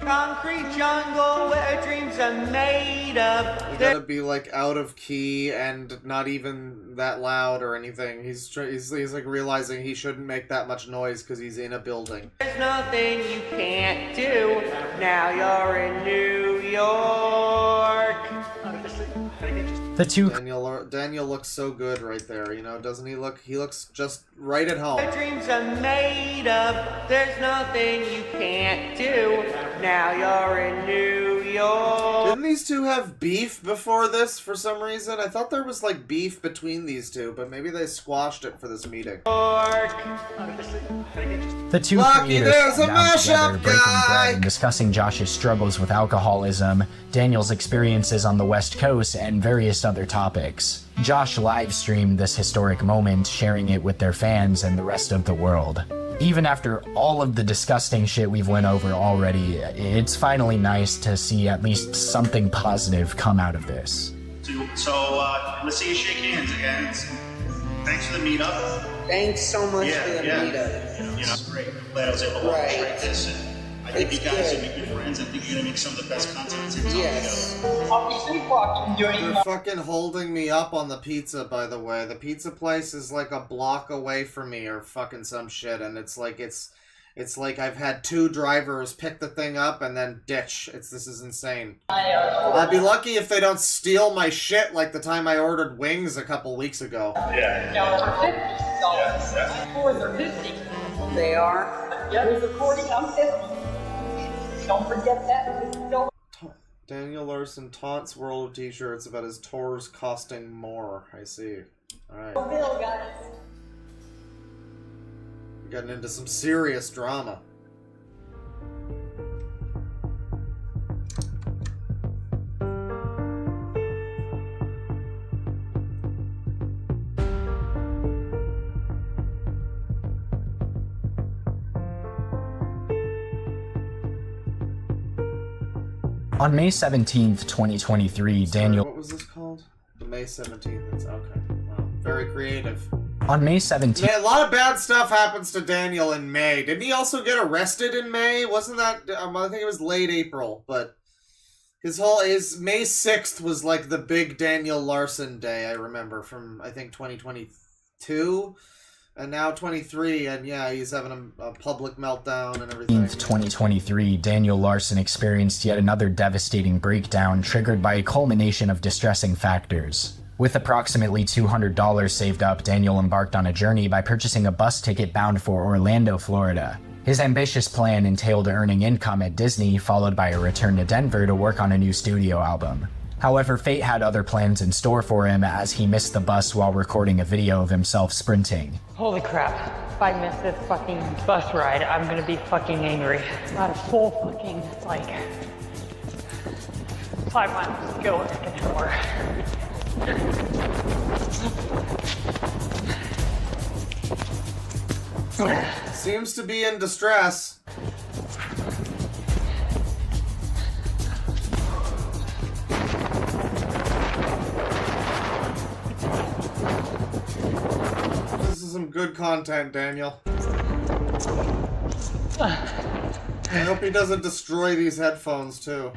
Concrete jungle where dreams are made of. You gotta be like out of key and not even that loud or anything. He's like realizing he shouldn't make that much noise because he's in a building. There's nothing you can't do. Now you're in New York. The two Daniel looks so good right there, you know, doesn't he look? He looks just right at home. Where dreams are made of. There's nothing you can't do. Now you're in New York. Didn't these two have beef before this for some reason? I thought there was like beef between these two, but maybe they squashed it for this meeting. The two Lucky, creators there's sat a down together, mashup breaking guy! bread and discussing Josh's struggles with alcoholism, Daniel's experiences on the West Coast, and various other topics. Josh live-streamed this historic moment, sharing it with their fans and the rest of the world. Even after all of the disgusting shit we've went over already, it's finally nice to see at least something positive come out of this. So let's see you shake hands again. Thanks for the meetup. Thanks so much for the meetup. You know, it's great. I'm glad I was able to orchestrate this. And I think you guys will be good friends. I think you're going to make some of the best content together. They're fucking holding me up on the pizza, by the way. The pizza place is like a block away from me or fucking some shit, and it's like I've had 2 drivers pick the thing up and then ditch. This is insane. I'd be lucky if they don't steal my shit like the time I ordered wings a couple weeks ago. $50. $4 are 50. They are. Yeah, there's recording. I'm 50. Don't forget that. Daniel Larson taunts World of T-shirts about his tours costing more. I see. Alright. Bill, guys. Getting into some serious drama. On May 17th, 2023, Daniel... What was this called? The May 17th. It's okay. Wow. Very creative. On May 17th... Yeah, a lot of bad stuff happens to Daniel in May. Didn't he also get arrested in May? Wasn't that... I think it was late April, but... His May 6th was like the big Daniel Larson day, I remember, from, I think, 2022. And now 23, and yeah, he's having a public meltdown and everything. 2023, Daniel Larson experienced yet another devastating breakdown triggered by a culmination of distressing factors. With approximately $200 saved up, Daniel embarked on a journey by purchasing a bus ticket bound for Orlando, Florida. His ambitious plan entailed earning income at Disney, followed by a return to Denver to work on a new studio album. However, fate had other plans in store for him as he missed the bus while recording a video of himself sprinting. Holy crap. If I miss this fucking bus ride, I'm gonna be fucking angry. About a full fucking, 5 miles to go in an hour. Seems to be in distress. This is some good content, Daniel. I hope he doesn't destroy these headphones, too.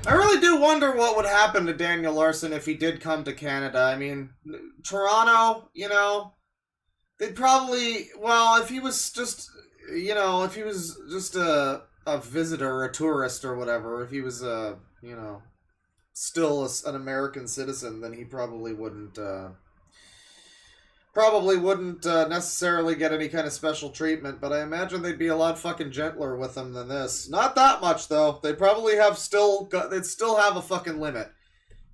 I really do wonder what would happen to Daniel Larson if he did come to Canada. I mean, Toronto, you know, they'd probably, well, if he was just, you know, if he was just a visitor, a tourist or whatever, if he was a, you know, still an American citizen, then he probably wouldn't necessarily get any kind of special treatment, but I imagine they'd be a lot fucking gentler with him than this. Not that much, though. They probably they'd still have a fucking limit.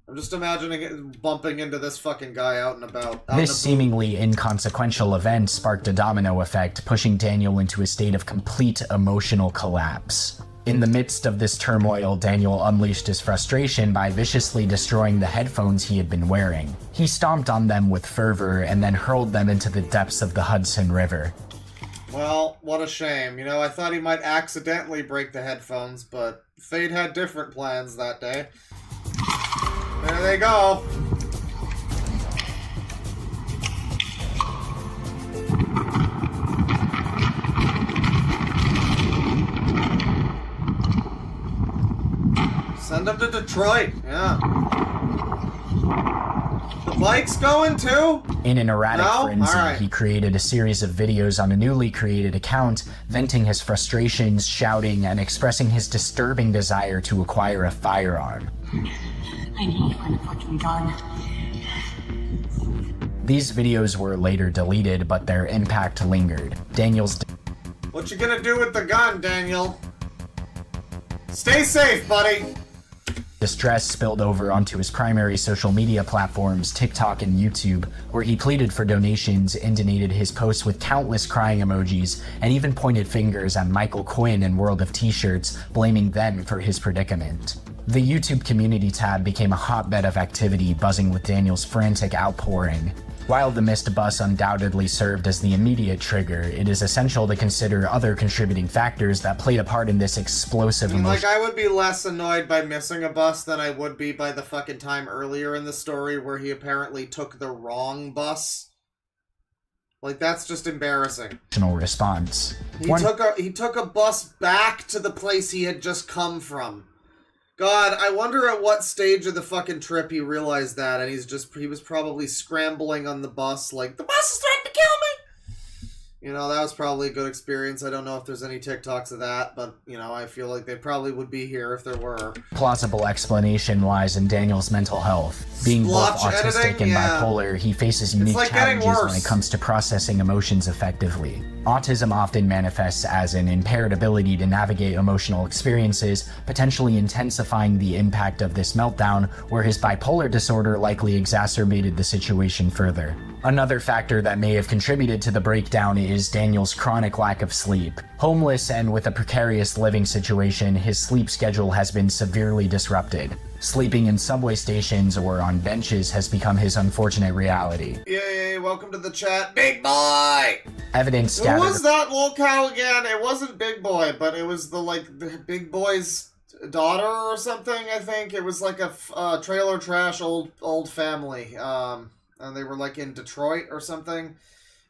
I'm just imagining it bumping into this fucking guy out and about. This seemingly inconsequential event sparked a domino effect, pushing Daniel into a state of complete emotional collapse. In the midst of this turmoil, Daniel unleashed his frustration by viciously destroying the headphones he had been wearing. He stomped on them with fervor and then hurled them into the depths of the Hudson River. Well, what a shame. You know, I thought he might accidentally break the headphones, but fate had different plans that day. There they go. Send them to Detroit, yeah. The bike's going too? In an erratic frenzy, Alright. he created a series of videos on a newly created account, venting his frustrations, shouting, and expressing his disturbing desire to acquire a firearm. I need to find a fucking gun. These videos were later deleted, but their impact lingered. Daniel's What you gonna do with the gun, Daniel? Stay safe, buddy! distress spilled over onto his primary social media platforms, TikTok and YouTube, where he pleaded for donations, intonated his posts with countless crying emojis, and even pointed fingers at Michael Quinn and World of T-Shirts, blaming them for his predicament. The YouTube community tab became a hotbed of activity, buzzing with Daniel's frantic outpouring. While the missed bus undoubtedly served as the immediate trigger, it is essential to consider other contributing factors that played a part in this explosive emotion. Like, I would be less annoyed by missing a bus than I would be by the fucking time earlier in the story where he apparently took the wrong bus. Like, that's just embarrassing. Response. He took a bus back to the place he had just come from. God, I wonder at what stage of the fucking trip he realized that, and he was probably scrambling on the bus like, the bus is trying to kill me! You know, that was probably a good experience. I don't know if there's any TikToks of that, but, you know, I feel like they probably would be here if there were. Plausible explanation lies in Daniel's mental health. Being both autistic and bipolar, he faces unique challenges when it comes to processing emotions effectively. Autism often manifests as an impaired ability to navigate emotional experiences, potentially intensifying the impact of this meltdown, where his bipolar disorder likely exacerbated the situation further. Another factor that may have contributed to the breakdown is Daniel's chronic lack of sleep. Homeless and with a precarious living situation, his sleep schedule has been severely disrupted. Sleeping in subway stations or on benches has become his unfortunate reality. Yay, welcome to the chat, Big Boy! Evidence Who scattered. was that lolcow again? It wasn't Big Boy, but it was the Big Boy's daughter or something, I think. It was like a trailer trash old family. And they were like in Detroit or something.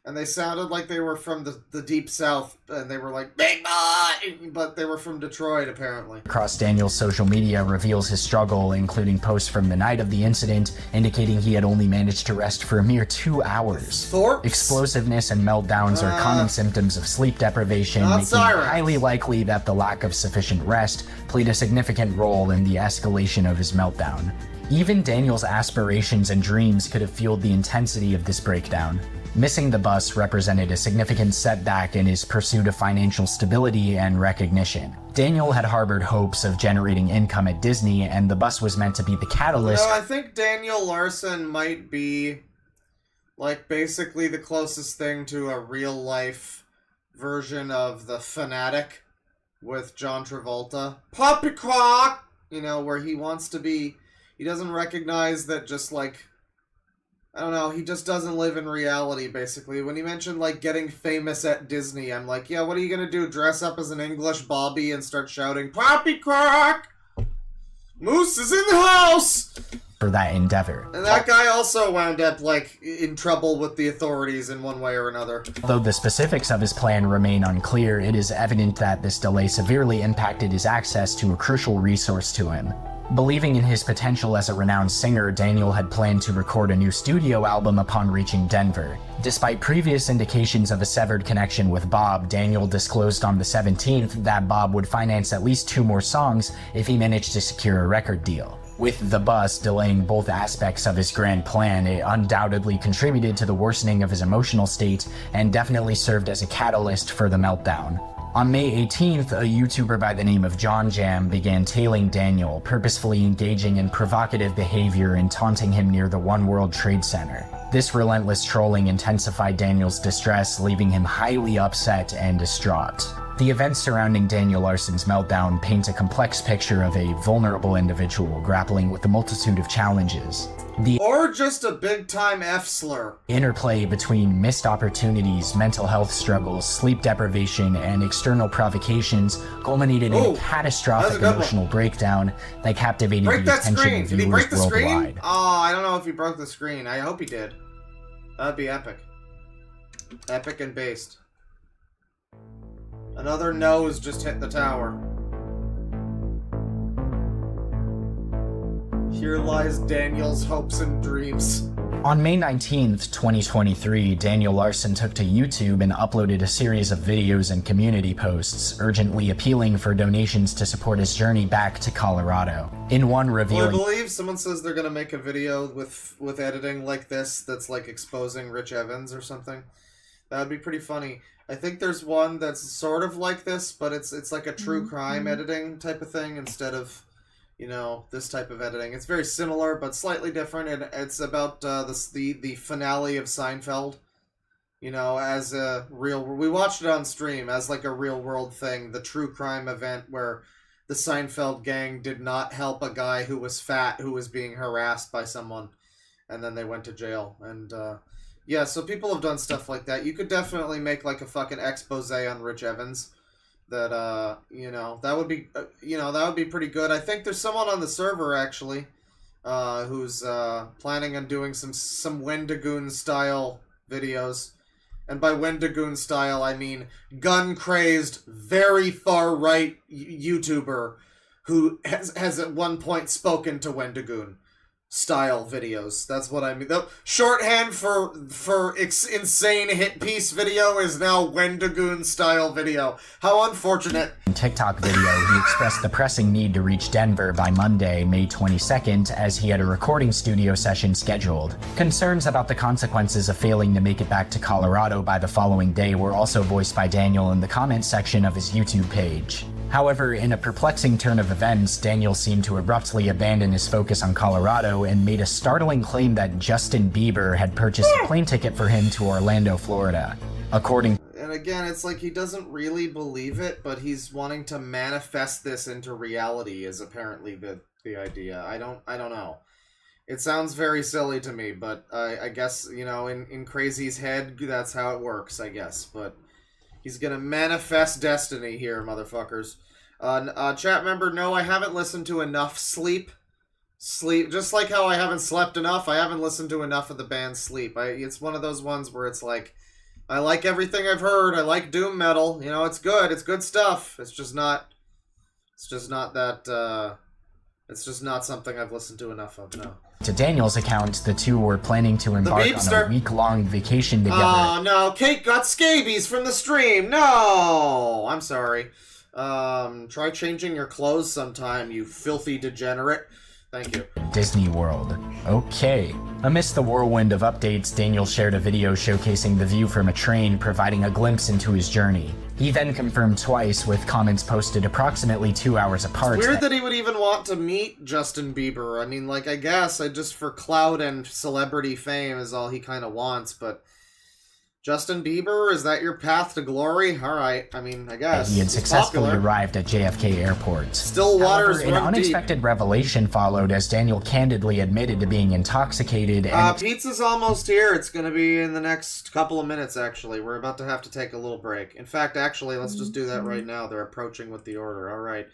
And they sounded like they were from the deep south, and they were like, Big Boy! But they were from Detroit, apparently. Across Daniel's social media reveals his struggle, including posts from the night of the incident, indicating he had only managed to rest for a mere 2 hours. Explosiveness and meltdowns are common symptoms of sleep deprivation, making it highly likely that the lack of sufficient rest played a significant role in the escalation of his meltdown. Even Daniel's aspirations and dreams could have fueled the intensity of this breakdown. Missing the bus represented a significant setback in his pursuit of financial stability and recognition. Daniel had harbored hopes of generating income at Disney, and the bus was meant to be the catalyst. I think Daniel Larson might be, like, basically the closest thing to a real-life version of The Fanatic with John Travolta. Poppycock! You know, where he wants to be... He doesn't recognize that just, like... I don't know, he just doesn't live in reality, basically. When he mentioned, like, getting famous at Disney, I'm like, yeah, what are you gonna do? Dress up as an English Bobby and start shouting, Poppycock! Moose is in the house! For that endeavor. And that guy also wound up, like, in trouble with the authorities in one way or another. Although the specifics of his plan remain unclear, it is evident that this delay severely impacted his access to a crucial resource to him. Believing in his potential as a renowned singer, Daniel had planned to record a new studio album upon reaching Denver. Despite previous indications of a severed connection with Bob, Daniel disclosed on the 17th that Bob would finance at least 2 more songs if he managed to secure a record deal. With the bus delaying both aspects of his grand plan, it undoubtedly contributed to the worsening of his emotional state and definitely served as a catalyst for the meltdown. On May 18th, a YouTuber by the name of John Jam began tailing Daniel, purposefully engaging in provocative behavior and taunting him near the One World Trade Center. This relentless trolling intensified Daniel's distress, leaving him highly upset and distraught. The events surrounding Daniel Larson's meltdown paint a complex picture of a vulnerable individual grappling with a multitude of challenges. Or just a big-time F-slur. Interplay between missed opportunities, mental health struggles, sleep deprivation, and external provocations culminated in a catastrophic emotional breakdown that captivated the attention of viewers worldwide. Oh, I don't know if he broke the screen. I hope he did. That'd be epic. Epic and based. Another nose just hit the tower. Here lies Daniel's hopes and dreams. On May 19th, 2023, Daniel Larson took to YouTube and uploaded a series of videos and community posts, urgently appealing for donations to support his journey back to Colorado. In one revealing... I believe someone says they're gonna make a video with editing like this that's like exposing Rich Evans or something. That would be pretty funny. I think there's one that's sort of like this, but it's like a true crime editing type of thing instead of, you know, this type of editing. It's very similar, but slightly different, and it's about the finale of Seinfeld. You know, as a real... We watched it on stream as like a real-world thing, the true crime event where the Seinfeld gang did not help a guy who was fat who was being harassed by someone, and then they went to jail, and... yeah, so people have done stuff like that. You could definitely make like a fucking expose on Rich Evans. That you know, that would be that would be pretty good. I think there's someone on the server actually, who's planning on doing some Wendigoon style videos, and by Wendigoon style I mean gun crazed, very far right YouTuber who has at one point spoken to Wendigoon style videos. That's what I mean. The shorthand for insane hit piece video is now Wendigoon style video. How unfortunate. In TikTok video, he expressed the pressing need to reach Denver by Monday, May 22nd, as he had a recording studio session scheduled. Concerns about the consequences of failing to make it back to Colorado by the following day were also voiced by Daniel in the comments section of his YouTube page. However, in a perplexing turn of events, Daniel seemed to abruptly abandon his focus on Colorado and made a startling claim that Justin Bieber had purchased a plane ticket for him to Orlando, Florida. According... And again, it's like he doesn't really believe it, but he's wanting to manifest this into reality is apparently the idea. I don't know. It sounds very silly to me, but I guess, you know, in Crazy's head, that's how it works, I guess, but... He's gonna manifest destiny here, motherfuckers. Chat member, no, I haven't listened to enough Sleep. Just like how I haven't slept enough, I haven't listened to enough of the band Sleep. It's one of those ones where it's like, I like everything I've heard, I like doom metal, you know, it's good stuff. It's just not something I've listened to enough of, no. To Daniel's account, the two were planning to embark on a week-long vacation together. Oh, no, Kate got scabies from the stream. No! I'm sorry. Try changing your clothes sometime, you filthy degenerate. Thank you. Disney World. Okay. Amidst the whirlwind of updates, Daniel shared a video showcasing the view from a train, providing a glimpse into his journey. He then confirmed twice, with comments posted approximately 2 hours apart. It's weird that he would even want to meet Justin Bieber. I mean, like, I guess, just for clout and celebrity fame is all he kind of wants, but... Justin Bieber, is that your path to glory? Alright, I mean, I guess. He had successfully arrived at JFK Airport. Still waters However, an unexpected revelation followed as Daniel candidly admitted to being intoxicated and... pizza's almost here. It's gonna be in the next couple of minutes, actually. We're about to have to take a little break. In fact, actually, let's just do that right now. They're approaching with the order. Alright.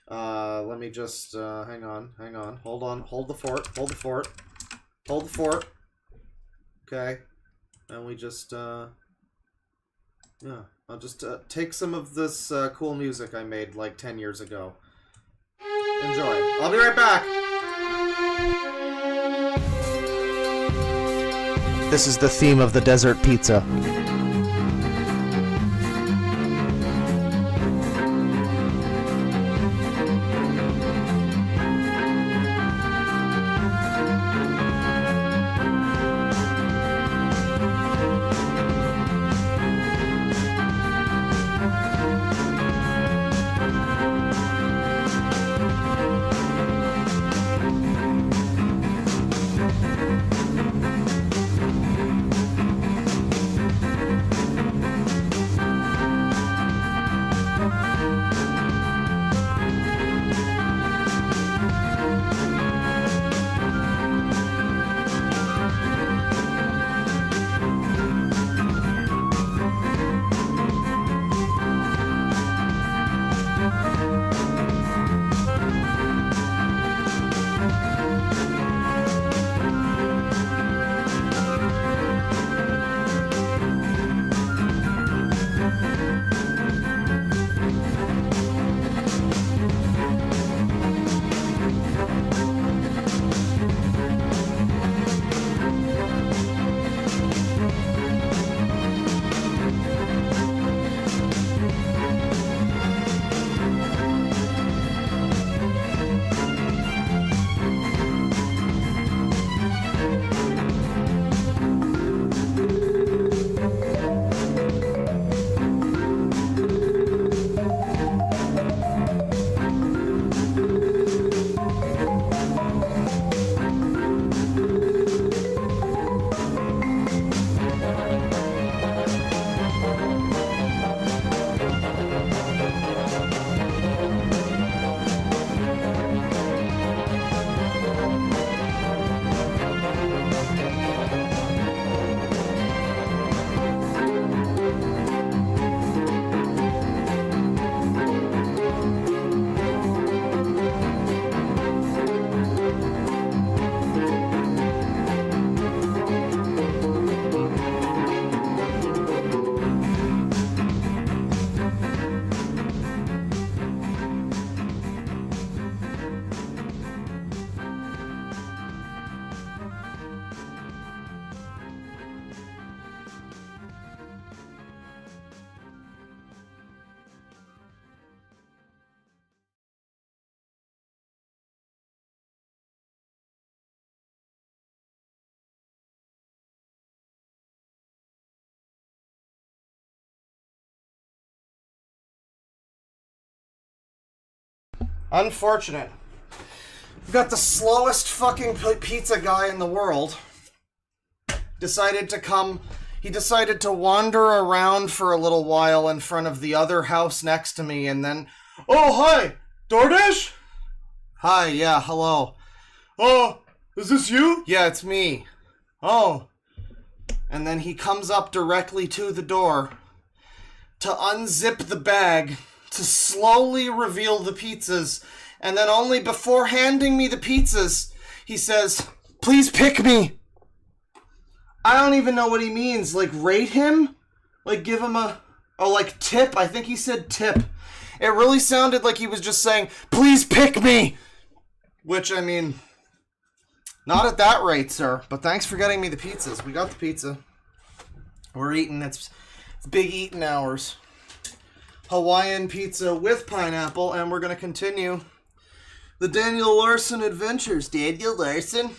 Let me just, hang on. Hold on. Hold the fort. Okay. And we just, yeah, I'll just take some of this cool music I made like 10 years ago. Enjoy. I'll be right back. This is the theme of the desert pizza. Unfortunate. We've got the slowest fucking pizza guy in the world. Decided to wander around for a little while in front of the other house next to me, and then, oh, hi, DoorDash? Hi, yeah, hello. Oh, is this you? Yeah, it's me. Oh. And then he comes up directly to the door to unzip the bag, to slowly reveal the pizzas, and then only before handing me the pizzas, he says, please pick me. I don't even know what he means. Like, rate him? Like, give him a like, tip? I think he said tip. It really sounded like he was just saying, please pick me! Which, I mean, not at that rate, sir. But thanks for getting me the pizzas. We got the pizza. We're eating. It's big eating hours. Hawaiian pizza with pineapple, and we're going to continue the Daniel Larson adventures. Daniel Larson?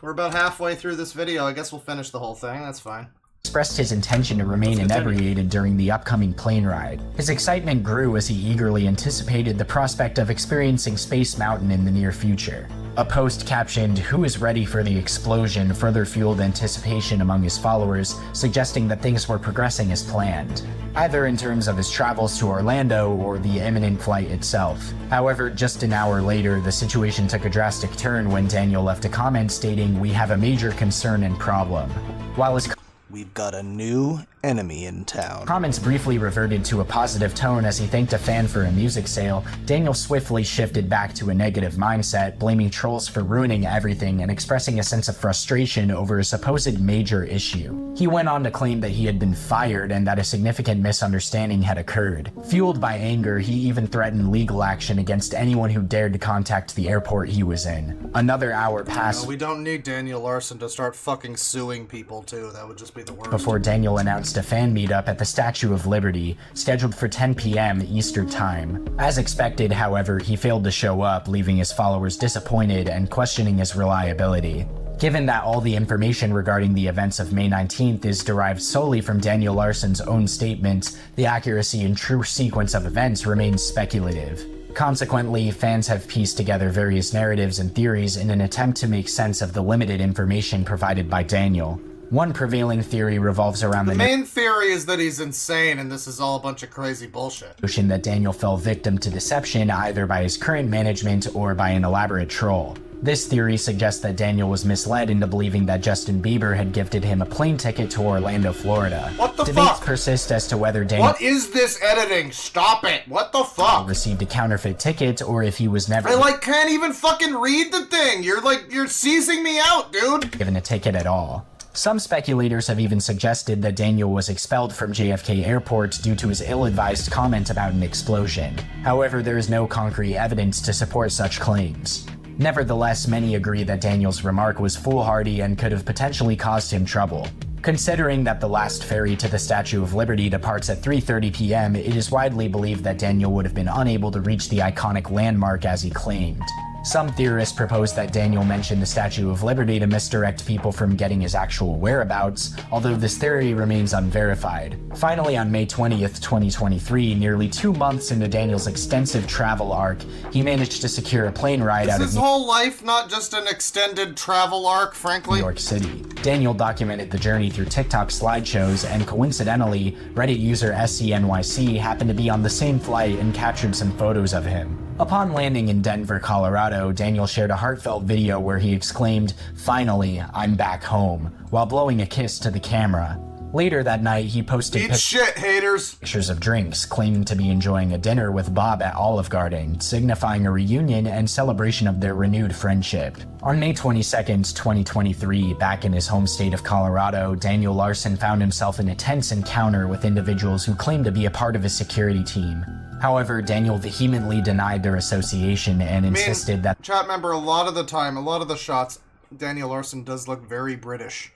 We're about halfway through this video. I guess we'll finish the whole thing. That's fine. Expressed his intention to remain inebriated during the upcoming plane ride. His excitement grew as he eagerly anticipated the prospect of experiencing Space Mountain in the near future. A post captioned, "Who is ready for the explosion?" further fueled anticipation among his followers, suggesting that things were progressing as planned, either in terms of his travels to Orlando or the imminent flight itself. However, just an hour later, the situation took a drastic turn when Daniel left a comment stating, "We have a major concern and problem." While his We've got a new enemy in town. Comments briefly reverted to a positive tone as he thanked a fan for a music sale, Daniel swiftly shifted back to a negative mindset, blaming trolls for ruining everything and expressing a sense of frustration over a supposed major issue. He went on to claim that he had been fired and that a significant misunderstanding had occurred. Fueled by anger, he even threatened legal action against anyone who dared to contact the airport he was in. Another hour passed. No, we don't need Daniel Larson to start fucking suing people too. That would just be the worst. Before Daniel announced a fan meetup at the Statue of Liberty, scheduled for 10 p.m. Eastern Time. As expected, however, he failed to show up, leaving his followers disappointed and questioning his reliability. Given that all the information regarding the events of May 19th is derived solely from Daniel Larson's own statements, the accuracy and true sequence of events remains speculative. Consequently, fans have pieced together various narratives and theories in an attempt to make sense of the limited information provided by Daniel. One prevailing theory revolves around the main theory is that he's insane and this is all a bunch of crazy bullshit. Notion that Daniel fell victim to deception either by his current management or by an elaborate troll. This theory suggests that Daniel was misled into believing that Justin Bieber had gifted him a plane ticket to Orlando, Florida. What the Debates fuck? persist as to whether Daniel What is this editing? Stop it! What the fuck? received a counterfeit ticket or if he was never can't even fucking read the thing! You're seizing me out, dude! given a ticket at all. Some speculators have even suggested that Daniel was expelled from JFK Airport due to his ill-advised comment about an explosion. However, there is no concrete evidence to support such claims. Nevertheless, many agree that Daniel's remark was foolhardy and could have potentially caused him trouble. Considering that the last ferry to the Statue of Liberty departs at 3:30 p.m., it is widely believed that Daniel would have been unable to reach the iconic landmark as he claimed. Some theorists propose that Daniel mentioned the Statue of Liberty to misdirect people from getting his actual whereabouts, although this theory remains unverified. Finally, on May 20th, 2023, nearly 2 months into Daniel's extensive travel arc, he managed to secure a plane ride out of his whole life not just an extended travel arc, frankly? New York City. Daniel documented the journey through TikTok slideshows, and coincidentally, Reddit user SCNYC happened to be on the same flight and captured some photos of him. Upon landing in Denver, Colorado, Daniel shared a heartfelt video where he exclaimed, "Finally, I'm back home," while blowing a kiss to the camera. Later that night, he posted pictures of drinks, claiming to be enjoying a dinner with Bob at Olive Garden, signifying a reunion and celebration of their renewed friendship. On May 22nd, 2023, back in his home state of Colorado, Daniel Larson found himself in a tense encounter with individuals who claimed to be a part of his security team. However, Daniel vehemently denied their association and insisted that— Chat member, a lot of the shots, Daniel Larson does look very British.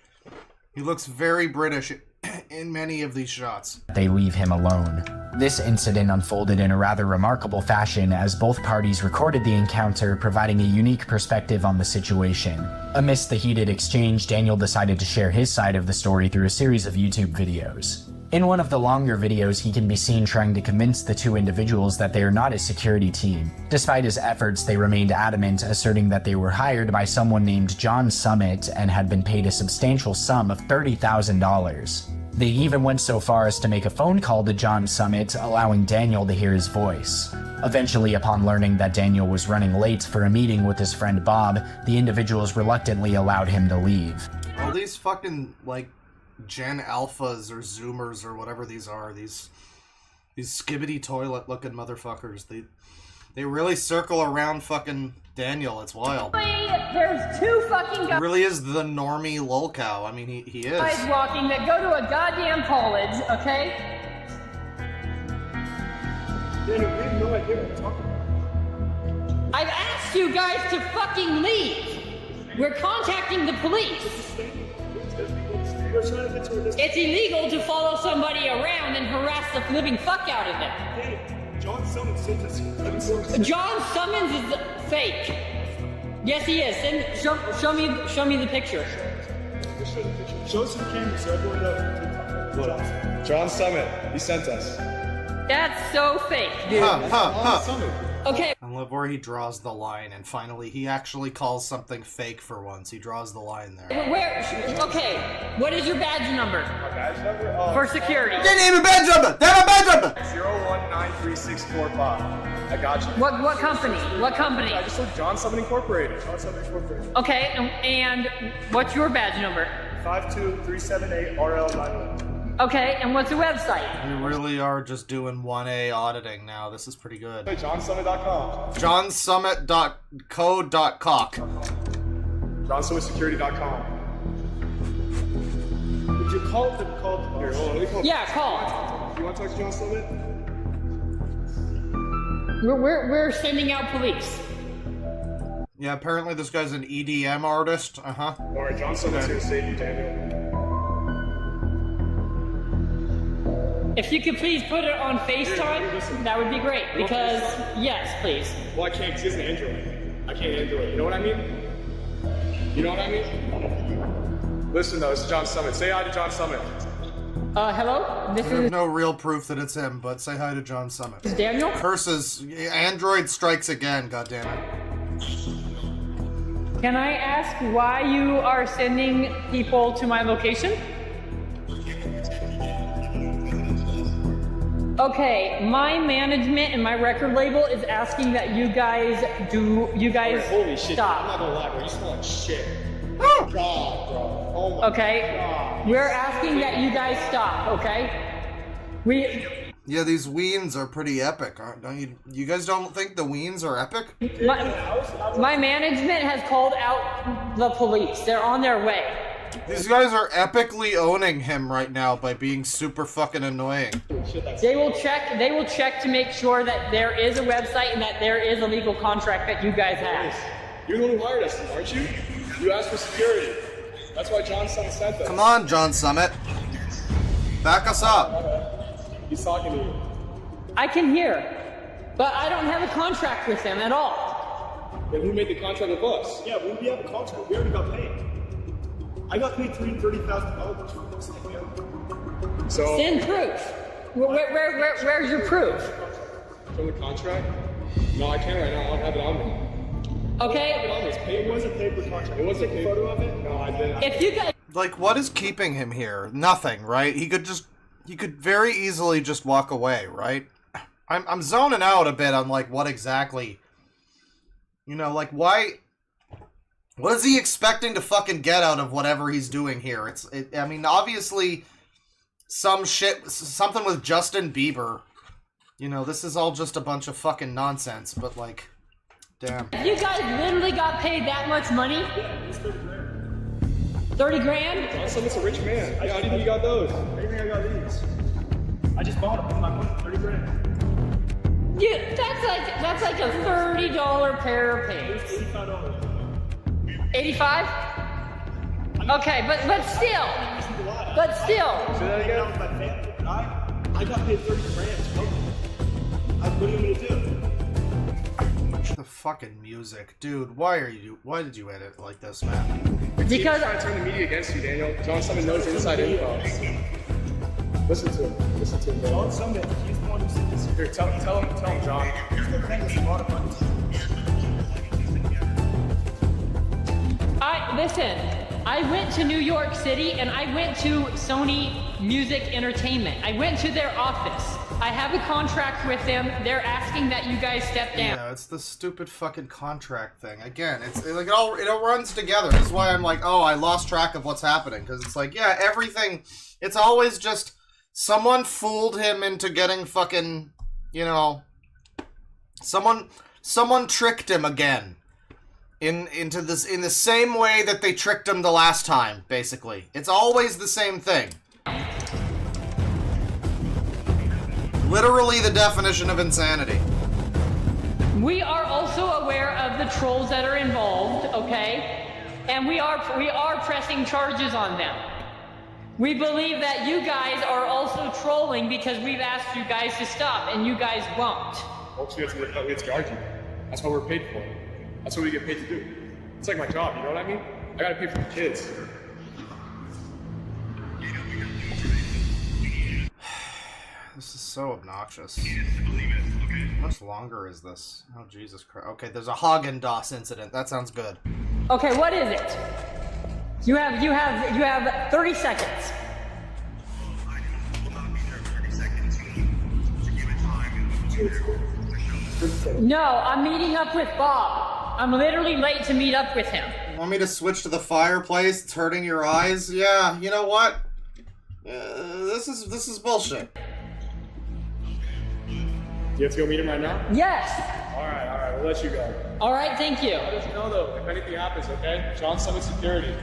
He looks very British in many of these shots. They leave him alone. This incident unfolded in a rather remarkable fashion as both parties recorded the encounter, providing a unique perspective on the situation. Amidst the heated exchange, Daniel decided to share his side of the story through a series of YouTube videos. In one of the longer videos, he can be seen trying to convince the two individuals that they are not his security team. Despite his efforts, they remained adamant, asserting that they were hired by someone named John Summit and had been paid a substantial sum of $30,000. They even went so far as to make a phone call to John Summit, allowing Daniel to hear his voice. Eventually, upon learning that Daniel was running late for a meeting with his friend Bob, the individuals reluctantly allowed him to leave. All these fucking, like, Gen Alphas or Zoomers or whatever these are, these skibbity toilet looking motherfuckers, they really circle around fucking Daniel. It's wild. There's two fucking He really is the normie lolcow. I mean, he is. guys walking that go to a goddamn college, okay? Daniel, we have no idea what we're talking about. I've asked you guys to fucking leave. We're contacting the police. It's illegal to follow somebody around and harass the living fuck out of them. John Summons sent us here. John Summons is fake. Yes, he is. Show me the picture. Show us some cameras so everyone knows. Look, John Summit, he sent us. That's so fake, dude. Okay. I love where he draws the line, and finally he actually calls something fake for once. He draws the line there. Okay, what is your badge number? My badge number? For security. They name a badge number! They have a badge number! 019365. I got you. What company? What company? I just looked John Summit Incorporated. John Summit Incorporated. Okay, and what's your badge number? 52378 RL91. Okay, and what's the website? We really are just doing 1A auditing now. This is pretty good. Hey, JohnSummit.com. JohnSummit.co.cock. JohnSummitSecurity.com. Would you call it the call? Here, hold on, let me call. Yeah, call. You want to talk to John Summit? We're sending out police. Yeah, apparently this guy's an EDM artist. Uh-huh. Alright, John Summit's here to save you, Daniel. If you could please put it on FaceTime, that would be great, because, yes, please. Well, I can't, because he's an Android. I can't Android. You know what I mean? You know what I mean? Listen, though, this is John Summit. Say hi to John Summit. Hello? This There's is no real proof that it's him, but say hi to John Summit. Daniel? Curses. Android strikes again, goddammit. Can I ask why you are sending people to my location? Okay, my management and my record label is asking that you guys Holy shit, stop. I'm not gonna lie, bro. You smell like shit. God, bro. Oh my Okay? God. We're asking that you guys stop, okay? Yeah, these weens are pretty epic, don't you? You guys don't think the weens are epic? My management has called out the police. They're on their way. These guys are epically owning him right now by being super fucking annoying. They will check to make sure that there is a website and that there is a legal contract that you guys have. You're the one who hired us, aren't you? You asked for security. That's why John Summit sent us. Come on, John Summit. Back us up. He's talking to you. I can hear, but I don't have a contract with them at all. Then who made the contract with us? Yeah, we have a contract. We already got paid. I got paid $30,000 for this thing. So Send proof. Where's your proof? from the contract? No, I can't right now. I don't have it on me. Okay. It was a paper contract. It wasn't a photo of it? No, I didn't. If you guys Like, what is keeping him here? Nothing, right? He could very easily just walk away, right? I'm zoning out a bit on, like, what exactly, you know, like, why, what is he expecting to fucking get out of whatever he's doing here? I mean, obviously, something with Justin Bieber, you know, this is all just a bunch of fucking nonsense, but, like, damn. If you guys literally got paid that much money, Yeah, it's 30 grand. 30 grand? John Summit's a rich man. How do you think you got those? How do you think I got these? I just bought them with my money, 30 grand. Yeah, that's like a $30 pair of pants. $85. 85? Okay, but still. But still. Say that again? With my family. I got paid 30 grand. What are you gonna do? The fucking music. Dude, why did you edit like this, man? Because trying to turn the media against you, Daniel. John Summit knows inside info. Listen to him. Listen to him, man. John Summit, he's the one who said this. Here, tell him, John. He's the thing that's a lot of money. Listen, I went to New York City and I went to Sony Music Entertainment. I went to their office. I have a contract with them. They're asking that you guys step down. Yeah, it's the stupid fucking contract thing. Again, it's like it all runs together. That's why I'm like, oh, I lost track of what's happening, because it's like, yeah, everything. It's always just someone fooled him into getting fucking, you know, someone tricked him again. Into this in the same way that they tricked him the last time, basically. It's always the same thing. Literally the definition of insanity. We are also aware of the trolls that are involved, okay? And we are pressing charges on them. We believe that you guys are also trolling because we've asked you guys to stop and you guys won't. Well, we have to argue. That's what we're paid for. That's what we get paid to do. It's like my job, you know what I mean? I gotta pay for the kids. This is so obnoxious. How much longer is this? Oh, Jesus Christ. Okay, there's a Haagen-Dazs incident. That sounds good. Okay, what is it? You have 30 seconds. No, I'm meeting up with Bob. I'm literally late to meet up with him. You want me to switch to the fireplace? It's hurting your eyes? Yeah, you know what? This is bullshit. You have to go meet him right now? Yes. Alright, we'll let you go. Alright, thank you. I'll let you know though, if anything happens, okay? John Summit Security.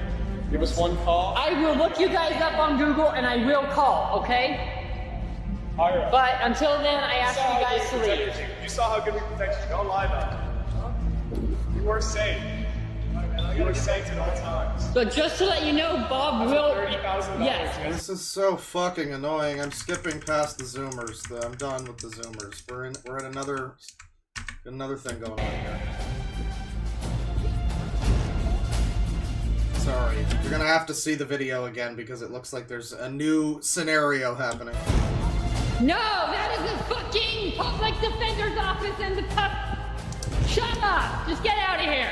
Give us one call. I will look you guys up on Google and I will call, okay? Alright. But until then, I ask you guys to leave. You saw how good we protect you. Don't lie about it. You were safe. You were safe at all times. But just to let you know, Bob will... Yes. This is so fucking annoying. I'm skipping past the Zoomers. I'm done with the Zoomers. We're in another thing going on here. Sorry. You're gonna have to see the video again because it looks like there's a new scenario happening. No, that is the fucking public defender's office and the Shut up! Just get out of here!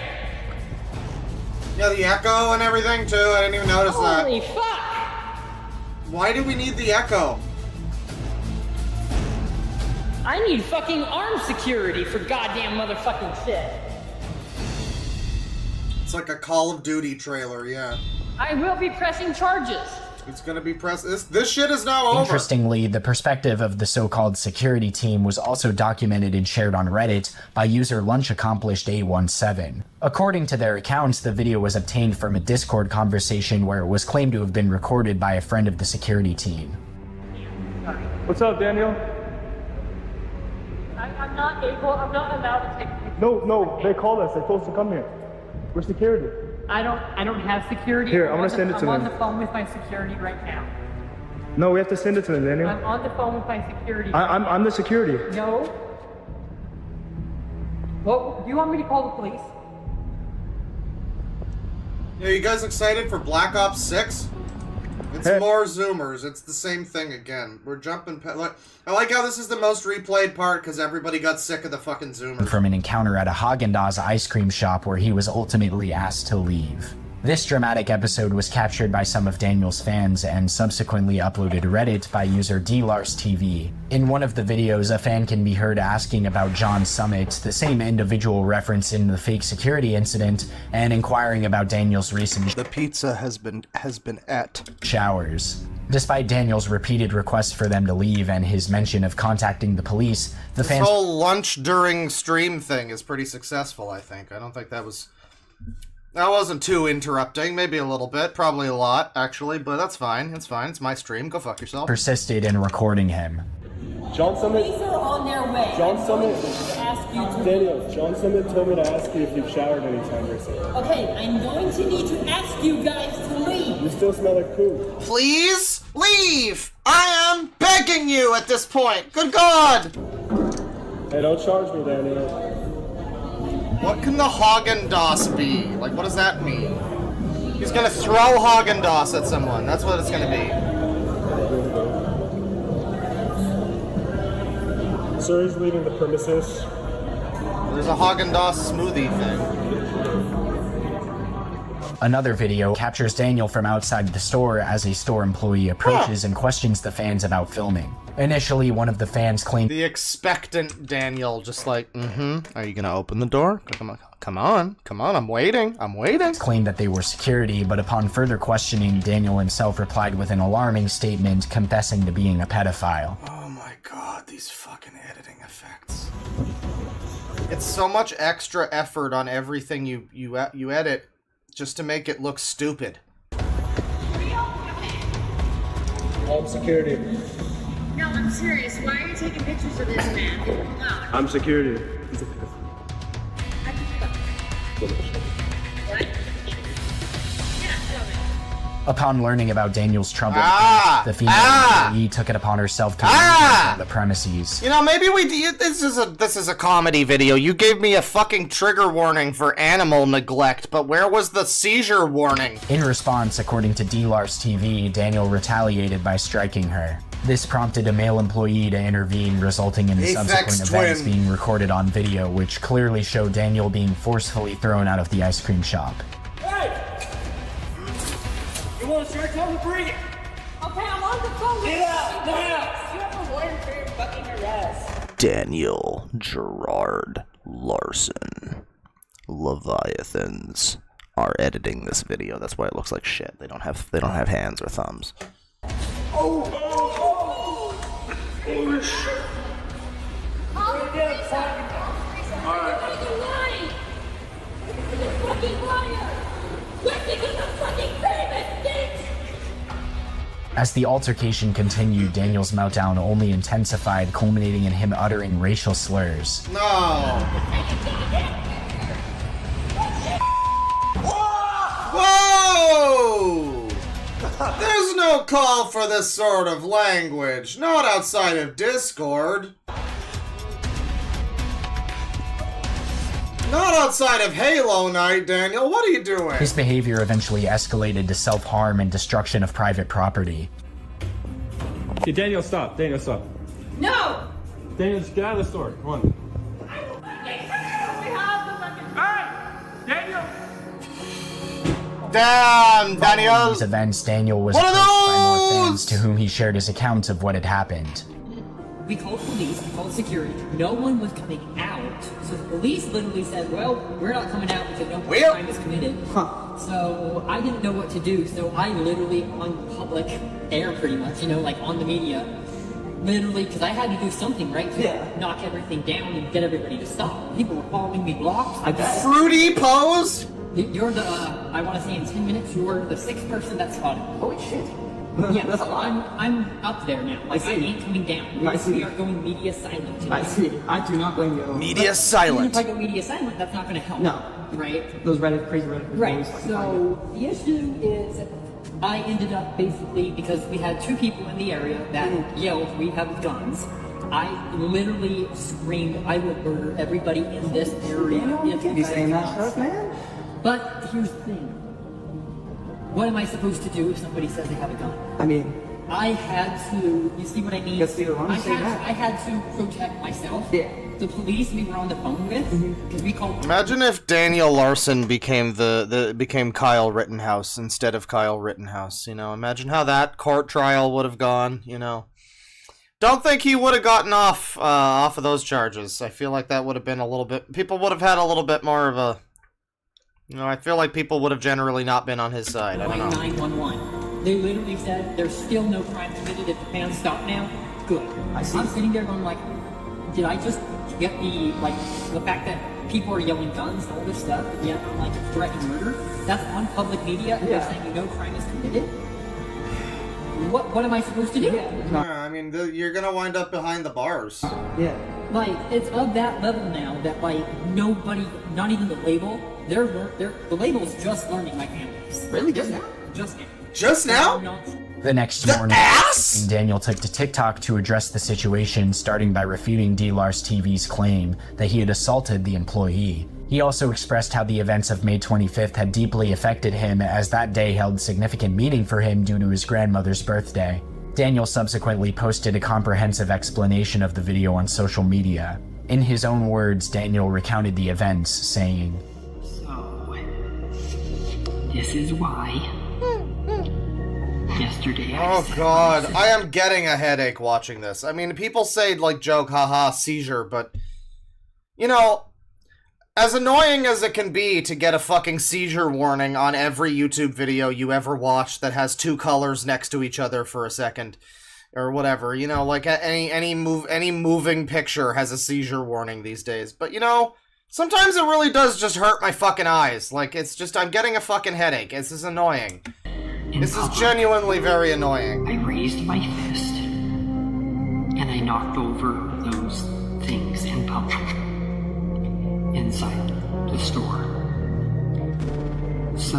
Yeah, the echo and everything too. I didn't even notice that. Holy fuck! Why do we need the echo? I need fucking armed security for goddamn motherfucking shit. It's like a Call of Duty trailer, yeah. I will be pressing charges. It's gonna be this shit is now over. Interestingly, the perspective of the so-called security team was also documented and shared on Reddit by user LunchAccomplished817. According to their accounts, the video was obtained from a Discord conversation where it was claimed to have been recorded by a friend of the security team. What's up, Daniel? I'm not allowed to take... No, they called us. They told us to come here. We're security. I don't have security. Here, I'm gonna send it to them. I'm on the phone with my security right now. No, we have to send it to them, Daniel. I'm on the phone with my security. I'm the security. No. Well, do you want me to call the police? Yeah, you guys excited for Black Ops 6? It's more Zoomers. It's the same thing again. We're jumping... I like how this is the most replayed part because everybody got sick of the fucking Zoomers. From an encounter at a Haagen-Dazs ice cream shop where he was ultimately asked to leave. This dramatic episode was captured by some of Daniel's fans and subsequently uploaded to Reddit by user DLarsTV. In one of the videos, a fan can be heard asking about John Summit, the same individual referenced in the fake security incident, and inquiring about Daniel's recent The pizza has been at showers. Despite Daniel's repeated requests for them to leave and his mention of contacting the police, the fans... This whole lunch during stream thing is pretty successful, I think. I don't think that wasn't too interrupting. Maybe a little bit. Probably a lot, actually. But that's fine. It's fine. It's my stream. Go fuck yourself. Persisted in recording him. John Summit... Police are on their way. John Summit... Ask you to... Daniel, John Summit told me to ask you if you've showered anytime recently. Okay, I'm going to need to ask you guys to leave. You still smell like poop. Please leave! I am begging you at this point. Good God! Hey, don't charge me, Daniel. What can the Haagen-Dazs be? Like, what does that mean? He's gonna throw Haagen-Dazs at someone. That's what it's gonna be. Sir is leaving the premises. There's a Haagen-Dazs smoothie thing. Another video captures Daniel from outside the store as a store employee approaches and questions the fans about filming. Initially, one of the fans claimed The expectant Daniel, just like, are you gonna open the door? Come on, I'm waiting. Claimed that they were security, but upon further questioning, Daniel himself replied with an alarming statement confessing to being a pedophile. Oh my god, these fucking editing effects. It's so much extra effort on everything you edit just to make it look stupid. I'm security. No, I'm serious. Why are you taking pictures of this man? Leave him alone. I'm security. What? Upon learning about Daniel's trouble, the female employee took it upon herself to remove him from the premises. You know, maybe this is a comedy video. You gave me a fucking trigger warning for animal neglect, but where was the seizure warning? In response, according to D-Lars TV, Daniel retaliated by striking her. This prompted a male employee to intervene, resulting in subsequent events being recorded on video, which clearly show Daniel being forcefully thrown out of the ice cream shop. Hey! You want to start? Tell me to bring it! Okay, I'm on the phone. Get out! Now! You have a lawyer for your fucking arrest. Daniel Gerard Larson. Leviathans are editing this video. That's why it looks like shit. They don't have hands or thumbs. Holy shit! As the altercation continued, Daniel's meltdown only intensified, culminating in him uttering racial slurs. No! Whoa! There's no call for this sort of language, not outside of Discord. Not outside of Halo Night, Daniel. What are you doing? His behavior eventually escalated to self-harm and destruction of private property. Okay, Daniel, stop. Daniel, stop. No! Daniel, just get out of the store. Come on. Damn, Daniel! These events, Daniel was approached by more fans to whom he shared his account of what had happened. We called police, we called security. No one was coming out. So the police literally said, well, we're not coming out because no crime is committed. So I didn't know what to do. So I literally, on public air pretty much, like on the media, literally, because I had to do something, right? To knock everything down and get everybody to stop. People were following me blocks. Fruity pose? You're the, I want to say in 10 minutes, you're the 6th person that spotted me. Holy shit. Yeah, that's a lot. I'm up there now. Like, I ain't coming down. I see. We are going media silent today. I see. I do not blame you. Media silent. Even if I go media silent, that's not going to help. No. Right? Those crazy Reddit. Right. So the issue is, I ended up basically, because we had 2 people in the area that yelled, "We have guns." I literally screamed, "I will murder everybody in this area." If you saying that stuff, man? But here's the thing. What am I supposed to do if somebody says they have a gun? I mean, I had to, you see what I mean? Yes, you want to say that. I had to protect myself. Yeah. The police we were on the phone with, because we called... Imagine if Daniel Larson became became Kyle Rittenhouse instead of Kyle Rittenhouse, Imagine how that court trial would have gone, Don't think he would have gotten off of those charges. I feel like that would have been a little bit... People would have had a little bit more of a... I feel like people would have generally not been on his side. I don't know. 911. They literally said there's still no crime committed. If the fans stop now, good. I'm sitting there going like, did I just get the fact that people are yelling guns and all this stuff, and yet I'm like threatening murder? That's on public media, and they're saying no crime is committed? What am I supposed to do? Yeah, I mean, you're gonna wind up behind the bars. Yeah. Like, it's of that level now that, nobody, not even the label, the label's just learning my families. Really? Just now? Just now. Just now? The next morning, Daniel took to TikTok to address the situation, starting by refuting D-Lars TV's claim that he had assaulted the employee. He also expressed how the events of May 25th had deeply affected him, as that day held significant meaning for him due to his grandmother's birthday. Daniel subsequently posted a comprehensive explanation of the video on social media. In his own words, Daniel recounted the events, saying, So, this is why yesterday Oh god, I am getting a headache watching this. I mean, people say, like, joke, haha, seizure, but, you know, as annoying as it can be to get a fucking seizure warning on every YouTube video you ever watch that has two colors next to each other for a second, or whatever, you know, like any moving picture has a seizure warning these days. But, you know, sometimes it really does just hurt my fucking eyes. Like, it's just, I'm getting a fucking headache. This is annoying. This is genuinely very annoying. I raised my fist, and I knocked over those things in public, inside the store. So,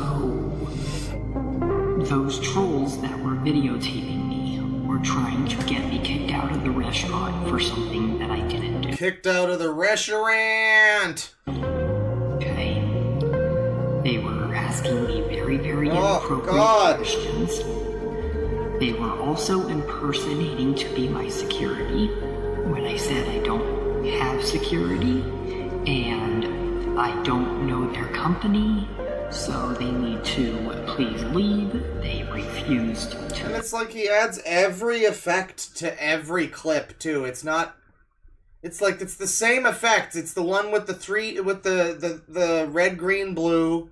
those trolls that were videotaping me were trying to get me kicked out of the restaurant for something that I didn't do. Kicked out of the restaurant! Okay. They were asking me very, very inappropriate questions. They were also impersonating to be my security when I said I don't have security and I don't know their company, so they need to please leave. They refused to. And it's like he adds every effect to every clip too. It's not. It's like it's the same effect. It's the one with the red, green, blue,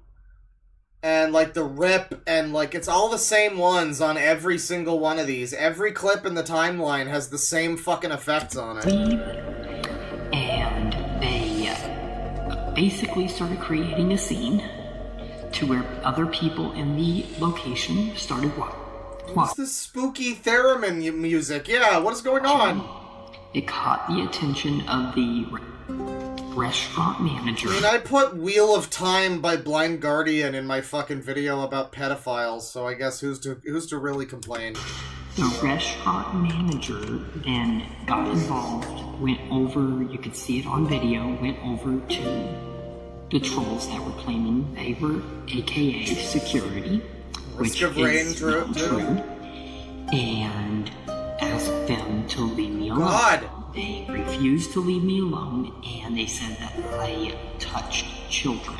and like the rip, and like it's all the same ones on every single one of these. Every clip in the timeline has the same fucking effects on it. And they basically started creating a scene to where other people in the location started What's this spooky theremin music? Yeah, what is going on? It caught the attention of the restaurant manager. I mean, I put Wheel of Time by Blind Guardian in my fucking video about pedophiles, so I guess who's to really complain? The restaurant manager then got involved, went over, you could see it on video, went over to the trolls that were claiming they were AKA security, which is not true, and asked them to leave me alone. God! They refused to leave me alone, and they said that I touched children.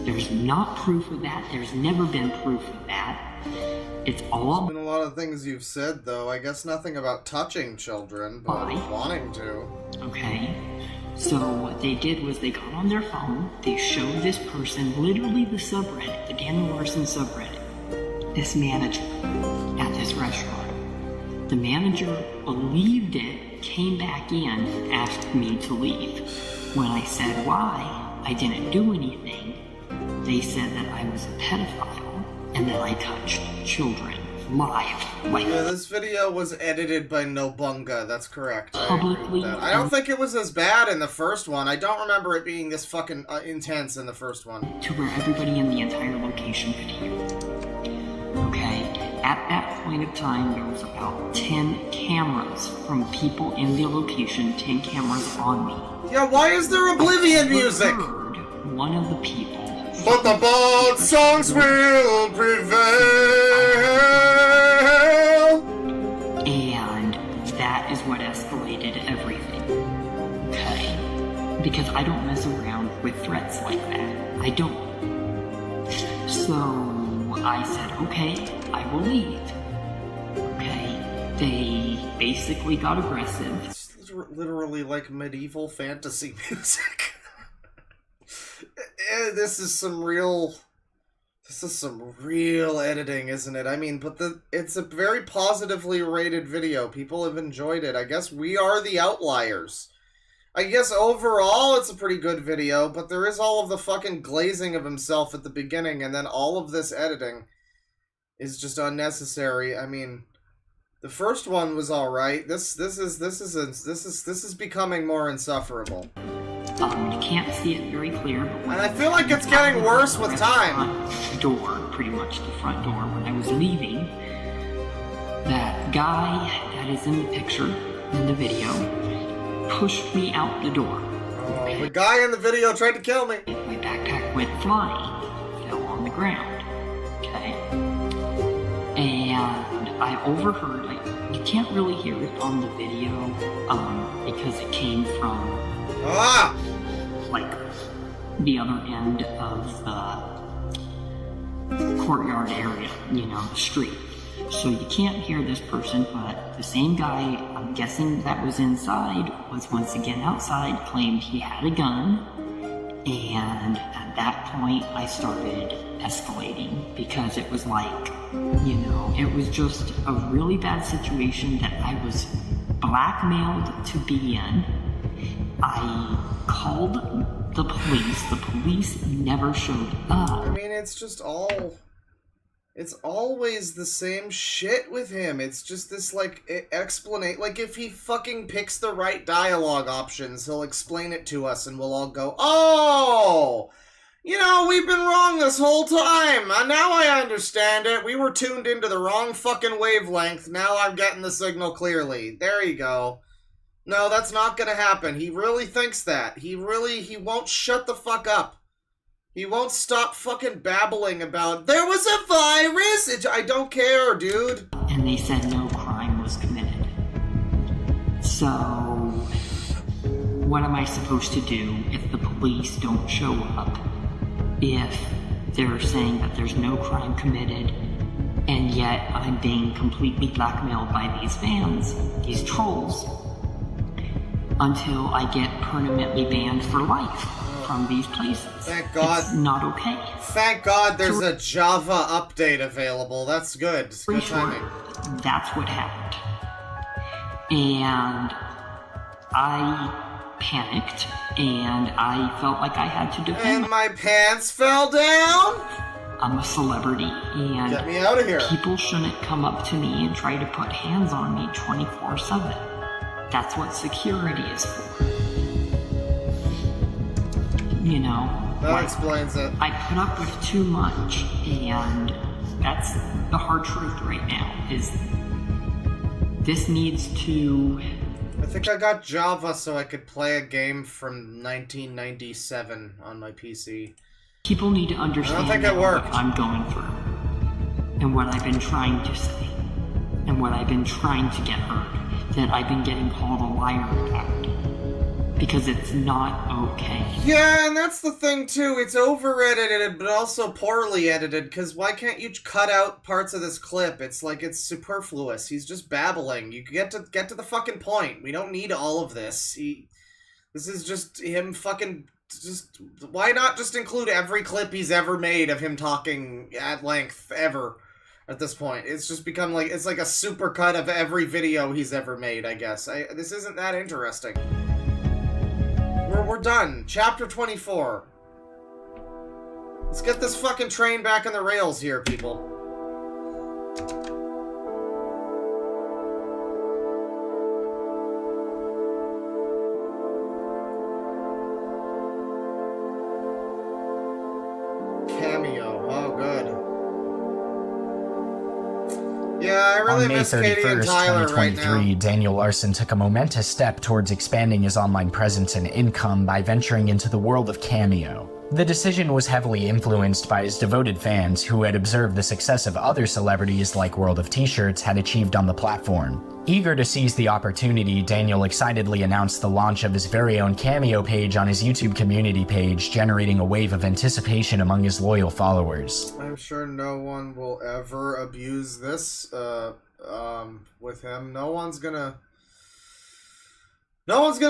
There's not proof of that. There's never been proof of that. It's all... There's been a lot of things you've said, though. I guess nothing about touching children, but wanting to. Okay. So what they did was they got on their phone, they showed this person, literally the subreddit, the Daniel Larson subreddit, this manager at this restaurant. The manager believed it, came back in, asked me to leave. When I said why, I didn't do anything, they said that I was a pedophile and that I touched children live. Like, yeah, this video was edited by Nobunga, that's correct. Publicly. I don't think it was as bad in the first one. I don't remember it being this fucking intense in the first one. To where everybody in the entire location could hear. Okay? At that point of time, there was about 10 cameras from people in the location, 10 cameras on me. Yeah, why is there Oblivion music? One of the people. But the bald songs will prevail. And that is what escalated everything. Okay? Because I don't mess around with threats like that. I don't. So I said, okay, I will leave. Okay? They basically got aggressive. It's literally like medieval fantasy music. This is some real editing, isn't it? I mean, but it's a very positively rated video. People have enjoyed it. I guess we are the outliers. I guess overall it's a pretty good video, but there is all of the fucking glazing of himself at the beginning, and then all of this editing is just unnecessary. I mean, the first one was all right. This is becoming more insufferable. You can't see it very clear, but and I feel like it's getting worse with time. Door, pretty much the front door. When I was leaving, that guy that is in the picture, in the video, pushed me out the door. Oh, the guy in the video tried to kill me. My backpack went flying, fell on the ground. Okay? And I overheard, you can't really hear it on the video, because it came from, like, the other end of the courtyard area, you know, the street. So you can't hear this person, but the same guy, I'm guessing that was inside, was once again outside, claimed he had a gun, and at that point I started escalating because it was like, you know, it was just a really bad situation that I was blackmailed to be in. I called the police never showed up. I mean, it's always the same shit with him. It's just this, like, like, if he fucking picks the right dialogue options, he'll explain it to us and we'll all go, oh! You know, we've been wrong this whole time. Now I understand it. We were tuned into the wrong fucking wavelength. Now I'm getting the signal clearly. There you go. No, that's not gonna happen. He really thinks that. He won't shut the fuck up. He won't stop fucking babbling about, there was a virus! I don't care, dude. And they said no crime was committed. So, what am I supposed to do if the police don't show up? If they're saying that there's no crime committed, and yet I'm being completely blackmailed by these fans, these trolls, until I get permanently banned for life from these places. Thank God. It's not okay. Thank God there's a Java update available. That's good. It's good timing. That's what happened. And I panicked, and I felt like I had to defend. And my pants fell down? I'm a celebrity, and get me out of here. People shouldn't come up to me and try to put hands on me 24/7. That's what security is for. You know? That explains it. I put up with too much, and that's the hard truth right now, is this needs to... I think I got Java so I could play a game from 1997 on my PC. People need to understand what I'm going through, and what I've been trying to say, and what I've been trying to get heard, that I've been getting called a liar about, because it's not okay. Yeah, and that's the thing too, it's over-edited, but also poorly edited, because why can't you cut out parts of this clip? It's like, it's superfluous. He's just babbling. You get to the fucking point. We don't need all of this. This is just him fucking... why not just include every clip he's ever made of him talking at length, ever, at this point? It's just become like, it's like a supercut of every video he's ever made, I guess. This isn't that interesting. We're done. Chapter 24. Let's get this fucking train back on the rails here, people. Cameo. Oh, good. Yeah, I really miss Katie and Tyler right now. On May 31st, 2023, Daniel Larson took a momentous step towards expanding his online presence and income by venturing into the world of Cameo. The decision was heavily influenced by his devoted fans who had observed the success of other celebrities like World of T-Shirts had achieved on the platform. Eager to seize the opportunity, Daniel excitedly announced the launch of his very own Cameo page on his YouTube community page, generating a wave of anticipation among his loyal followers. I'm sure no one will ever abuse this with him. No one's gonna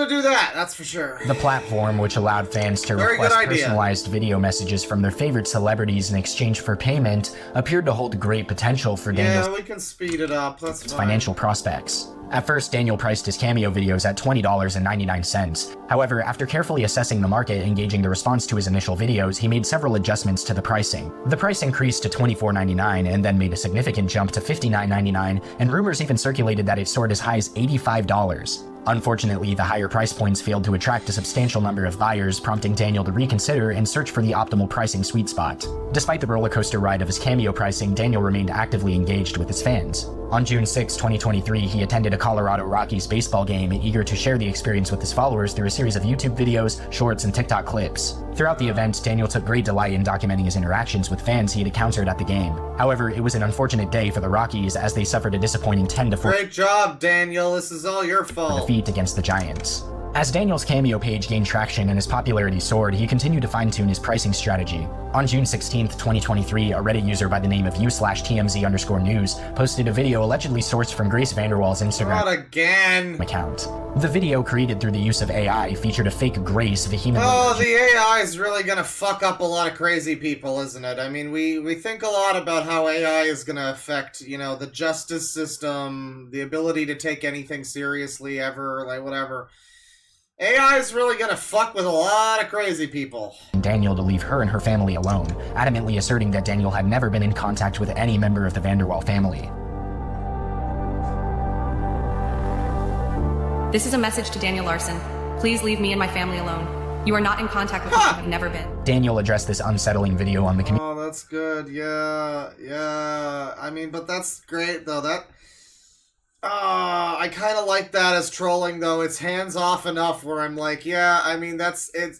do that, that's for sure. The platform, which allowed fans to request personalized video messages from their favorite celebrities in exchange for payment, appeared to hold great potential for Daniel's we can speed it up, that's fine. Financial prospects. At first, Daniel priced his Cameo videos at $20.99. However, after carefully assessing the market and gauging the response to his initial videos, he made several adjustments to the pricing. The price increased to $24.99 and then made a significant jump to $59.99, and rumors even circulated that it soared as high as $85. Unfortunately, the higher price points failed to attract a substantial number of buyers, prompting Daniel to reconsider and search for the optimal pricing sweet spot. Despite the rollercoaster ride of his Cameo pricing, Daniel remained actively engaged with his fans. On June 6, 2023, he attended a Colorado Rockies baseball game, eager to share the experience with his followers through a series of YouTube videos, shorts, and TikTok clips. Throughout the event, Daniel took great delight in documenting his interactions with fans he had encountered at the game. However, it was an unfortunate day for the Rockies as they suffered a disappointing 10-4 Great job, Daniel. This is all your fault. defeat against the Giants. As Daniel's Cameo page gained traction and his popularity soared, he continued to fine-tune his pricing strategy. On June 16, 2023, a Reddit user by the name of u/TMZ_news posted a video allegedly sourced from Grace Vanderwall's Instagram Not again. account. The video, created through the use of AI, featured a fake Grace vehemently Oh, the AI is really gonna fuck up a lot of crazy people, isn't it? I mean, we think a lot about how AI is gonna affect, you know, the justice system, the ability to take anything seriously ever, like whatever. AI is really gonna fuck with a lot of crazy people. Daniel to leave her and her family alone, adamantly asserting that Daniel had never been in contact with any member of the Vanderwall family. This is a message to Daniel Larson. Please leave me and my family alone. You are not in contact with me and have never been. Daniel addressed this unsettling video on the community. Oh, that's good. Yeah. I mean, but that's great though. I kind of like that as trolling though. It's hands off enough where I'm like, yeah. I mean, that's a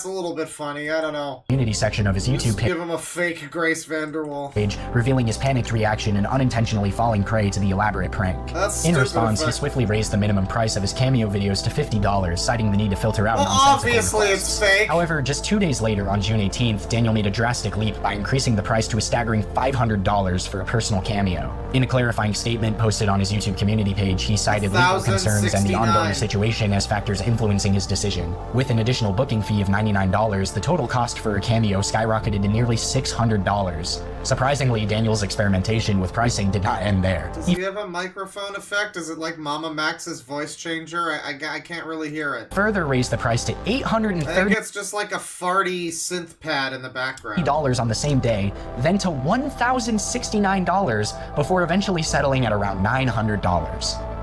little bit funny. I don't know. Community section of his YouTube Give him a fake Grace Vanderwall. page, revealing his panicked reaction and unintentionally falling prey to the elaborate prank. That's In stupid response, he effect. swiftly raised the minimum price of his Cameo videos to $50, citing the need to filter out Well, nonsensical obviously requests. it's fake. However, just 2 days later, on June 18th, Daniel made a drastic leap by increasing the price to a staggering $500 for a personal cameo. In a clarifying statement posted on his YouTube community page, he cited legal concerns and the ongoing situation as factors influencing his decision. With an additional booking fee of $99, the total cost for a cameo skyrocketed to nearly $600. Surprisingly, Daniel's experimentation with pricing did not end there. Does he have a microphone effect? Is it like Mama Max's voice changer? I can't really hear it. Further raised the price to I think $830 it's just like a farty synth pad in the background. on the same day, then to $1,069 before eventually settling at around $900.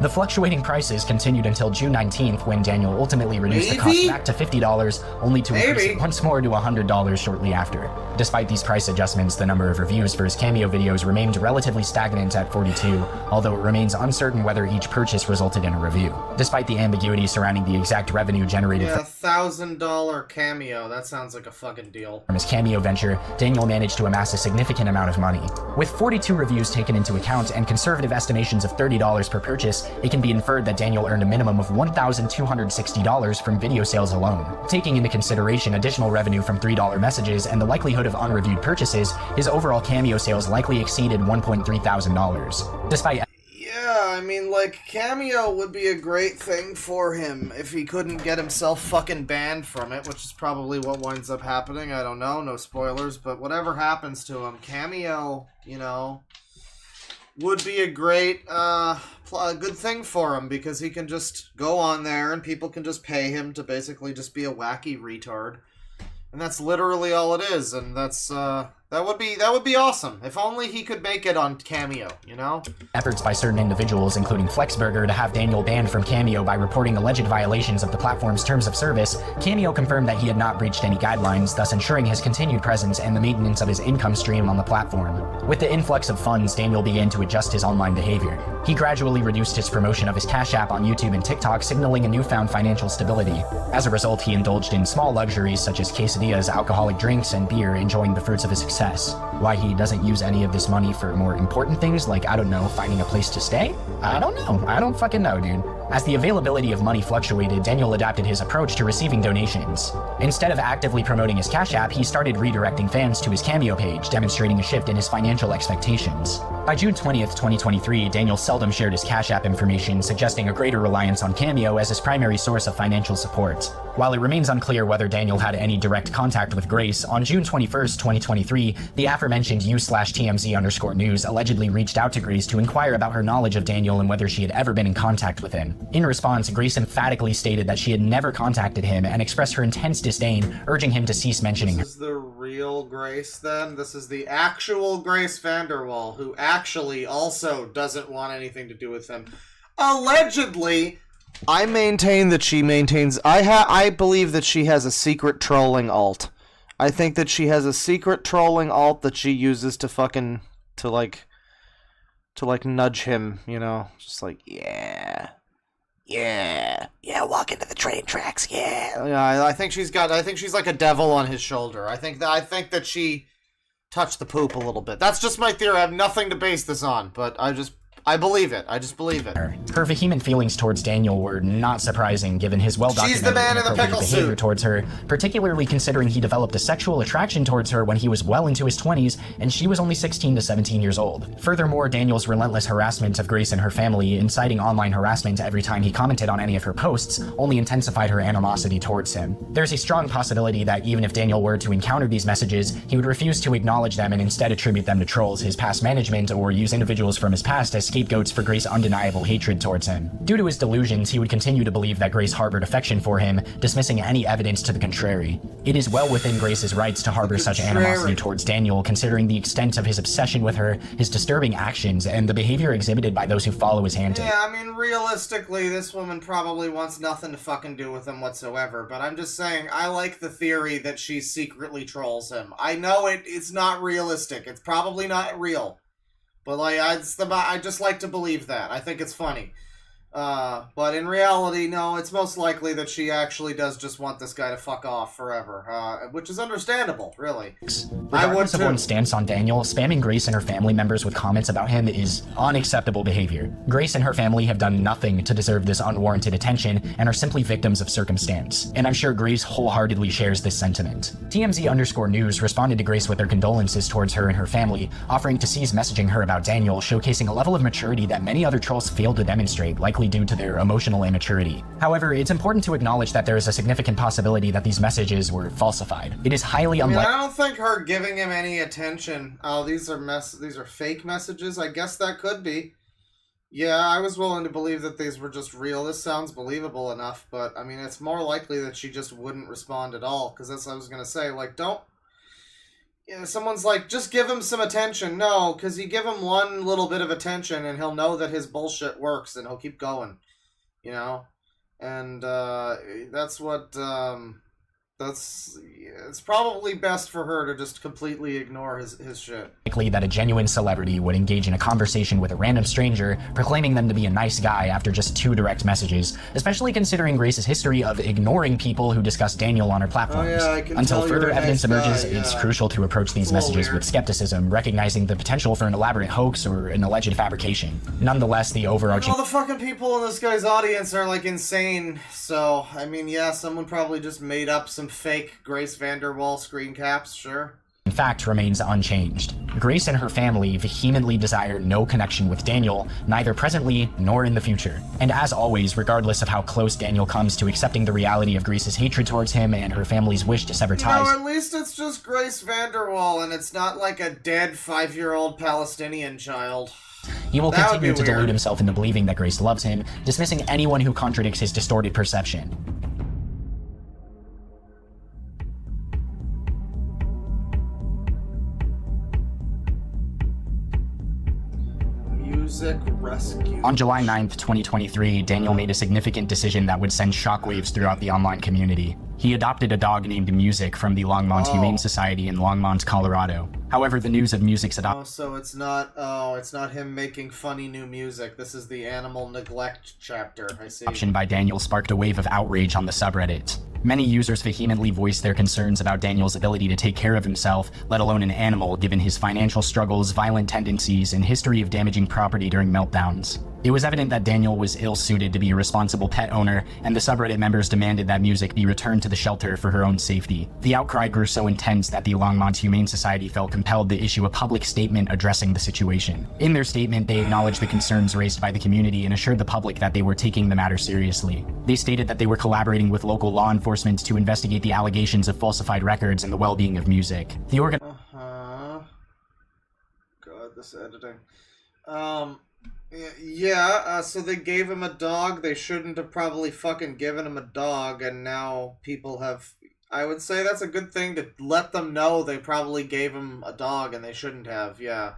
The fluctuating prices continued until June 19th, when Daniel ultimately reduced the cost back to $50, only to increase it once more to $100 shortly after. Despite these price adjustments, the number of reviews for his Cameo videos remained relatively stagnant at 42, although it remains uncertain whether each purchase resulted in a review. Despite the ambiguity surrounding the exact revenue generated Yeah, $1,000 cameo. That sounds like a fucking deal. from his Cameo venture, Daniel managed to amass a significant amount of money. With 42 reviews taken into account and conservative estimations of $30 per purchase, it can be inferred that Daniel earned a minimum of $1,260 from video sales alone. Taking into consideration additional revenue from $3 messages and the likelihood of unreviewed purchases, his overall Cameo sales likely exceeded $1,300. Despite Yeah, I mean, like, Cameo would be a great thing for him if he couldn't get himself fucking banned from it, which is probably what winds up happening. I don't know, no spoilers, but whatever happens to him, Cameo, you know, would be a great, a good thing for him, because he can just go on there and people can just pay him to basically just be a wacky retard. And that's literally all it is, and that's, that would be awesome. If only he could make it on Cameo, you know? efforts by certain individuals, including Flexburger, to have Daniel banned from Cameo by reporting alleged violations of the platform's terms of service, Cameo confirmed that he had not breached any guidelines, thus ensuring his continued presence and the maintenance of his income stream on the platform. With the influx of funds, Daniel began to adjust his online behavior. He gradually reduced his promotion of his Cash App on YouTube and TikTok, signaling a newfound financial stability. As a result, he indulged in small luxuries such as quesadillas, alcoholic drinks, and beer, enjoying the fruits of his success. Why he doesn't use any of this money for more important things like, I don't know, finding a place to stay? I don't know. I don't fucking know, dude. As the availability of money fluctuated, Daniel adapted his approach to receiving donations. Instead of actively promoting his Cash App, he started redirecting fans to his Cameo page, demonstrating a shift in his financial expectations. By June 20th, 2023, Daniel seldom shared his Cash App information, suggesting a greater reliance on Cameo as his primary source of financial support. While it remains unclear whether Daniel had any direct contact with Grace, on June 21st, 2023, the aforementioned u/TMZ_news allegedly reached out to Grace to inquire about her knowledge of Daniel and whether she had ever been in contact with him. In response, Grace emphatically stated that she had never contacted him and expressed her intense disdain, urging him to cease mentioning her. This is the real Grace, then? This is the actual Grace Vanderwall, who actually also doesn't want anything to do with him. Allegedly! I maintain that she maintains... I believe that she has a secret trolling alt. I think that she has a secret trolling alt that she uses to fucking... to to like nudge him, you know, just like, yeah, walk into the train tracks, yeah. I think she's like a devil on his shoulder. I think that she touched the poop a little bit. That's just my theory. I have nothing to base this on, but I believe it. I just believe it. Her vehement feelings towards Daniel were not surprising given his well-documented She's the man in the inappropriate pickle behavior suit. towards her, particularly considering he developed a sexual attraction towards her when he was well into his 20s and she was only 16 to 17 years old. Furthermore, Daniel's relentless harassment of Grace and her family, inciting online harassment every time he commented on any of her posts, only intensified her animosity towards him. There's a strong possibility that even if Daniel were to encounter these messages, he would refuse to acknowledge them and instead attribute them to trolls, his past management, or use individuals from his past as scapegoats for Grace's undeniable hatred towards him. Due to his delusions, he would continue to believe that Grace harbored affection for him, dismissing any evidence to the contrary. It is well within Grace's rights to harbor such animosity towards Daniel, considering the extent of his obsession with her, his disturbing actions, and the behavior exhibited by those who follow his hand. Yeah, I mean, realistically, this woman probably wants nothing to fucking do with him whatsoever, but I'm just saying, I like the theory that she secretly trolls him. I know it's not realistic. It's probably not real. But, like, I just like to believe that. I think it's funny. But in reality, no, it's most likely that she actually does just want this guy to fuck off forever, which is understandable, really. Regardless of one's stance on Daniel, spamming Grace and her family members with comments about him is unacceptable behavior. Grace and her family have done nothing to deserve this unwarranted attention and are simply victims of circumstance. And I'm sure Grace wholeheartedly shares this sentiment. TMZ_news responded to Grace with their condolences towards her and her family, offering to cease messaging her about Daniel, showcasing a level of maturity that many other trolls failed to demonstrate, likely due to their emotional immaturity. However, it's important to acknowledge that there is a significant possibility that these messages were falsified. It is highly unlikely. I don't think her giving him any attention. Oh, these are fake messages. I guess that could be. Yeah, I was willing to believe that these were just real. This sounds believable enough, but I mean, it's more likely that she just wouldn't respond at all. Because that's what I was gonna say. Like, don't. Yeah, someone's like, just give him some attention. No, because you give him one little bit of attention and he'll know that his bullshit works and he'll keep going. You know? And that's what, it's probably best for her to just completely ignore his shit. Likely that a genuine celebrity would engage in a conversation with a random stranger, proclaiming them to be a nice guy after just 2 direct messages, especially considering Grace's history of ignoring people who discuss Daniel on her platforms. Until further evidence emerges, it's crucial to approach these messages with skepticism, recognizing the potential for an elaborate hoax or an alleged fabrication. Nonetheless, the overarching... All the fucking people in this guy's audience are, like, insane, so, I mean, yeah, someone probably just made up some fake Grace Vanderwall screen caps, sure. In fact, remains unchanged. Grace and her family vehemently desire no connection with Daniel, neither presently nor in the future. And as always, regardless of how close Daniel comes to accepting the reality of Grace's hatred towards him and her family's wish to sever ties... at least it's just Grace Vanderwall, and it's not like a dead 5-year-old Palestinian child. He will continue to delude himself into believing that Grace loves him, dismissing anyone who contradicts his distorted perception. Rescue. On July 9th, 2023, Daniel made a significant decision that would send shockwaves throughout the online community. He adopted a dog named Music from the Longmont Humane Society in Longmont, Colorado. However, the news of Music's adoption... so it's not him making funny new music. This is the animal neglect chapter, I see. ...by Daniel sparked a wave of outrage on the subreddit. Many users vehemently voiced their concerns about Daniel's ability to take care of himself, let alone an animal, given his financial struggles, violent tendencies, and history of damaging property during meltdowns. It was evident that Daniel was ill-suited to be a responsible pet owner, and the subreddit members demanded that Music be returned to the shelter for her own safety. The outcry grew so intense that the Longmont Humane Society felt compelled to issue a public statement addressing the situation. In their statement, they acknowledged the concerns raised by the community and assured the public that they were taking the matter seriously. They stated that they were collaborating with local law enforcement to investigate the allegations of falsified records and the well-being of Music. The God, this editing. So they gave him a dog. They shouldn't have probably fucking given him a dog, and now people have... I would say that's a good thing to let them know they probably gave him a dog and they shouldn't have, yeah.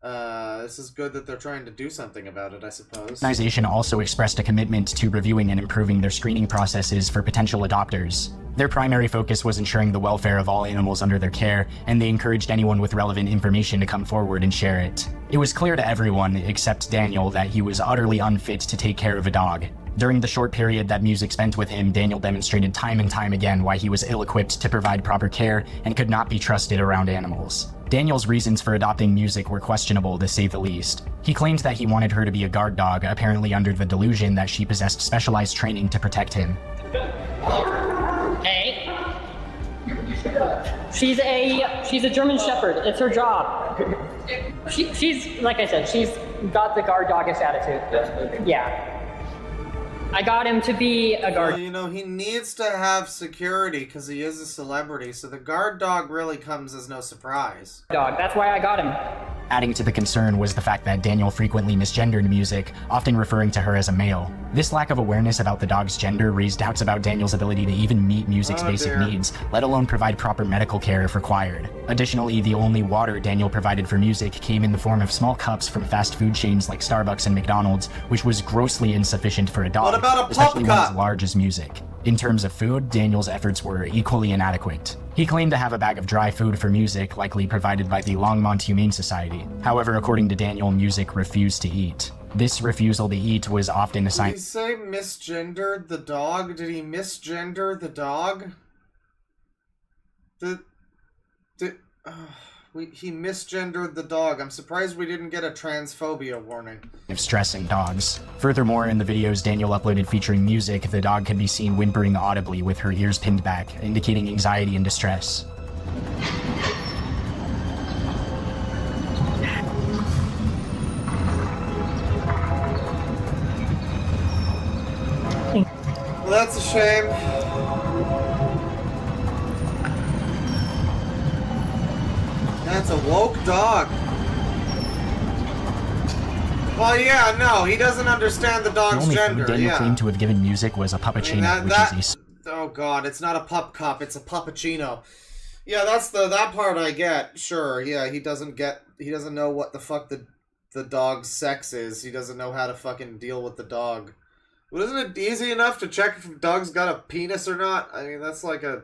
This is good that they're trying to do something about it, I suppose. The organization also expressed a commitment to reviewing and improving their screening processes for potential adopters. Their primary focus was ensuring the welfare of all animals under their care, and they encouraged anyone with relevant information to come forward and share it. It was clear to everyone, except Daniel, that he was utterly unfit to take care of a dog. During the short period that Music spent with him, Daniel demonstrated time and time again why he was ill-equipped to provide proper care and could not be trusted around animals. Daniel's reasons for adopting Music were questionable, to say the least. He claimed that he wanted her to be a guard dog, apparently under the delusion that she possessed specialized training to protect him. Hey. She's a German Shepherd. It's her job. She's like I said, she's got the guard doggish attitude. Yeah. I got him to be a guard. Well, you know, he needs to have security because he is a celebrity, so the guard dog really comes as no surprise. Dog. That's why I got him. Adding to the concern was the fact that Daniel frequently misgendered Music, often referring to her as a male. This lack of awareness about the dog's gender raised doubts about Daniel's ability to even meet Music's basic needs, let alone provide proper medical care if required. Additionally, the only water Daniel provided for Music came in the form of small cups from fast food chains like Starbucks and McDonald's, which was grossly insufficient for a dog, what about a especially pup one cup? as large as Music. In terms of food, Daniel's efforts were equally inadequate. He claimed to have a bag of dry food for Music, likely provided by the Longmont Humane Society. However, according to Daniel, Music refused to eat. This refusal to eat was often Did assigned. he say misgendered the dog? Did he misgender the dog? He misgendered the dog. I'm surprised we didn't get a transphobia warning. Of stressing dogs. Furthermore, in the videos Daniel uploaded featuring Music, the dog could be seen whimpering audibly with her ears pinned back, indicating anxiety and distress. Well, that's a shame. That's a woke dog. Well, yeah, no, he doesn't understand the The dog's only gender. food Daniel Yeah. claimed to have given Music was a puppuccino, which is a Oh god, it's not a pup cup, it's a puppuccino. Yeah, that's that part I get. Sure, yeah, he doesn't know what the fuck the dog's sex is. He doesn't know how to fucking deal with the dog. Well, isn't it easy enough to check if a dog's got a penis or not? I mean, that's like a...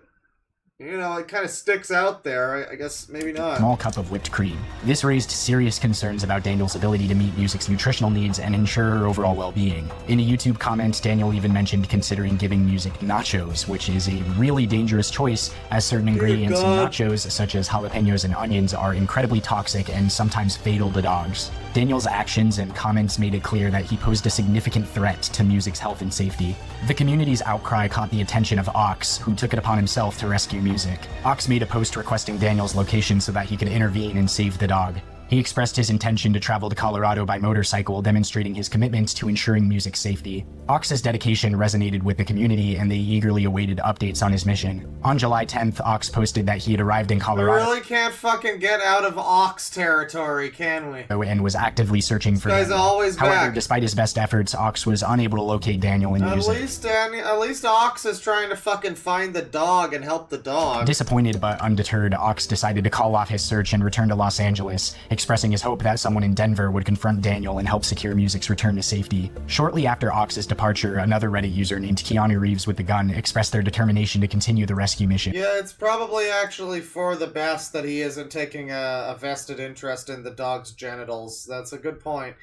You know, it kind of sticks out there. I guess maybe not. small cup of whipped cream. This raised serious concerns about Daniel's ability to meet Music's nutritional needs and ensure her overall well-being. In a YouTube comment, Daniel even mentioned considering giving Music nachos, which is a really dangerous choice, as certain ingredients in nachos, such as jalapenos and onions, are incredibly toxic and sometimes fatal to dogs. Daniel's actions and comments made it clear that he posed a significant threat to Music's health and safety. The community's outcry caught the attention of Ox, who took it upon himself to rescue Music. Ox made a post requesting Daniel's location so that he could intervene and save the dog. He expressed his intention to travel to Colorado by motorcycle, demonstrating his commitment to ensuring Music's safety. Ox's dedication resonated with the community, and they eagerly awaited updates on his mission. On July 10th, Ox posted that he had arrived in We Colorado really can't fucking get out of Ox territory, can we? and was actively searching for This guy's Daniel. always However, back. despite his best efforts, Ox was unable to locate Daniel and Music. At least Ox is trying to fucking find the dog and help the dog. Disappointed but undeterred, Ox decided to call off his search and return to Los Angeles, expressing his hope that someone in Denver would confront Daniel and help secure Music's return to safety. Shortly after Ox's departure, another Reddit user named Keanu Reeves with the Gun expressed their determination to continue the rescue mission. Yeah, it's probably actually for the best that he isn't taking a vested interest in the dog's genitals. That's a good point.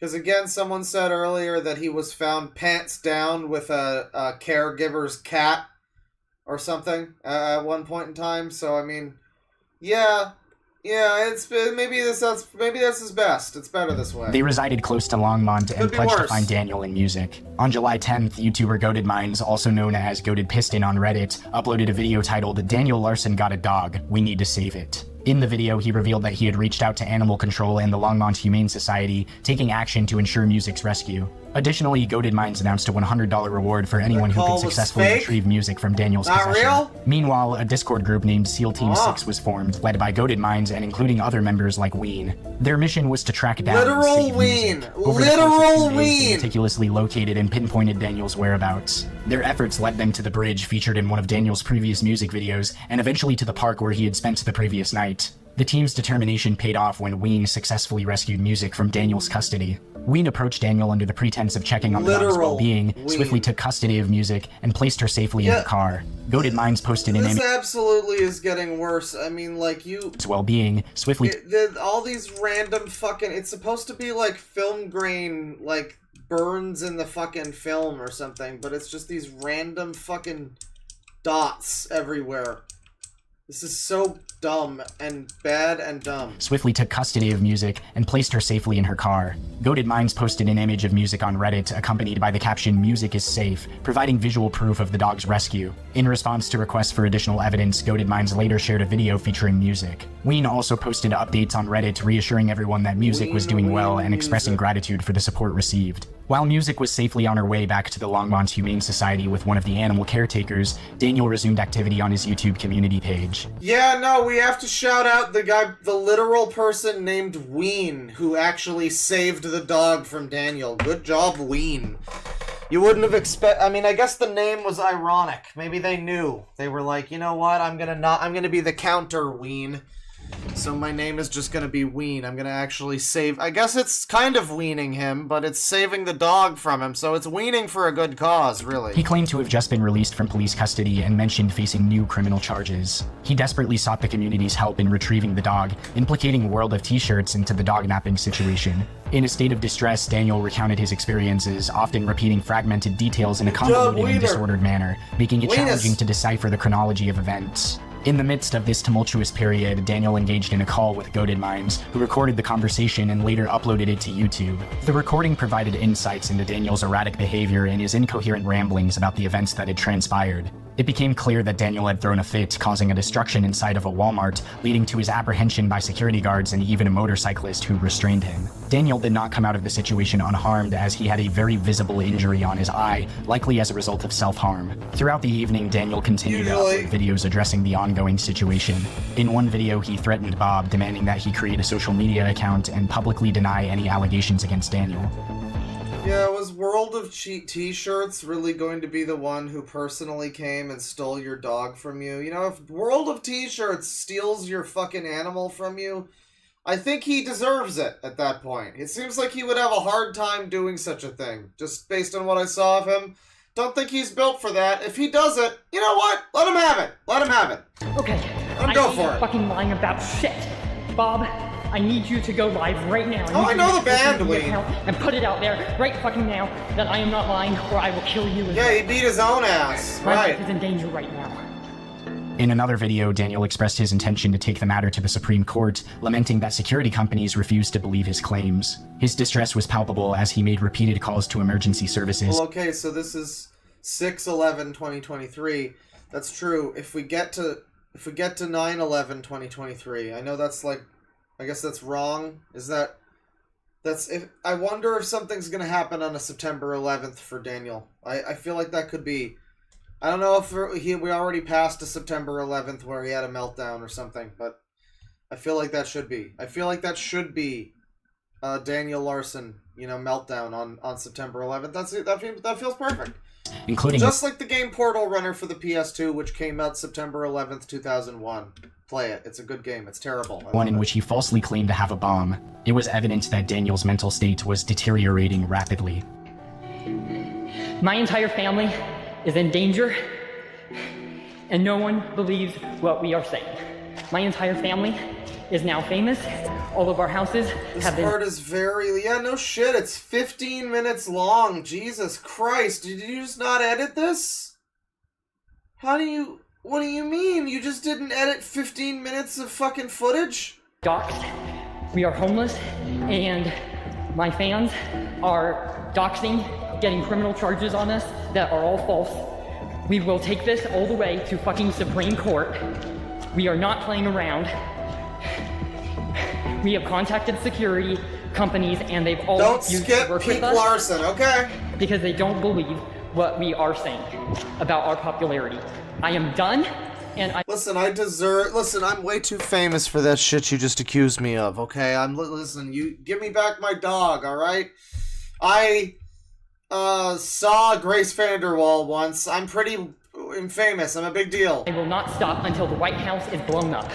Because again, someone said earlier that he was found pants down with a caregiver's cat or something at one point in time. So I mean, yeah, it's maybe that's his best. It's better this way. They resided close to Longmont and Could be pledged to worse. find Daniel and Music. On July 10th, YouTuber Goated Minds, also known as Goated Piston on Reddit, uploaded a video titled "Daniel Larson Got a Dog. We Need to Save It." In the video, he revealed that he had reached out to Animal Control and the Longmont Humane Society, taking action to ensure Music's rescue. Additionally, Goated Minds announced a $100 reward for anyone who call could was successfully fake? retrieve Music from Daniel's Not possession. real? Meanwhile, a Discord group named SEAL Team 6 was formed, led by Goated Minds and including other members like Wheaton. Their mission was to track down and Literal save Wheaton! Music. Over the course of Literal 2 days, they Wheaton! meticulously located and pinpointed Daniel's whereabouts. Their efforts led them to the bridge featured in one of Daniel's previous music videos, and eventually to the park where he had spent the previous night. The team's determination paid off when Wheaton successfully rescued Music from Daniel's custody. Wheaton approached Daniel under the pretense of checking on the dog's well-being, swiftly took custody of Music, and placed her safely in her car. Goated Minds posted an image. This absolutely is getting worse. I mean, like, well-being, swiftly. All these random fucking. It's supposed to be like film grain, like burns in the fucking film or something, but it's just these random fucking dots everywhere. This is so dumb and bad and dumb. Swiftly took custody of Music and placed her safely in her car. Goated Minds posted an image of Music on Reddit accompanied by the caption "Music is safe," providing visual proof of the dog's rescue. In response to requests for additional evidence, Goated Minds later shared a video featuring Music. Wheaton also posted updates on Reddit reassuring everyone that Music was doing well and expressing gratitude for the support received. While Music was safely on her way back to the Longmont Humane Society with one of the animal caretakers, Daniel resumed activity on his YouTube community page. Yeah, no, we have to shout out the guy, the literal person named Wheaton, who actually saved the dog from Daniel. Good job, Wheaton. You wouldn't have I mean, I guess the name was ironic. Maybe they knew. They were like, you know what, I'm gonna be the counter Wheaton. So my name is just gonna be Wheaton. I'm gonna actually save. I guess it's kind of weaning him, but it's saving the dog from him, so it's weaning for a good cause, really. He claimed to have just been released from police custody and mentioned facing new criminal charges. He desperately sought the community's help in retrieving the dog, implicating World of T-shirts into the dog napping situation. In a state of distress, Daniel recounted his experiences, often repeating fragmented details in a convoluted and disordered manner, making it challenging to decipher the chronology of events. In the midst of this tumultuous period, Daniel engaged in a call with Goated Minds, who recorded the conversation and later uploaded it to YouTube. The recording provided insights into Daniel's erratic behavior and his incoherent ramblings about the events that had transpired. It became clear that Daniel had thrown a fit, causing a destruction inside of a Walmart, leading to his apprehension by security guards and even a motorcyclist who restrained him. Daniel did not come out of the situation unharmed, as he had a very visible injury on his eye, likely as a result of self-harm. Throughout the evening, Daniel continued to upload videos addressing the ongoing situation. In one video, he threatened Bob, demanding that he create a social media account and publicly deny any allegations against Daniel. Yeah, was World of T-shirts really going to be the one who personally came and stole your dog from you? You know, if World of T-shirts steals your fucking animal from you, I think he deserves it at that point. It seems like he would have a hard time doing such a thing, just based on what I saw of him. Don't think he's built for that. If he does it, you know what? Let him have it. Let him have it. Okay. Let him go for it. Fucking lying about shit. Bob, I need you to go live right now. I know the band, Wayne. And put it out there right fucking now that I am not lying, or I will kill you. Yeah, he beat his own ass. My Right. life is in danger right now. In another video, Daniel expressed his intention to take the matter to the Supreme Court, lamenting that security companies refused to believe his claims. His distress was palpable as he made repeated calls to emergency services. Well, okay, so this is 6/11/2023. That's true. If we get to 9/11/2023, I know that's like, I guess that's wrong. I wonder if something's gonna happen on a September 11th for Daniel. I feel like that could be. I don't know if we already passed a September 11th where he had a meltdown or something, but I feel like that should be. I feel like that should be Daniel Larson, meltdown on September 11th. That feels perfect. Including just like the game Portal Runner for the PS2, which came out September 11th, 2001. Play it. It's a good game. It's terrible. One in which he falsely claimed to have a bomb. It was evident that Daniel's mental state was deteriorating rapidly. My entire family is in danger, and no one believes what we are saying. My entire family is now famous. All of our houses have been... This part is very... Yeah, no shit. It's 15 minutes long. Jesus Christ. Did you just not edit this? What do you mean? You just didn't edit 15 minutes of fucking footage? Doxed. We are homeless, and my fans are doxing, getting criminal charges on us that are all false. We will take this all the way to fucking Supreme Court. We are not playing around. We have contacted security companies, and they've all refused to work with us. Don't skip Pete Larson, okay? Because they don't believe what we are saying about our popularity. I am done, and I... Listen, I'm way too famous for that shit you just accused me of, okay? Listen, you give me back my dog, alright? I saw Grace Vanderwall once. I'm pretty famous. I'm a big deal. I will not stop until the White House is blown up.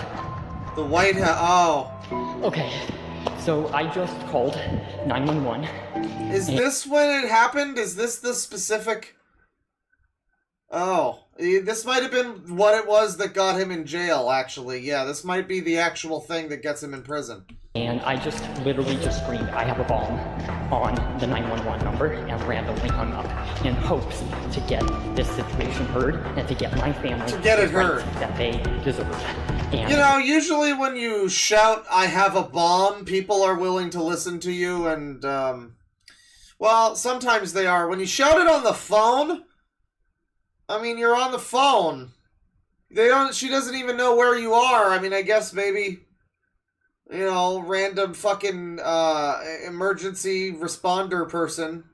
The White House. Oh. Okay, so I just called 911. Is this when it happened? Is this the specific... Oh. This might have been what it was that got him in jail, actually. Yeah, this might be the actual thing that gets him in prison. And I just literally just screamed, I have a bomb, on the 911 number and randomly hung up in hopes to get this situation heard and to get my family to get it heard that they deserve. And you know, usually when you shout, I have a bomb, people are willing to listen to you and, well, sometimes they are. When you shout it on the phone, I mean, you're on the phone. She doesn't even know where you are. I mean, I guess maybe... You know, random fucking emergency responder person.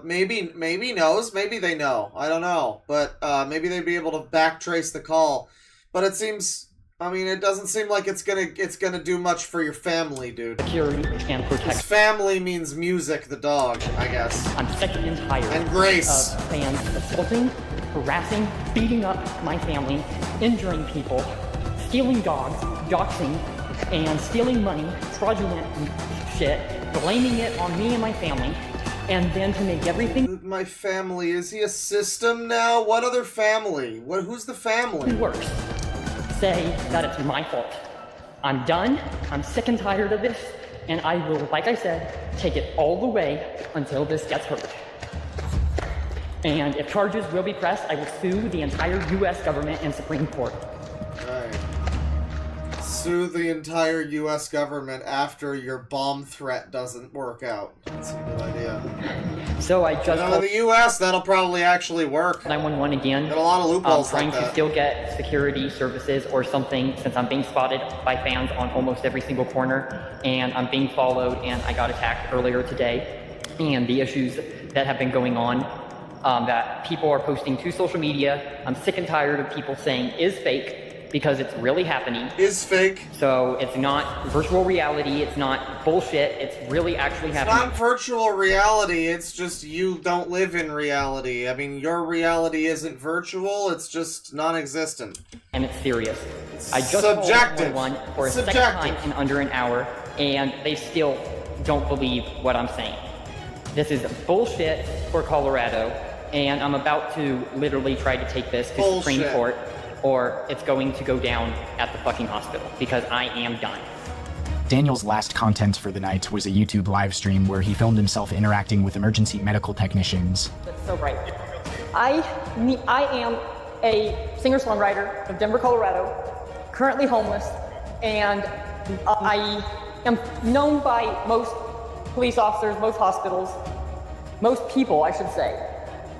Maybe knows. Maybe they know. I don't know. But maybe they'd be able to backtrace the call. But it seems, I mean, it doesn't seem like it's gonna do much for your family, dude. Security and protection. His family means Music, the dog, I guess. I'm sick and tired and Grace of fans assaulting, harassing, beating up my family, injuring people, stealing dogs, doxing, and stealing money, fraudulent shit, blaming it on me and my family, and then to make everything... My family, is he a system now? What other family? Who's the family? Worse. Say that it's my fault. I'm done, I'm sick and tired of this, and I will, like I said, take it all the way until this gets heard. And if charges will be pressed, I will sue the entire U.S. government and Supreme Court. Right. Sue the entire U.S. government after your bomb threat doesn't work out. That's a good idea. So I just... in the U.S., that'll probably actually work. 911 again. Got a lot of loopholes trying like that. to still get security services or something, since I'm being spotted by fans on almost every single corner, and I'm being followed, and I got attacked earlier today. And the issues that have been going on, that people are posting to social media, I'm sick and tired of people saying is fake, because it's really happening. Is fake. So it's not virtual reality, it's not bullshit, it's really actually happening. It's not virtual reality, it's just you don't live in reality. I mean, your reality isn't virtual, it's just non-existent. And it's serious. I just subjective. called 911 for a second time in under an hour, and they still don't believe what I'm saying. This is bullshit for Colorado, and I'm about to literally try to take this to Supreme Court, or it's going to go down at the fucking hospital, because I am done. Daniel's last content for the night was a YouTube live stream where he filmed himself interacting with emergency medical technicians. That's so bright. I am a singer-songwriter of Denver, Colorado, currently homeless, and I am known by most police officers, most hospitals, most people, I should say.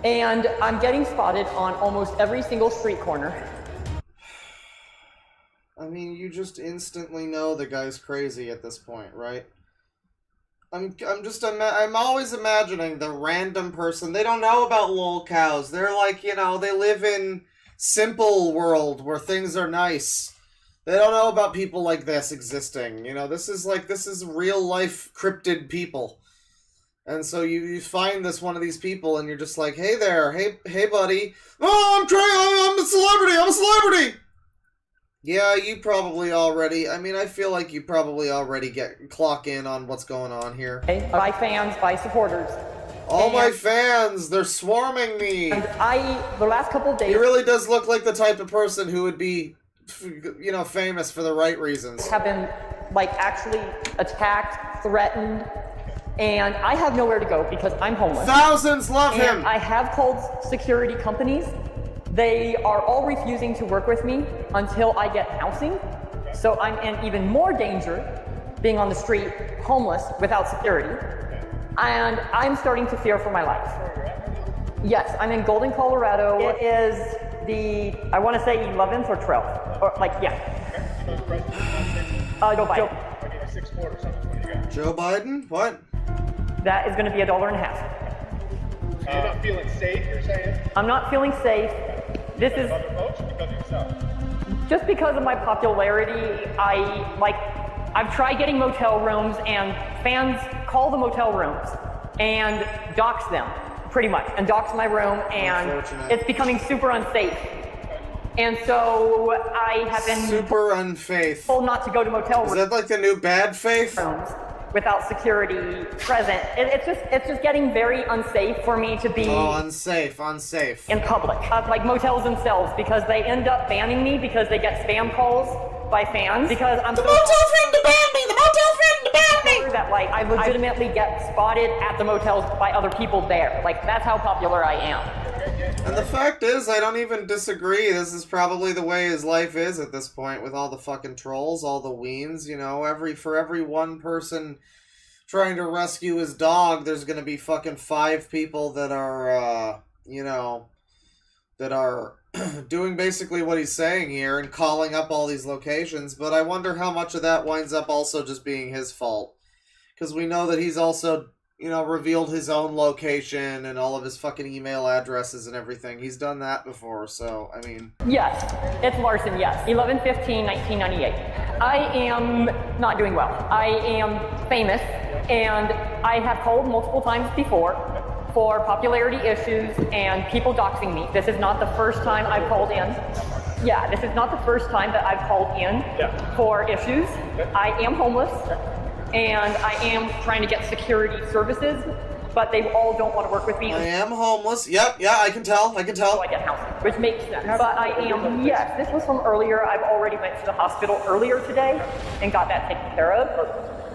And I'm getting spotted on almost every single street corner. I mean, you just instantly know the guy's crazy at this point, right? I'm always imagining the random person. They don't know about lolcows. They're like, you know, they live in simple world where things are nice. They don't know about people like this existing. You know, this is real life cryptid people. And so you find one of these people and you're just like, hey there, hey buddy. Oh, I'm a celebrity. Yeah, you probably already, I feel like you probably already clock in on what's going on here. By fans, by supporters. All my fans, they're swarming me. And the last couple of days... He really does look like the type of person who would be, you know, famous for the right reasons. Have been, like, actually attacked, threatened, and I have nowhere to go because I'm homeless. Thousands love him! I have called security companies. They are all refusing to work with me until I get housing. So I'm in even more danger being on the street, homeless, without security. And I'm starting to fear for my life. Yes, I'm in Golden, Colorado. It is the, I want to say 11th or 12th. Or like, yeah. Joe Biden. Joe Biden? What? That is going to be $1.50. So you're not feeling safe, you're saying? I'm not feeling safe. This is Other folks or because of yourself? just because of my popularity. I've tried getting motel rooms, and fans call the motel rooms and dox them, pretty much, and dox my room, and it's becoming super unsafe. And so I have been super unfaith. told not to go to motel rooms. Is that like the new bad faith? Without security present. It's just getting very unsafe for me to be unsafe in public. Like motels themselves, because they end up banning me because they get spam calls by fans because I'm the motel friend to ban me! The motel friend to ban me! That like I legitimately get spotted at the motels by other people there. Like that's how popular I am. And the fact is, I don't even disagree. This is probably the way his life is at this point, with all the fucking trolls, all the weens, you know, for every one person trying to rescue his dog, there's gonna be fucking 5 people that are, you know, that are doing basically what he's saying here and calling up all these locations, but I wonder how much of that winds up also just being his fault. Because we know that he's also, you know, revealed his own location and all of his fucking email addresses and everything. He's done that before, so, I mean... Yes, it's Larson, yes. 11/15/1998. I am not doing well. I am famous, and I have called multiple times before for popularity issues and people doxing me. This is not the first time I've called in. Yeah, this is not the first time that I've called in for issues. I am homeless. And I am trying to get security services, but they all don't want to work with me. I am homeless. Yep, yeah, I can tell. So I get housing, which makes sense. But I am, yes, this was from earlier. I've already went to the hospital earlier today and got that taken care of.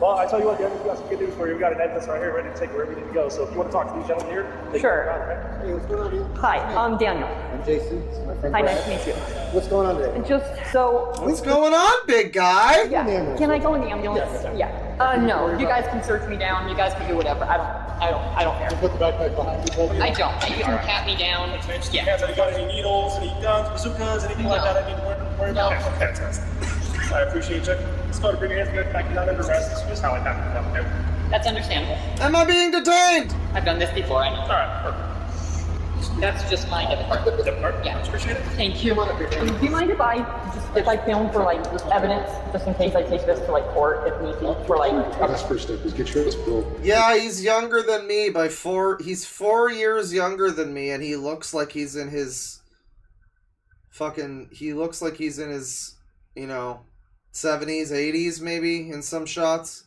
Well, I tell you what, we got some good news for you. We got an ambulance right here ready to take wherever we need to go. So if you want to talk to these gentlemen here, sure. Hey, what's going on here? Hi, I'm Daniel. I'm Jason. It's my friend Hi, Brad. nice to meet you. What's going on today? Just so... What's going on, big guy? Yeah. Can I go in the ambulance? Yeah. No, you guys can search me down. You guys can do whatever. I don't care. Just put the backpack behind you. I don't. You can pat me down. Yeah. Have you got any needles, any guns, bazookas, anything like that I need to worry about? No. Okay, fantastic. I appreciate you. Let's go to bring your hands back down under arrest. This is just how I have to come, okay? That's understandable. Am I being detained? I've done this before, I know. Alright, perfect. That's just my debit card. Yeah. Appreciate it. Thank you. Do you mind if I film for like evidence, just in case I take this to like court if need be, for like... That's first step, is get your bill. Yeah, he's younger than me by 4... He's 4 years younger than me, and he looks like he's in his... Fucking... He looks like he's in his, you know, 70s, 80s maybe, in some shots.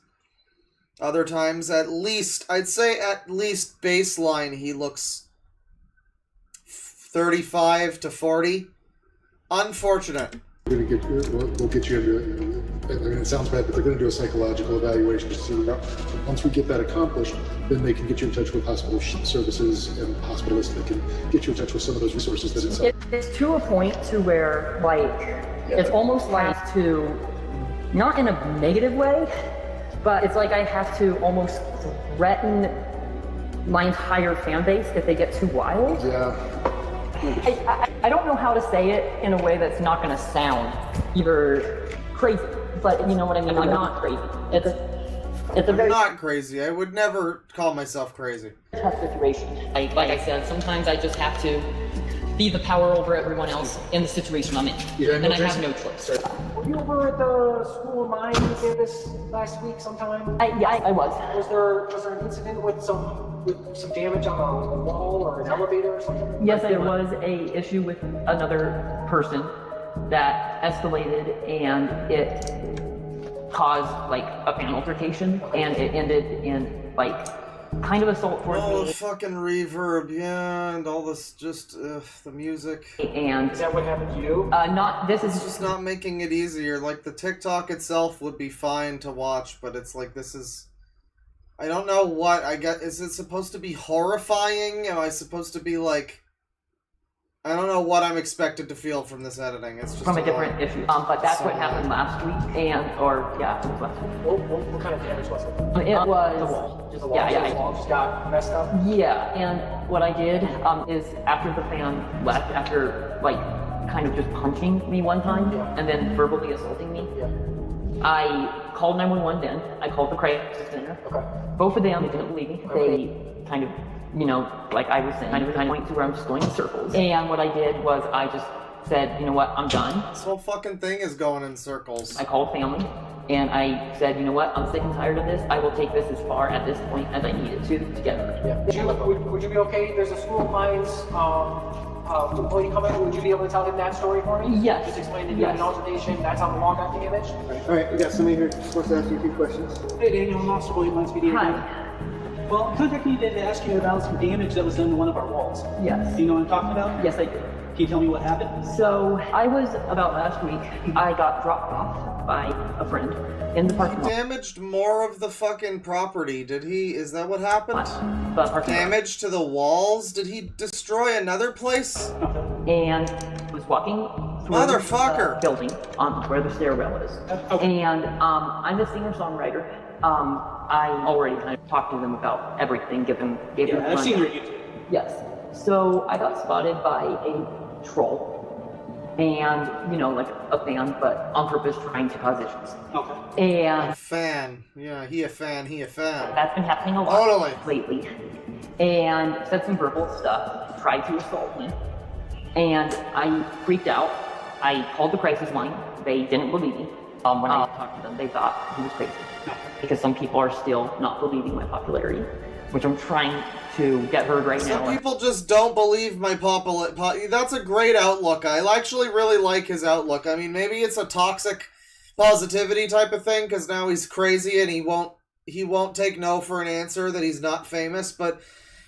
Other times, at least, I'd say at least baseline, he looks 35 to 40. Unfortunate. We'll get you into it. I mean, it sounds bad, but they're going to do a psychological evaluation to see what. Once we get that accomplished, then they can get you in touch with hospital services and hospitalists that can get you in touch with some of those resources that It's to a point to where, like, it's almost like to, not in a negative way, but it's like I have to almost threaten my entire fan base if they get too wild. Yeah. I don't know how to say it in a way that's not going to sound either crazy, but you know what I mean? I'm not crazy. It's a very... I'm not crazy. I would never call myself crazy. Tough situation. Like I said, sometimes I just have to be the power over everyone else in the situation I'm in. Yeah, and I have no choice. Were you over at the School of Mines campus last week sometime? Yeah, I was. Was there an incident with some damage on a wall or an elevator or something? Yes, there was a issue with another person that escalated, and it caused like a fan altercation, and it ended in like kind of assault towards me. Oh, the fucking reverb, yeah, and all this just the music. And is that what happened to you? It's just not making it easier. Like the TikTok itself would be fine to watch, but it's like this is. I don't know what I get. Is it supposed to be horrifying? Am I supposed to be like? I don't know what I'm expected to feel from this editing. It's just from a different issue. But that's what happened last week, and it was last week. What kind of damage was it? It was the wall. Just the wall. Yeah. The wall just got messed up. Yeah, and what I did is after the fan left, after like kind of just punching me one time and then verbally assaulting me, I called 911. Then I called the crisis center. Okay. Both of them didn't believe me. They kind of, you know, like I was saying, kind of point to where I'm just going in circles. And what I did was I just said, you know what, I'm done. This whole fucking thing is going in circles. I called family, and I said, you know what, I'm sick and tired of this. I will take this as far at this point as I need it to get her. Yeah. Would you be okay? There's a School of Mines Before you come in, would you be able to tell him that story for me? Yes. Just explain that you had an altercation, that's how the wall got damaged? All right, we got somebody here supposed to ask you a few questions. Hey, Daniel, I'm Officer William Lansby. Hi. Well, contact me to ask you about some damage that was done to one of our walls. Yes. Do you know what I'm talking about? Yes, I do. Can you tell me what happened? So, I was, about last week, I got dropped off by a friend in the parking lot. Damaged more of the fucking property, did he? Is that what happened? Damage to the walls? Did he destroy another place? And was walking through the building where the stairwell is. And I'm a singer-songwriter. I already kind of talked to them about everything, gave them I've seen your YouTube. Yes. So I got spotted by a troll. And, you know, like a fan, but on purpose trying to cause issues. Okay. And... A fan. Yeah, he a fan. That's been happening a lot lately. And said some verbal stuff, tried to assault me. And I freaked out. I called the crisis line. They didn't believe me. When I talked to them, they thought he was crazy. Because some people are still not believing my popularity, which I'm trying to get heard right now. Some people just don't believe my that's a great outlook. I actually really like his outlook. I mean, maybe it's a toxic positivity type of thing, because now he's crazy and he won't take no for an answer that he's not famous. But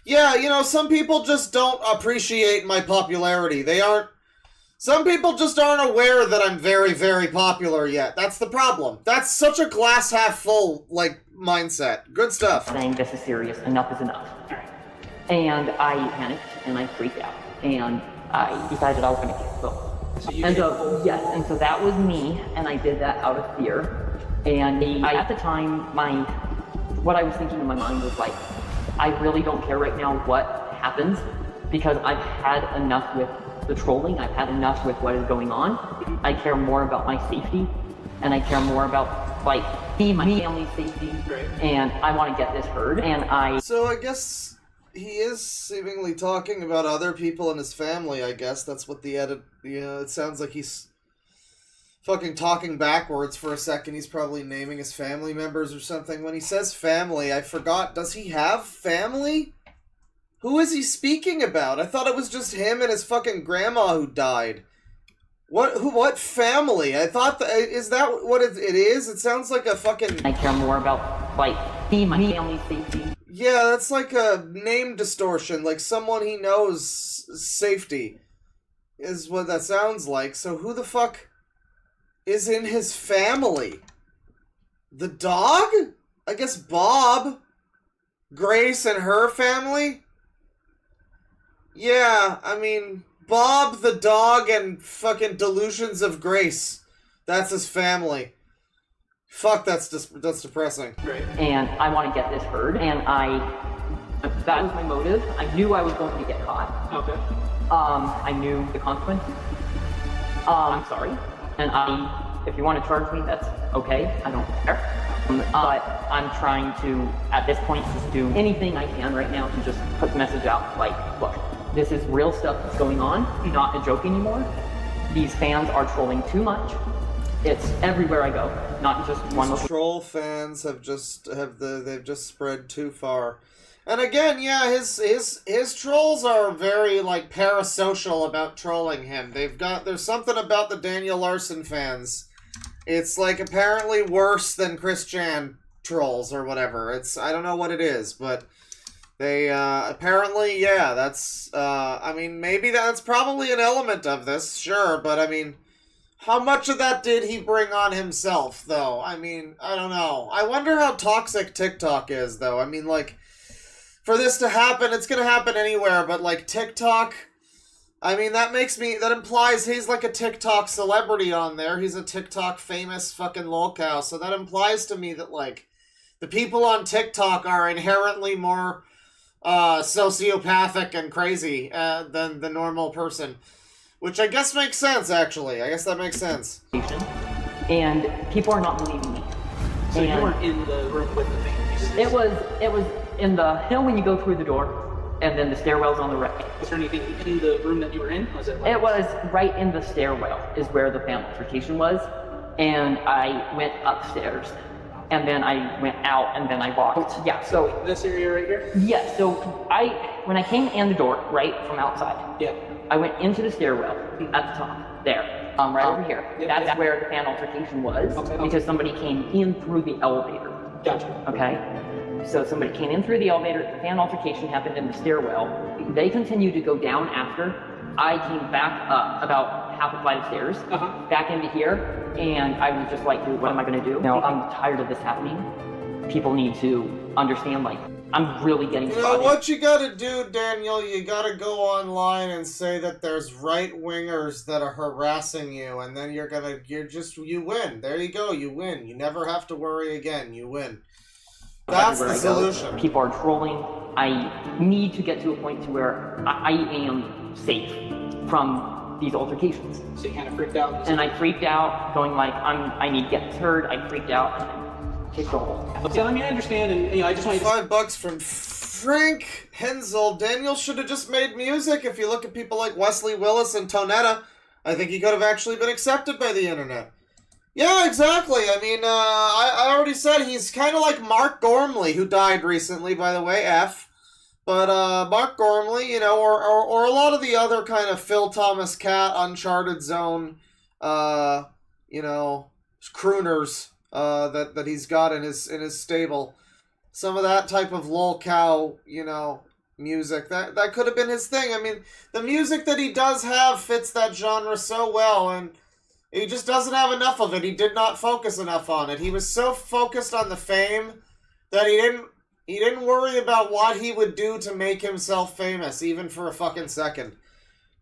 yeah, you know, some people just don't appreciate my popularity. Some people just aren't aware that I'm very, very popular yet. That's the problem. That's such a glass half full, like, mindset. Good stuff. Saying this is serious, enough is enough. And I panicked and I freaked out. And I decided I was gonna kill them. And so that was me, and I did that out of fear. And at the time, what I was thinking in my mind was like, I really don't care right now what happens, because I've had enough with the trolling, I've had enough with what is going on. I care more about my safety, and I care more about, like, my family's safety, and I want to get this heard, So I guess he is seemingly talking about other people in his family, I guess. That's what the edit... it sounds like he's fucking talking backwards for a second. He's probably naming his family members or something. When he says family, I forgot, does he have family? Who is he speaking about? I thought it was just him and his fucking grandma who died. What family? I thought is that what it is? It sounds like a fucking... I care more about, like, my family's safety. Yeah, that's like a name distortion, like someone he knows safety is what that sounds like. So who the fuck is in his family? The dog? I guess Bob? Grace and her family? Yeah, I mean, Bob the dog and fucking Delusions of Grace. That's his family. Fuck, that's depressing. And I want to get this heard, and that was my motive. I knew I was going to get caught. Okay. I knew the consequences. I'm sorry. And if you want to charge me, that's okay. I don't care. But I'm trying to, at this point, just do anything I can right now to just put the message out, like, look, this is real stuff that's going on, not a joke anymore. These fans are trolling too much. It's everywhere I go, not just one. These troll fans they've just spread too far. And again, yeah, his trolls are very, like, parasocial about trolling him. There's something about the Daniel Larson fans. It's, like, apparently worse than Chris Chan trolls or whatever. I don't know what it is, but they, apparently, yeah, that's, I mean, maybe that's probably an element of this, sure, but I mean, how much of that did he bring on himself, though? I mean, I don't know. I wonder how toxic TikTok is, though. I mean, like, for this to happen, it's gonna happen anywhere, but, like, TikTok, I mean, that implies he's like a TikTok celebrity on there. He's a TikTok famous fucking lolcow, so that implies to me that, like, the people on TikTok are inherently more sociopathic and crazy than the normal person. Which I guess makes sense, actually. I guess that makes sense. And people are not believing me. So you weren't in the room with the fans? It was in the hill when you go through the door, and then the stairwell's on the right. Was there anything in the room that you were in? It was right in the stairwell is where the fan altercation was, and I went upstairs, and then I went out, and then I walked. Yeah, so... This area right here? Yeah, so when I came in the door, right, from outside, yeah, I went into the stairwell at the top, there. Right over here. That's where the fan altercation was, because somebody came in through the elevator. Gotcha. Okay? So somebody came in through the elevator, the fan altercation happened in the stairwell. They continued to go down after. I came back up about half a flight of stairs, back into here, and I was just like, dude, what am I gonna do? Now, I'm tired of this happening. People need to understand, like, I'm really getting You know what you gotta do, Daniel? You gotta go online and say that there's right-wingers that are harassing you, and then you win. There you go, you win. You never have to worry again, you win. That's the solution. People are trolling. I need to get to a point to where I am safe from these altercations. So you kind of freaked out? And I freaked out, going like, I need to get this heard. I freaked out, and I kicked all. So, I mean, I understand, and, you know, I just want to... $5 from Frank Hensel. Daniel should have just made music. If you look at people like Wesley Willis and Tonetta, I think he could have actually been accepted by the internet. Yeah, exactly. I mean, I already said he's kind of like Mark Gormley, who died recently, by the way, F. But Mark Gormley, you know, or a lot of the other kind of Phil Thomas Cat, Uncharted Zone, you know, crooners that he's got in his stable. Some of that type of lolcow, you know, music. That could have been his thing. I mean, the music that he does have fits that genre so well, and he just doesn't have enough of it. He did not focus enough on it. He was so focused on the fame that he didn't worry about what he would do to make himself famous, even for a fucking second.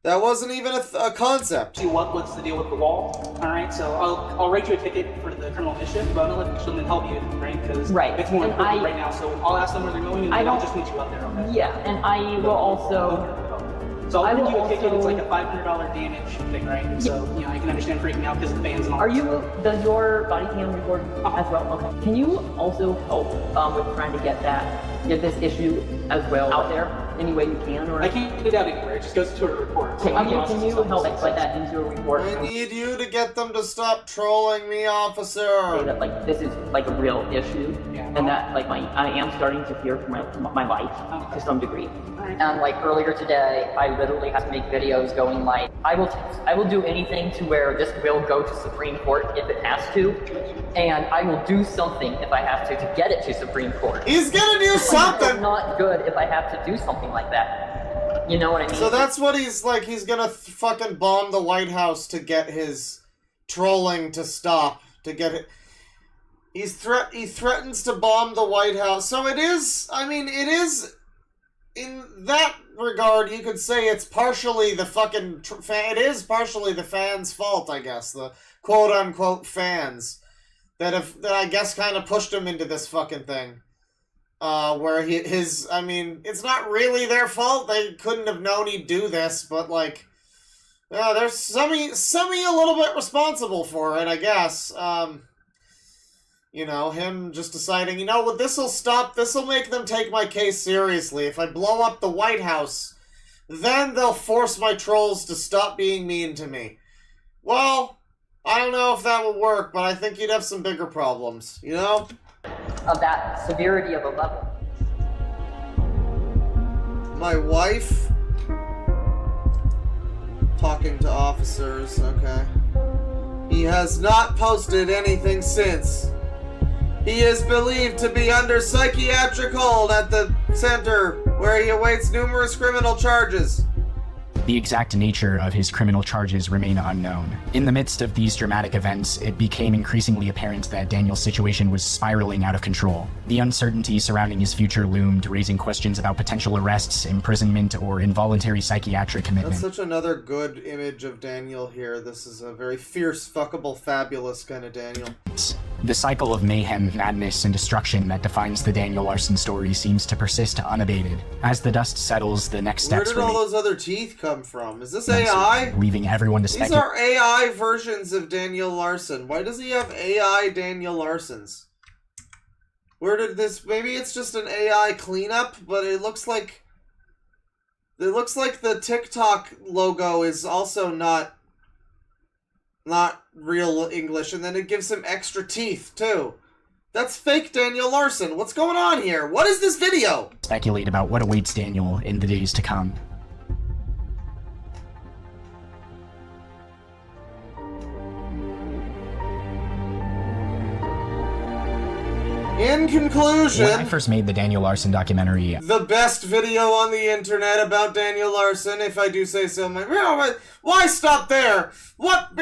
That wasn't even a concept. See what's the deal with the wall? All right, so I'll write you a ticket for the criminal initiative, but I'm gonna let Sheldon help you, right? Because it's more important right now. So I'll ask them where they're going, and I'll just meet you up there. Okay? Yeah, and I will also. So I'll give you a ticket. It's like a $500 damage thing, right? So you know I can understand freaking out because of the fans and all. Does your body cam record as well? Okay. Can you also help with trying to get this issue as well out there any way you can? Or I can't get it out anywhere. It just goes to a report. So can you help expedite that into a report? I need you to get them to stop trolling me, officer. Say that like this is like a real issue, and that like I am starting to fear for my life to some degree. And like earlier today, I literally have to make videos going like, I will do anything to where this will go to Supreme Court if it has to, and I will do something if I have to get it to Supreme Court. He's gonna do something. It's not good if I have to do something like that. You know what I mean? So that's what he's like. He's gonna fucking bomb the White House to get his trolling to stop. To get it. He threatens to bomb the White House. So it is. I mean, it is. In that regard, you could say it's partially the fucking... it is partially the fans' fault, I guess. The quote-unquote fans. That I guess kind of pushed him into this fucking thing. Where I mean, it's not really their fault. They couldn't have known he'd do this, but like... yeah, they're semi a little bit responsible for it, I guess. You know, him just deciding, you know what, this'll make them take my case seriously. If I blow up the White House, then they'll force my trolls to stop being mean to me. Well, I don't know if that will work, but I think you'd have some bigger problems, you know? Of that severity of a level. My wife? Talking to officers, okay. He has not posted anything since. He is believed to be under psychiatric hold at the center, where he awaits numerous criminal charges. The exact nature of his criminal charges remain unknown. In the midst of these dramatic events, it became increasingly apparent that Daniel's situation was spiraling out of control. The uncertainty surrounding his future loomed, raising questions about potential arrests, imprisonment, or involuntary psychiatric commitment. That's such another good image of Daniel here. This is a very fierce, fuckable, fabulous kind of Daniel. The cycle of mayhem, madness, and destruction that defines the Daniel Larson story seems to persist unabated. As the dust settles, the next steps Where did all those other teeth come from? Is this AI? Leaving everyone to These speculate. are AI versions of Daniel Larson. Why does he have AI Daniel Larsons? Where did this... maybe it's just an AI cleanup, but it looks like... the TikTok logo is also not real English, and then it gives him extra teeth, too. That's fake Daniel Larson. What's going on here? What is this video? Speculate about what awaits Daniel in the days to come. In conclusion, when I first made the Daniel Larson documentary, the best video on the internet about Daniel Larson, if I do say so. Why stop there? What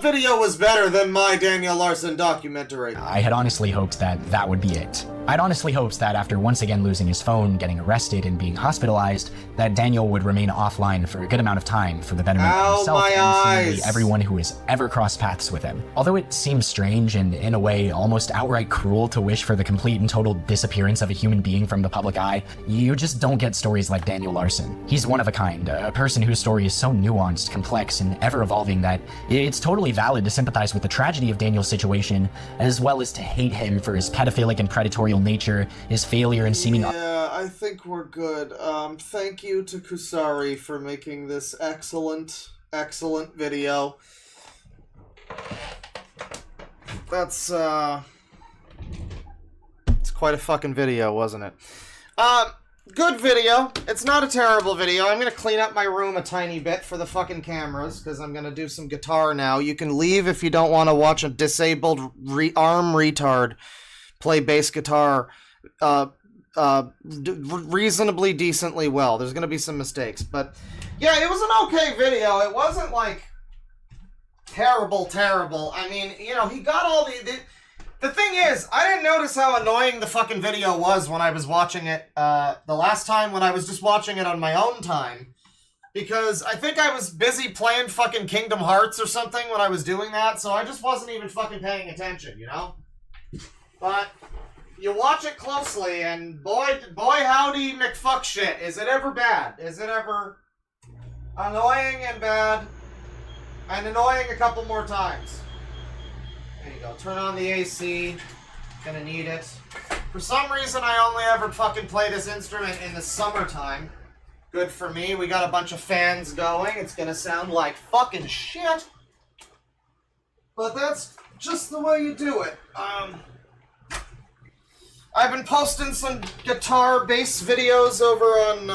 video was better than my Daniel Larson documentary? I had honestly hoped that that would be it. I'd honestly hoped that after once again losing his phone, getting arrested, and being hospitalized, that Daniel would remain offline for a good amount of time for the betterment of himself and seemingly everyone who has ever crossed paths with him. Although it seems strange and, in a way, almost outright cruel to wish for the complete and total disappearance of a human being from the public eye, you just don't get stories like Daniel Larson. He's one of a kind, a person whose story is so nuanced, complex, and ever-evolving that it's totally valid to sympathize with the tragedy of Daniel's situation, as well as to hate him for his pedophilic and predatory nature, his failure in seeming... Yeah, I think we're good. Thank you to Kusari for making this excellent video. That's, it's quite a fucking video, wasn't it? Good video. It's not a terrible video. I'm gonna clean up my room a tiny bit for the fucking cameras, because I'm gonna do some guitar now. You can leave if you don't want to watch a disabled arm retard play bass guitar reasonably decently well. There's gonna be some mistakes, but yeah, it was an okay video. It wasn't like terrible. I mean, you know, he got all the thing is, I didn't notice how annoying the fucking video was when I was watching it the last time when I was just watching it on my own time, because I think I was busy playing fucking Kingdom Hearts or something when I was doing that, so I just wasn't even fucking paying attention, you know? But you watch it closely, and boy howdy McFuck shit, is it ever bad? Is it ever annoying and bad? And annoying a couple more times. There you go. Turn on the AC. Gonna need it. For some reason, I only ever fucking play this instrument in the summertime. Good for me. We got a bunch of fans going. It's gonna sound like fucking shit. But that's just the way you do it. I've been posting some guitar bass videos over on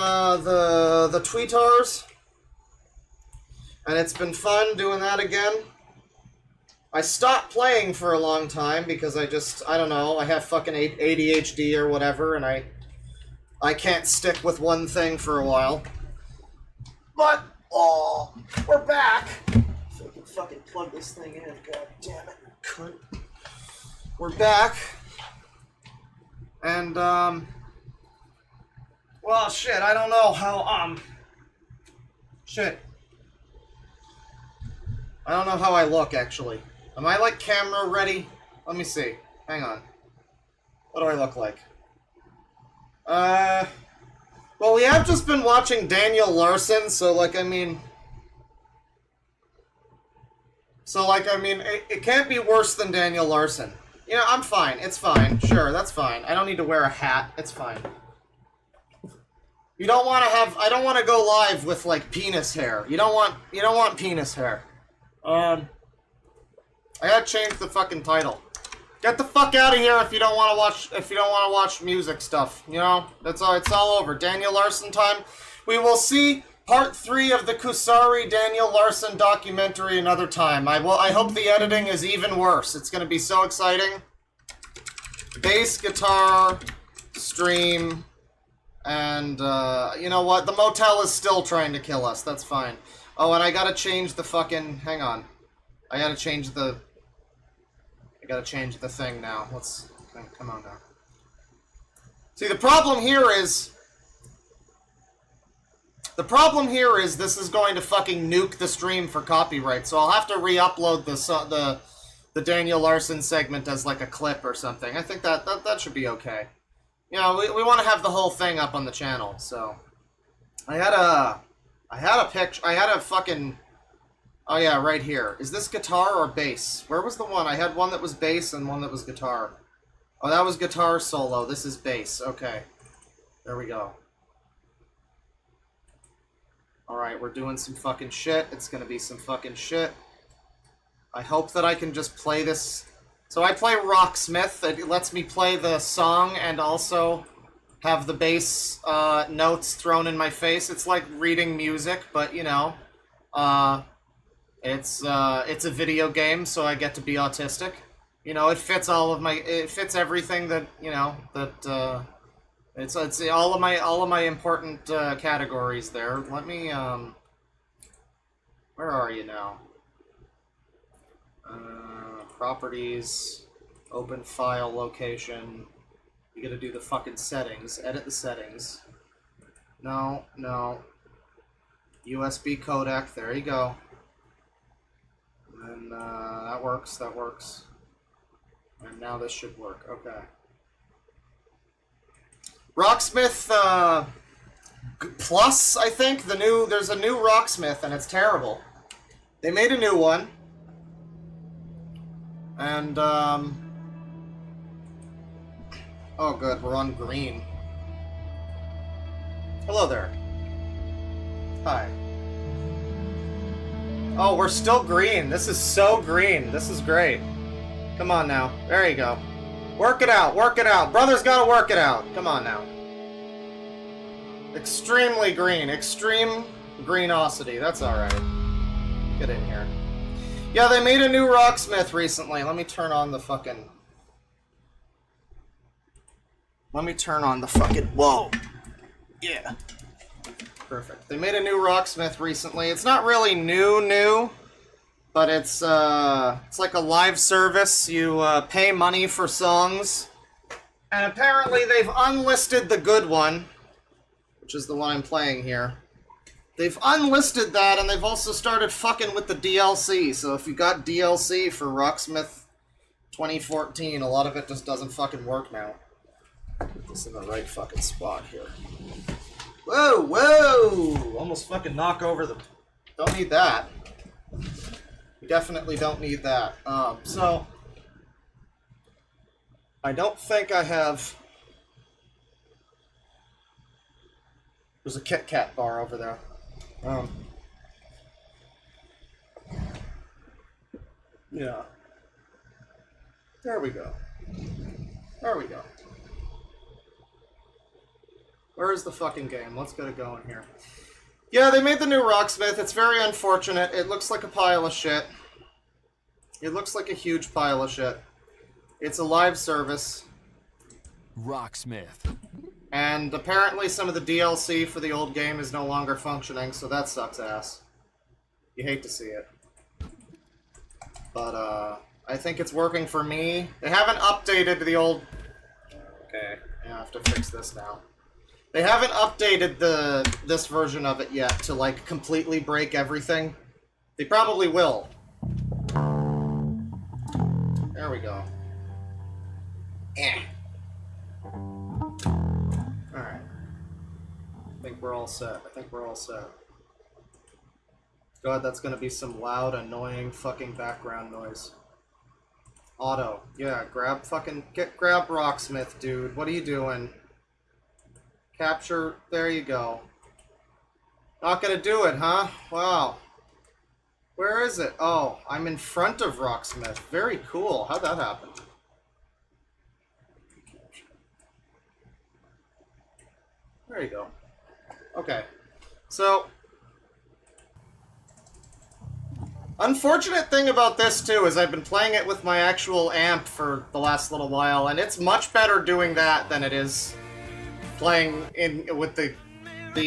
the Tweetars. And it's been fun doing that again. I stopped playing for a long time because I don't know, I have fucking ADHD or whatever, and I can't stick with one thing for a while. But, oh, we're back. So I can fucking plug this thing in, god damn it, cunt. We're back. And, well, shit, I don't know how, shit. I don't know how I look, actually. Am I, like, camera ready? Let me see. Hang on. What do I look like? Well, we have just been watching Daniel Larson, so, like, I mean... it can't be worse than Daniel Larson. You know, I'm fine. It's fine. Sure, that's fine. I don't need to wear a hat. It's fine. You don't want to have... I don't want to go live with, like, penis hair. You don't want penis hair. I gotta change the fucking title. Get the fuck out of here if you don't want to watch music stuff. You know, it's all over. Daniel Larson time. We will see part 3 of the Kusari Daniel Larson documentary another time. I hope the editing is even worse. It's gonna be so exciting. Bass guitar stream, and you know what? The motel is still trying to kill us. That's fine. Oh, and I gotta change the fucking... Hang on. I gotta change the thing now. Come on now. See, the problem here is this is going to fucking nuke the stream for copyright, so I'll have to re-upload the Daniel Larson segment as like a clip or something. I think that should be okay. You know, we want to have the whole thing up on the channel, so... I had a picture. I had a fucking... Oh yeah, right here. Is this guitar or bass? Where was the one? I had one that was bass and one that was guitar. Oh, that was guitar solo. This is bass. Okay. There we go. Alright, we're doing some fucking shit. It's gonna be some fucking shit. I hope that I can just play this... So I play Rocksmith. It lets me play the song and also... have the bass notes thrown in my face. It's like reading music, but you know, it's a video game, so I get to be autistic. You know, it fits it fits everything that, you know, that, it's all of my important, categories there. Let me, where are you now? Properties, open file location. You gotta do the fucking settings, edit the settings. No. USB codec, there you go. And that works. And now this should work, okay. Rocksmith Plus, I think, there's a new Rocksmith and it's terrible. They made a new one. And, oh good, we're on green. Hello there. Hi. Oh, we're still green. This is so green. This is great. Come on now. There you go. Work it out. Brother's gotta work it out. Come on now. Extremely green. Extreme greenosity. That's alright. Get in here. Yeah, they made a new Rocksmith recently. Let me turn on the fucking... Whoa. Yeah. Perfect. They made a new Rocksmith recently. It's not really new, but it's like a live service. You pay money for songs, and apparently they've unlisted the good one, which is the one I'm playing here. They've unlisted that, and they've also started fucking with the DLC. So if you got DLC for Rocksmith 2014, a lot of it just doesn't fucking work now. Put this in the right fucking spot here. Whoa! Almost fucking knock over the... Don't need that. We definitely don't need that. So... I don't think I have... There's a Kit Kat bar over there. Yeah. There we go. Where's the fucking game? Let's get it going here. Yeah, they made the new Rocksmith. It's very unfortunate. It looks like a pile of shit. It looks like a huge pile of shit. It's a live service. Rocksmith. And apparently some of the DLC for the old game is no longer functioning, so that sucks ass. You hate to see it. But, I think it's working for me. They haven't updated the old... Okay, I have to fix this now. They haven't updated this version of it yet to, like, completely break everything. They probably will. There we go. Alright. I think we're all set. God, that's gonna be some loud, annoying fucking background noise. Auto. Yeah, grab Rocksmith, dude. What are you doing? Capture. There you go. Not gonna do it, huh? Wow. Where is it? Oh, I'm in front of Rocksmith. Very cool. How'd that happen? There you go. Okay. So, unfortunate thing about this, too, is I've been playing it with my actual amp for the last little while, and it's much better doing that than it is playing with the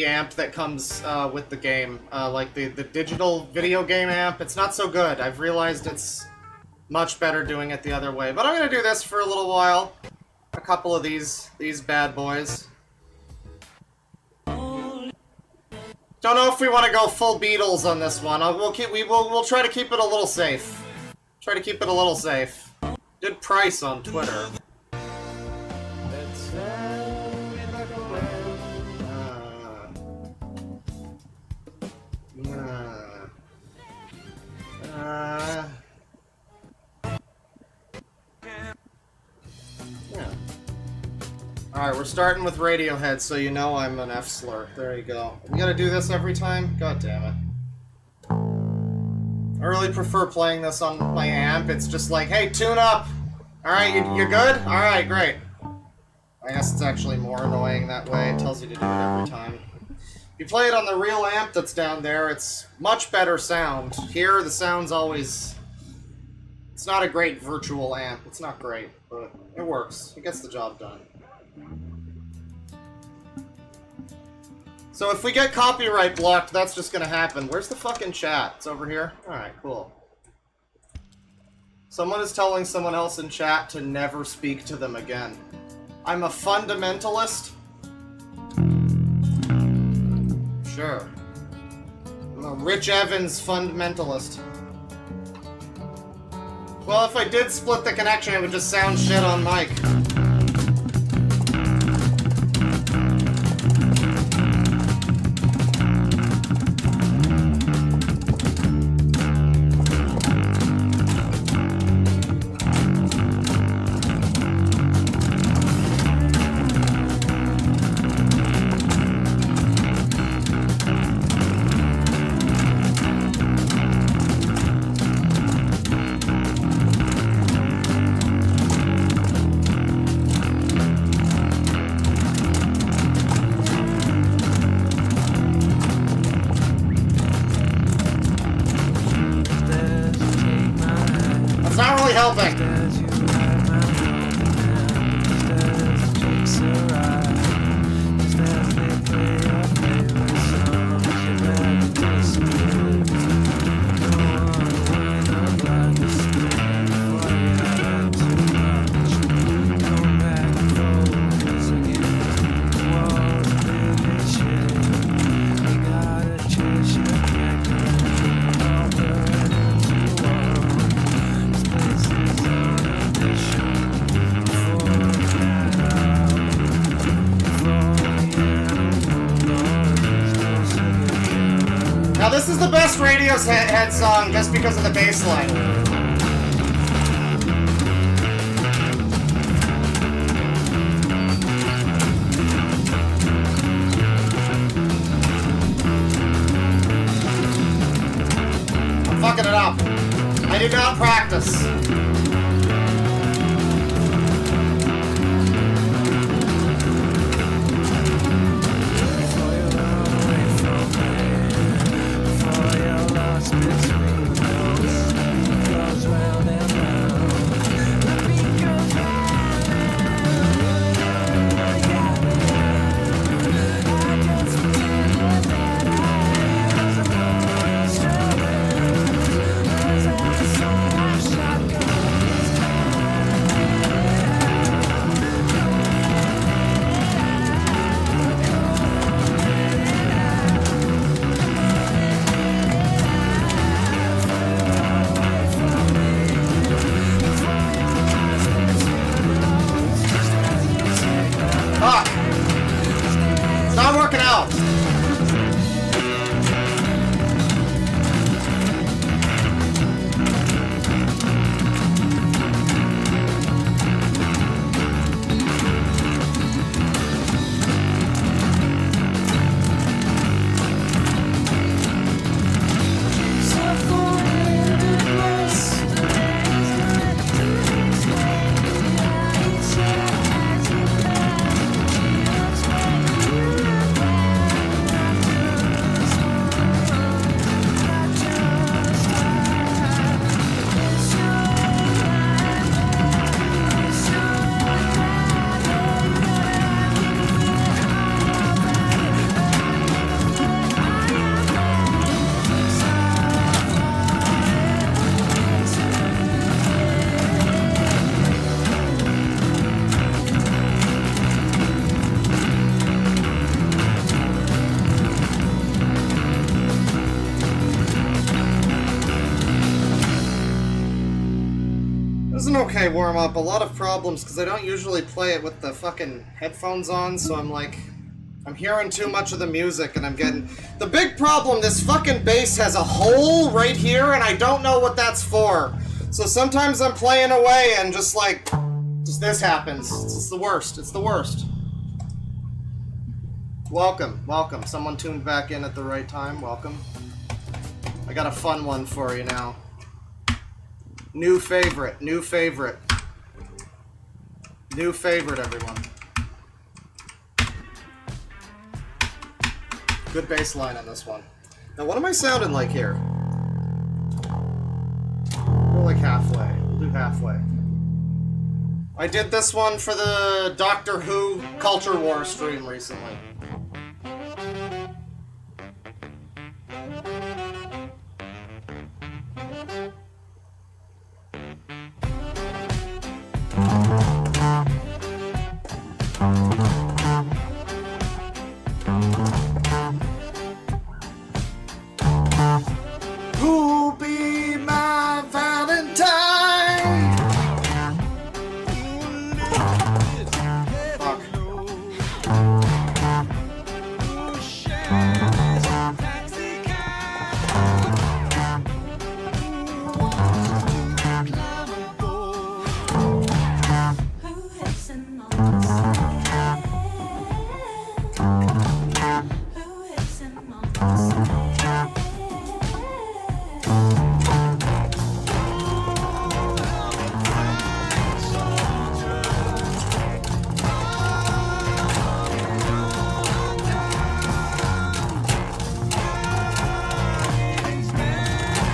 amp that comes with the game. Like the digital video game amp, it's not so good. I've realized it's much better doing it the other way. But I'm going to do this for a little while. A couple of these bad boys. Don't know if we want to go full Beatles on this one. We'll try to keep it a little safe. Good price on Twitter. Alright, we're starting with Radiohead, so you know I'm an F-slur. There you go. We gotta do this every time? God damn it. I really prefer playing this on my amp. It's just like, hey, tune up! Alright, you good? Alright, great. I guess it's actually more annoying that way. It tells you to do it every time. If you play it on the real amp that's down there, it's much better sound. Here, the sound's always... It's not a great virtual amp. It's not great, but it works. It gets the job done. So if we get copyright blocked, that's just gonna happen. Where's the fucking chat? It's over here? Alright, cool. Someone is telling someone else in chat to never speak to them again. I'm a fundamentalist? Sure. I'm a Rich Evans fundamentalist. Well, if I did split the connection, it would just sound shit on mic. Radiohead song just because of the bass line. I'm fucking it up. I did not practice. Okay, warm up. A lot of problems because I don't usually play it with the fucking headphones on, so I'm hearing too much of the music and I'm getting... The big problem, this fucking bass has a hole right here and I don't know what that's for. So sometimes I'm playing away and just this happens. It's the worst. It's the worst. Welcome, welcome. Someone tuned back in at the right time. Welcome. I got a fun one for you now. New favorite, new favorite. New favorite, everyone. Good bass line on this one. Now, what am I sounding like here? We're like halfway. do halfway. I did this one for the Doctor Who Culture War stream recently. Who'll be my Valentine? Fuck.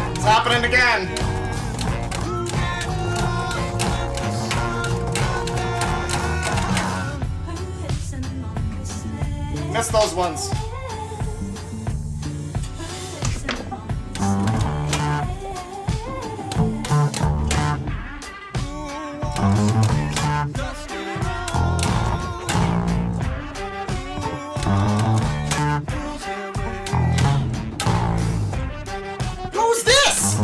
It's happening again. Missed those ones. Who's this?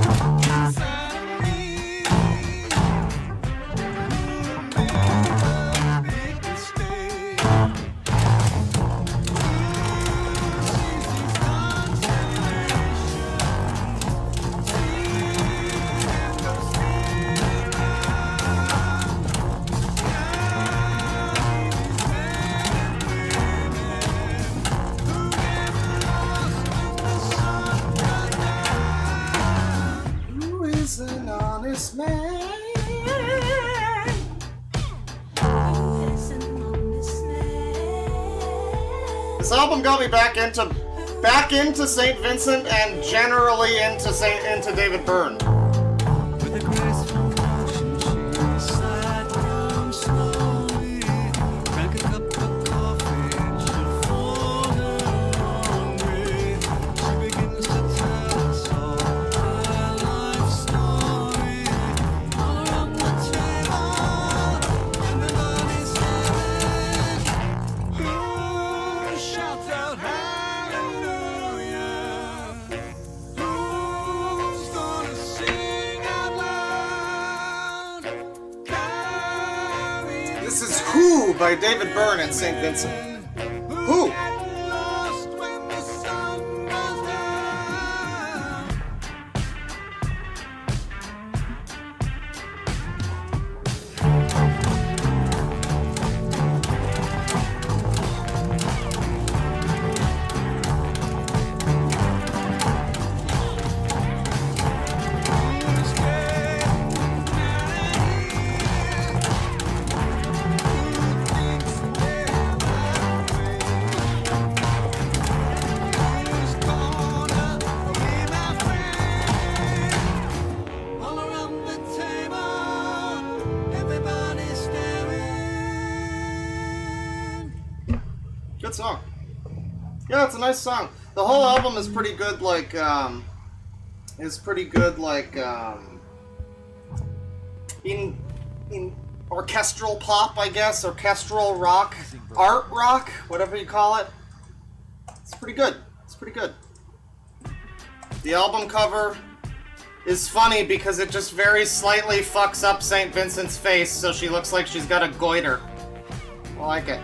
Who is an honest man? This album got me back into St. Vincent and generally into David Byrne. This is Who by David Byrne and St. Vincent. Who? Good song. Yeah, it's a nice song. The whole album is pretty good, in orchestral pop, I guess, orchestral rock, art rock, whatever you call it. It's pretty good. It's pretty good. The album cover is funny because it just very slightly fucks up St. Vincent's face so she looks like she's got a goiter. I like it.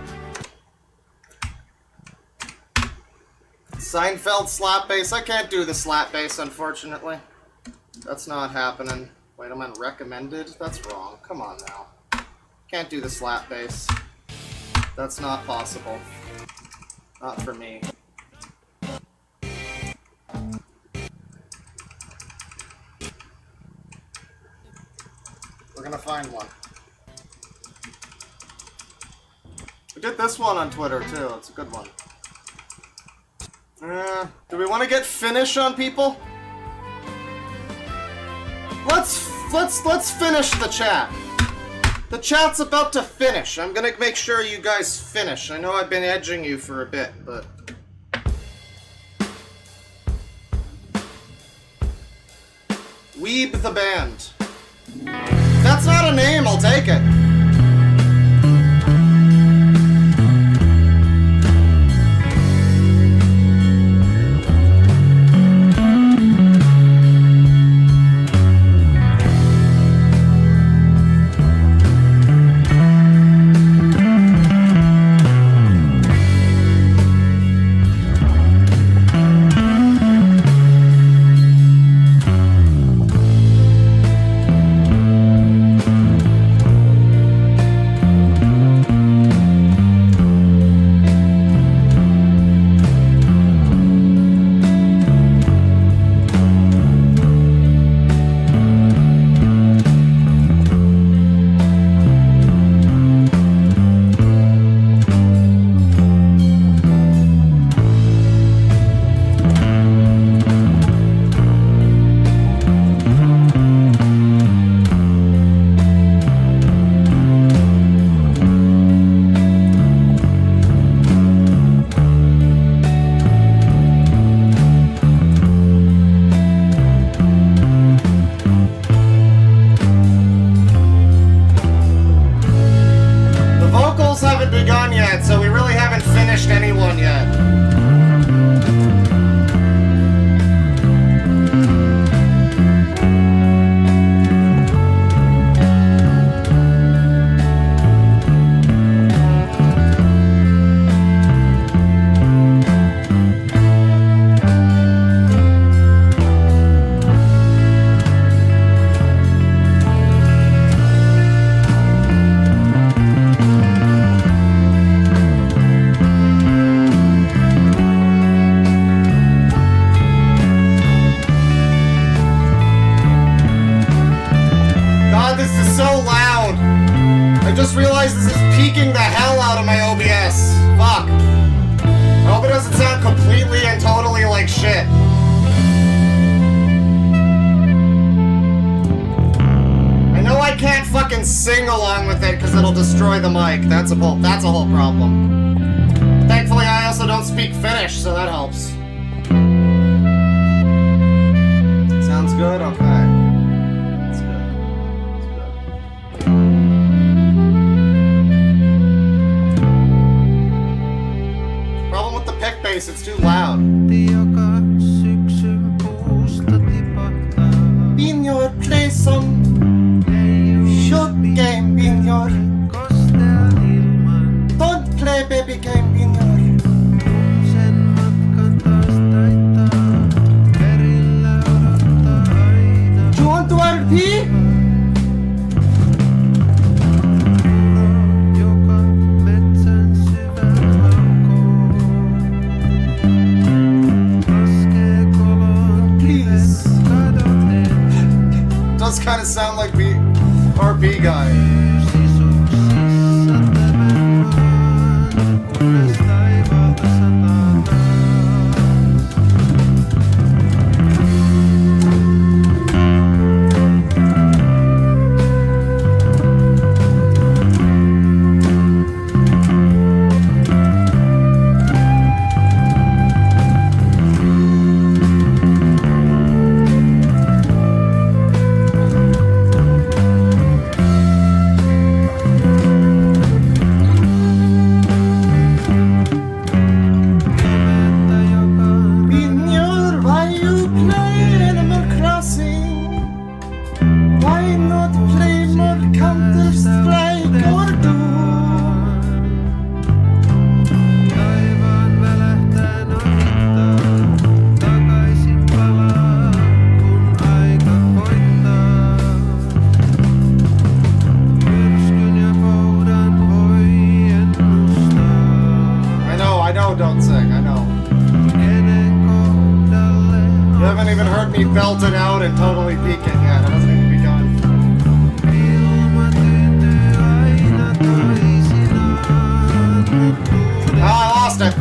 Seinfeld slap bass. I can't do the slap bass, unfortunately. That's not happening. Wait, I'm on recommended? That's wrong. Come on now. Can't do the slap bass. That's not possible. Not for me. We're gonna find one. We did this one on Twitter, too. It's a good one. Do we want to get Finnish on people? Let's let's finish the chat. The chat's about to finish. I'm gonna make sure you guys finish. I know I've been edging you for a bit, but... Weeb the band. If that's not a name, I'll take it. Destroy the mic. That's a whole problem. Thankfully, I also don't speak Finnish, so that helps. Sounds good? Okay. That's good. That's good. Problem with the pick bass, it's too loud. In your place on short game in your play baby game in your do you want to RP? Please. Does kind of sound like the RP guy. Belted out and totally peeking. Yeah, that hasn't even begun. Oh, I lost it.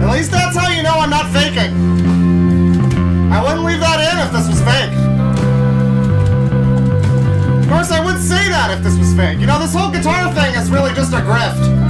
At least that's how you know I'm not faking. I wouldn't leave that in if this was fake. that if this was fake. You know, this whole guitar thing is really just a grift.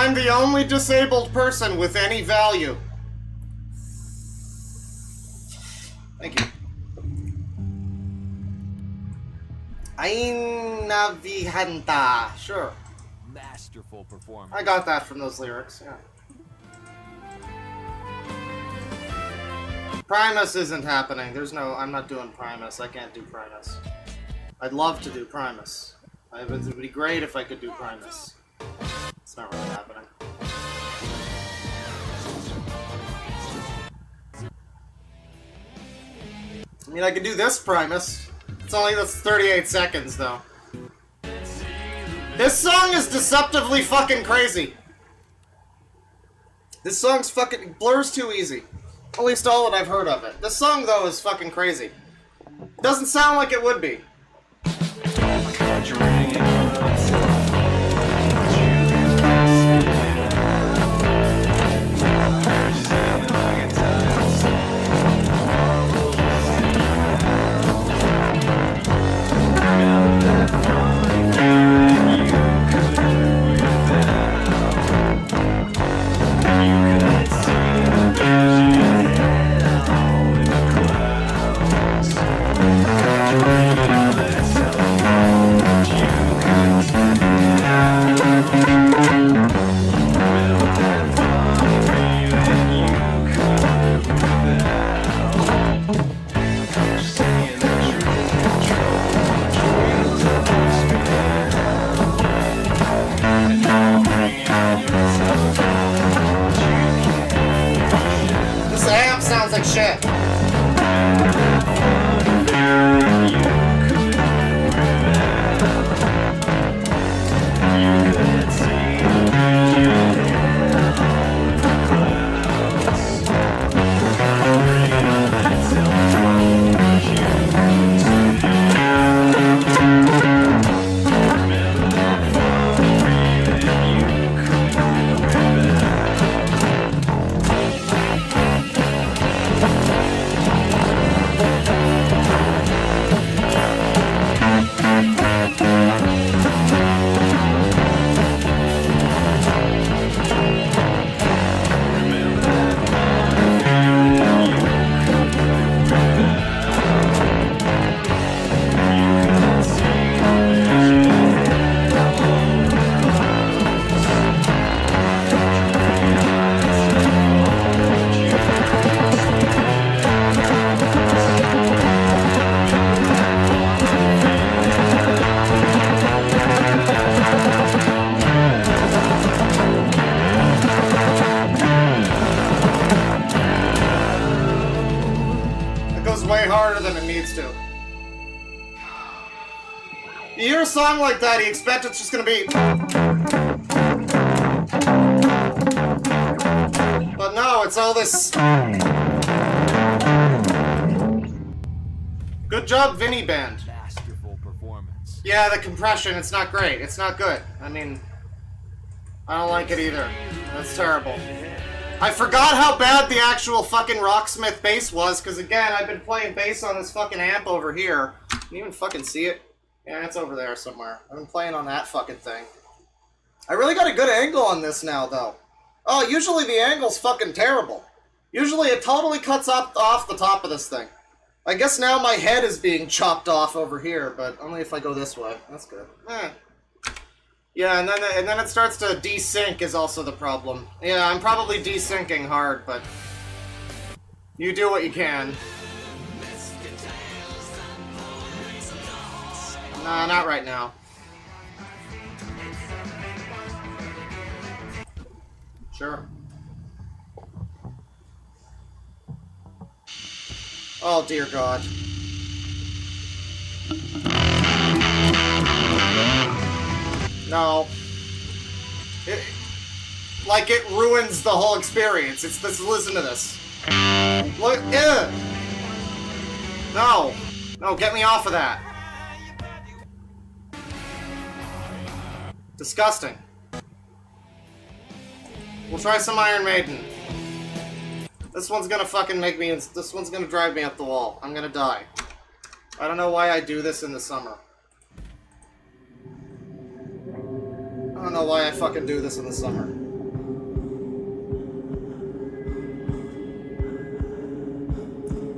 I'm the only disabled person with any value. Thank you. Aina Vihanta. Sure. Masterful performance. I got that from those lyrics, yeah. Primus isn't happening. There's no... I'm not doing Primus. I can't do Primus. I'd love to do Primus. It would be great if I could do Primus. It's not really happening. I mean, I could do this Primus. It's only that's 38 seconds, though. This song is deceptively fucking crazy. This song's fucking... Blur's too easy. At least all that I've heard of it. This song, though, is fucking crazy. Doesn't sound like it would be. Like shit. harder than it needs to. You hear a song like that, you expect it's just gonna be... But no, it's all this... Good job, Vinny Band. Masterful performance. Yeah, the compression, it's not great. It's not good. I mean, I don't like it either. That's terrible. I forgot how bad the actual fucking Rocksmith bass was, because again, I've been playing bass on this fucking amp over here. Can you even fucking see it? Yeah, it's over there somewhere. I've been playing on that fucking thing. I really got a good angle on this now, though. Oh, usually the angle's fucking terrible. Usually it totally cuts off the top of this thing. I guess now my head is being chopped off over here, but only if I go this way. That's good. Yeah, and then it starts to desync is also the problem. Yeah, I'm probably desyncing hard, but you do what you can. Nah, not right now. Sure. Oh, dear God. No. It ruins the whole experience. It's this. Listen to this. Look. No. No, get me off of that. Disgusting. We'll try some Iron Maiden. This one's gonna fucking make me... This one's gonna drive me up the wall. I'm gonna die. I don't know why I do this in the summer. I don't know why I fucking do this in the summer.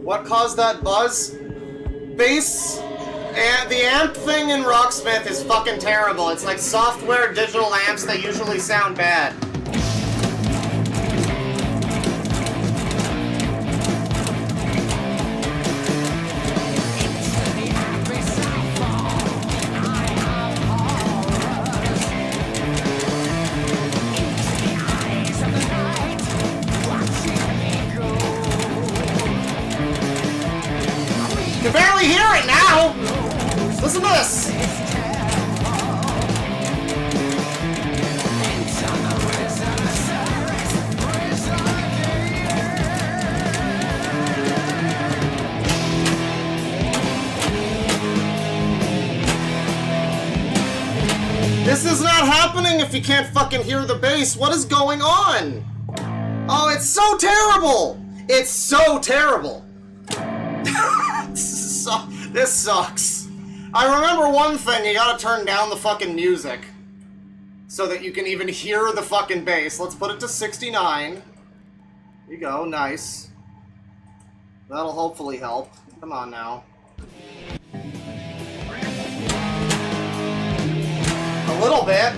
What caused that buzz? Bass... And the amp thing in Rocksmith is fucking terrible. It's like software digital amps that usually sound bad. You can barely hear it now! Listen to this! This is not happening if you can't fucking hear the bass. What is going on? Oh, it's so terrible! It's so terrible! This sucks. I remember one thing, you gotta turn down the fucking music so that you can even hear the fucking bass. Let's put it to 69. There you go, nice. That'll hopefully help. Come on now. A little bit.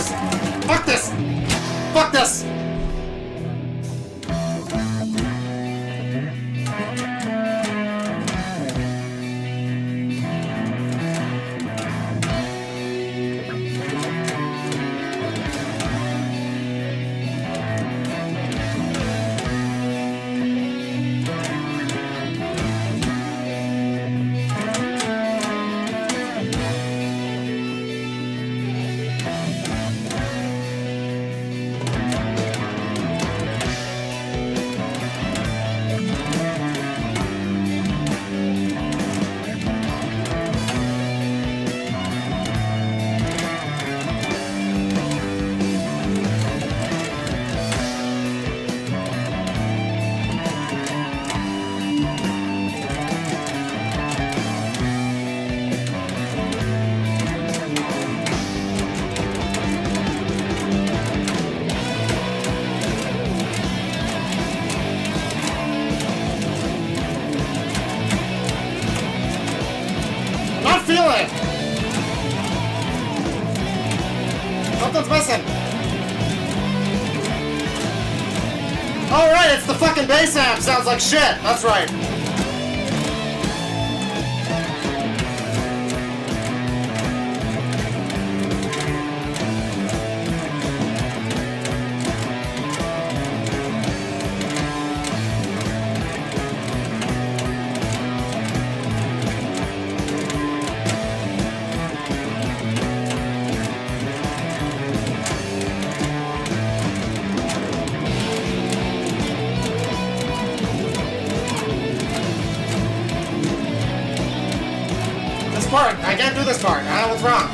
this! Fuck this! Fuck this! Something's missing. Oh right, it's the fucking bass amp. Sounds like shit. That's right. Part. I can't do this part. What's wrong?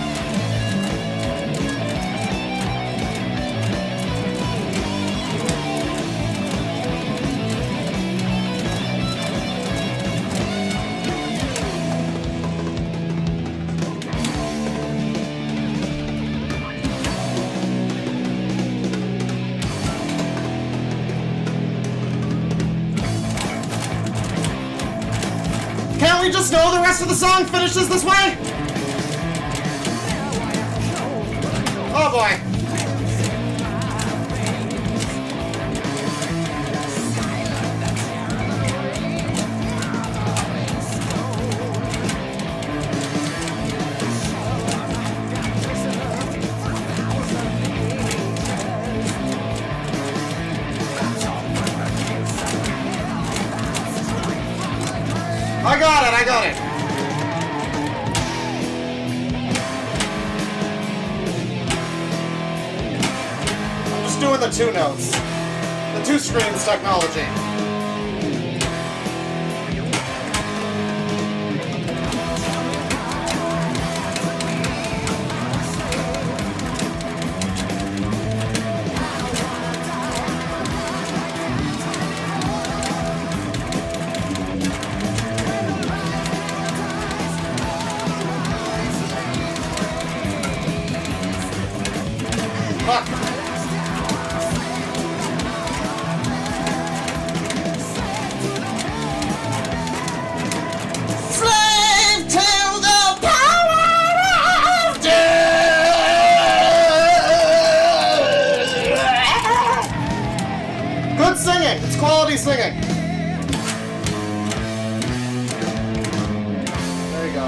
Can't we just know the rest of the song finishes this way? Oh boy. I got it. I'm just doing the two notes. The two screens technology. Singing. There you go.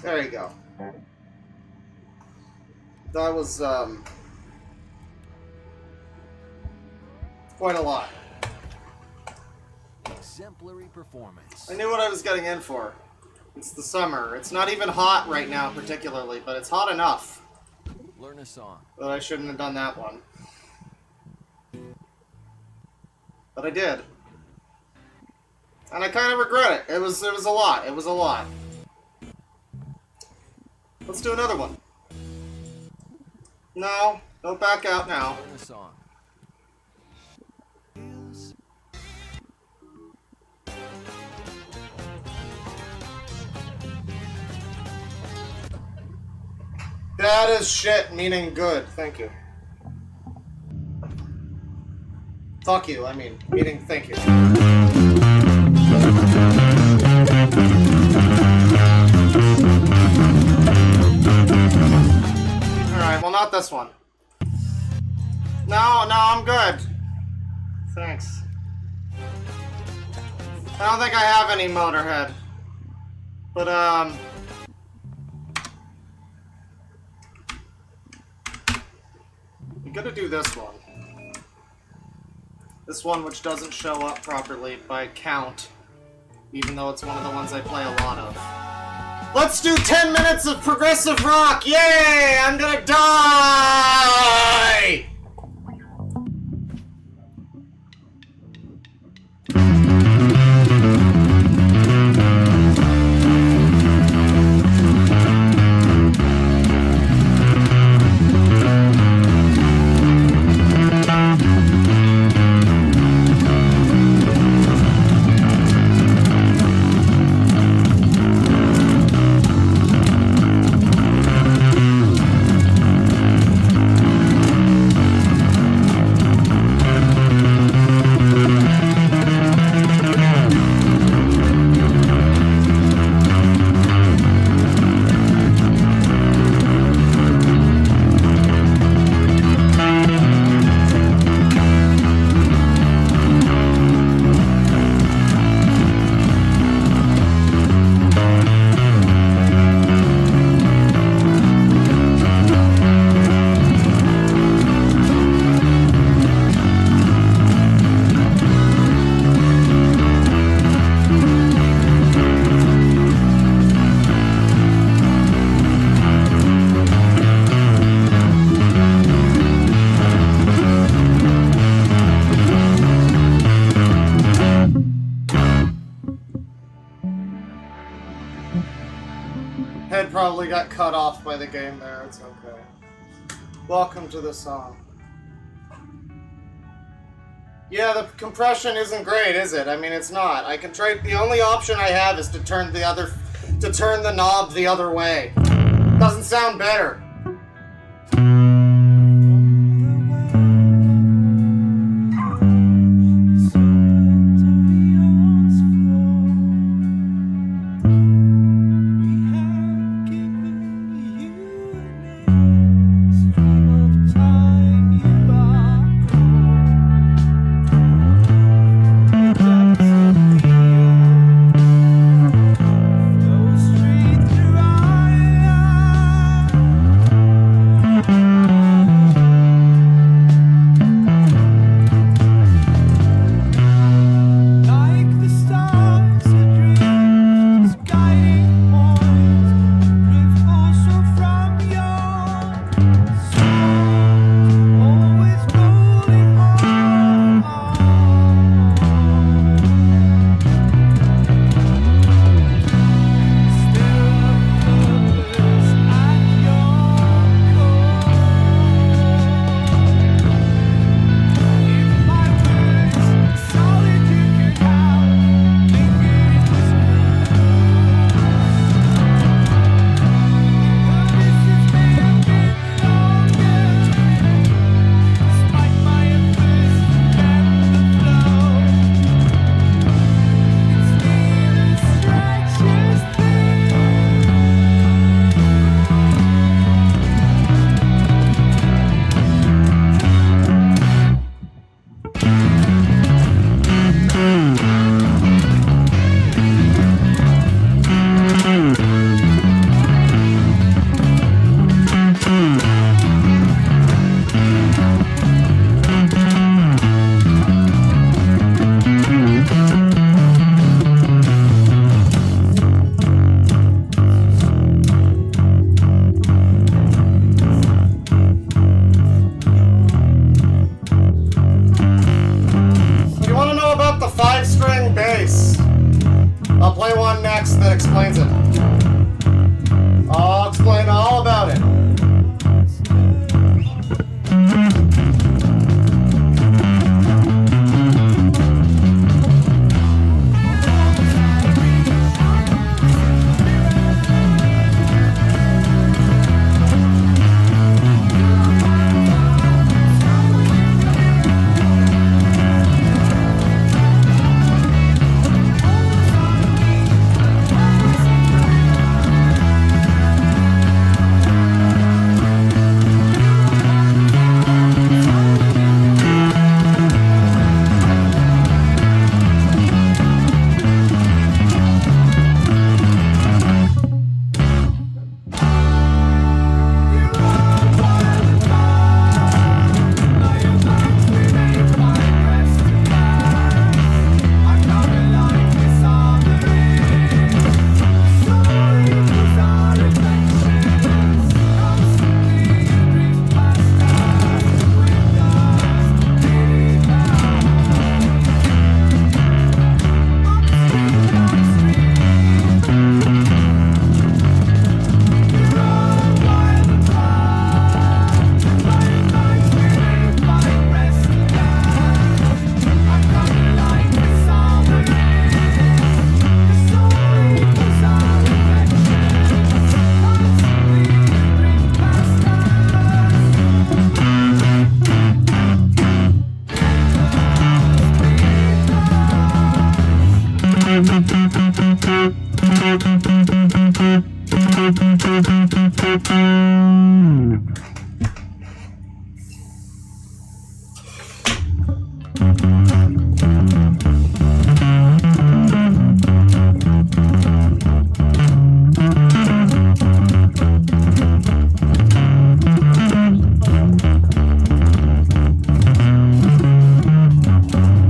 There you go. That was, quite a lot. Exemplary performance. I knew what I was getting in for. It's the summer. It's not even hot right now particularly, but it's hot enough. Learn a song. That I shouldn't have done that one. But I did. And I kind of regret it. It was a lot. It was a lot. Let's do another one. No, don't back out now. Learn a song. Bad as shit, meaning good. Thank you. Fuck you, I mean, meaning thank you. Alright, well, not this one. No, I'm good. Thanks. I don't think I have any Motorhead. But, I'm gonna do this one. This one which doesn't show up properly by count, even though it's one of the ones I play a lot of. Let's do 10 minutes of progressive rock! Yay! I'm gonna die! Probably got cut off by the game there, it's okay. Welcome to the song. Yeah, the compression isn't great, is it? I mean, it's not. I can try. The only option I have is to turn the knob the other way. Doesn't sound better.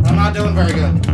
I'm not doing very good.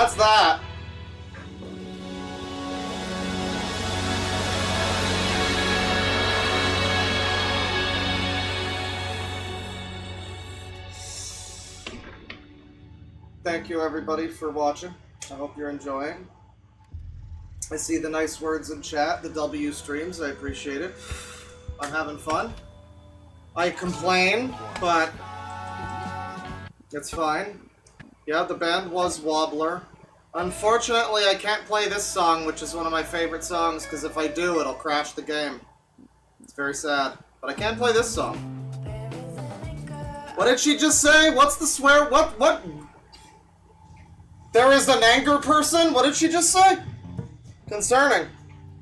that's that. Thank you everybody for watching. I hope you're enjoying. I see the nice words in chat, the W streams, I appreciate it. I'm having fun. I complain, but it's fine. Yeah, the band was Wobbler. Unfortunately, I can't play this song, which is one of my favorite songs, because if I do, it'll crash the game. It's very sad. But I can play this song. What did she just say? What's the swear? What? There is an anger person? What did she just say? Concerning.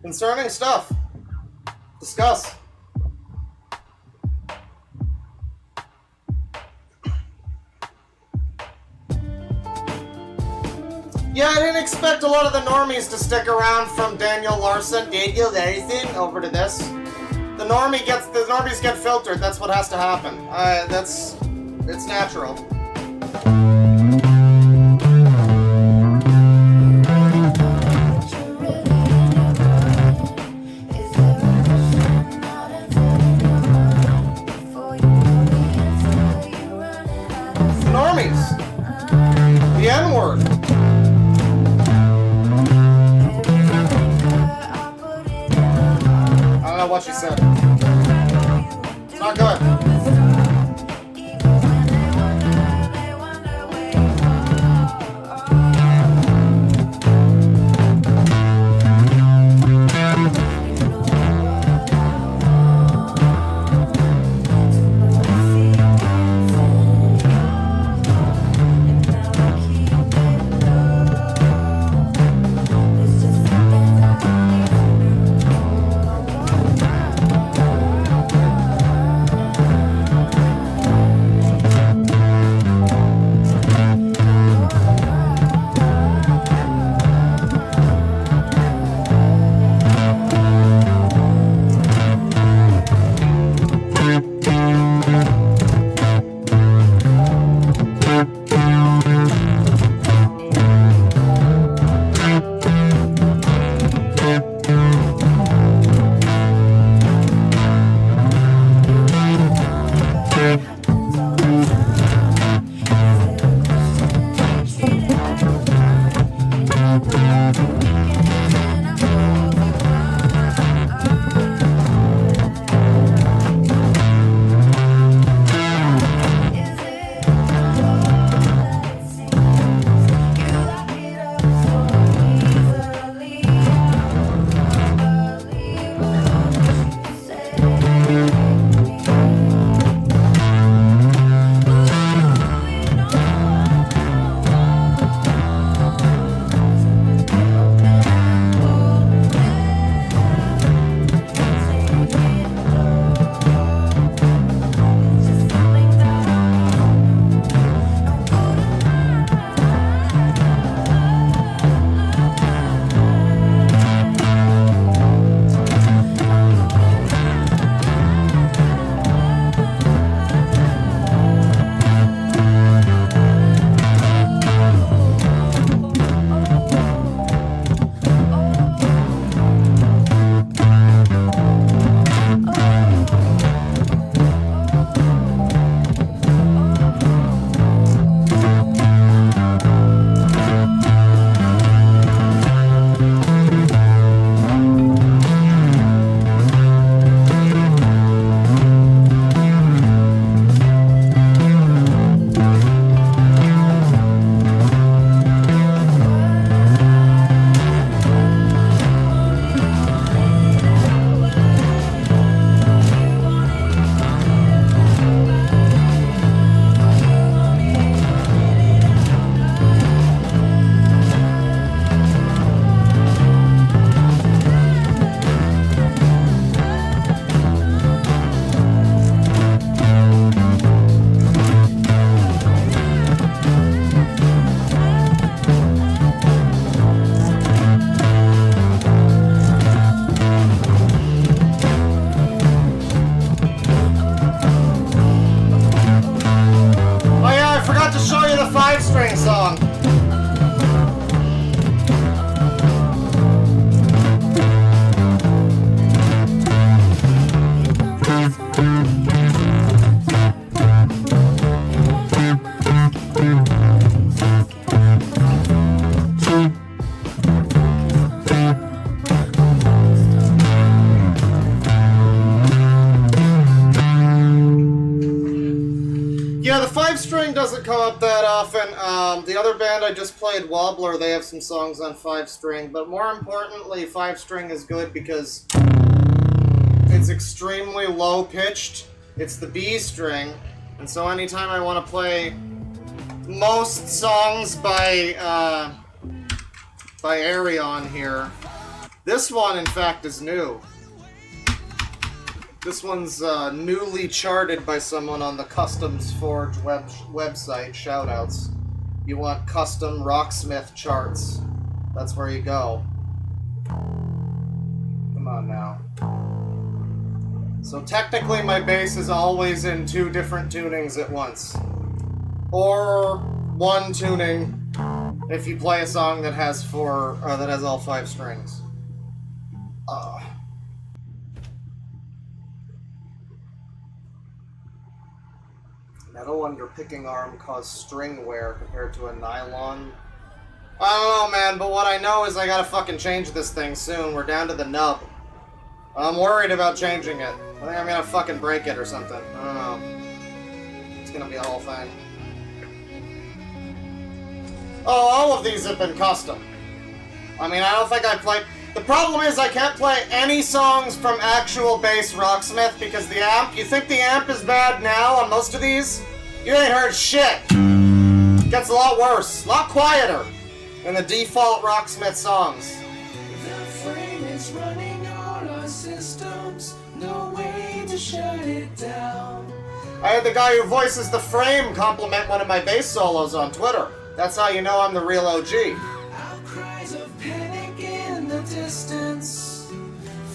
Concerning stuff. Discuss. Yeah, I didn't expect a lot of the normies to stick around from Daniel Larson over to this. The normies get filtered. That's what has to happen. It's natural. Normies. The N-word. I don't know what she said. It's not good. Doesn't come up that often. The other band I just played, Wobbler, they have some songs on 5-string, but more importantly, 5-string is good because it's extremely low-pitched. It's the B string, and so anytime I want to play most songs by Arion here, This one, in fact, is new. This one's newly charted by someone on the Customs Forge website. Shoutouts. You want custom Rocksmith charts. That's where you go. Come on now. So technically my bass is always in 2 different tunings at once. Or 1 tuning if you play a song that has all 5 strings. Metal under picking arm caused string wear compared to a nylon. I don't know, man, but what I know is I gotta fucking change this thing soon. We're down to the nub. I'm worried about changing it. I think I'm gonna fucking break it or something. I don't know. It's gonna be a whole thing. Oh, all of these have been custom. I mean, I don't think I played... The problem is I can't play any songs from actual bass Rocksmith because the amp... You think the amp is bad now on most of these? You ain't heard shit. It gets a lot worse. A lot quieter than the default Rocksmith songs. The frame is running on our systems. No way to shut it down. I had the guy who voices the frame compliment one of my bass solos on Twitter. That's how you know I'm the real OG. Outcries of panic in the distance.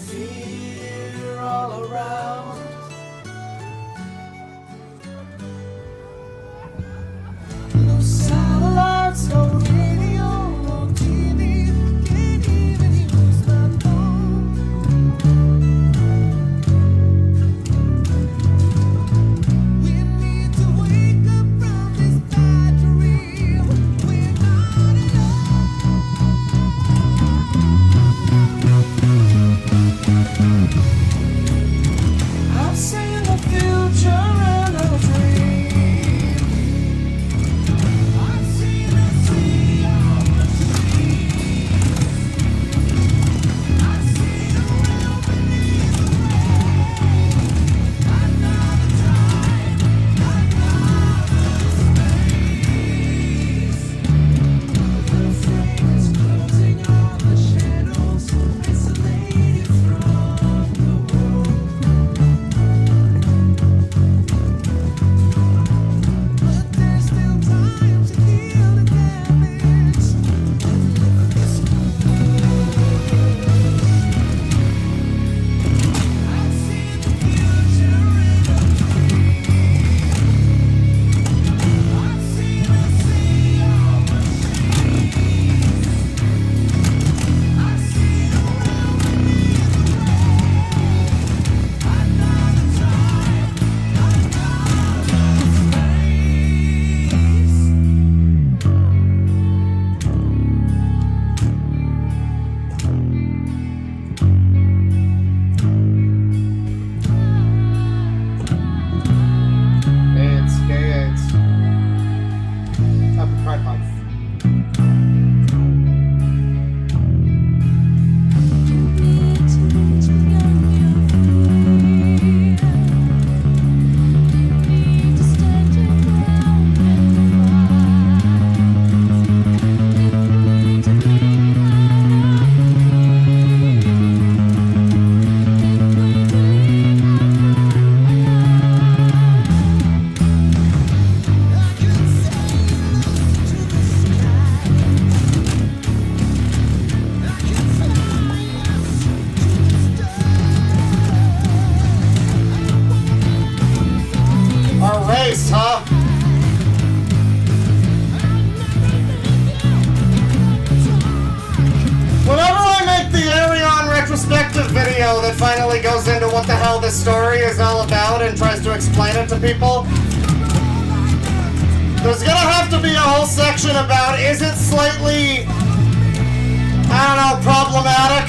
Fear all around. No satellites, no radio, no TV. Can't even use my phone. We need to wake up from this bad dream. We're not alone. I've seen the future and a dream. That finally goes into what the hell this story is all about and tries to explain it to people. There's gonna have to be a whole section about, is it slightly, I don't know, problematic?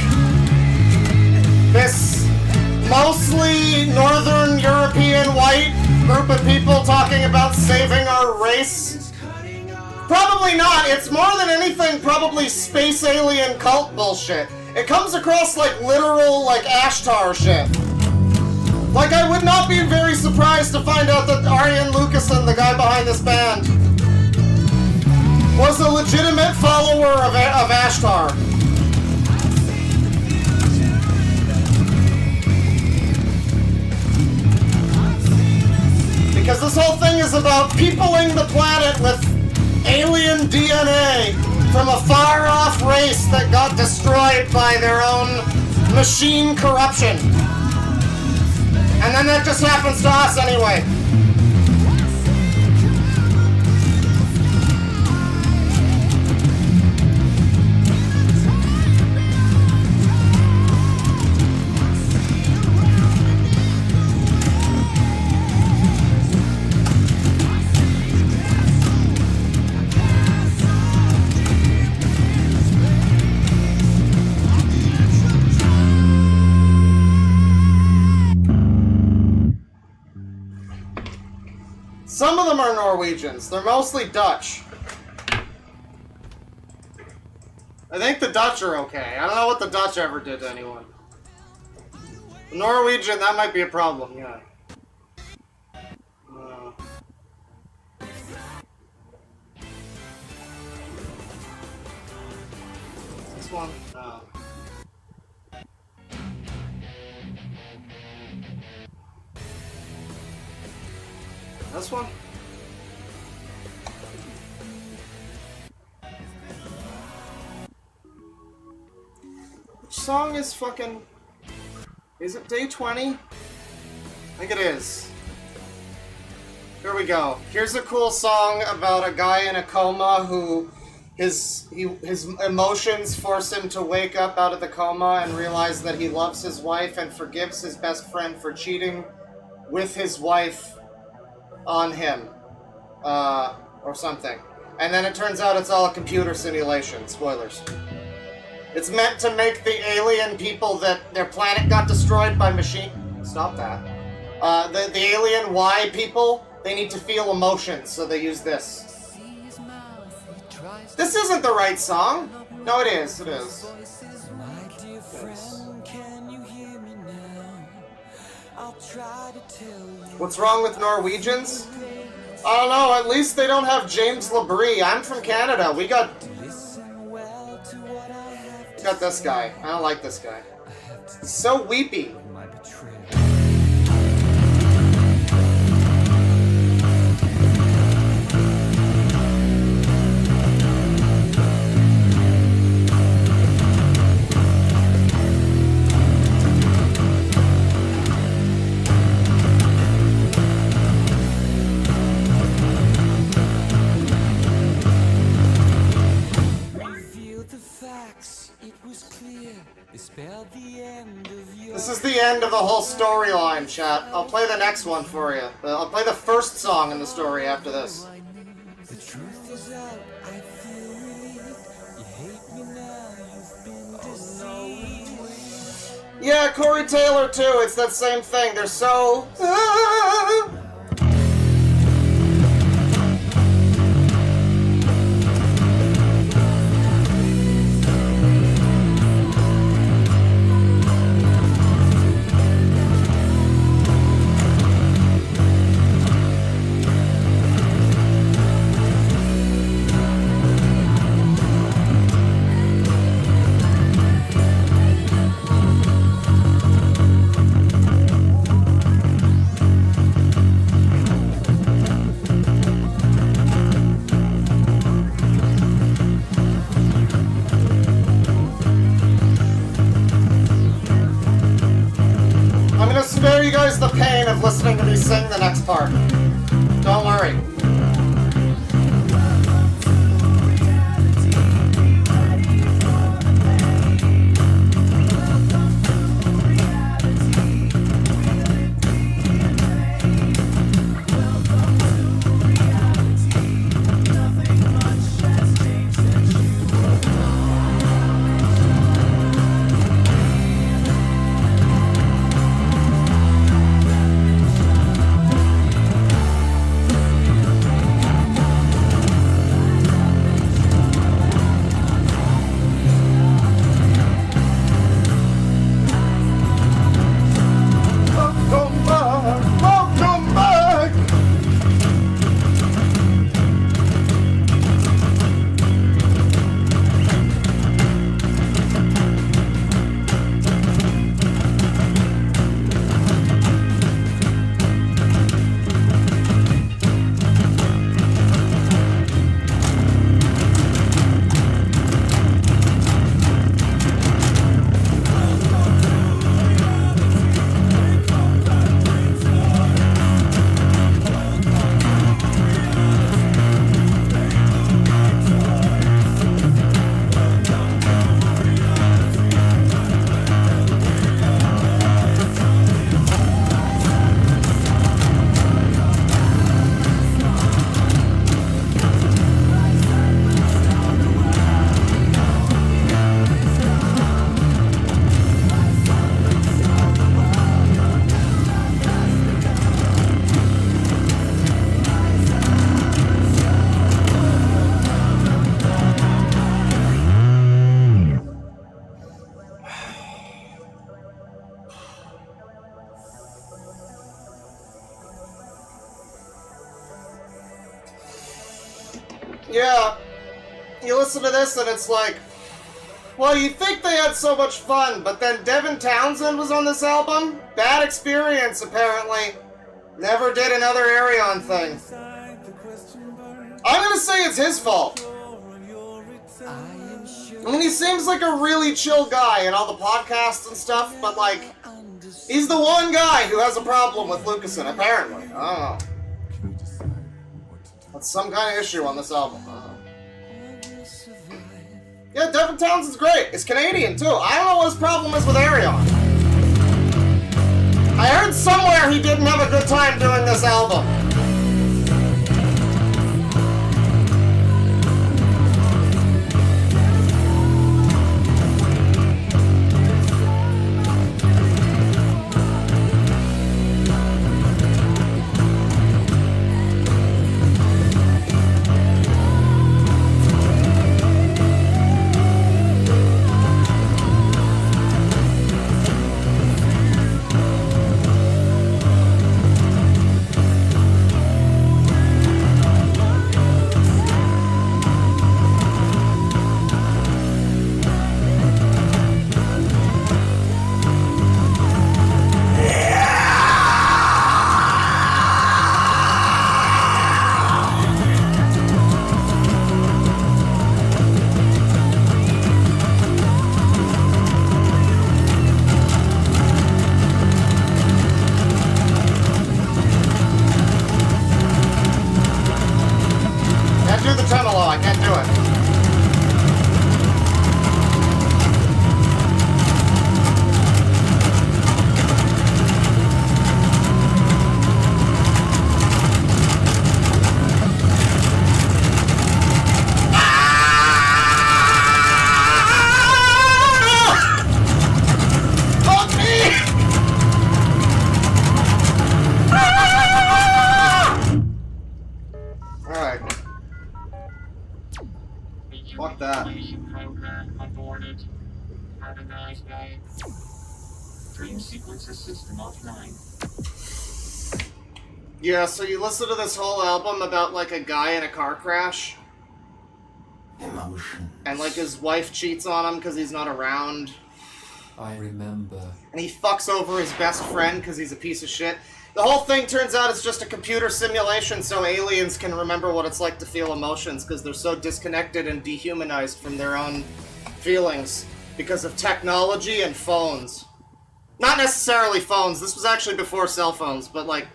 This mostly Northern European white group of people talking about saving our race? Probably not. It's more than anything probably space alien cult bullshit. It comes across like literal, like, Ashtar shit. Like, I would not be very surprised to find out that Arjen Lucassen, the guy behind this band, was a legitimate follower of Ashtar. this whole thing is about peopling the planet with alien DNA from a far-off race that got destroyed by their own machine corruption. And then that just happens to us anyway. Some of them are Norwegians. They're mostly Dutch. I think the Dutch are okay. I don't know what the Dutch ever did to anyone. Norwegian, that might be a problem, yeah. This one? No. This one? Which song is fucking... Is it day 20? I think it is. Here we go. Here's a cool song about a guy in a coma who... His emotions force him to wake up out of the coma and realize that he loves his wife and forgives his best friend for cheating with his wife on him, or something. And then it turns out it's all a computer simulation. Spoilers. It's meant to make the alien people that their planet got destroyed by machine... Stop that. The alien Y people, they need to feel emotions, so they use this. This isn't the right song. No, it is. It is. What's wrong with Norwegians? I don't know, at least they don't have James LaBrie. I'm from Canada. We got this guy. I don't like this guy. He's so weepy. This is the end of the whole storyline, chat. I'll play the next one for you. I'll play the first song in the story after this. The truth is out, I feel relieved. You hate me now, you've been deceived. Yeah, Corey Taylor too. It's that same thing. They're so... The pain of listening to me sing the next part. Don't worry. Yeah. You listen to this and it's like, well, you think they had so much fun, but then Devin Townsend was on this album? Bad experience, apparently. Never did another Arion thing. I'm gonna say it's his fault. I mean, he seems like a really chill guy in all the podcasts and stuff, but like, he's the one guy who has a problem with Lucasen, apparently. I don't know. That's some kind of issue on this album. I don't know. Yeah, Devin Townsend's great. He's Canadian, too. I don't know what his problem is with Arion. I heard somewhere he didn't have a good time doing this album. Yeah, so you listen to this whole album about, like, a guy in a car crash. Emotion. And, like, his wife cheats on him because he's not around. I remember. And he fucks over his best friend because he's a piece of shit. The whole thing turns out it's just a computer simulation so aliens can remember what it's like to feel emotions because they're so disconnected and dehumanized from their own feelings because of technology and phones. Not necessarily phones. This was actually before cell phones, but, like...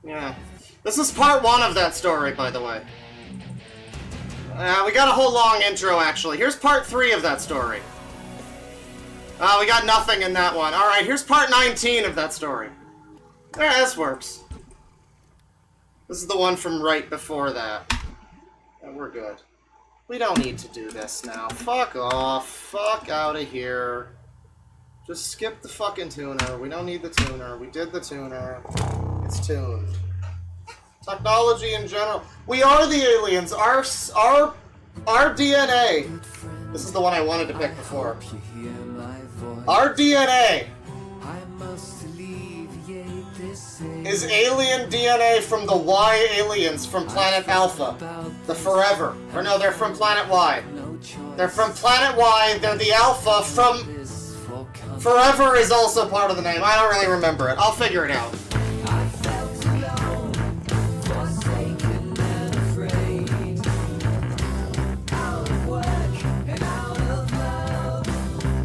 Yeah. This is part 1 of that story, by the way. We got a whole long intro, actually. Here's part 3 of that story. We got nothing in that one. Alright, here's part 19 of that story. Yeah, this works. This is the one from right before that. Yeah, we're good. We don't need to do this now. Fuck off. Fuck out of here. Just skip the fucking tuner. We don't need the tuner. We did the tuner. It's tuned. Technology in general. We are the aliens. Our DNA. This is the one I wanted to pick before. Our DNA is alien DNA from the Y aliens from planet Alpha. The Forever. Or no, they're from planet Y. They're from planet Y. They're the Alpha from... Forever is also part of the name. I don't really remember it. I'll figure it out.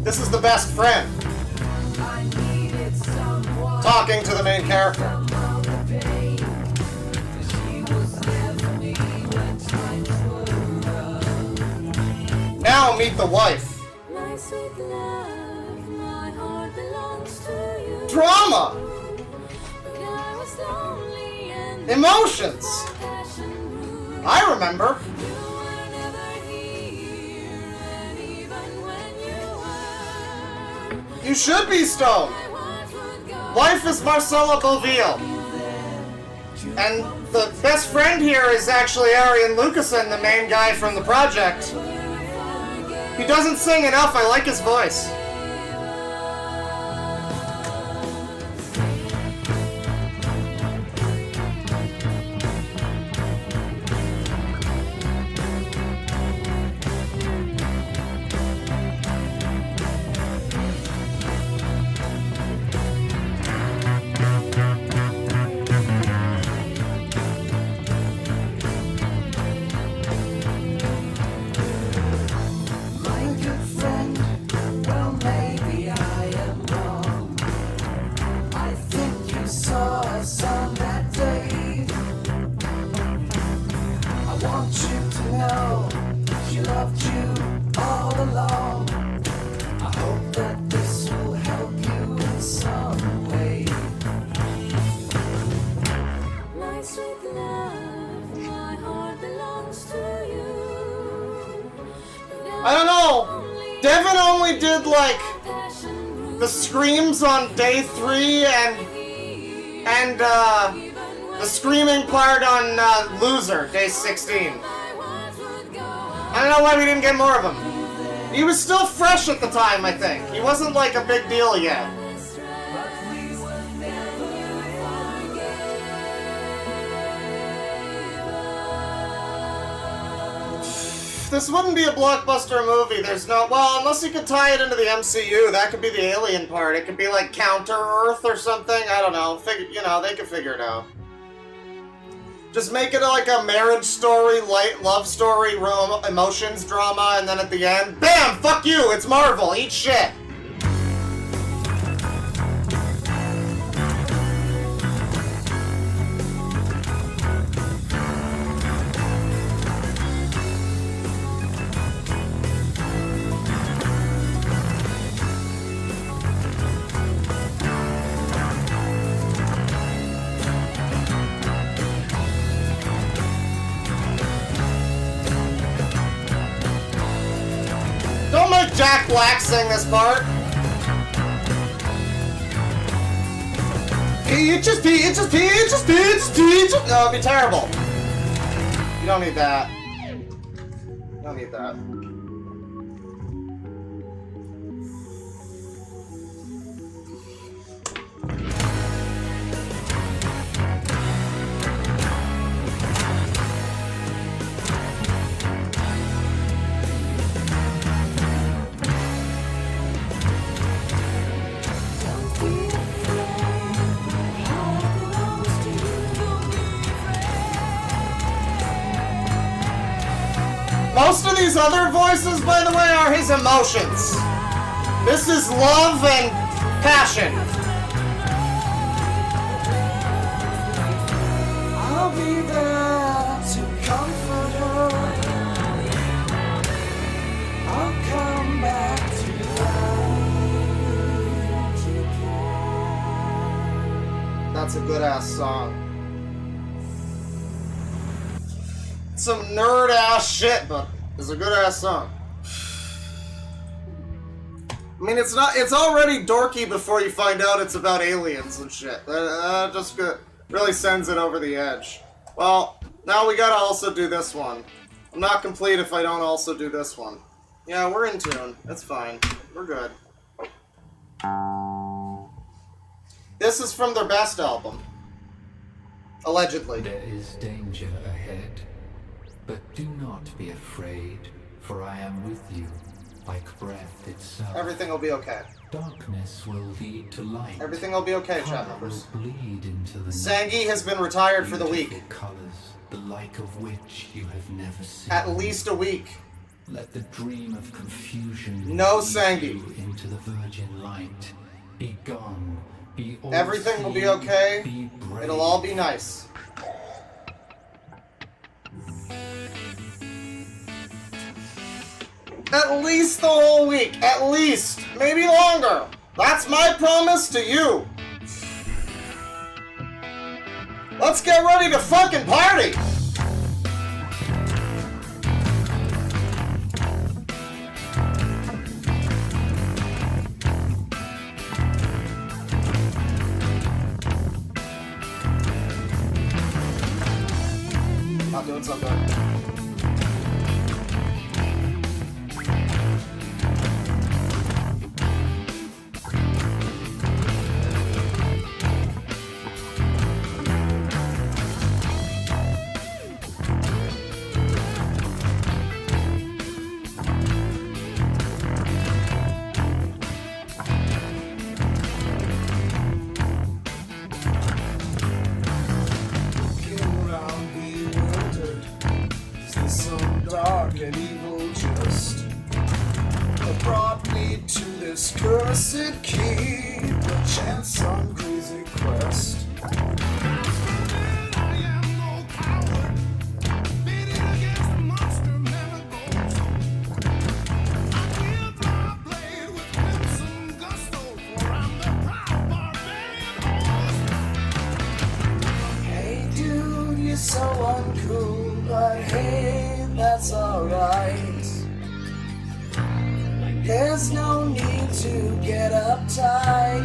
This is the best friend talking to the main character. Now meet the wife. Drama! Emotions! I remember. You should be stoned. Wife is Marcella Boville. And the best friend here is actually Arian Lucasen, the main guy from the project. He doesn't sing enough, I like his voice. only did like the screams on day 3 and the screaming part on Loser, day 16. I don't know why we didn't get more of him. He was still fresh at the time, I think. He wasn't like a big deal yet. This wouldn't be a blockbuster movie. There's no... Well, unless you could tie it into the MCU, that could be the alien part. It could be like Counter-Earth or something. I don't know. You know, they could figure it out. Just make it like a marriage story, light love story, emotions drama, and then at the end, BAM! Fuck you! It's Marvel! Eat shit! Don't make Jack Black sing this part. Peaches, peaches, peaches, peaches, peaches. No, it'd be terrible. You don't need that. You don't need that. Most of these other voices, by the way, are his emotions. This is love and passion. I'll be there to comfort her. I'll come back to life. That's a good-ass song. Some nerd-ass shit, but it's a good-ass song. I mean, it's already dorky before you find out it's about aliens and shit. That just really sends it over the edge. Well, now we gotta also do this one. I'm not complete if I don't also do this one. Yeah, we're in tune. That's fine. We're good. This is from their best album. Allegedly. There is danger ahead. But do not be afraid, for I am with you, like breath itself. Everything will be okay. Darkness will lead to light. Everything will be okay, chat Color members. will bleed into the Sangi has been retired for the week. Beautiful colors, the like of which you have never seen. At least a week. Let the dream of confusion No lead Sangi. you into the virgin light. Be gone. Be all Everything will be seeing, okay. be brave. It'll all be nice. At least the whole week. At least. Maybe longer. That's my promise to you. Let's get ready to fucking party! Not doing so good.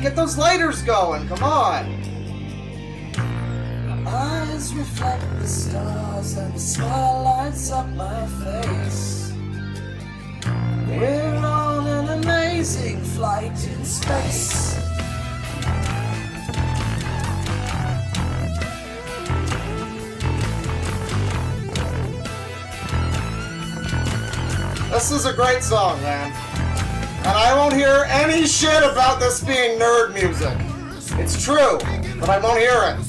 get those lighters going, come on! Eyes reflect the stars and the smile lights up my face. We're on an amazing flight in space. This is a great song, man. And I won't hear any shit about this being nerd music. It's true, but I won't hear it.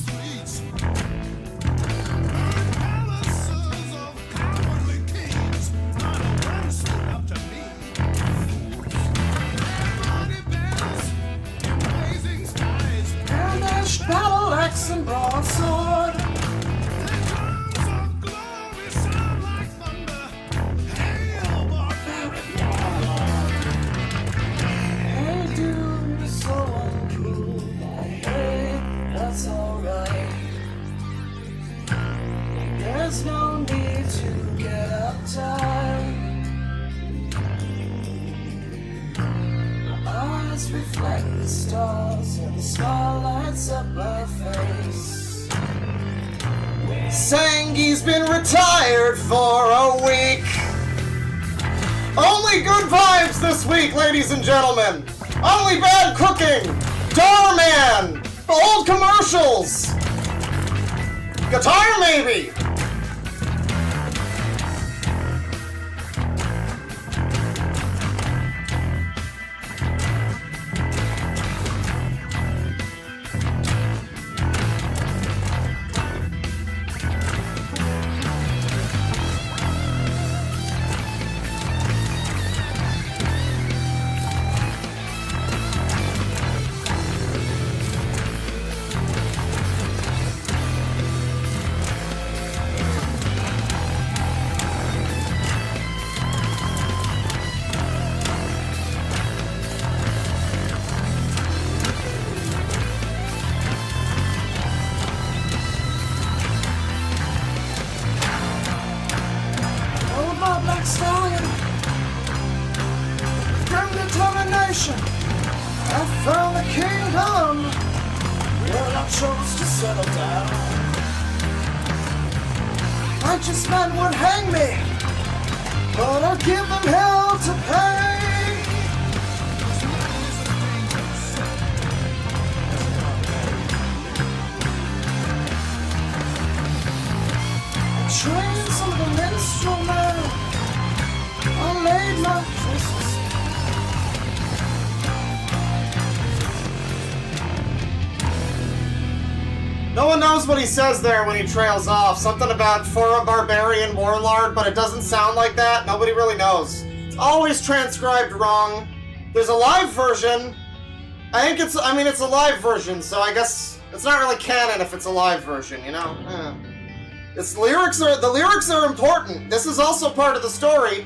Battle axe and broadsword. Hey dude, you're so uncool. Hey, that's alright. There's no need to get uptight. My eyes reflect the stars and the smile lights up my face. Saying he's been retired for a week. Only good vibes this week, ladies and gentlemen. Only bad cooking. Doorman. Old commercials. Guitar maybe. I found the kingdom where I chose to settle down. Righteous men would hang me, but I'll give them hell to pay. I trained some of the minstrel men. I made my Christmas. No one knows what he says there when he trails off. Something about for a barbarian warlord, but it doesn't sound like that. Nobody really knows. It's always transcribed wrong. There's a live version. It's a live version, so I guess it's not really canon if it's a live version, you know? The lyrics are important. This is also part of the story.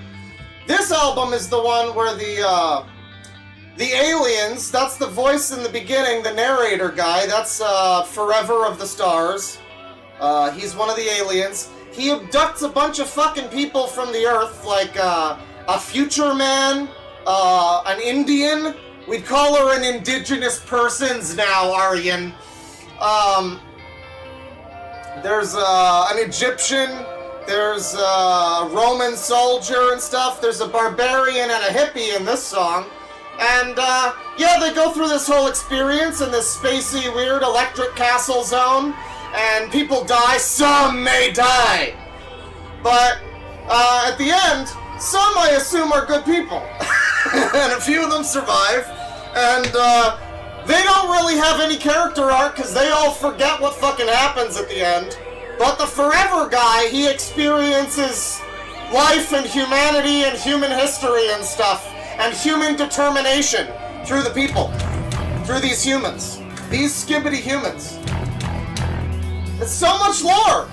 This album is the one where the aliens, that's the voice in the beginning, the narrator guy, that's Forever of the Stars. He's one of the aliens. He abducts a bunch of fucking people from the Earth, like a future man, an Indian. We'd call her an indigenous persons now, Aryan. There's an Egyptian, there's a Roman soldier and stuff, there's a barbarian and a hippie in this song. And, yeah, they go through this whole experience in this spacey, weird electric castle zone, and people die. Some may die. But, at the end, some, I assume, are good people. And a few of them survive. And, they don't really have any character arc, because they all forget what fucking happens at the end. But the Forever guy, he experiences life and humanity and human history and stuff. And human determination through the people. Through these humans. These skibbity humans. It's so much lore!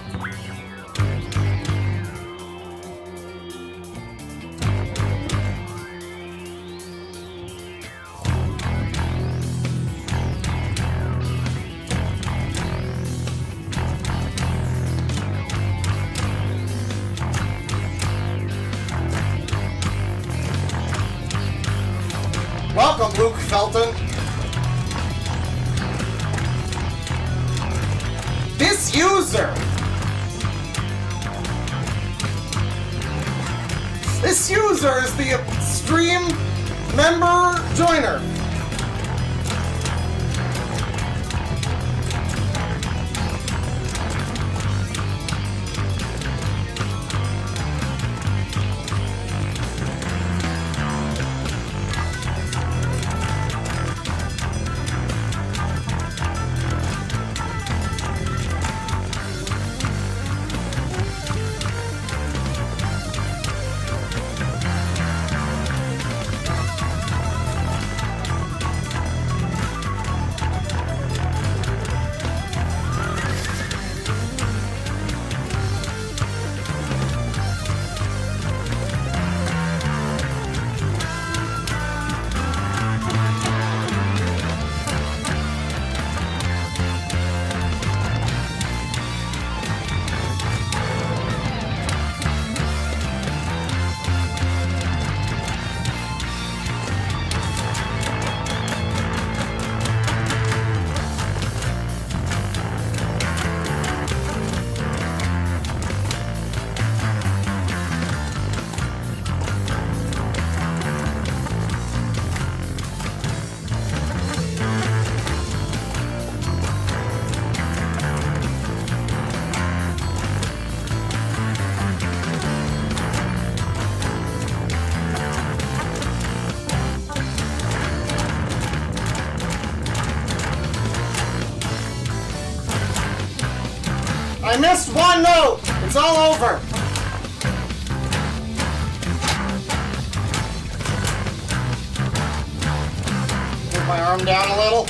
Welcome, Luke Felton. user! This user is the stream member joiner. I missed one note! It's all over! Put my arm down a little.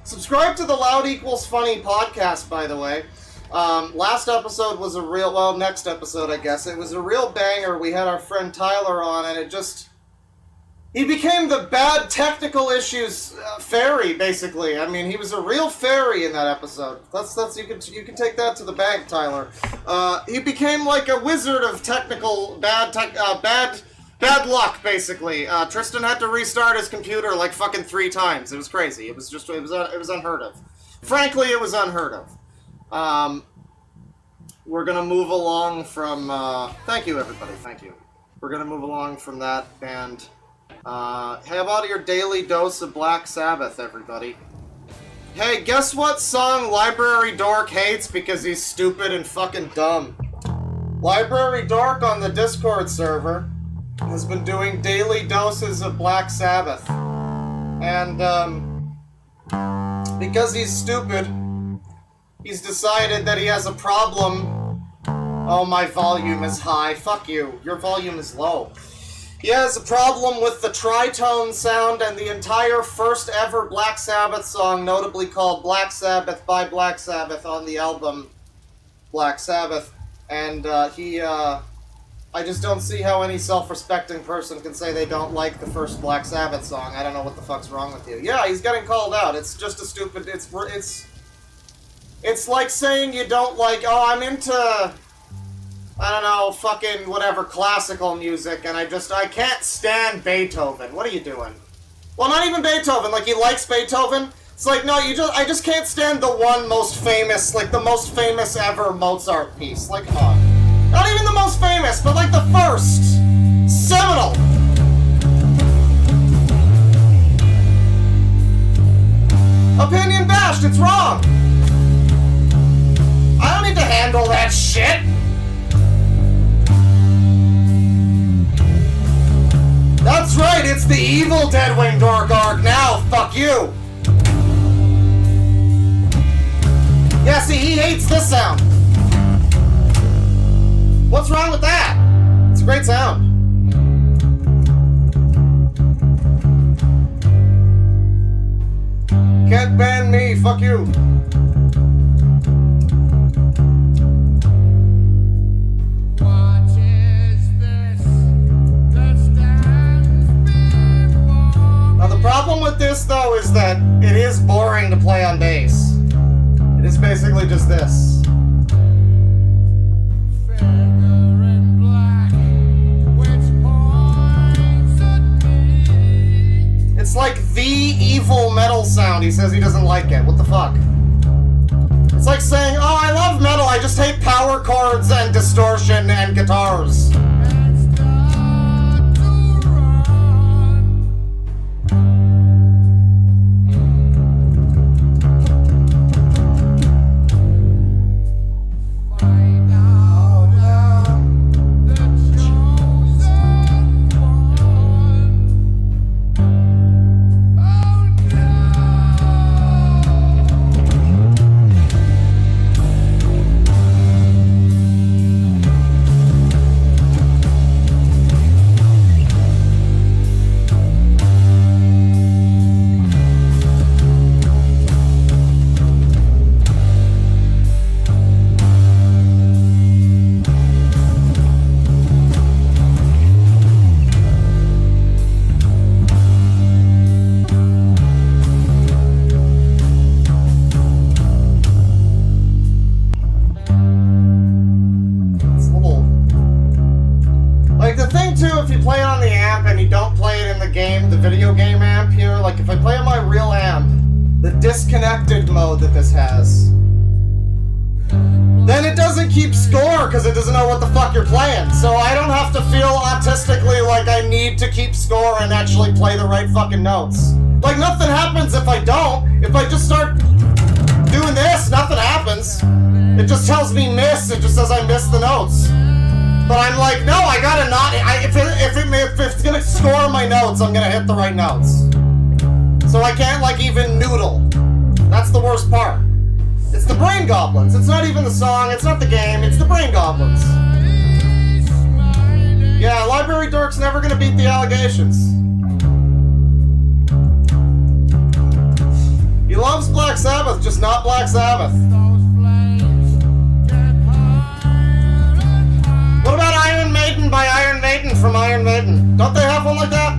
Subscribe to the Loud Equals Funny podcast, by the way. Last episode was a real, well, next episode, I guess. It was a real banger. We had our friend Tyler on, and it just... He became the bad technical issues fairy, basically. I mean, he was a real fairy in that episode. That's you can take that to the bank, Tyler. He became like a wizard of technical bad luck, basically. Tristan had to restart his computer like fucking 3 times. It was crazy. It was unheard of. Frankly, it was unheard of. We're gonna move along from, thank you, everybody, thank you. We're gonna move along from that, and, how about your daily dose of Black Sabbath, everybody? Hey, guess what song Library Dork hates because he's stupid and fucking dumb? Library Dork on the Discord server has been doing daily doses of Black Sabbath. And, because he's stupid, he's decided that he has a problem. Oh, my volume is high. Fuck you. Your volume is low. He has a problem with the tritone sound and the entire first ever Black Sabbath song, notably called Black Sabbath by Black Sabbath on the album Black Sabbath. And, I just don't see how any self-respecting person can say they don't like the first Black Sabbath song. I don't know what the fuck's wrong with you. Yeah, he's getting called out. It's just a stupid... It's like saying you don't like... Oh, I'm into... I don't know, fucking whatever, classical music, and I can't stand Beethoven. What are you doing? Well, not even Beethoven. Like, he likes Beethoven. It's like, no, I just can't stand the one most famous, like, the most famous ever Mozart piece. Like, come on. Not even the most famous, but like the first seminal opinion bashed, it's wrong! I don't need to handle that shit! That's right, it's the evil Deadwing Dark Arc now, fuck you! Yeah, see, he hates this sound. What's wrong with that? It's a great sound. Can't ban me, fuck you. Now the problem with this though is that it is boring to play on bass. It is basically just this. It's like the evil metal sound. He says he doesn't like it. What the fuck? It's like saying, oh, I love metal, I just hate power chords and distortion and guitars. Disconnected mode that this has, then it doesn't keep score because it doesn't know what the fuck you're playing. So I don't have to feel autistically like I need to keep score and actually play the right fucking notes. Like nothing happens if I don't. If I just start doing this, nothing happens. It just tells me miss. It just says I missed the notes. But I'm like, no, I gotta not. If it's gonna score my notes, I'm gonna hit the right notes. So I can't like even noodle. That's the worst part. It's the brain goblins. It's not even the song, it's not the game, it's the brain goblins. Yeah, Library Dork's never gonna beat the allegations. He loves Black Sabbath, just not Black Sabbath. What about Iron Maiden by Iron Maiden from Iron Maiden? Don't they have one like that?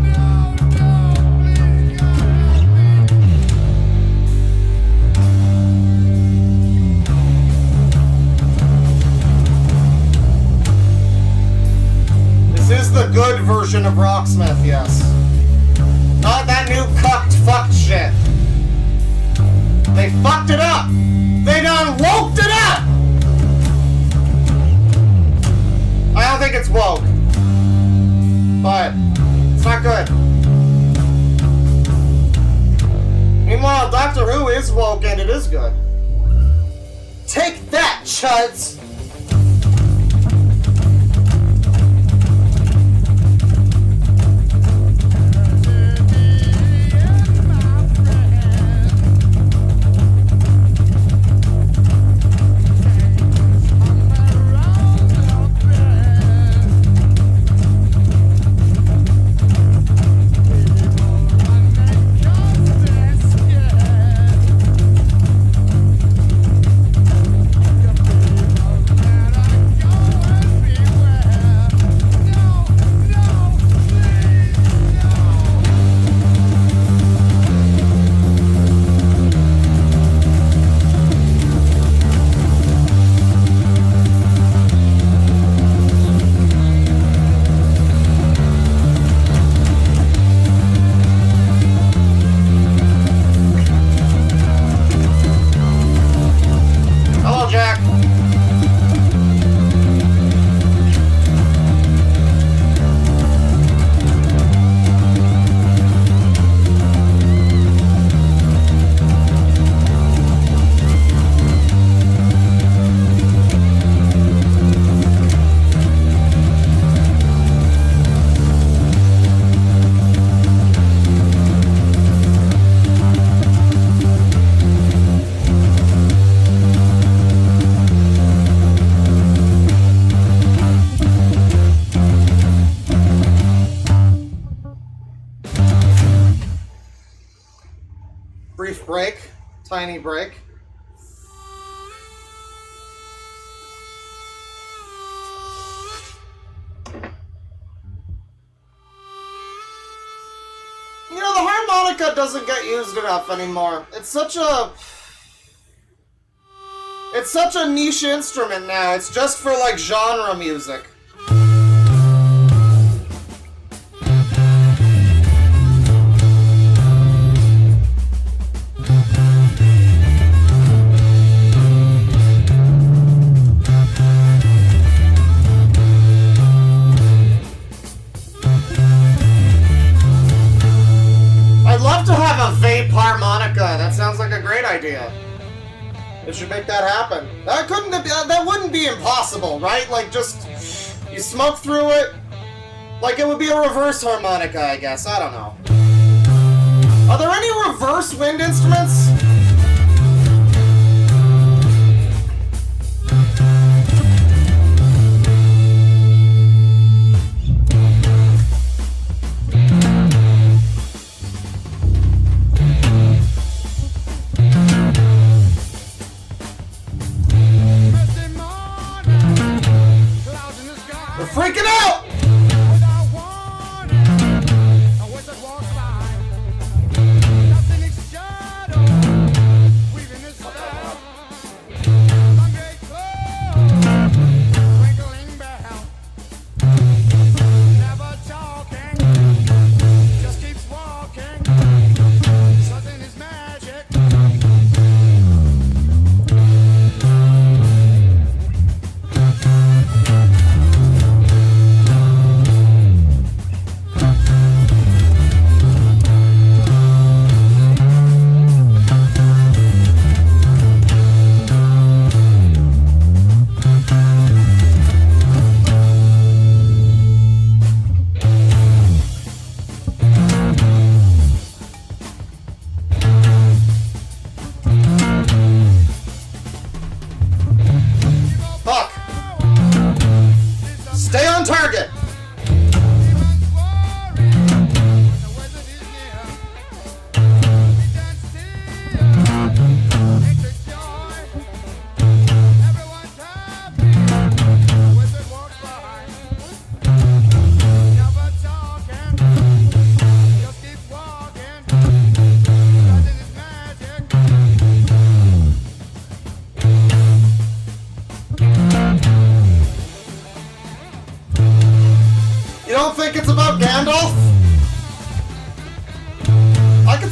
This is the good version of Rocksmith, yes. Not that new cucked fucked shit. They fucked it up! They done woked it up! I don't think it's woke. But it's not good. Meanwhile, Doctor Who is woke and it is good. Take that, chuds! brief break. Tiny break. You know, the harmonica doesn't get used enough anymore. It's such a niche instrument now. It's just for, like, genre music. I'd love to have a vape harmonica. That sounds like a great idea. It should make that happen. That wouldn't be impossible, right? Like, just you smoke through it. Like, it would be a reverse harmonica, I guess. I don't know. Are there any reverse wind instruments? Freaking out!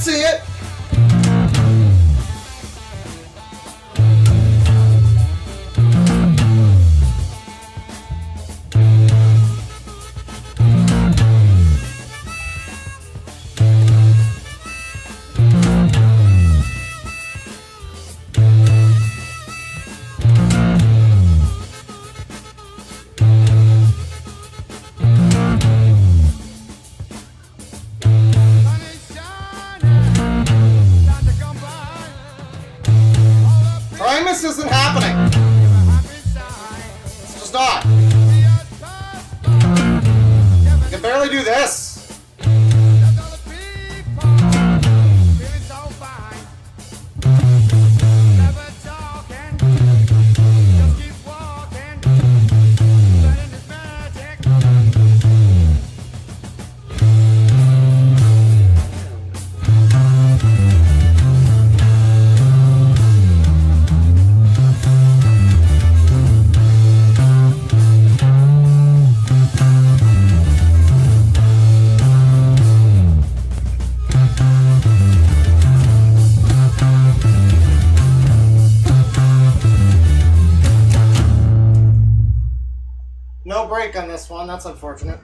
See it? This isn't happening. It's just not. I can barely do this. No break on this one, that's unfortunate.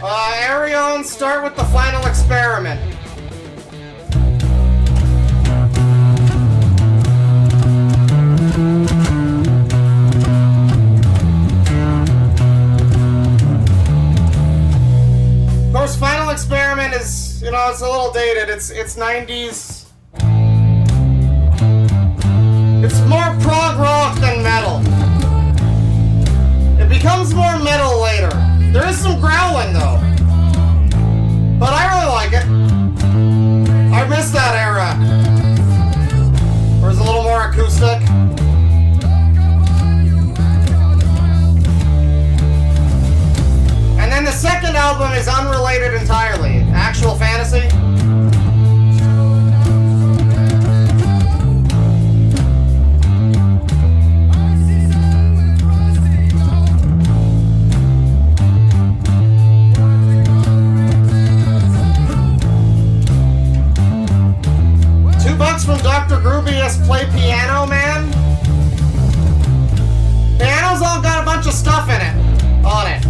Arion, start with the final experiment. Of course, final experiment is, you know, it's a little dated. unrelated. It's 90s. It's more prog rock than metal. It becomes more metal later. There is some growling though. But I really like it. I miss that era. Where it's a little more acoustic. And then the second album is unrelated entirely. Actual Fantasy. 2 bucks from Dr. Grooviest Play Piano, man. Piano's all got a bunch of stuff in it. On it.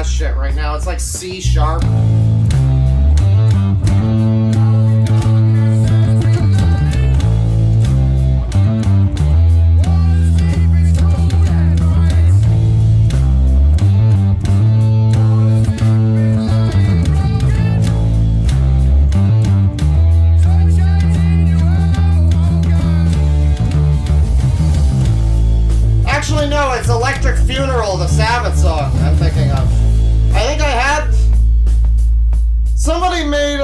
Shit right now. It's like C sharp. Actually, no, it's Electric Funeral, the Sabbath song I'm thinking of. I think I had... Somebody made,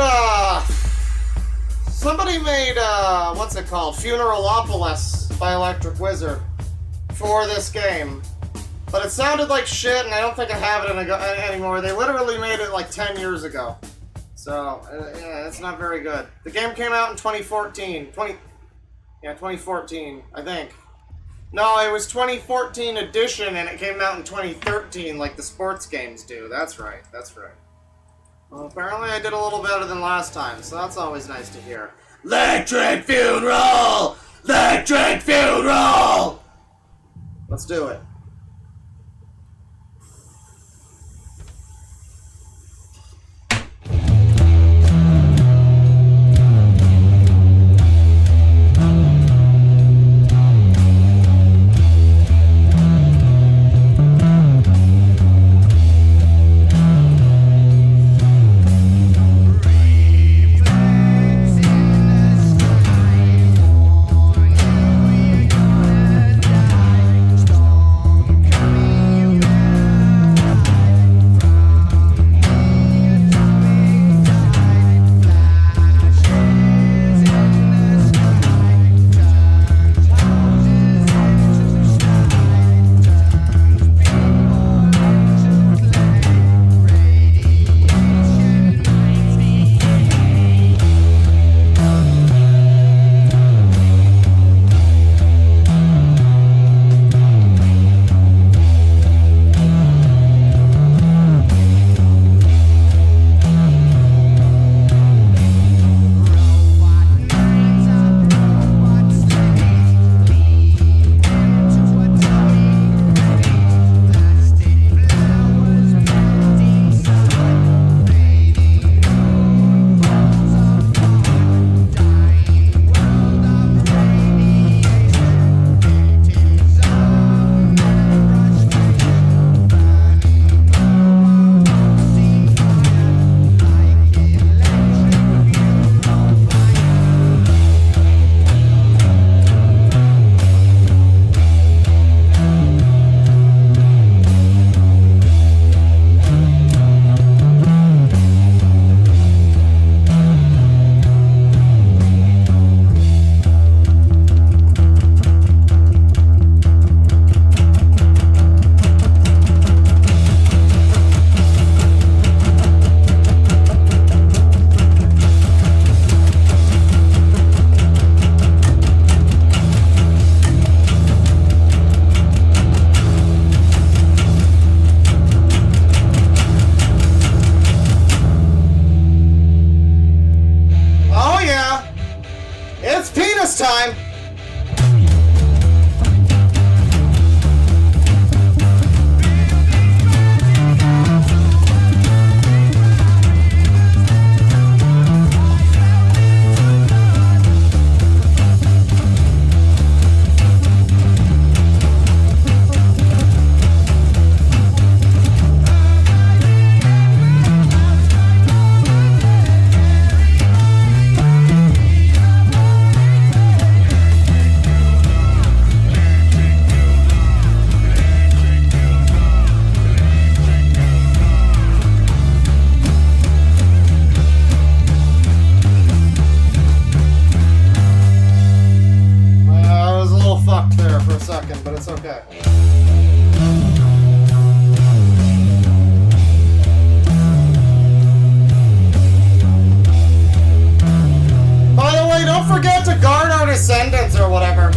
what's it called? Funeralopolis by Electric Wizard for this game. But it sounded like shit, and I don't think I have it anymore. They literally made it like 10 years ago. So, yeah, it's not very good. The game came out in 2014. 2014, I think. No, it was 2014 edition, and it came out in 2013, like the sports games do. That's right, that's right. Well, apparently I did a little better than last time, so that's always nice to hear. Electric Funeral! Electric Funeral! Let's do it. It's okay. By the way, don't forget to guard our descendants or whatever.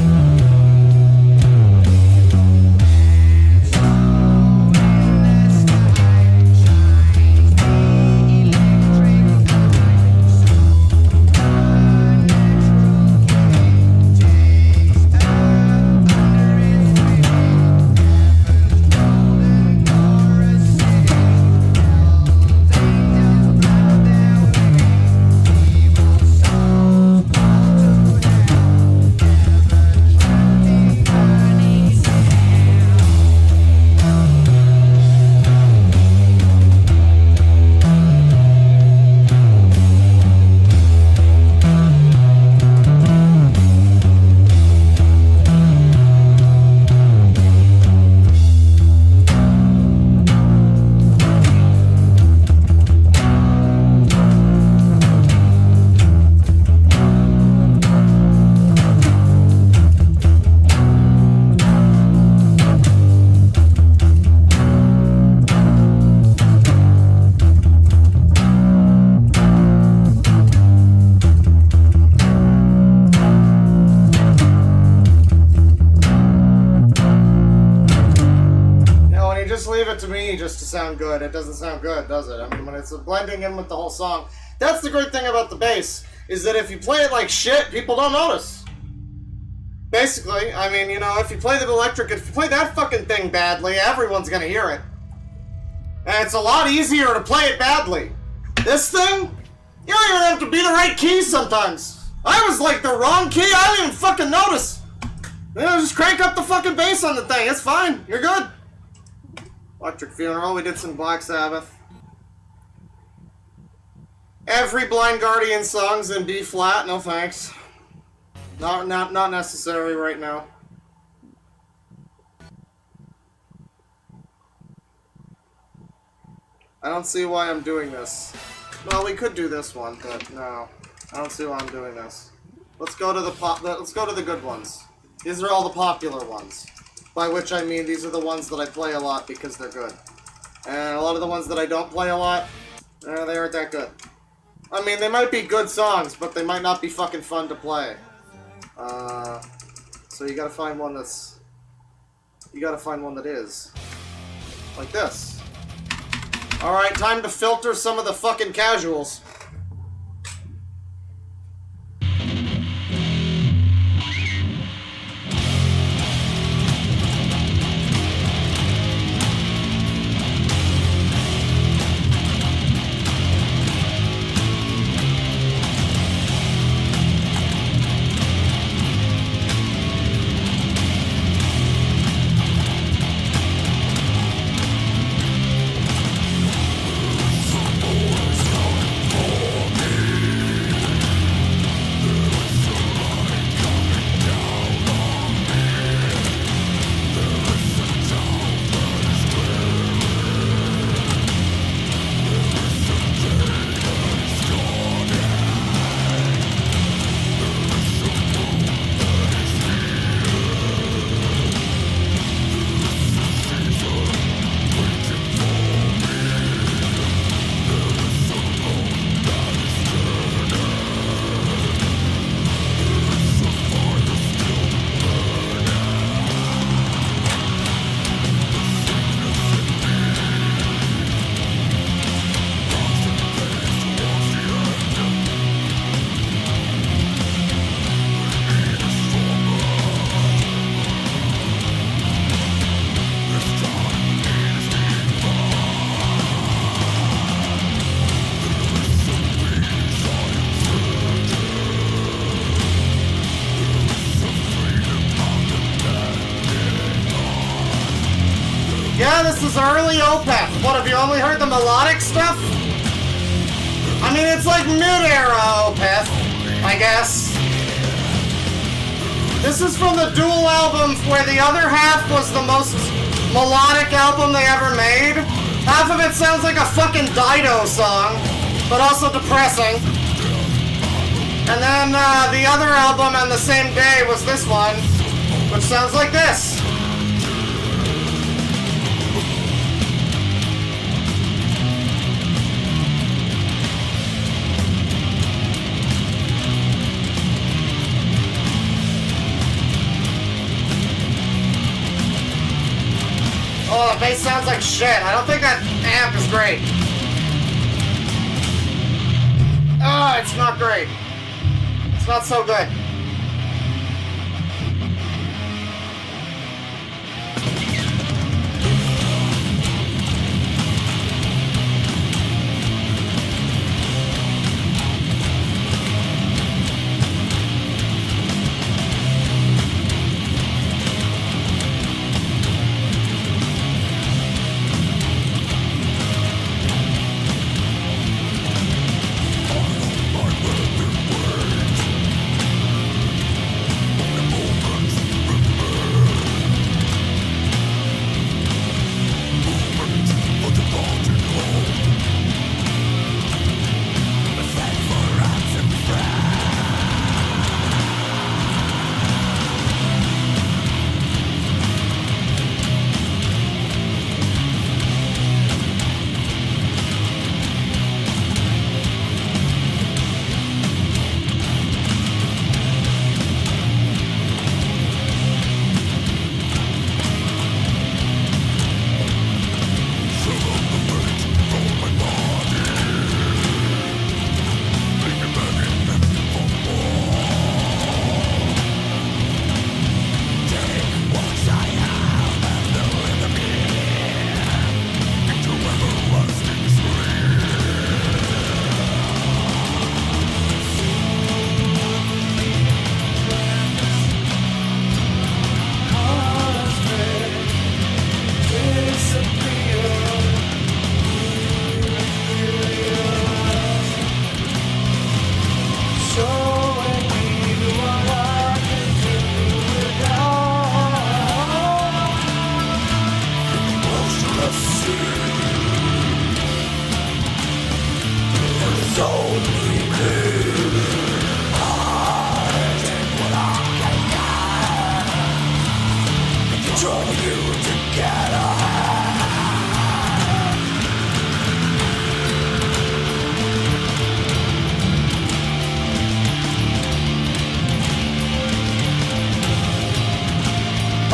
To me just to sound good. It doesn't sound good, does it? I mean, when it's blending in with the whole song. That's the great thing about the bass, is that if you play it like shit, people don't notice. Basically, I mean, you know, if you play the electric, if you play that fucking thing badly, everyone's gonna hear it. And it's a lot easier to play it badly. This thing, you don't even have to be the right key sometimes. I was like the wrong key, I didn't even fucking notice. You know, just crank up the fucking bass on the thing, it's fine, you're good. Electric Funeral, we did some Black Sabbath. Every Blind Guardian song's in B flat, no thanks. Not necessary right now. I don't see why I'm doing this. Well, we could do this one, but no. I don't see why I'm doing this. Let's go to the good ones. These are all the popular ones. By which I mean these are the ones that I play a lot because they're good. And a lot of the ones that I don't play a lot, they aren't that good. I mean, they might be good songs, but they might not be fucking fun to play. So you gotta find one that's... You gotta find one that is. Like this. Alright, time to filter some of the fucking casuals. Yeah, this is early Opeth. What, have you only heard the melodic stuff? I mean, it's like mid-era Opeth, I guess. This is from the dual album where the other half was the most melodic album they ever made. Half of it sounds like a fucking Dido song, but also depressing. And then the other album on the same day was this one, which sounds like this. bass sounds like shit. I don't think that amp is great. Oh, it's not great. It's not so good.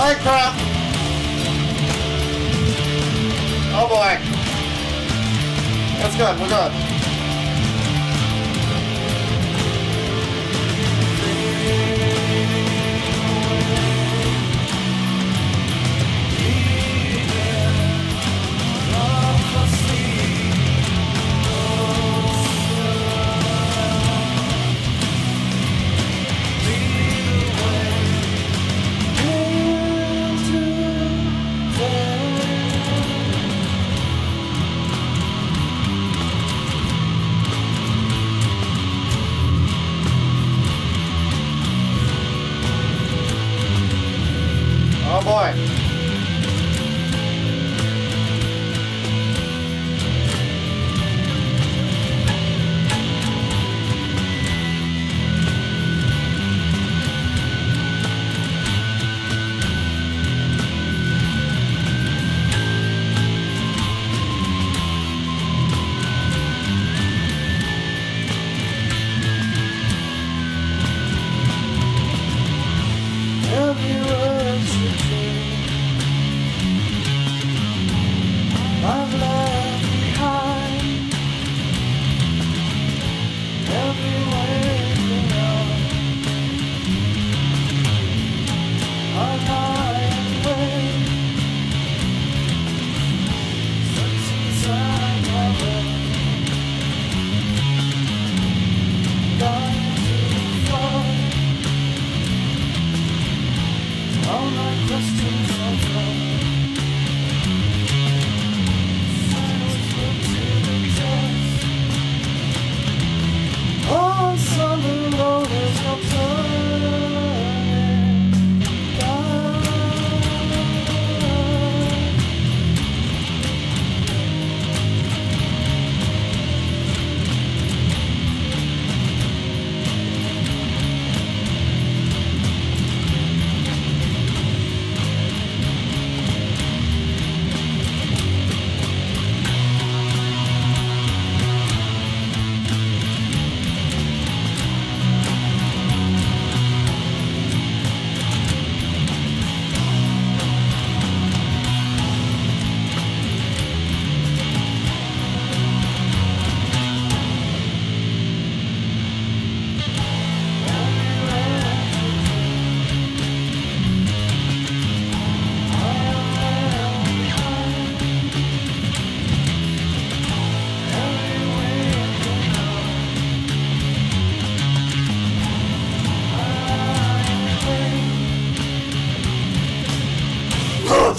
Holy crap! Oh boy. That's good, we're good.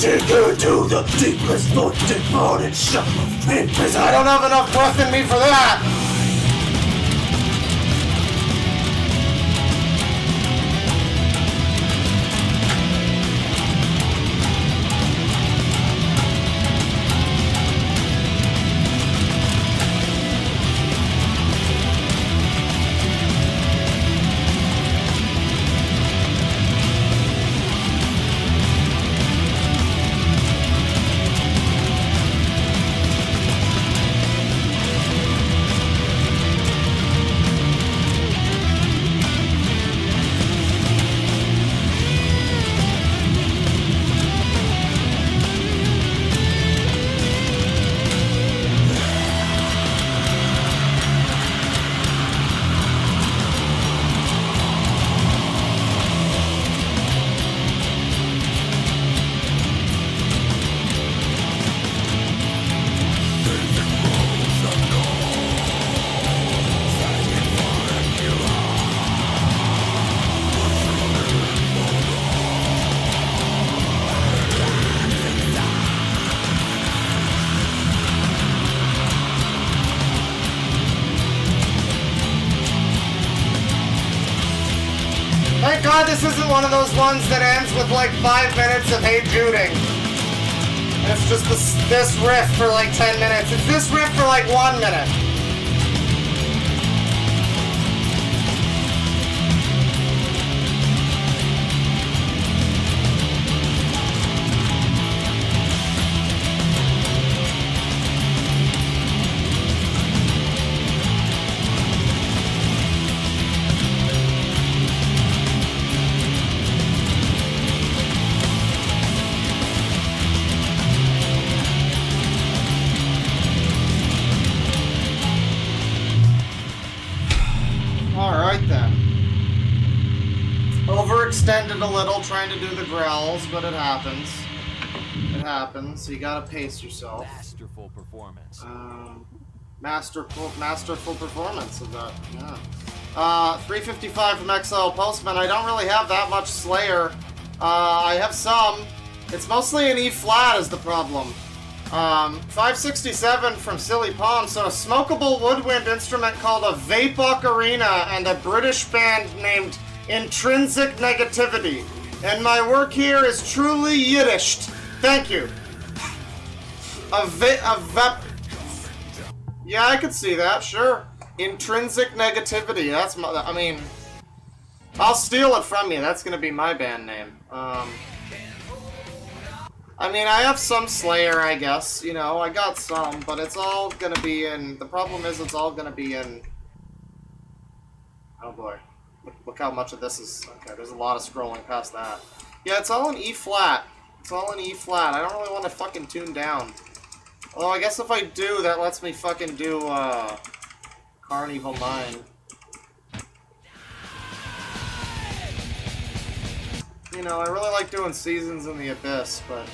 take you to the deepest, most devoted shop in prison. I don't have enough breath in me for that. Thank God this isn't one of those ones that ends with like 5 minutes of hate Juding. It's just this riff for like 10 minutes. It's this riff for like 1 minute. Overextended a little trying to do the growls, but it happens. It happens. So you gotta pace yourself. Masterful performance. Masterful performance of that. Yeah. 355 from XL Postman. I don't really have that much Slayer. I have some. It's mostly an E flat is the problem. 567 from Silly Palm. So a smokable woodwind instrument called a vape ocarina and a British band named Intrinsic Negativity. And my work here is truly Yiddished. Thank you. Yeah, I could see that, sure. Intrinsic Negativity, that's my, I mean, I'll steal it from you, that's gonna be my band name. I mean, I have some Slayer, I guess, you know, I got some, but it's all gonna be in, the problem is it's all gonna be in, oh boy. Look how much of this is... Okay, there's a lot of scrolling past that. Yeah, it's all in E flat. It's all in E flat. I don't really want to fucking tune down. Although I guess if I do, that lets me fucking do, Carnival 9. You know, I really like doing Seasons in the Abyss, but,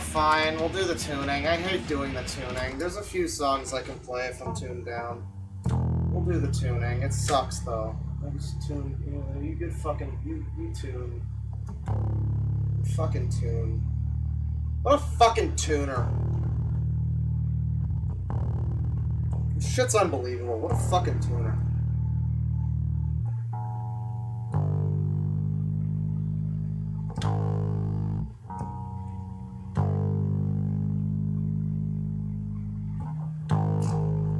fine, we'll do the tuning. I hate doing the tuning. There's a few songs I can play if I'm tuned down. We'll do the tuning. It sucks, though. I just tune, you know, you get fucking, you tune. Fucking tune. What a fucking tuner. This shit's unbelievable. What a fucking tuner.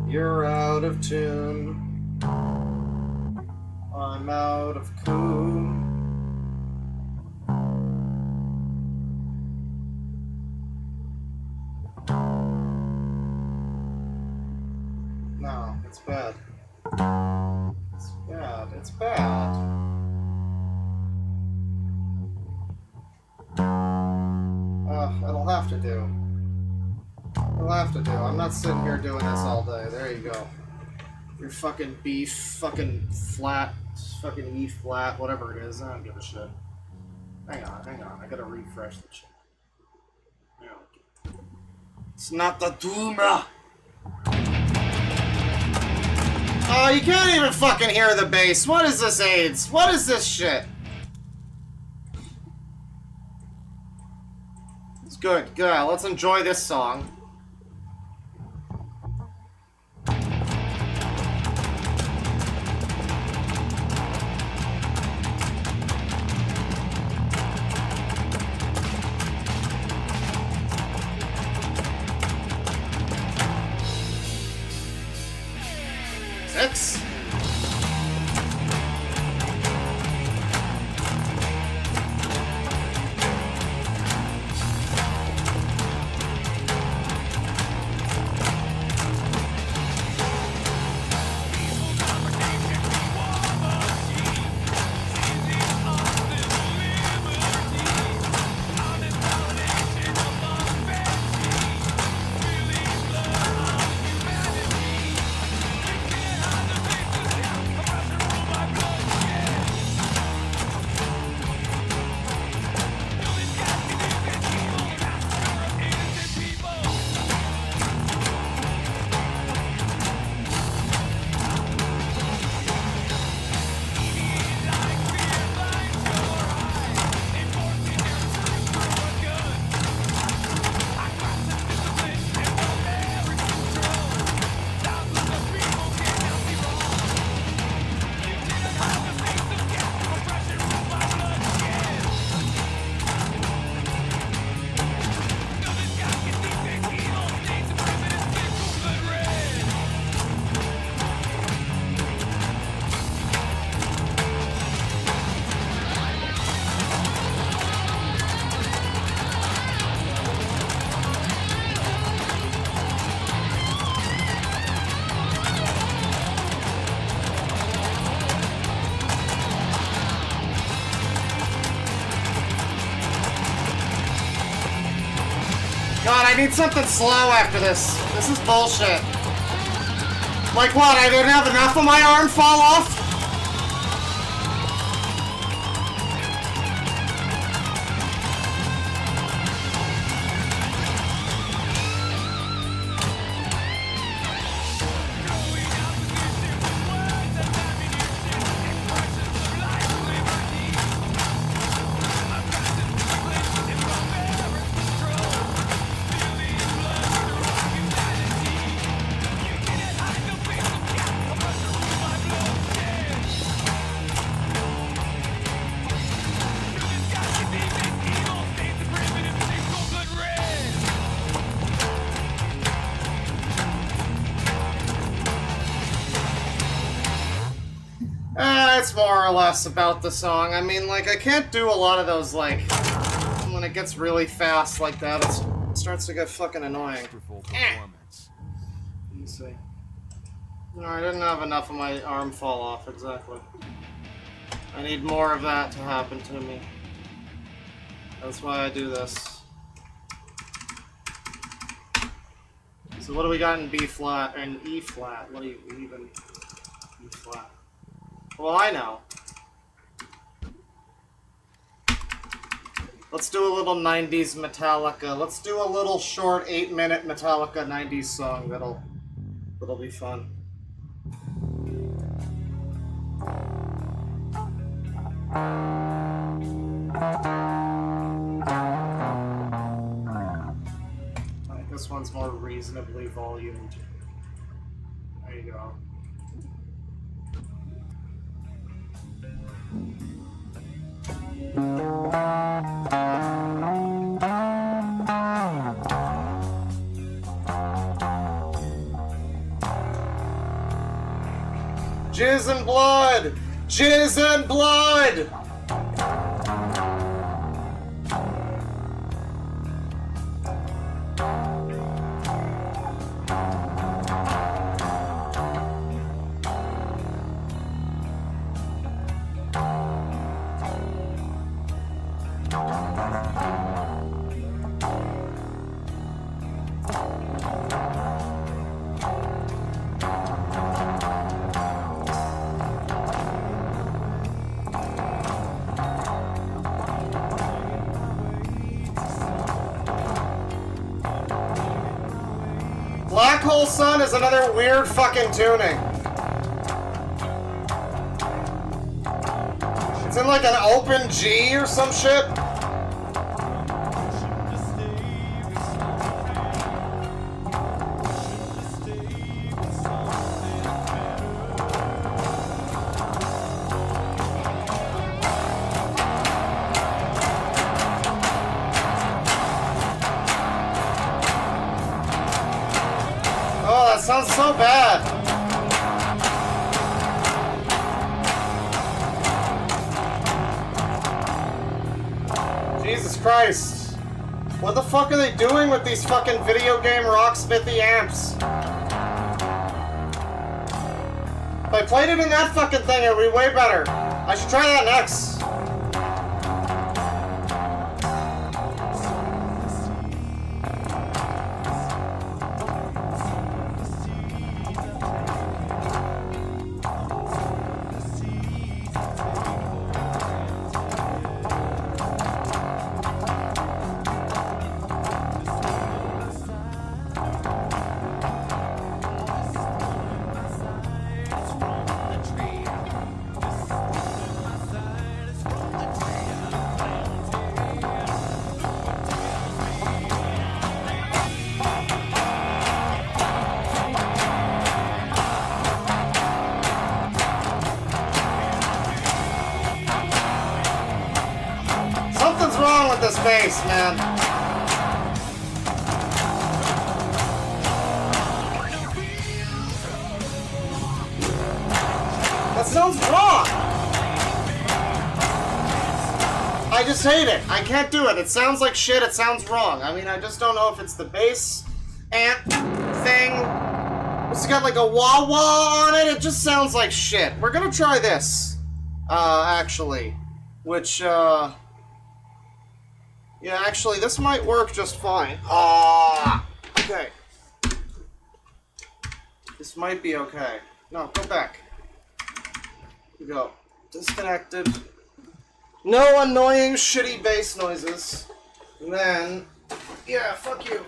You're out of tune. I'm out of coon. No, it's bad. It's bad. It's bad. It'll have to do. It'll have to do. I'm not sitting here doing this all day. There you go. Your fucking beef, fucking flat, fucking E flat, whatever it is. I don't give a shit. Hang on. I gotta refresh the shit. It's not the Duma. Oh, you can't even fucking hear the bass. What is this AIDS? What is this shit? It's good. Good. Let's enjoy this song. Six. God, I need something slow after this. This is bullshit. Like what? I didn't have enough of my arm fall off? It's more or less about the song. I mean, like, I can't do a lot of those, like, when it gets really fast like that, it starts to get fucking annoying. Let me see. No, I didn't have enough of my arm fall off, exactly. I need more of that to happen to me. That's why I do this. So what do we got in B flat and E flat? What do you even E flat? Well, I know. Let's do a little 90s Metallica. Let's do a little short 8-minute Metallica 90s song that'll be fun. I think this one's more reasonably volumed. There you go. Jizz and blood! Jizz and blood! Black Hole Sun is another weird fucking tuning. like an open G or some shit? Oh, that sounds so bad. Jesus Christ. What the fuck are they doing with these fucking video game Rocksmithy amps? If I played it in that fucking thing, it would be way better. I should try that next. Space, man. That sounds wrong. I just hate it. I can't do it. It sounds like shit. It sounds wrong. I mean, I just don't know if it's the bass amp thing. It's got like a wah-wah on it. It just sounds like shit. We're gonna try this, actually, which, yeah, actually, this might work just fine. Okay. This might be okay. No, go back. Here we go. Disconnected. No annoying, shitty bass noises. And then, yeah, fuck you.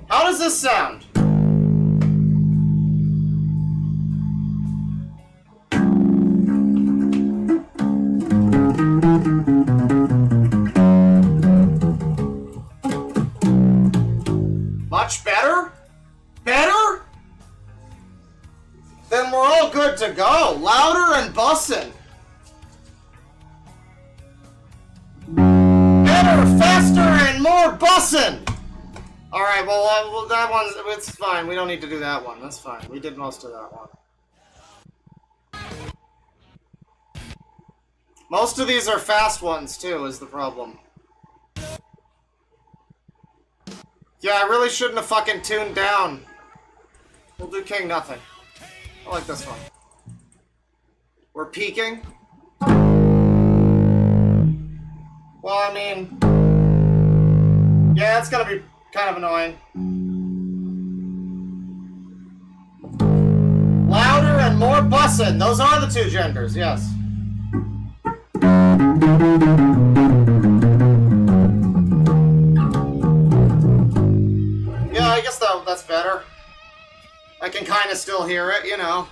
How does this sound? Much better? Better? Then we're all good to go. Louder and bussin'. Better, faster, and more bussin'. Alright, well, that one's, it's fine. We don't need to do that one. That's fine. We did most of that one. Most of these are fast ones, too, is the problem. Yeah, I really shouldn't have fucking tuned down. We'll do King Nothing. I like this one. We're peaking. Well, I mean... yeah, it's gonna be kind of annoying. Louder and more bussin'. Those are the two genders, yes. Yeah, I guess that's better. I can kind of still hear it, you know.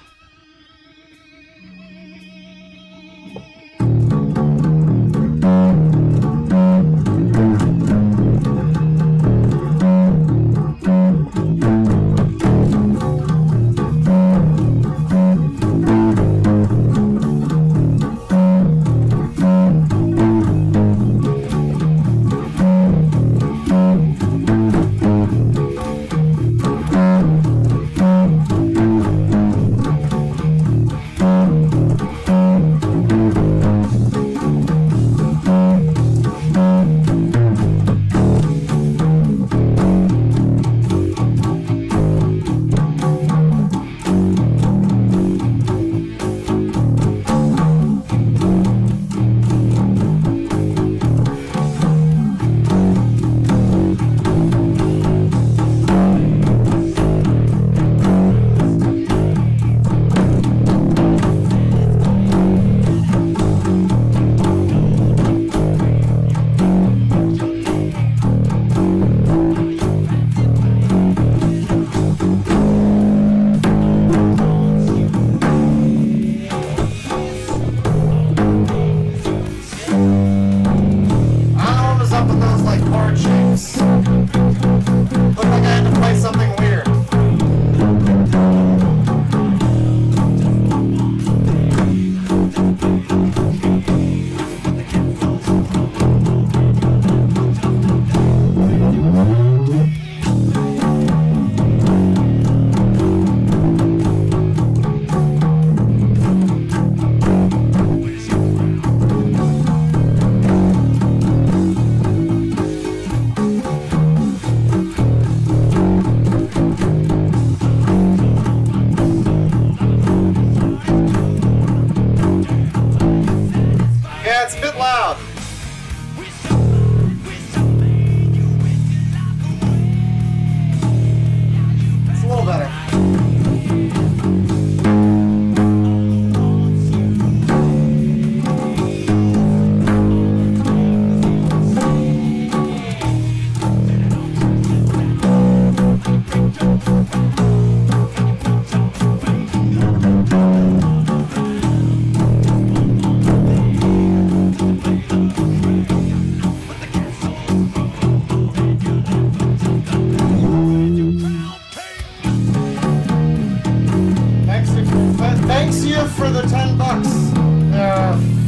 you for the $10.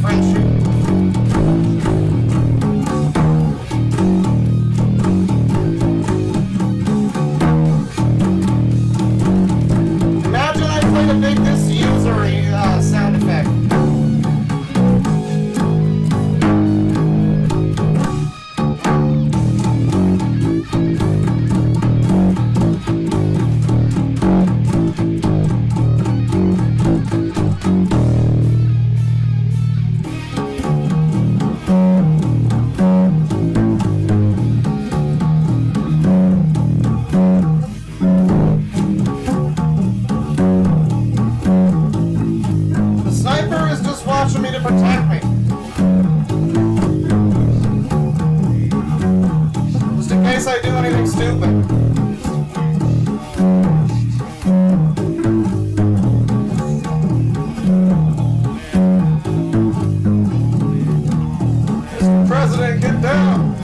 Friendship. Imagine I played a big disusary sound effect. Watching me to protect me. Just in case I do anything stupid. Mr. President, get down.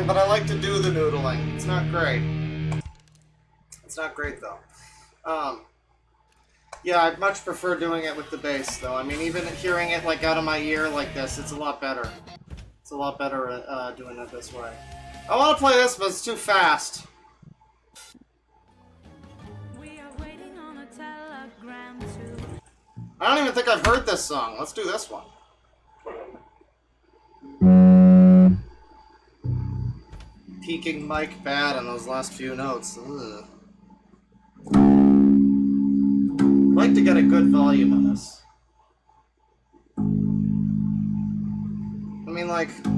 But I like to do the noodling. It's not great. It's not great though. Yeah, I'd much prefer doing it with the bass though. I mean, even hearing it like out of my ear like this, it's a lot better. It's a lot better doing it this way. I want to play this, but it's too fast. I don't even think I've heard this song. Let's do this one. Peaking mic bad on those last few notes. Ugh. I'd like to get a good volume on this. I mean, like... I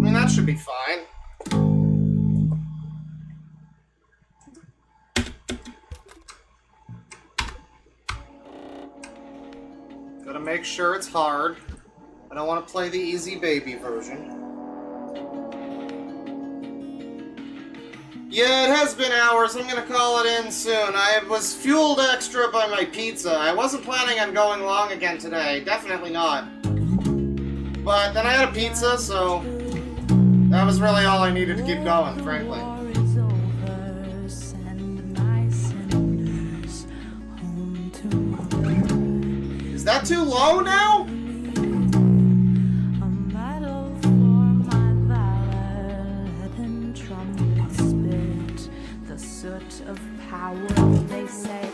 mean, that should be fine. Gotta make sure it's hard. I don't want to play the easy baby version. Yeah, it has been hours. I'm gonna call it in soon. I was fueled extra by my pizza. I wasn't planning on going long again today. Definitely not. But then I had a pizza, so that was really all I needed to keep going, frankly. Is that too low now? Of power, they say.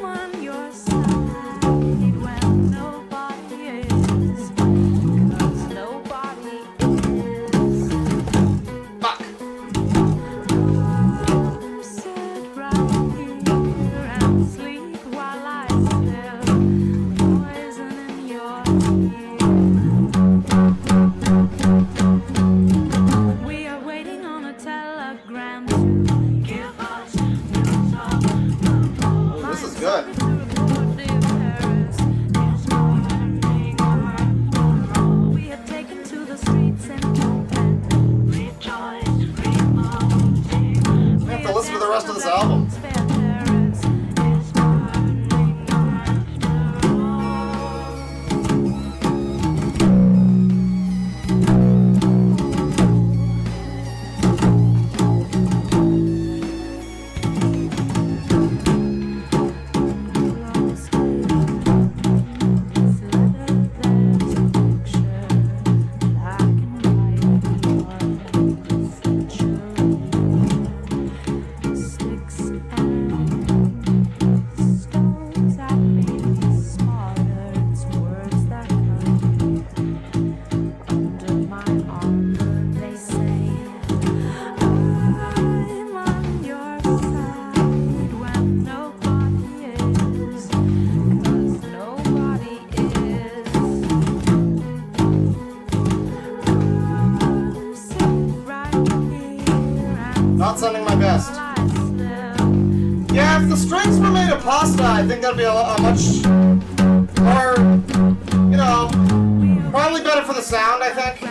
On your side when nobody is, 'cause nobody is. Fuck. Sit right here and sleep while I still pasta, I think that'd be a much more, you know, probably better for the sound, I think.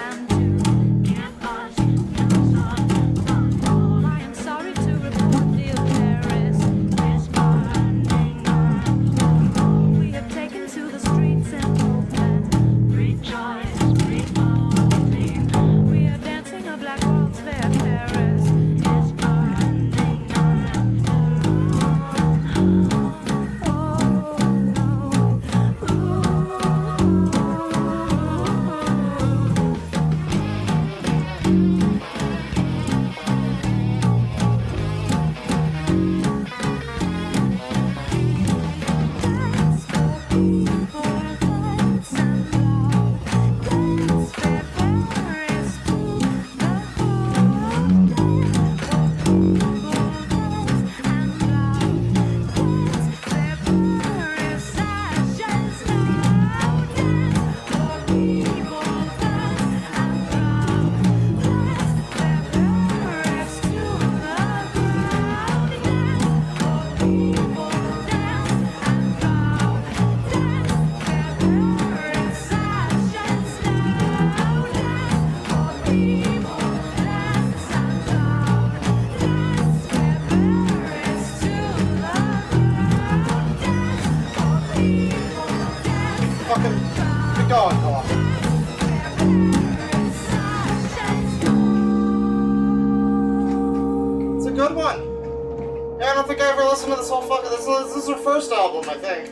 This is her first album, I think.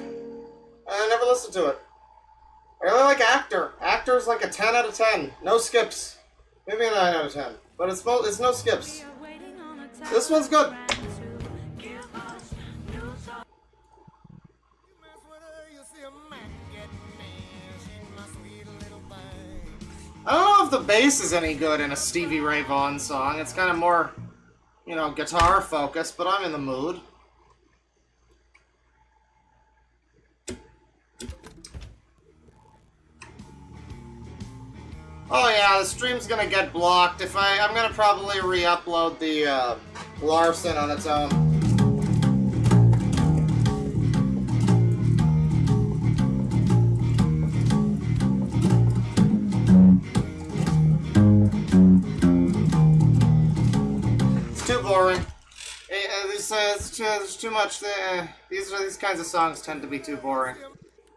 I never listened to it. I really like Actor. Actor is like a 10 out of 10. No skips. Maybe a 9 out of 10. But it's no skips. This one's good. I don't know if the bass is any good in a Stevie Ray Vaughan song. It's kind of more, you know, guitar focused, but I'm in the mood. Oh yeah, the stream's gonna get blocked. I'm gonna probably re-upload the Larson on its own. It's too boring. There's too much. These kinds of songs tend to be too boring.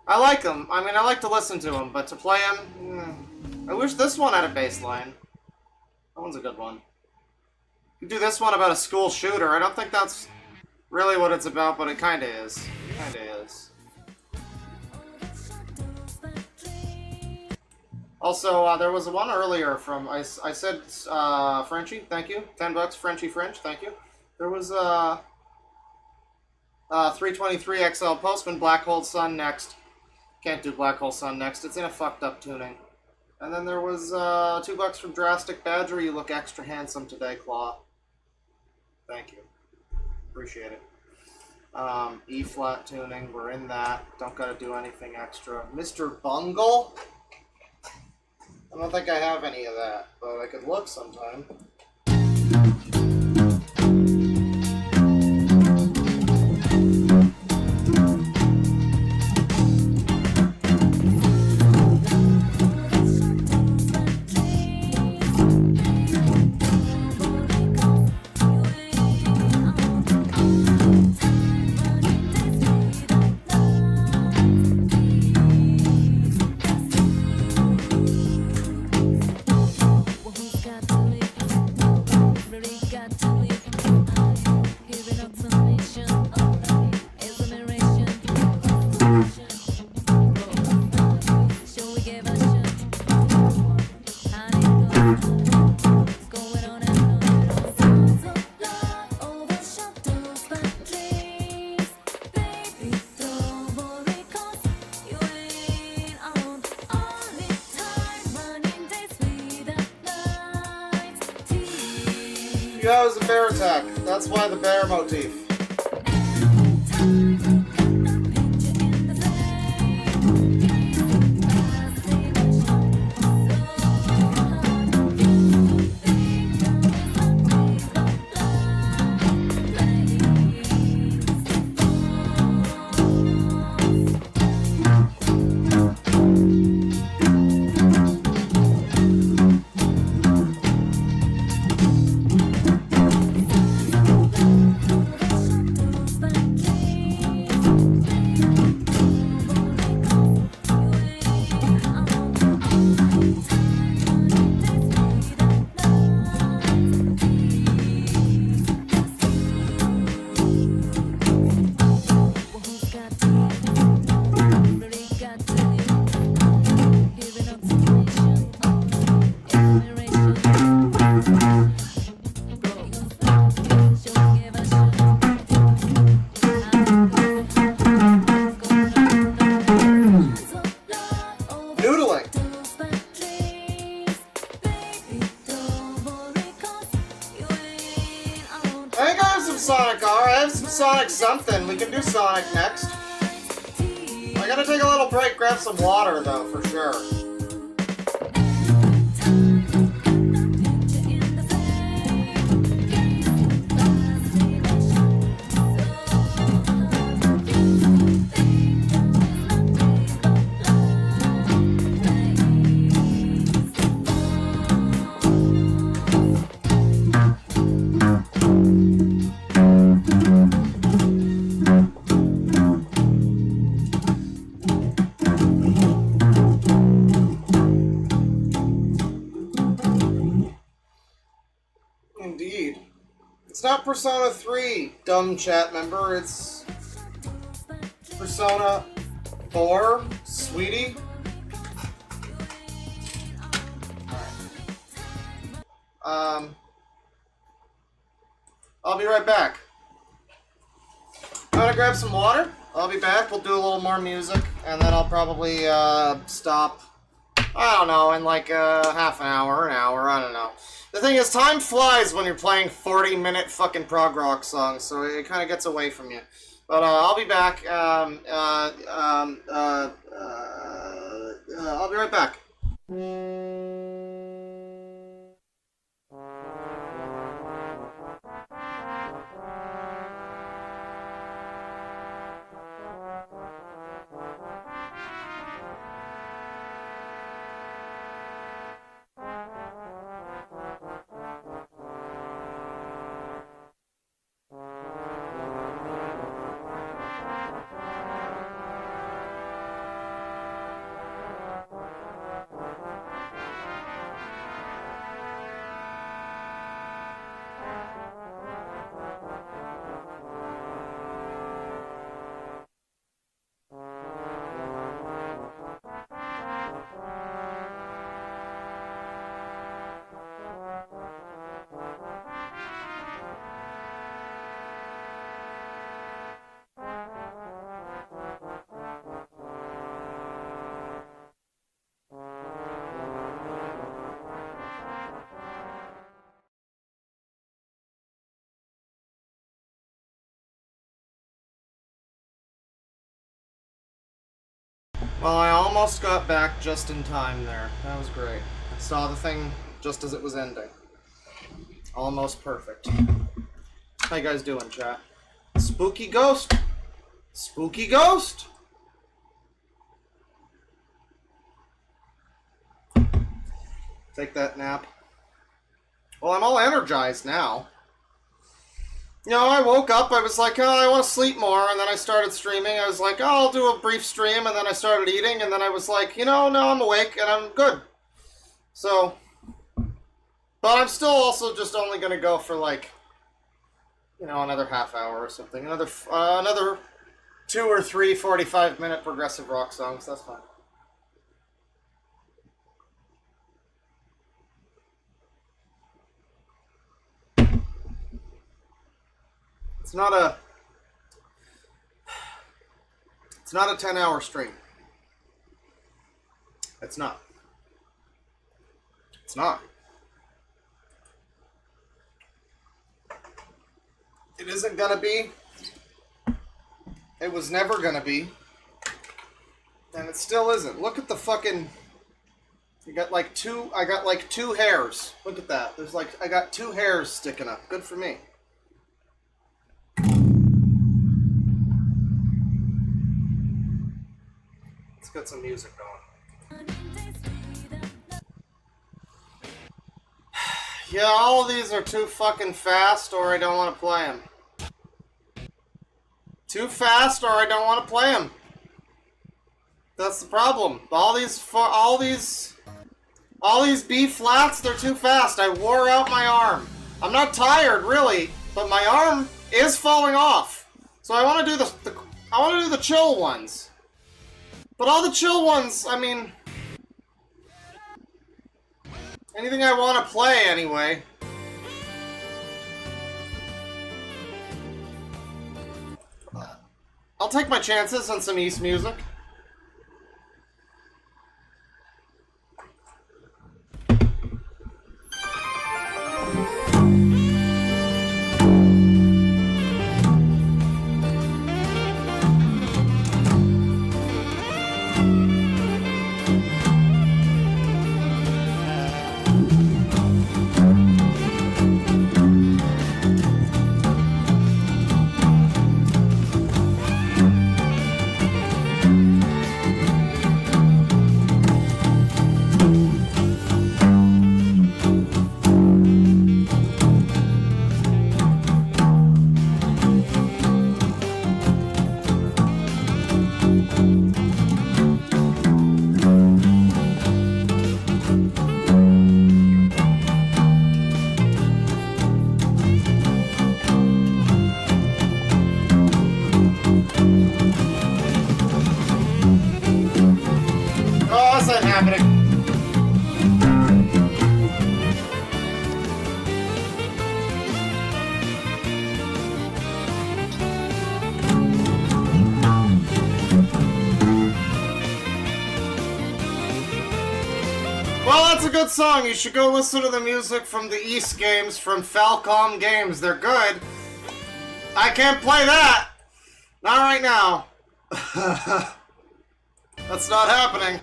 I like them. I mean, I like to listen to them, but to play them. I wish this one had a bass line. That one's a good one. You do this one about a school shooter. I don't think that's really what it's about, but it kinda is. It kinda is. Also, there was one earlier from, I said, Frenchie, thank you. $10, Frenchie French, thank you. There was, 323 XL Postman, Black Hole Sun next. Can't do Black Hole Sun next, it's in a fucked up tuning. And then there was $2 from Drastic Badger. You look extra handsome today, Claw. Thank you. Appreciate it. E-flat tuning. We're in that. Don't gotta do anything extra. Mr. Bungle? I don't think I have any of that, but I could look sometime. Yeah, it was a bear attack. That's why the bear motif. Sonic something. We can do Sonic next. I gotta take a little break, grab some water though, for sure. Indeed. It's not Persona 3, dumb chat member. It's Persona 4, sweetie. I'll be right back. I'm gonna grab some water. I'll be back. We'll do a little more music, and then I'll probably stop. I don't know, in like half an hour, I don't know. The thing is, time flies when you're playing 40-minute fucking prog rock songs, so it kind of gets away from you. But I'll be back. I'll be right back. Well, I almost got back just in time there. That was great. I saw the thing just as it was ending. Almost perfect. How you guys doing, chat? Spooky ghost! Spooky ghost! Take that nap. Well, I'm all energized now. You know, I woke up, I was like, oh, I want to sleep more, and then I started streaming. I was like, oh, I'll do a brief stream, and then I started eating, and then I was like, you know, now I'm awake, and I'm good. So, but I'm still also just only going to go for, like, you know, another half hour or something. Another 2 or 3 45-minute progressive rock songs, that's fine. It's not a 10-hour stream. It's not. It's not. It isn't gonna be. It was never gonna be. And it still isn't. Look at the fucking... I got like 2 hairs. Look at that. I got 2 hairs sticking up. Good for me. Get some music going. Yeah, all of these are too fucking fast, or I don't want to play them. Too fast, or I don't want to play them. That's the problem. All these B flats, they're too fast. I wore out my arm. I'm not tired, really, but my arm is falling off. So I want to do the chill ones. But all the chill ones, I mean... anything I want to play, anyway. I'll take my chances on some East music. Good song. You should go listen to the music from the East games from Falcom Games. They're good. I can't play that. Not right now. That's not happening.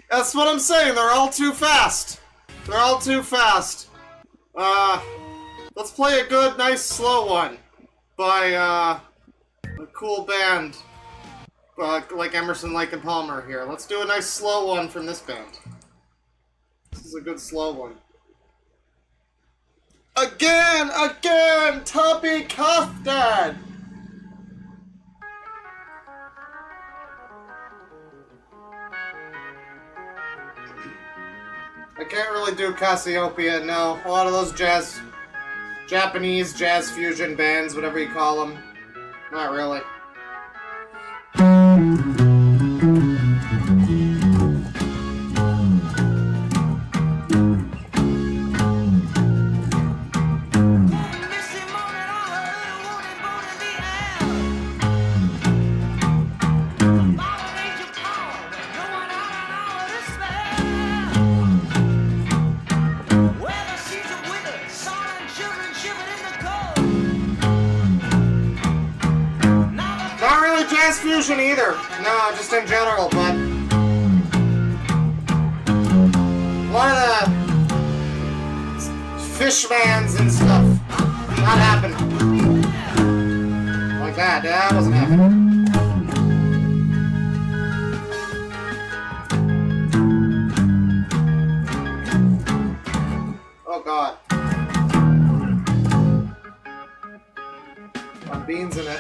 That's what I'm saying. They're all too fast. They're all too fast. Let's play a good, nice, slow one by a cool band like Emerson, Lake, and Palmer here. Let's do a nice, slow one from this band. This is a good slow one. Again! Tubby Kaftan! I can't really do Cassiopeia, no. A lot of those Japanese jazz fusion bands, whatever you call them. Not really. Fusion either. No, just in general, but a lot of the fishmans and stuff not happening. Like that. That wasn't happening. Oh god. Got beans in it.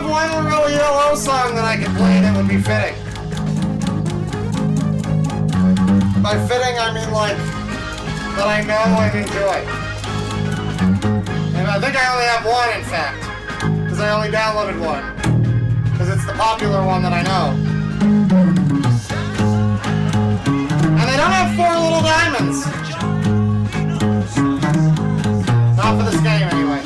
have one really ELO song that I could play that would be fitting. By fitting, I mean like, that I know and enjoy. And I think I only have one, in fact. Because I only downloaded one. Because it's the popular one that I know. And they don't have 4 little diamonds. Not for this game, anyway.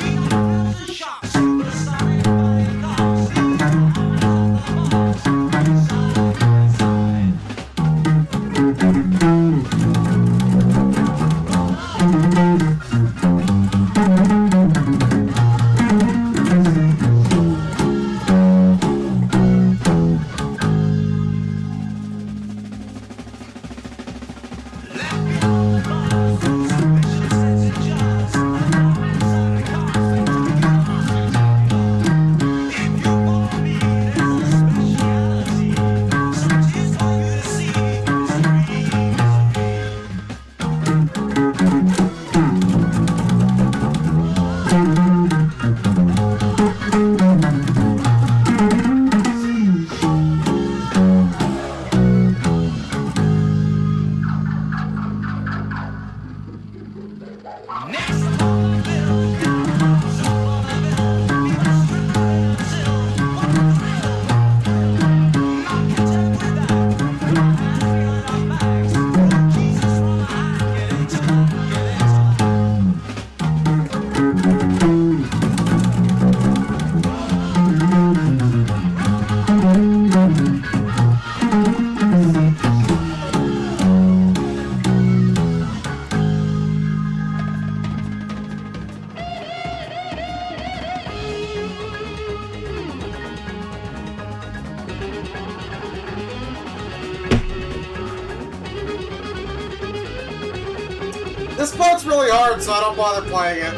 This part's really hard, so I don't bother playing it.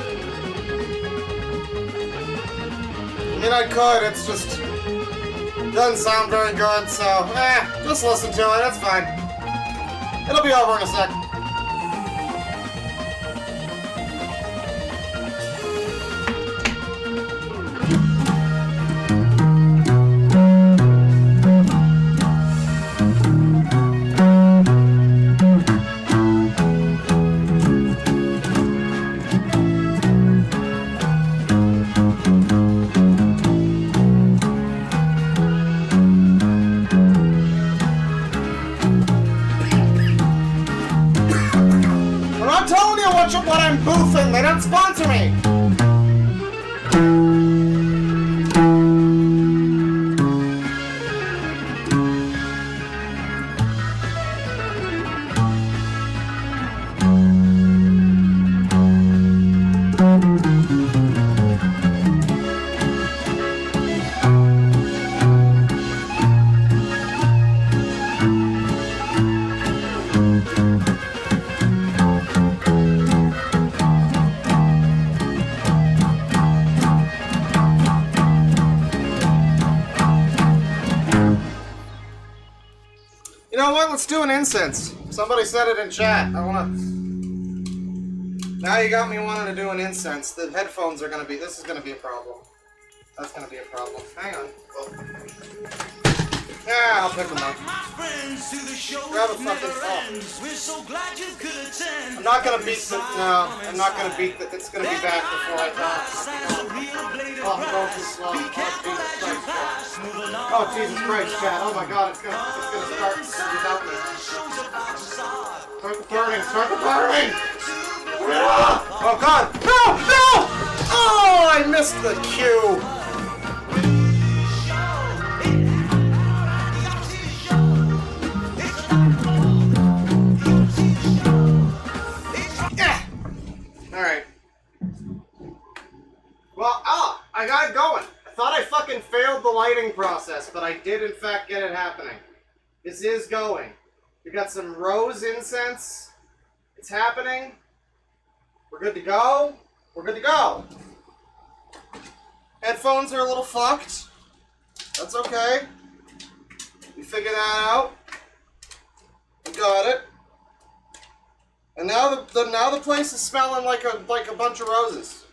I mean, I could, it's just... doesn't sound very good, so... just listen to it, it's fine. It'll be over in a sec. What I'm boofing, they don't sponsor me! Let's do an incense. Somebody said it in chat. Now you got me wanting to do an incense. The headphones are gonna be... This is gonna be a problem. That's gonna be a problem. Hang on. Oh. Yeah, I'll pick them up. Grab a fucking song. I'm not gonna beat the... No, I'm not gonna beat the... It's gonna be back before I talk. Oh, I'm going too slow. Oh, Jesus Christ, chat. Oh my god, it's gonna start without me. Start the burning! Start the burning! Oh god! No! No! Oh, I missed the cue! Alright. Well, I got it going. I thought I fucking failed the lighting process, but I did in fact get it happening. This is going. We got some rose incense. It's happening. We're good to go. We're good to go. Headphones are a little fucked. That's okay. We figured that out. We got it. And now the place is smelling like a bunch of roses.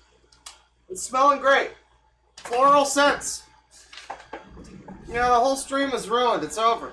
It's smelling great. Floral scents. Yeah, the whole stream is ruined. It's over.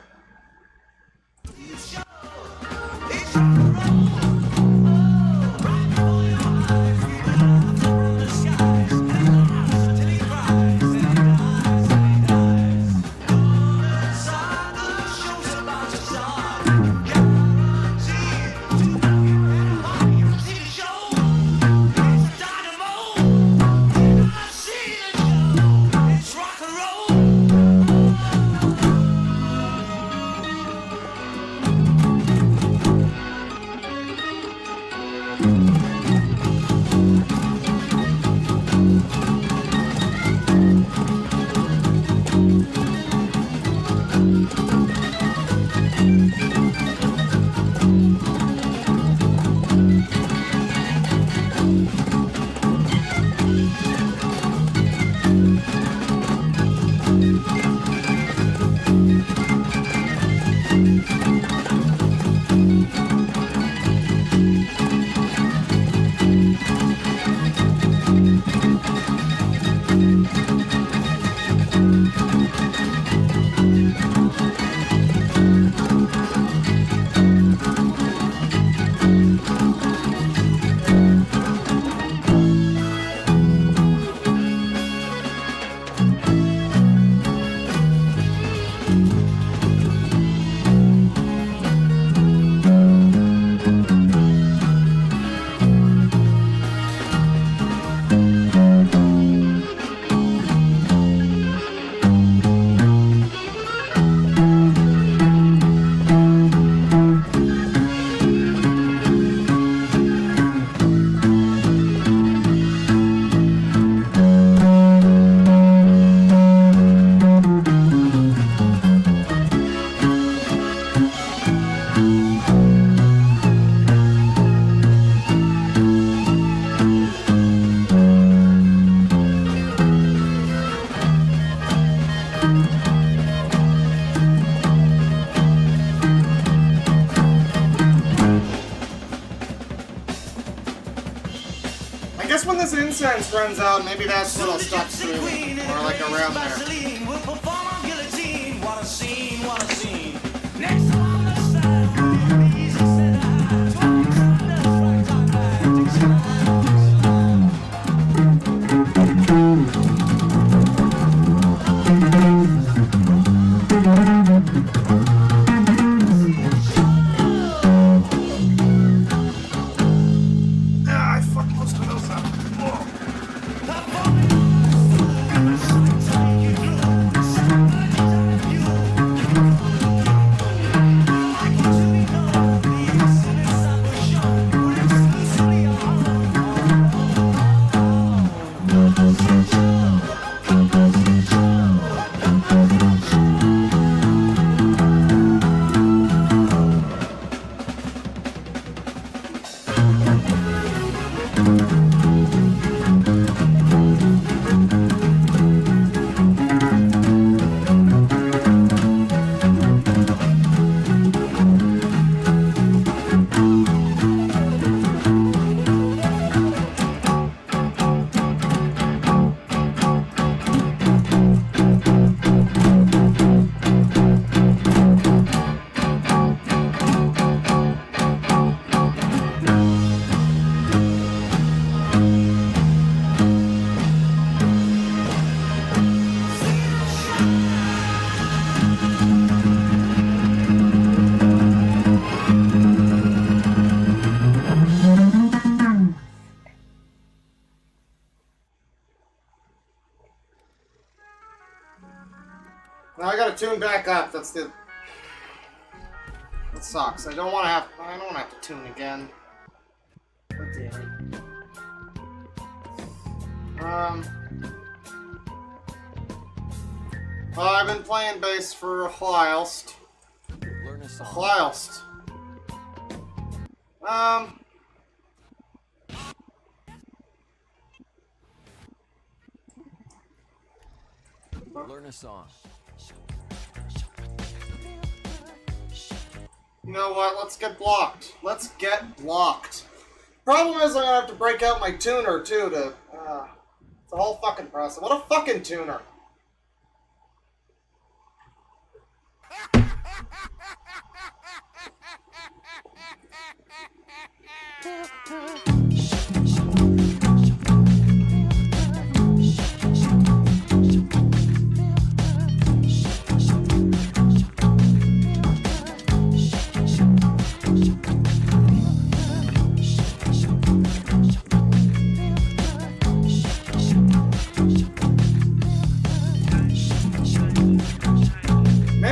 Incense runs out, maybe that's when I'll stop streaming, or like around there. What a scene, what a scene. Now I gotta tune back up. That sucks. I don't want to have to tune again. Oh, damn it. Well, I've been playing bass for a while. Learn a song. Learn a song. You know what? Let's get blocked. Let's get blocked. Problem is, I'm gonna have to break out my tuner too to. It's a whole fucking process. What a fucking tuner!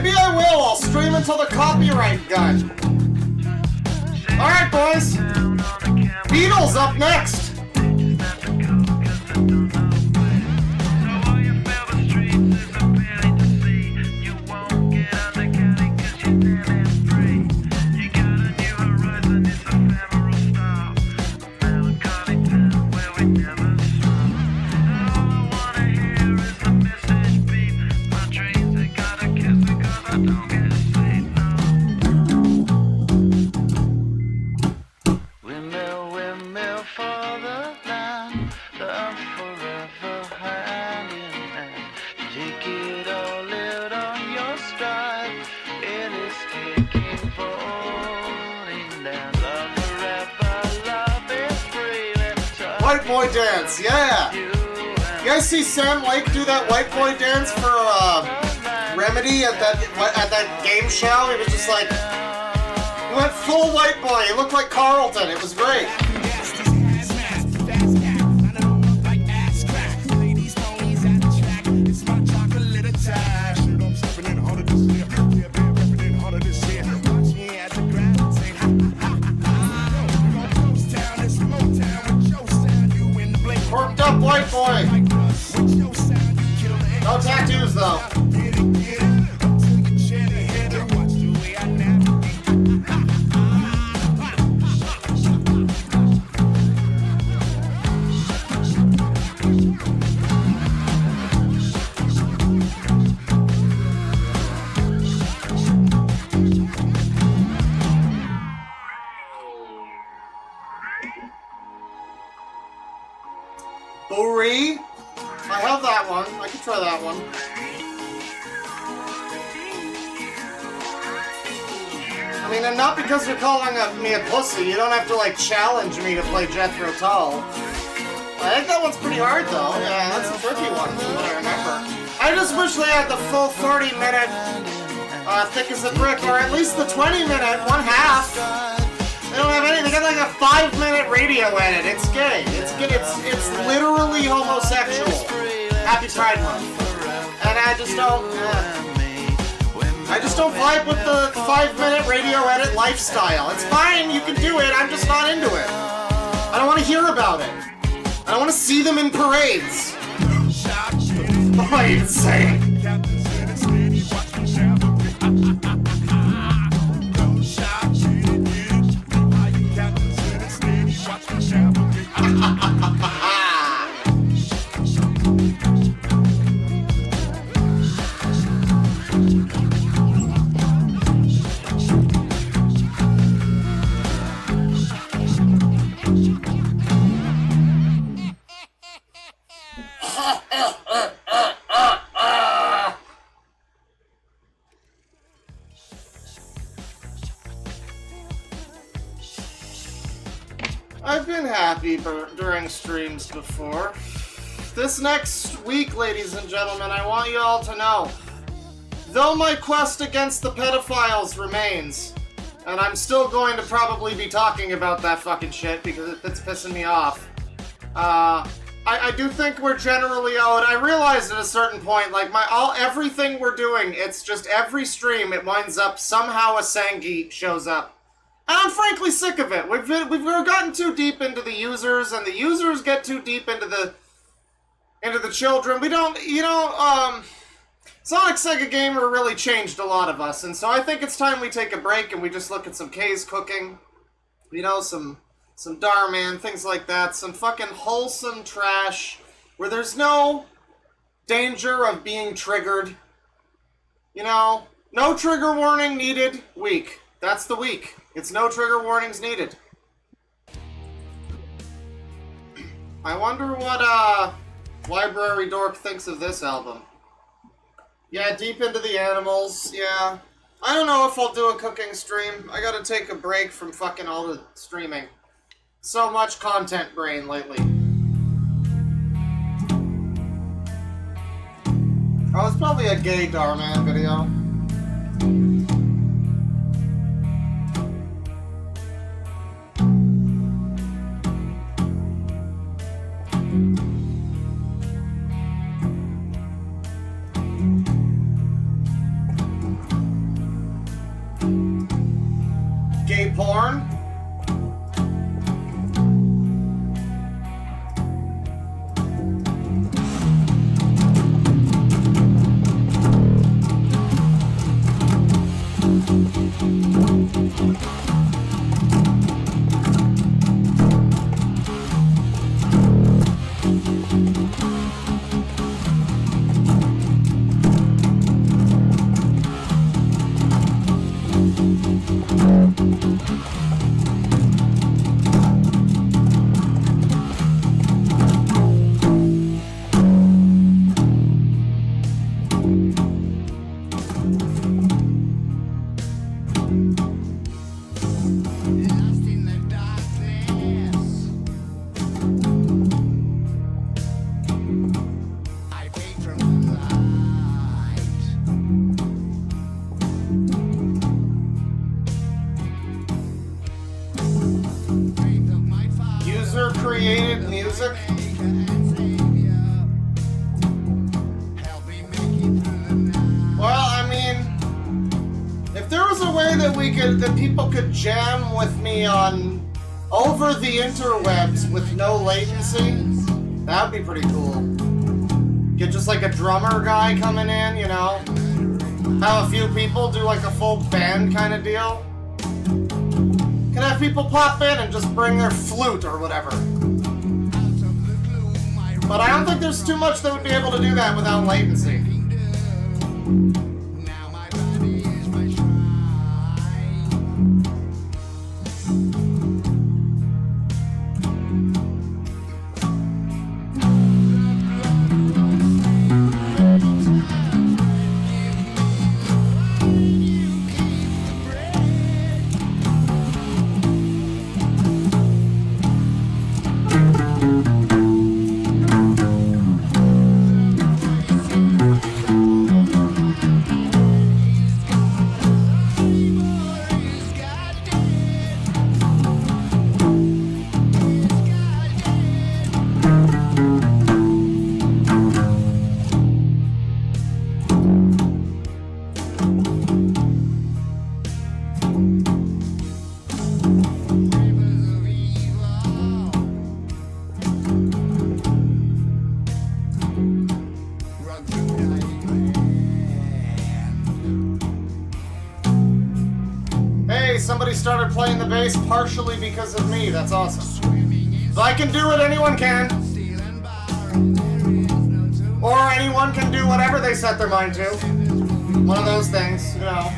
Maybe I will. I'll stream until the copyright gun. Alright, boys. Beatles up next. White boy dance, yeah! You guys see Sam Lake do that white boy dance for Remedy at that game show? He was just like, he went full white boy. He looked like Carlton. It was great. Worked up white boy. No tattoos though. Buri? I have that one. I can try that one. I mean, and not because you're calling me a pussy. You don't have to, like, challenge me to play Jethro Tull. I think that one's pretty hard, though. Yeah, that's a tricky one, from what I remember. I just wish they had the full 30-minute Thick as a Brick, or at least the 20-minute, one half. They don't have anything. They got like a 5-minute radio edit. It's gay. It's literally homosexual. Happy Pride Month. And I just don't vibe with the 5-minute radio edit lifestyle. It's fine. You can do it. I'm just not into it. I don't want to hear about it. I don't want to see them in parades. Oh, you're insane. I've been happy during streams before. This next week, ladies and gentlemen, I want you all to know, though my quest against the pedophiles remains, and I'm still going to probably be talking about that fucking shit because it's pissing me off, I do think we're generally owed. I realized at a certain point, like, everything we're doing, it's just every stream, it winds up, somehow a Sangi shows up. And I'm frankly sick of it. We've gotten too deep into the users, and the users get too deep into the children. We don't, Sonic Sega Gamer really changed a lot of us, and so I think it's time we take a break and we just look at some K's cooking, some Darman, things like that, some fucking wholesome trash where there's no danger of being triggered. No trigger warning needed week. That's the week. It's no trigger warnings needed. I wonder what Library Dork thinks of this album. Yeah, deep into the animals, yeah. I don't know if I'll do a cooking stream. I gotta take a break from fucking all the streaming. So much content brain lately. Oh, it's probably a gay Darman video. porn? User-created music? Well, I mean, if there was a way that people could jam with me on over the interwebs with no latency, that would be pretty cool. Get just like a drummer guy coming in, you know? Have a few people do like a full band kind of deal. Can have people pop in and just bring their flute or whatever. But I don't think there's too much that would be able to do that without latency. Somebody started playing the bass partially because of me. That's awesome. If I can do it, anyone can. Or anyone can do whatever they set their mind to. One of those things, you know.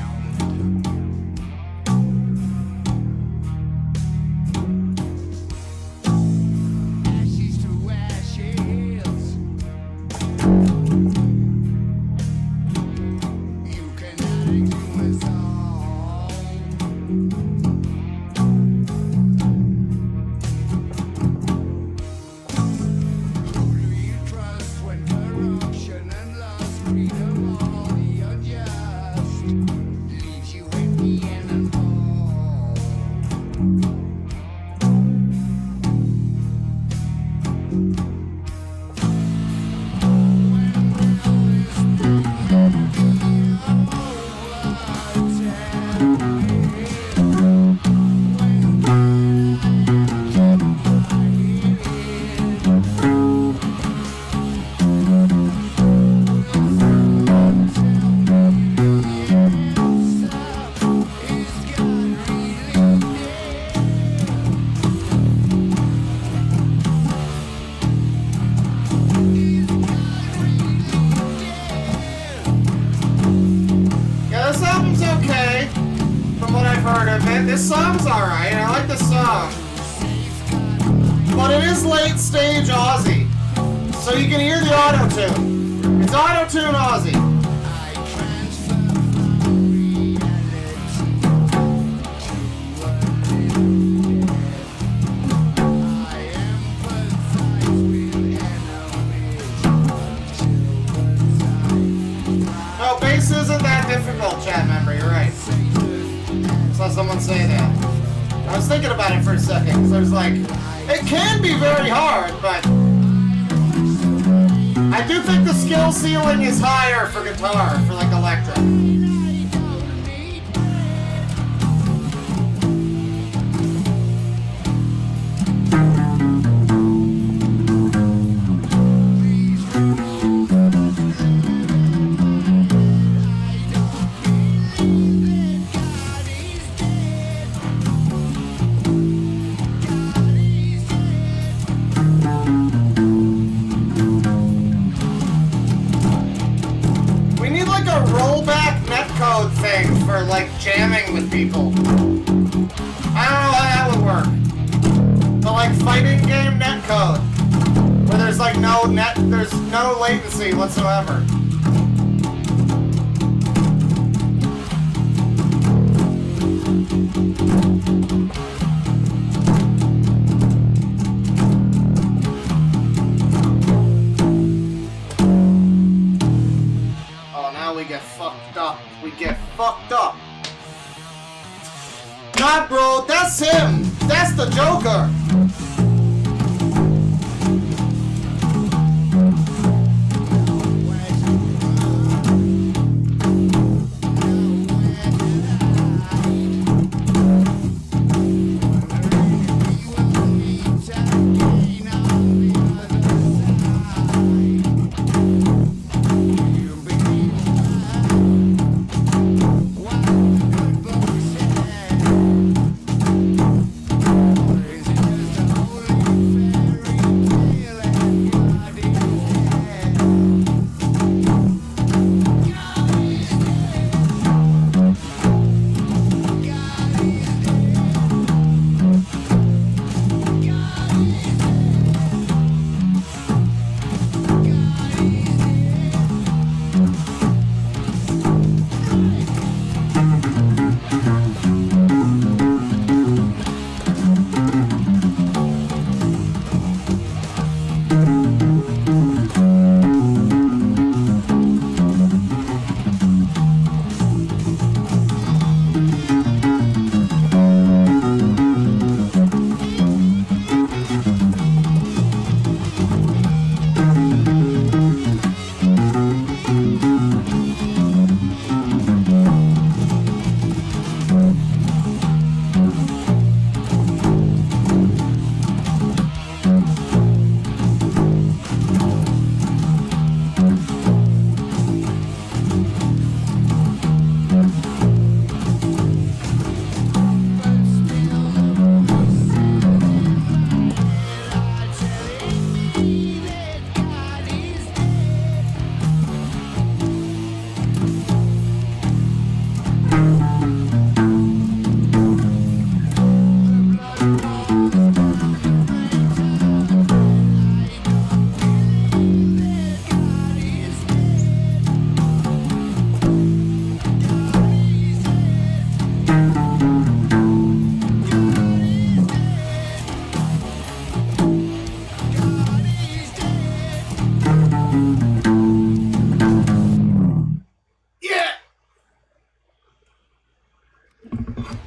This song's alright, I like this song. But it is late stage Aussie, so you can hear the auto-tune. It's auto-tune Aussie. No, bass isn't that difficult, chat member, you're right. Saw someone say that. I was thinking about it for a second, because I was like, it can be very hard, but I do think the skill ceiling is higher for guitar, for like electric. like a rollback netcode thing for like jamming with people. I don't know how that would work. But like fighting game netcode, where there's like there's no latency whatsoever. We get fucked up. We get fucked up. Nah, bro, that's him. That's the Joker.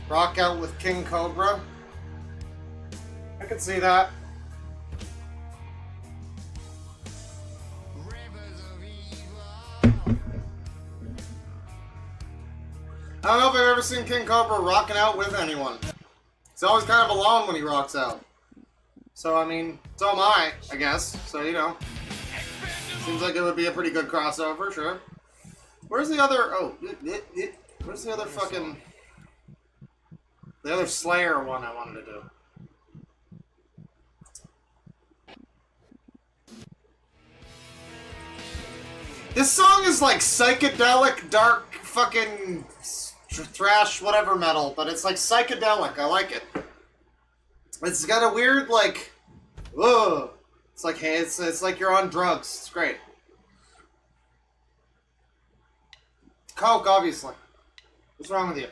Rock out with King Cobra. I can see that. I don't know if I've ever seen King Cobra rocking out with anyone. He's always kind of alone when he rocks out. So, I mean, so am I guess. So, you know. Seems like it would be a pretty good crossover, sure. Where's the other... Oh, where's the other fucking... The other Slayer one I wanted to do. This song is like psychedelic, dark, fucking thrash, whatever metal, but it's like psychedelic. I like it. It's got a weird, like, ugh. It's like, hey, it's like you're on drugs. It's great. Coke, obviously. What's wrong with you?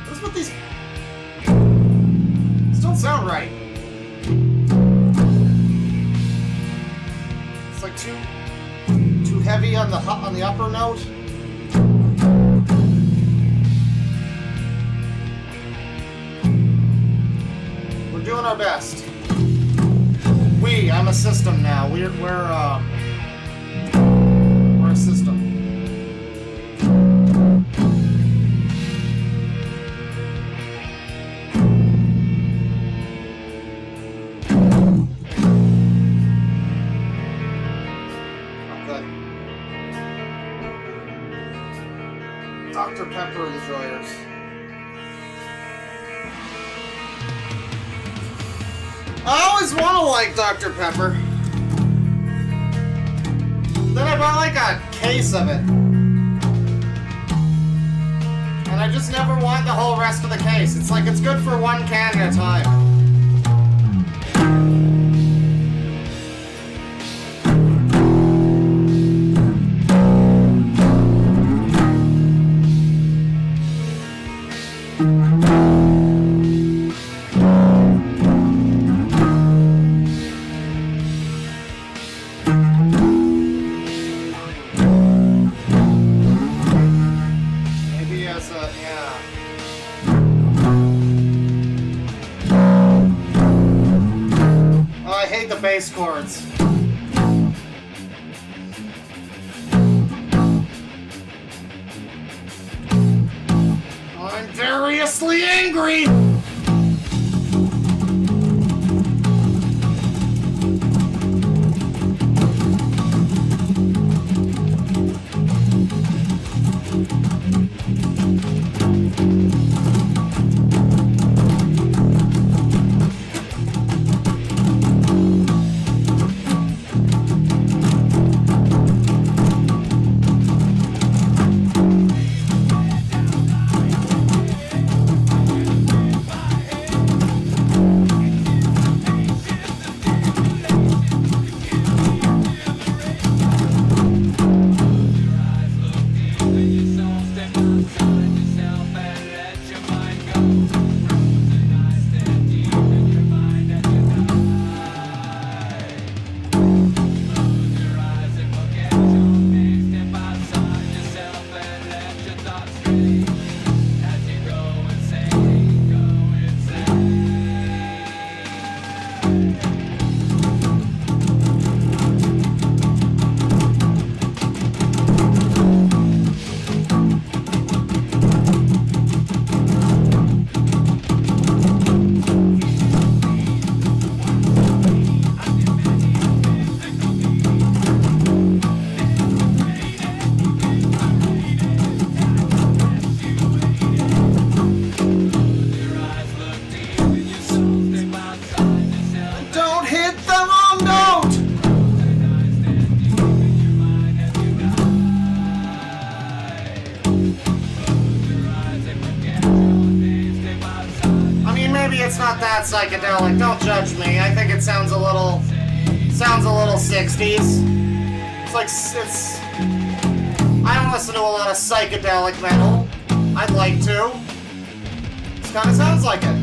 What's with these? These don't sound right. It's like too heavy on the upper note. We're doing our best. I'm a system now. We're a system. Dr. Pepper is yours. always want to like Dr. Pepper. Then I bought like a case of it. And I just never want the whole rest of the case. It's like it's good for one can at a time. Bass chords. I'm variously angry! Psychedelic, don't judge me. I think it sounds a little 60s. It's like, I don't listen to a lot of psychedelic metal. I'd like to. This kind of sounds like it.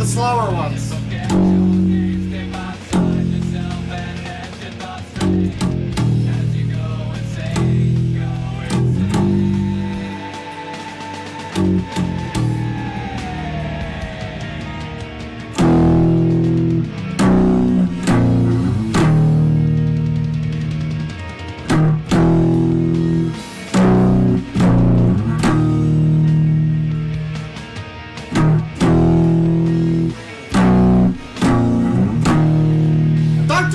Slower ones.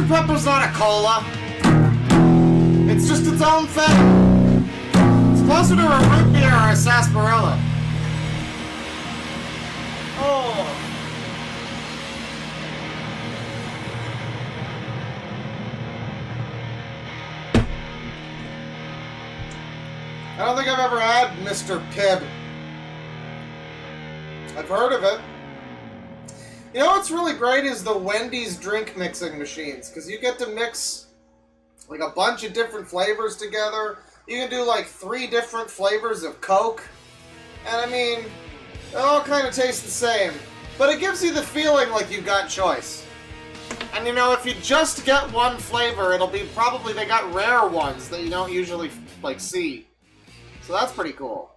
Pepper's not a cola. It's just its own thing. Closer to a root beer or a sarsaparilla. Oh. I don't think I've ever had Mr. Pibb. I've heard of it. You know what's really great is the Wendy's drink mixing machines, because you get to mix like a bunch of different flavors together. You can do like 3 different flavors of Coke. And I mean, they all kind of taste the same. But it gives you the feeling like you got choice. And you know, if you just get one flavor, it'll be probably, they got rare ones that you don't usually like see. So that's pretty cool.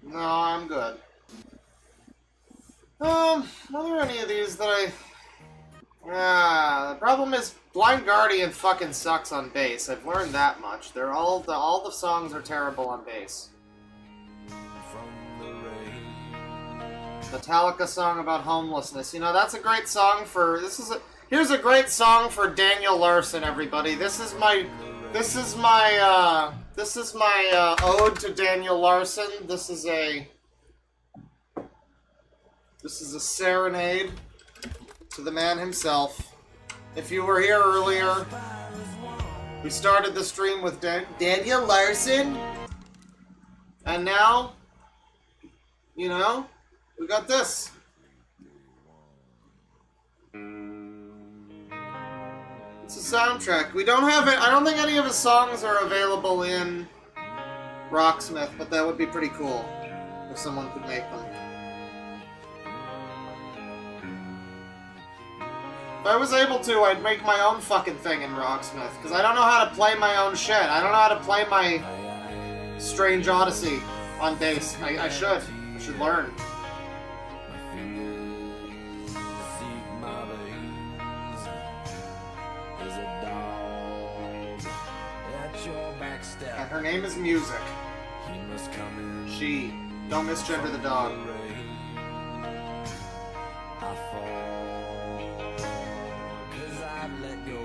No, I'm good. Are there any of these that the problem is Blind Guardian fucking sucks on bass. I've learned that much. They're all the songs are terrible on bass. Metallica song about homelessness. You know, that's a great song for here's a great song for Daniel Larson, everybody. This is my ode to Daniel Larson. This is a serenade to the man himself. If you were here earlier, we started the stream with Daniel Larson, and now, you know, we got this. It's a soundtrack. We don't have it. I don't think any of his songs are available in Rocksmith, but that would be pretty cool if someone could make them. If I was able to, I'd make my own fucking thing in Rocksmith, because I don't know how to play my own shit. I don't know how to play my Strange Odyssey on bass. I should learn. And her name is Music. She. Don't misgender the dog.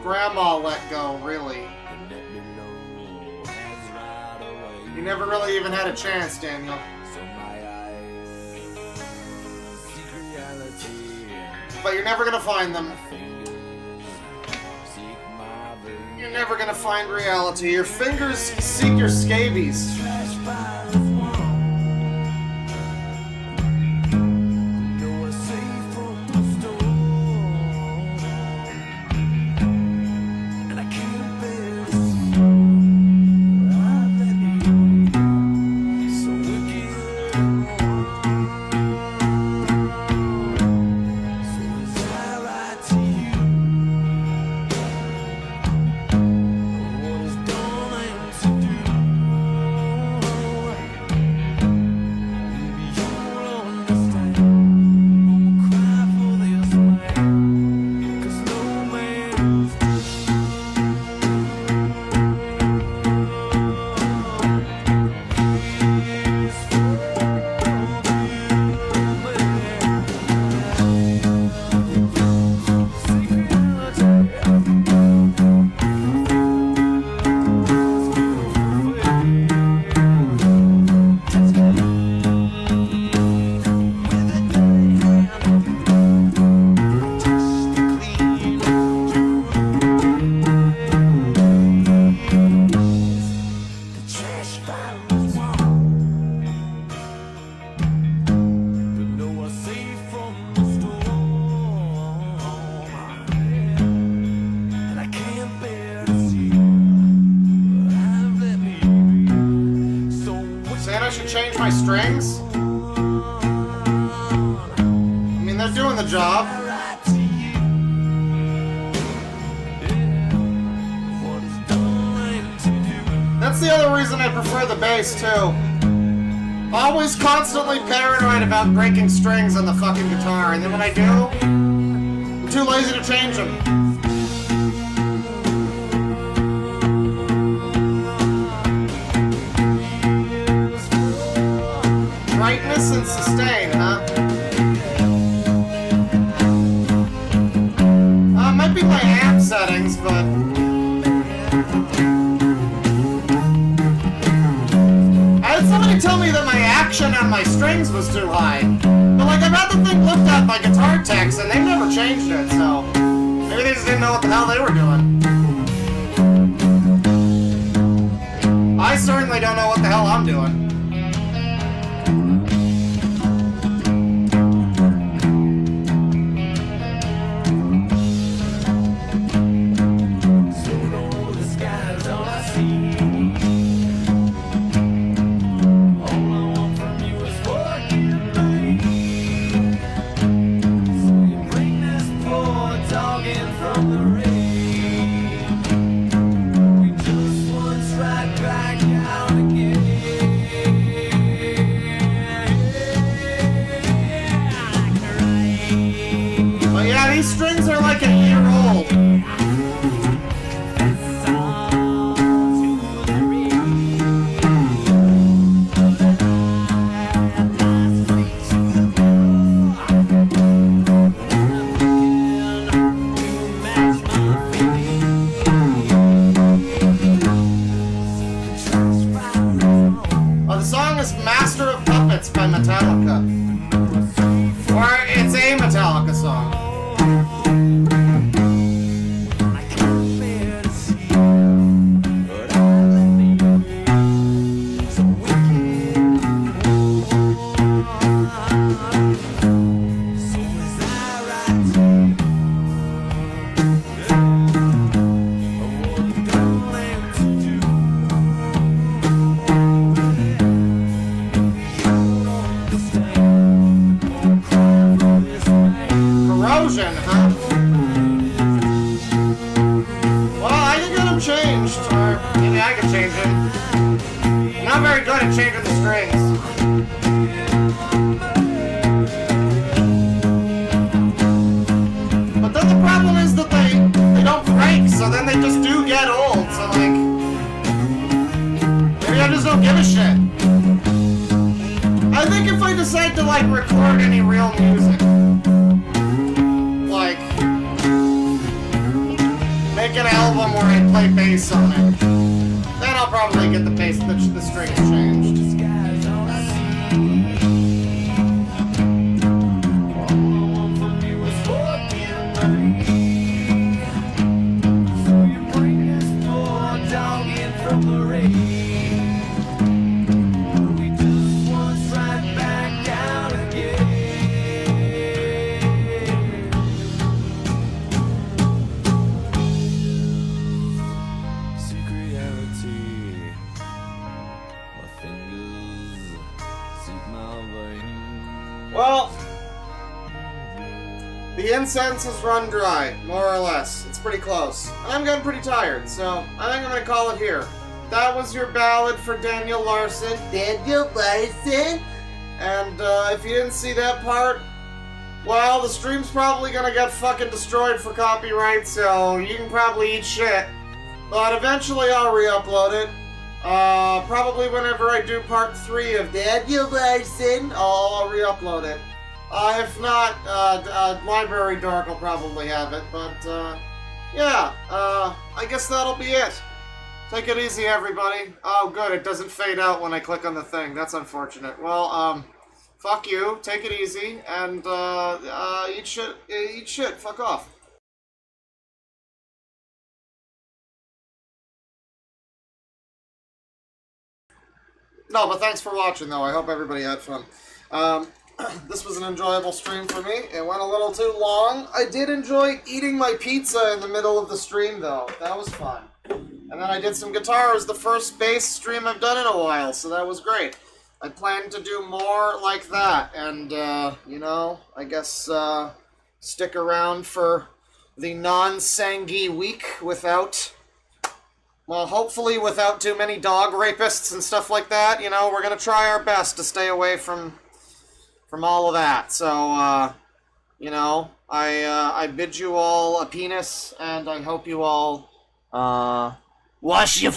Grandma let go, really. You never really even had a chance, Daniel. But you're never gonna find them. You're never gonna find reality. Your fingers seek your scabies. Strings? I mean, they're doing the job. That's the other reason I prefer the bass, too. Always constantly paranoid about breaking strings on the fucking guitar, and then when I do, I'm too lazy to change them. Brightness and sustain, huh? amp settings, but... I had somebody tell me that my action on my strings was too high. But, like, I've had the thing looked at by guitar techs, and they've never changed it, so... Maybe they just didn't know what the hell they were doing. I certainly don't know what the hell I'm doing. These strings are like a year old. The song is Master of Puppets by Metallica. Or it's a Metallica song. Well, the incense has run dry, more or less. It's pretty close. And I'm getting pretty tired, so I think I'm going to call it here. That was your ballad for Daniel Larson. Daniel Larson? And if you didn't see that part, well, the stream's probably going to get fucking destroyed for copyright, so you can probably eat shit. But eventually I'll re-upload it. Probably whenever I do part 3 of Daniel Larson, I'll re-upload it. If not, Library Dork will probably have it, but, yeah, I guess that'll be it. Take it easy, everybody. Oh, good, it doesn't fade out when I click on the thing. That's unfortunate. Well, fuck you, take it easy, and, eat shit, fuck off. No, but thanks for watching, though. I hope everybody had fun. This was an enjoyable stream for me. It went a little too long. I did enjoy eating my pizza in the middle of the stream, though. That was fun. And then I did some guitars, the first bass stream I've done in a while, so that was great. I plan to do more like that, and, you know, I guess, stick around for the non-Sangi week without... Well, hopefully without too many dog rapists and stuff like that. You know, we're going to try our best to stay away from all of that. So, you know, I bid you all a penis, and I hope you all, wash your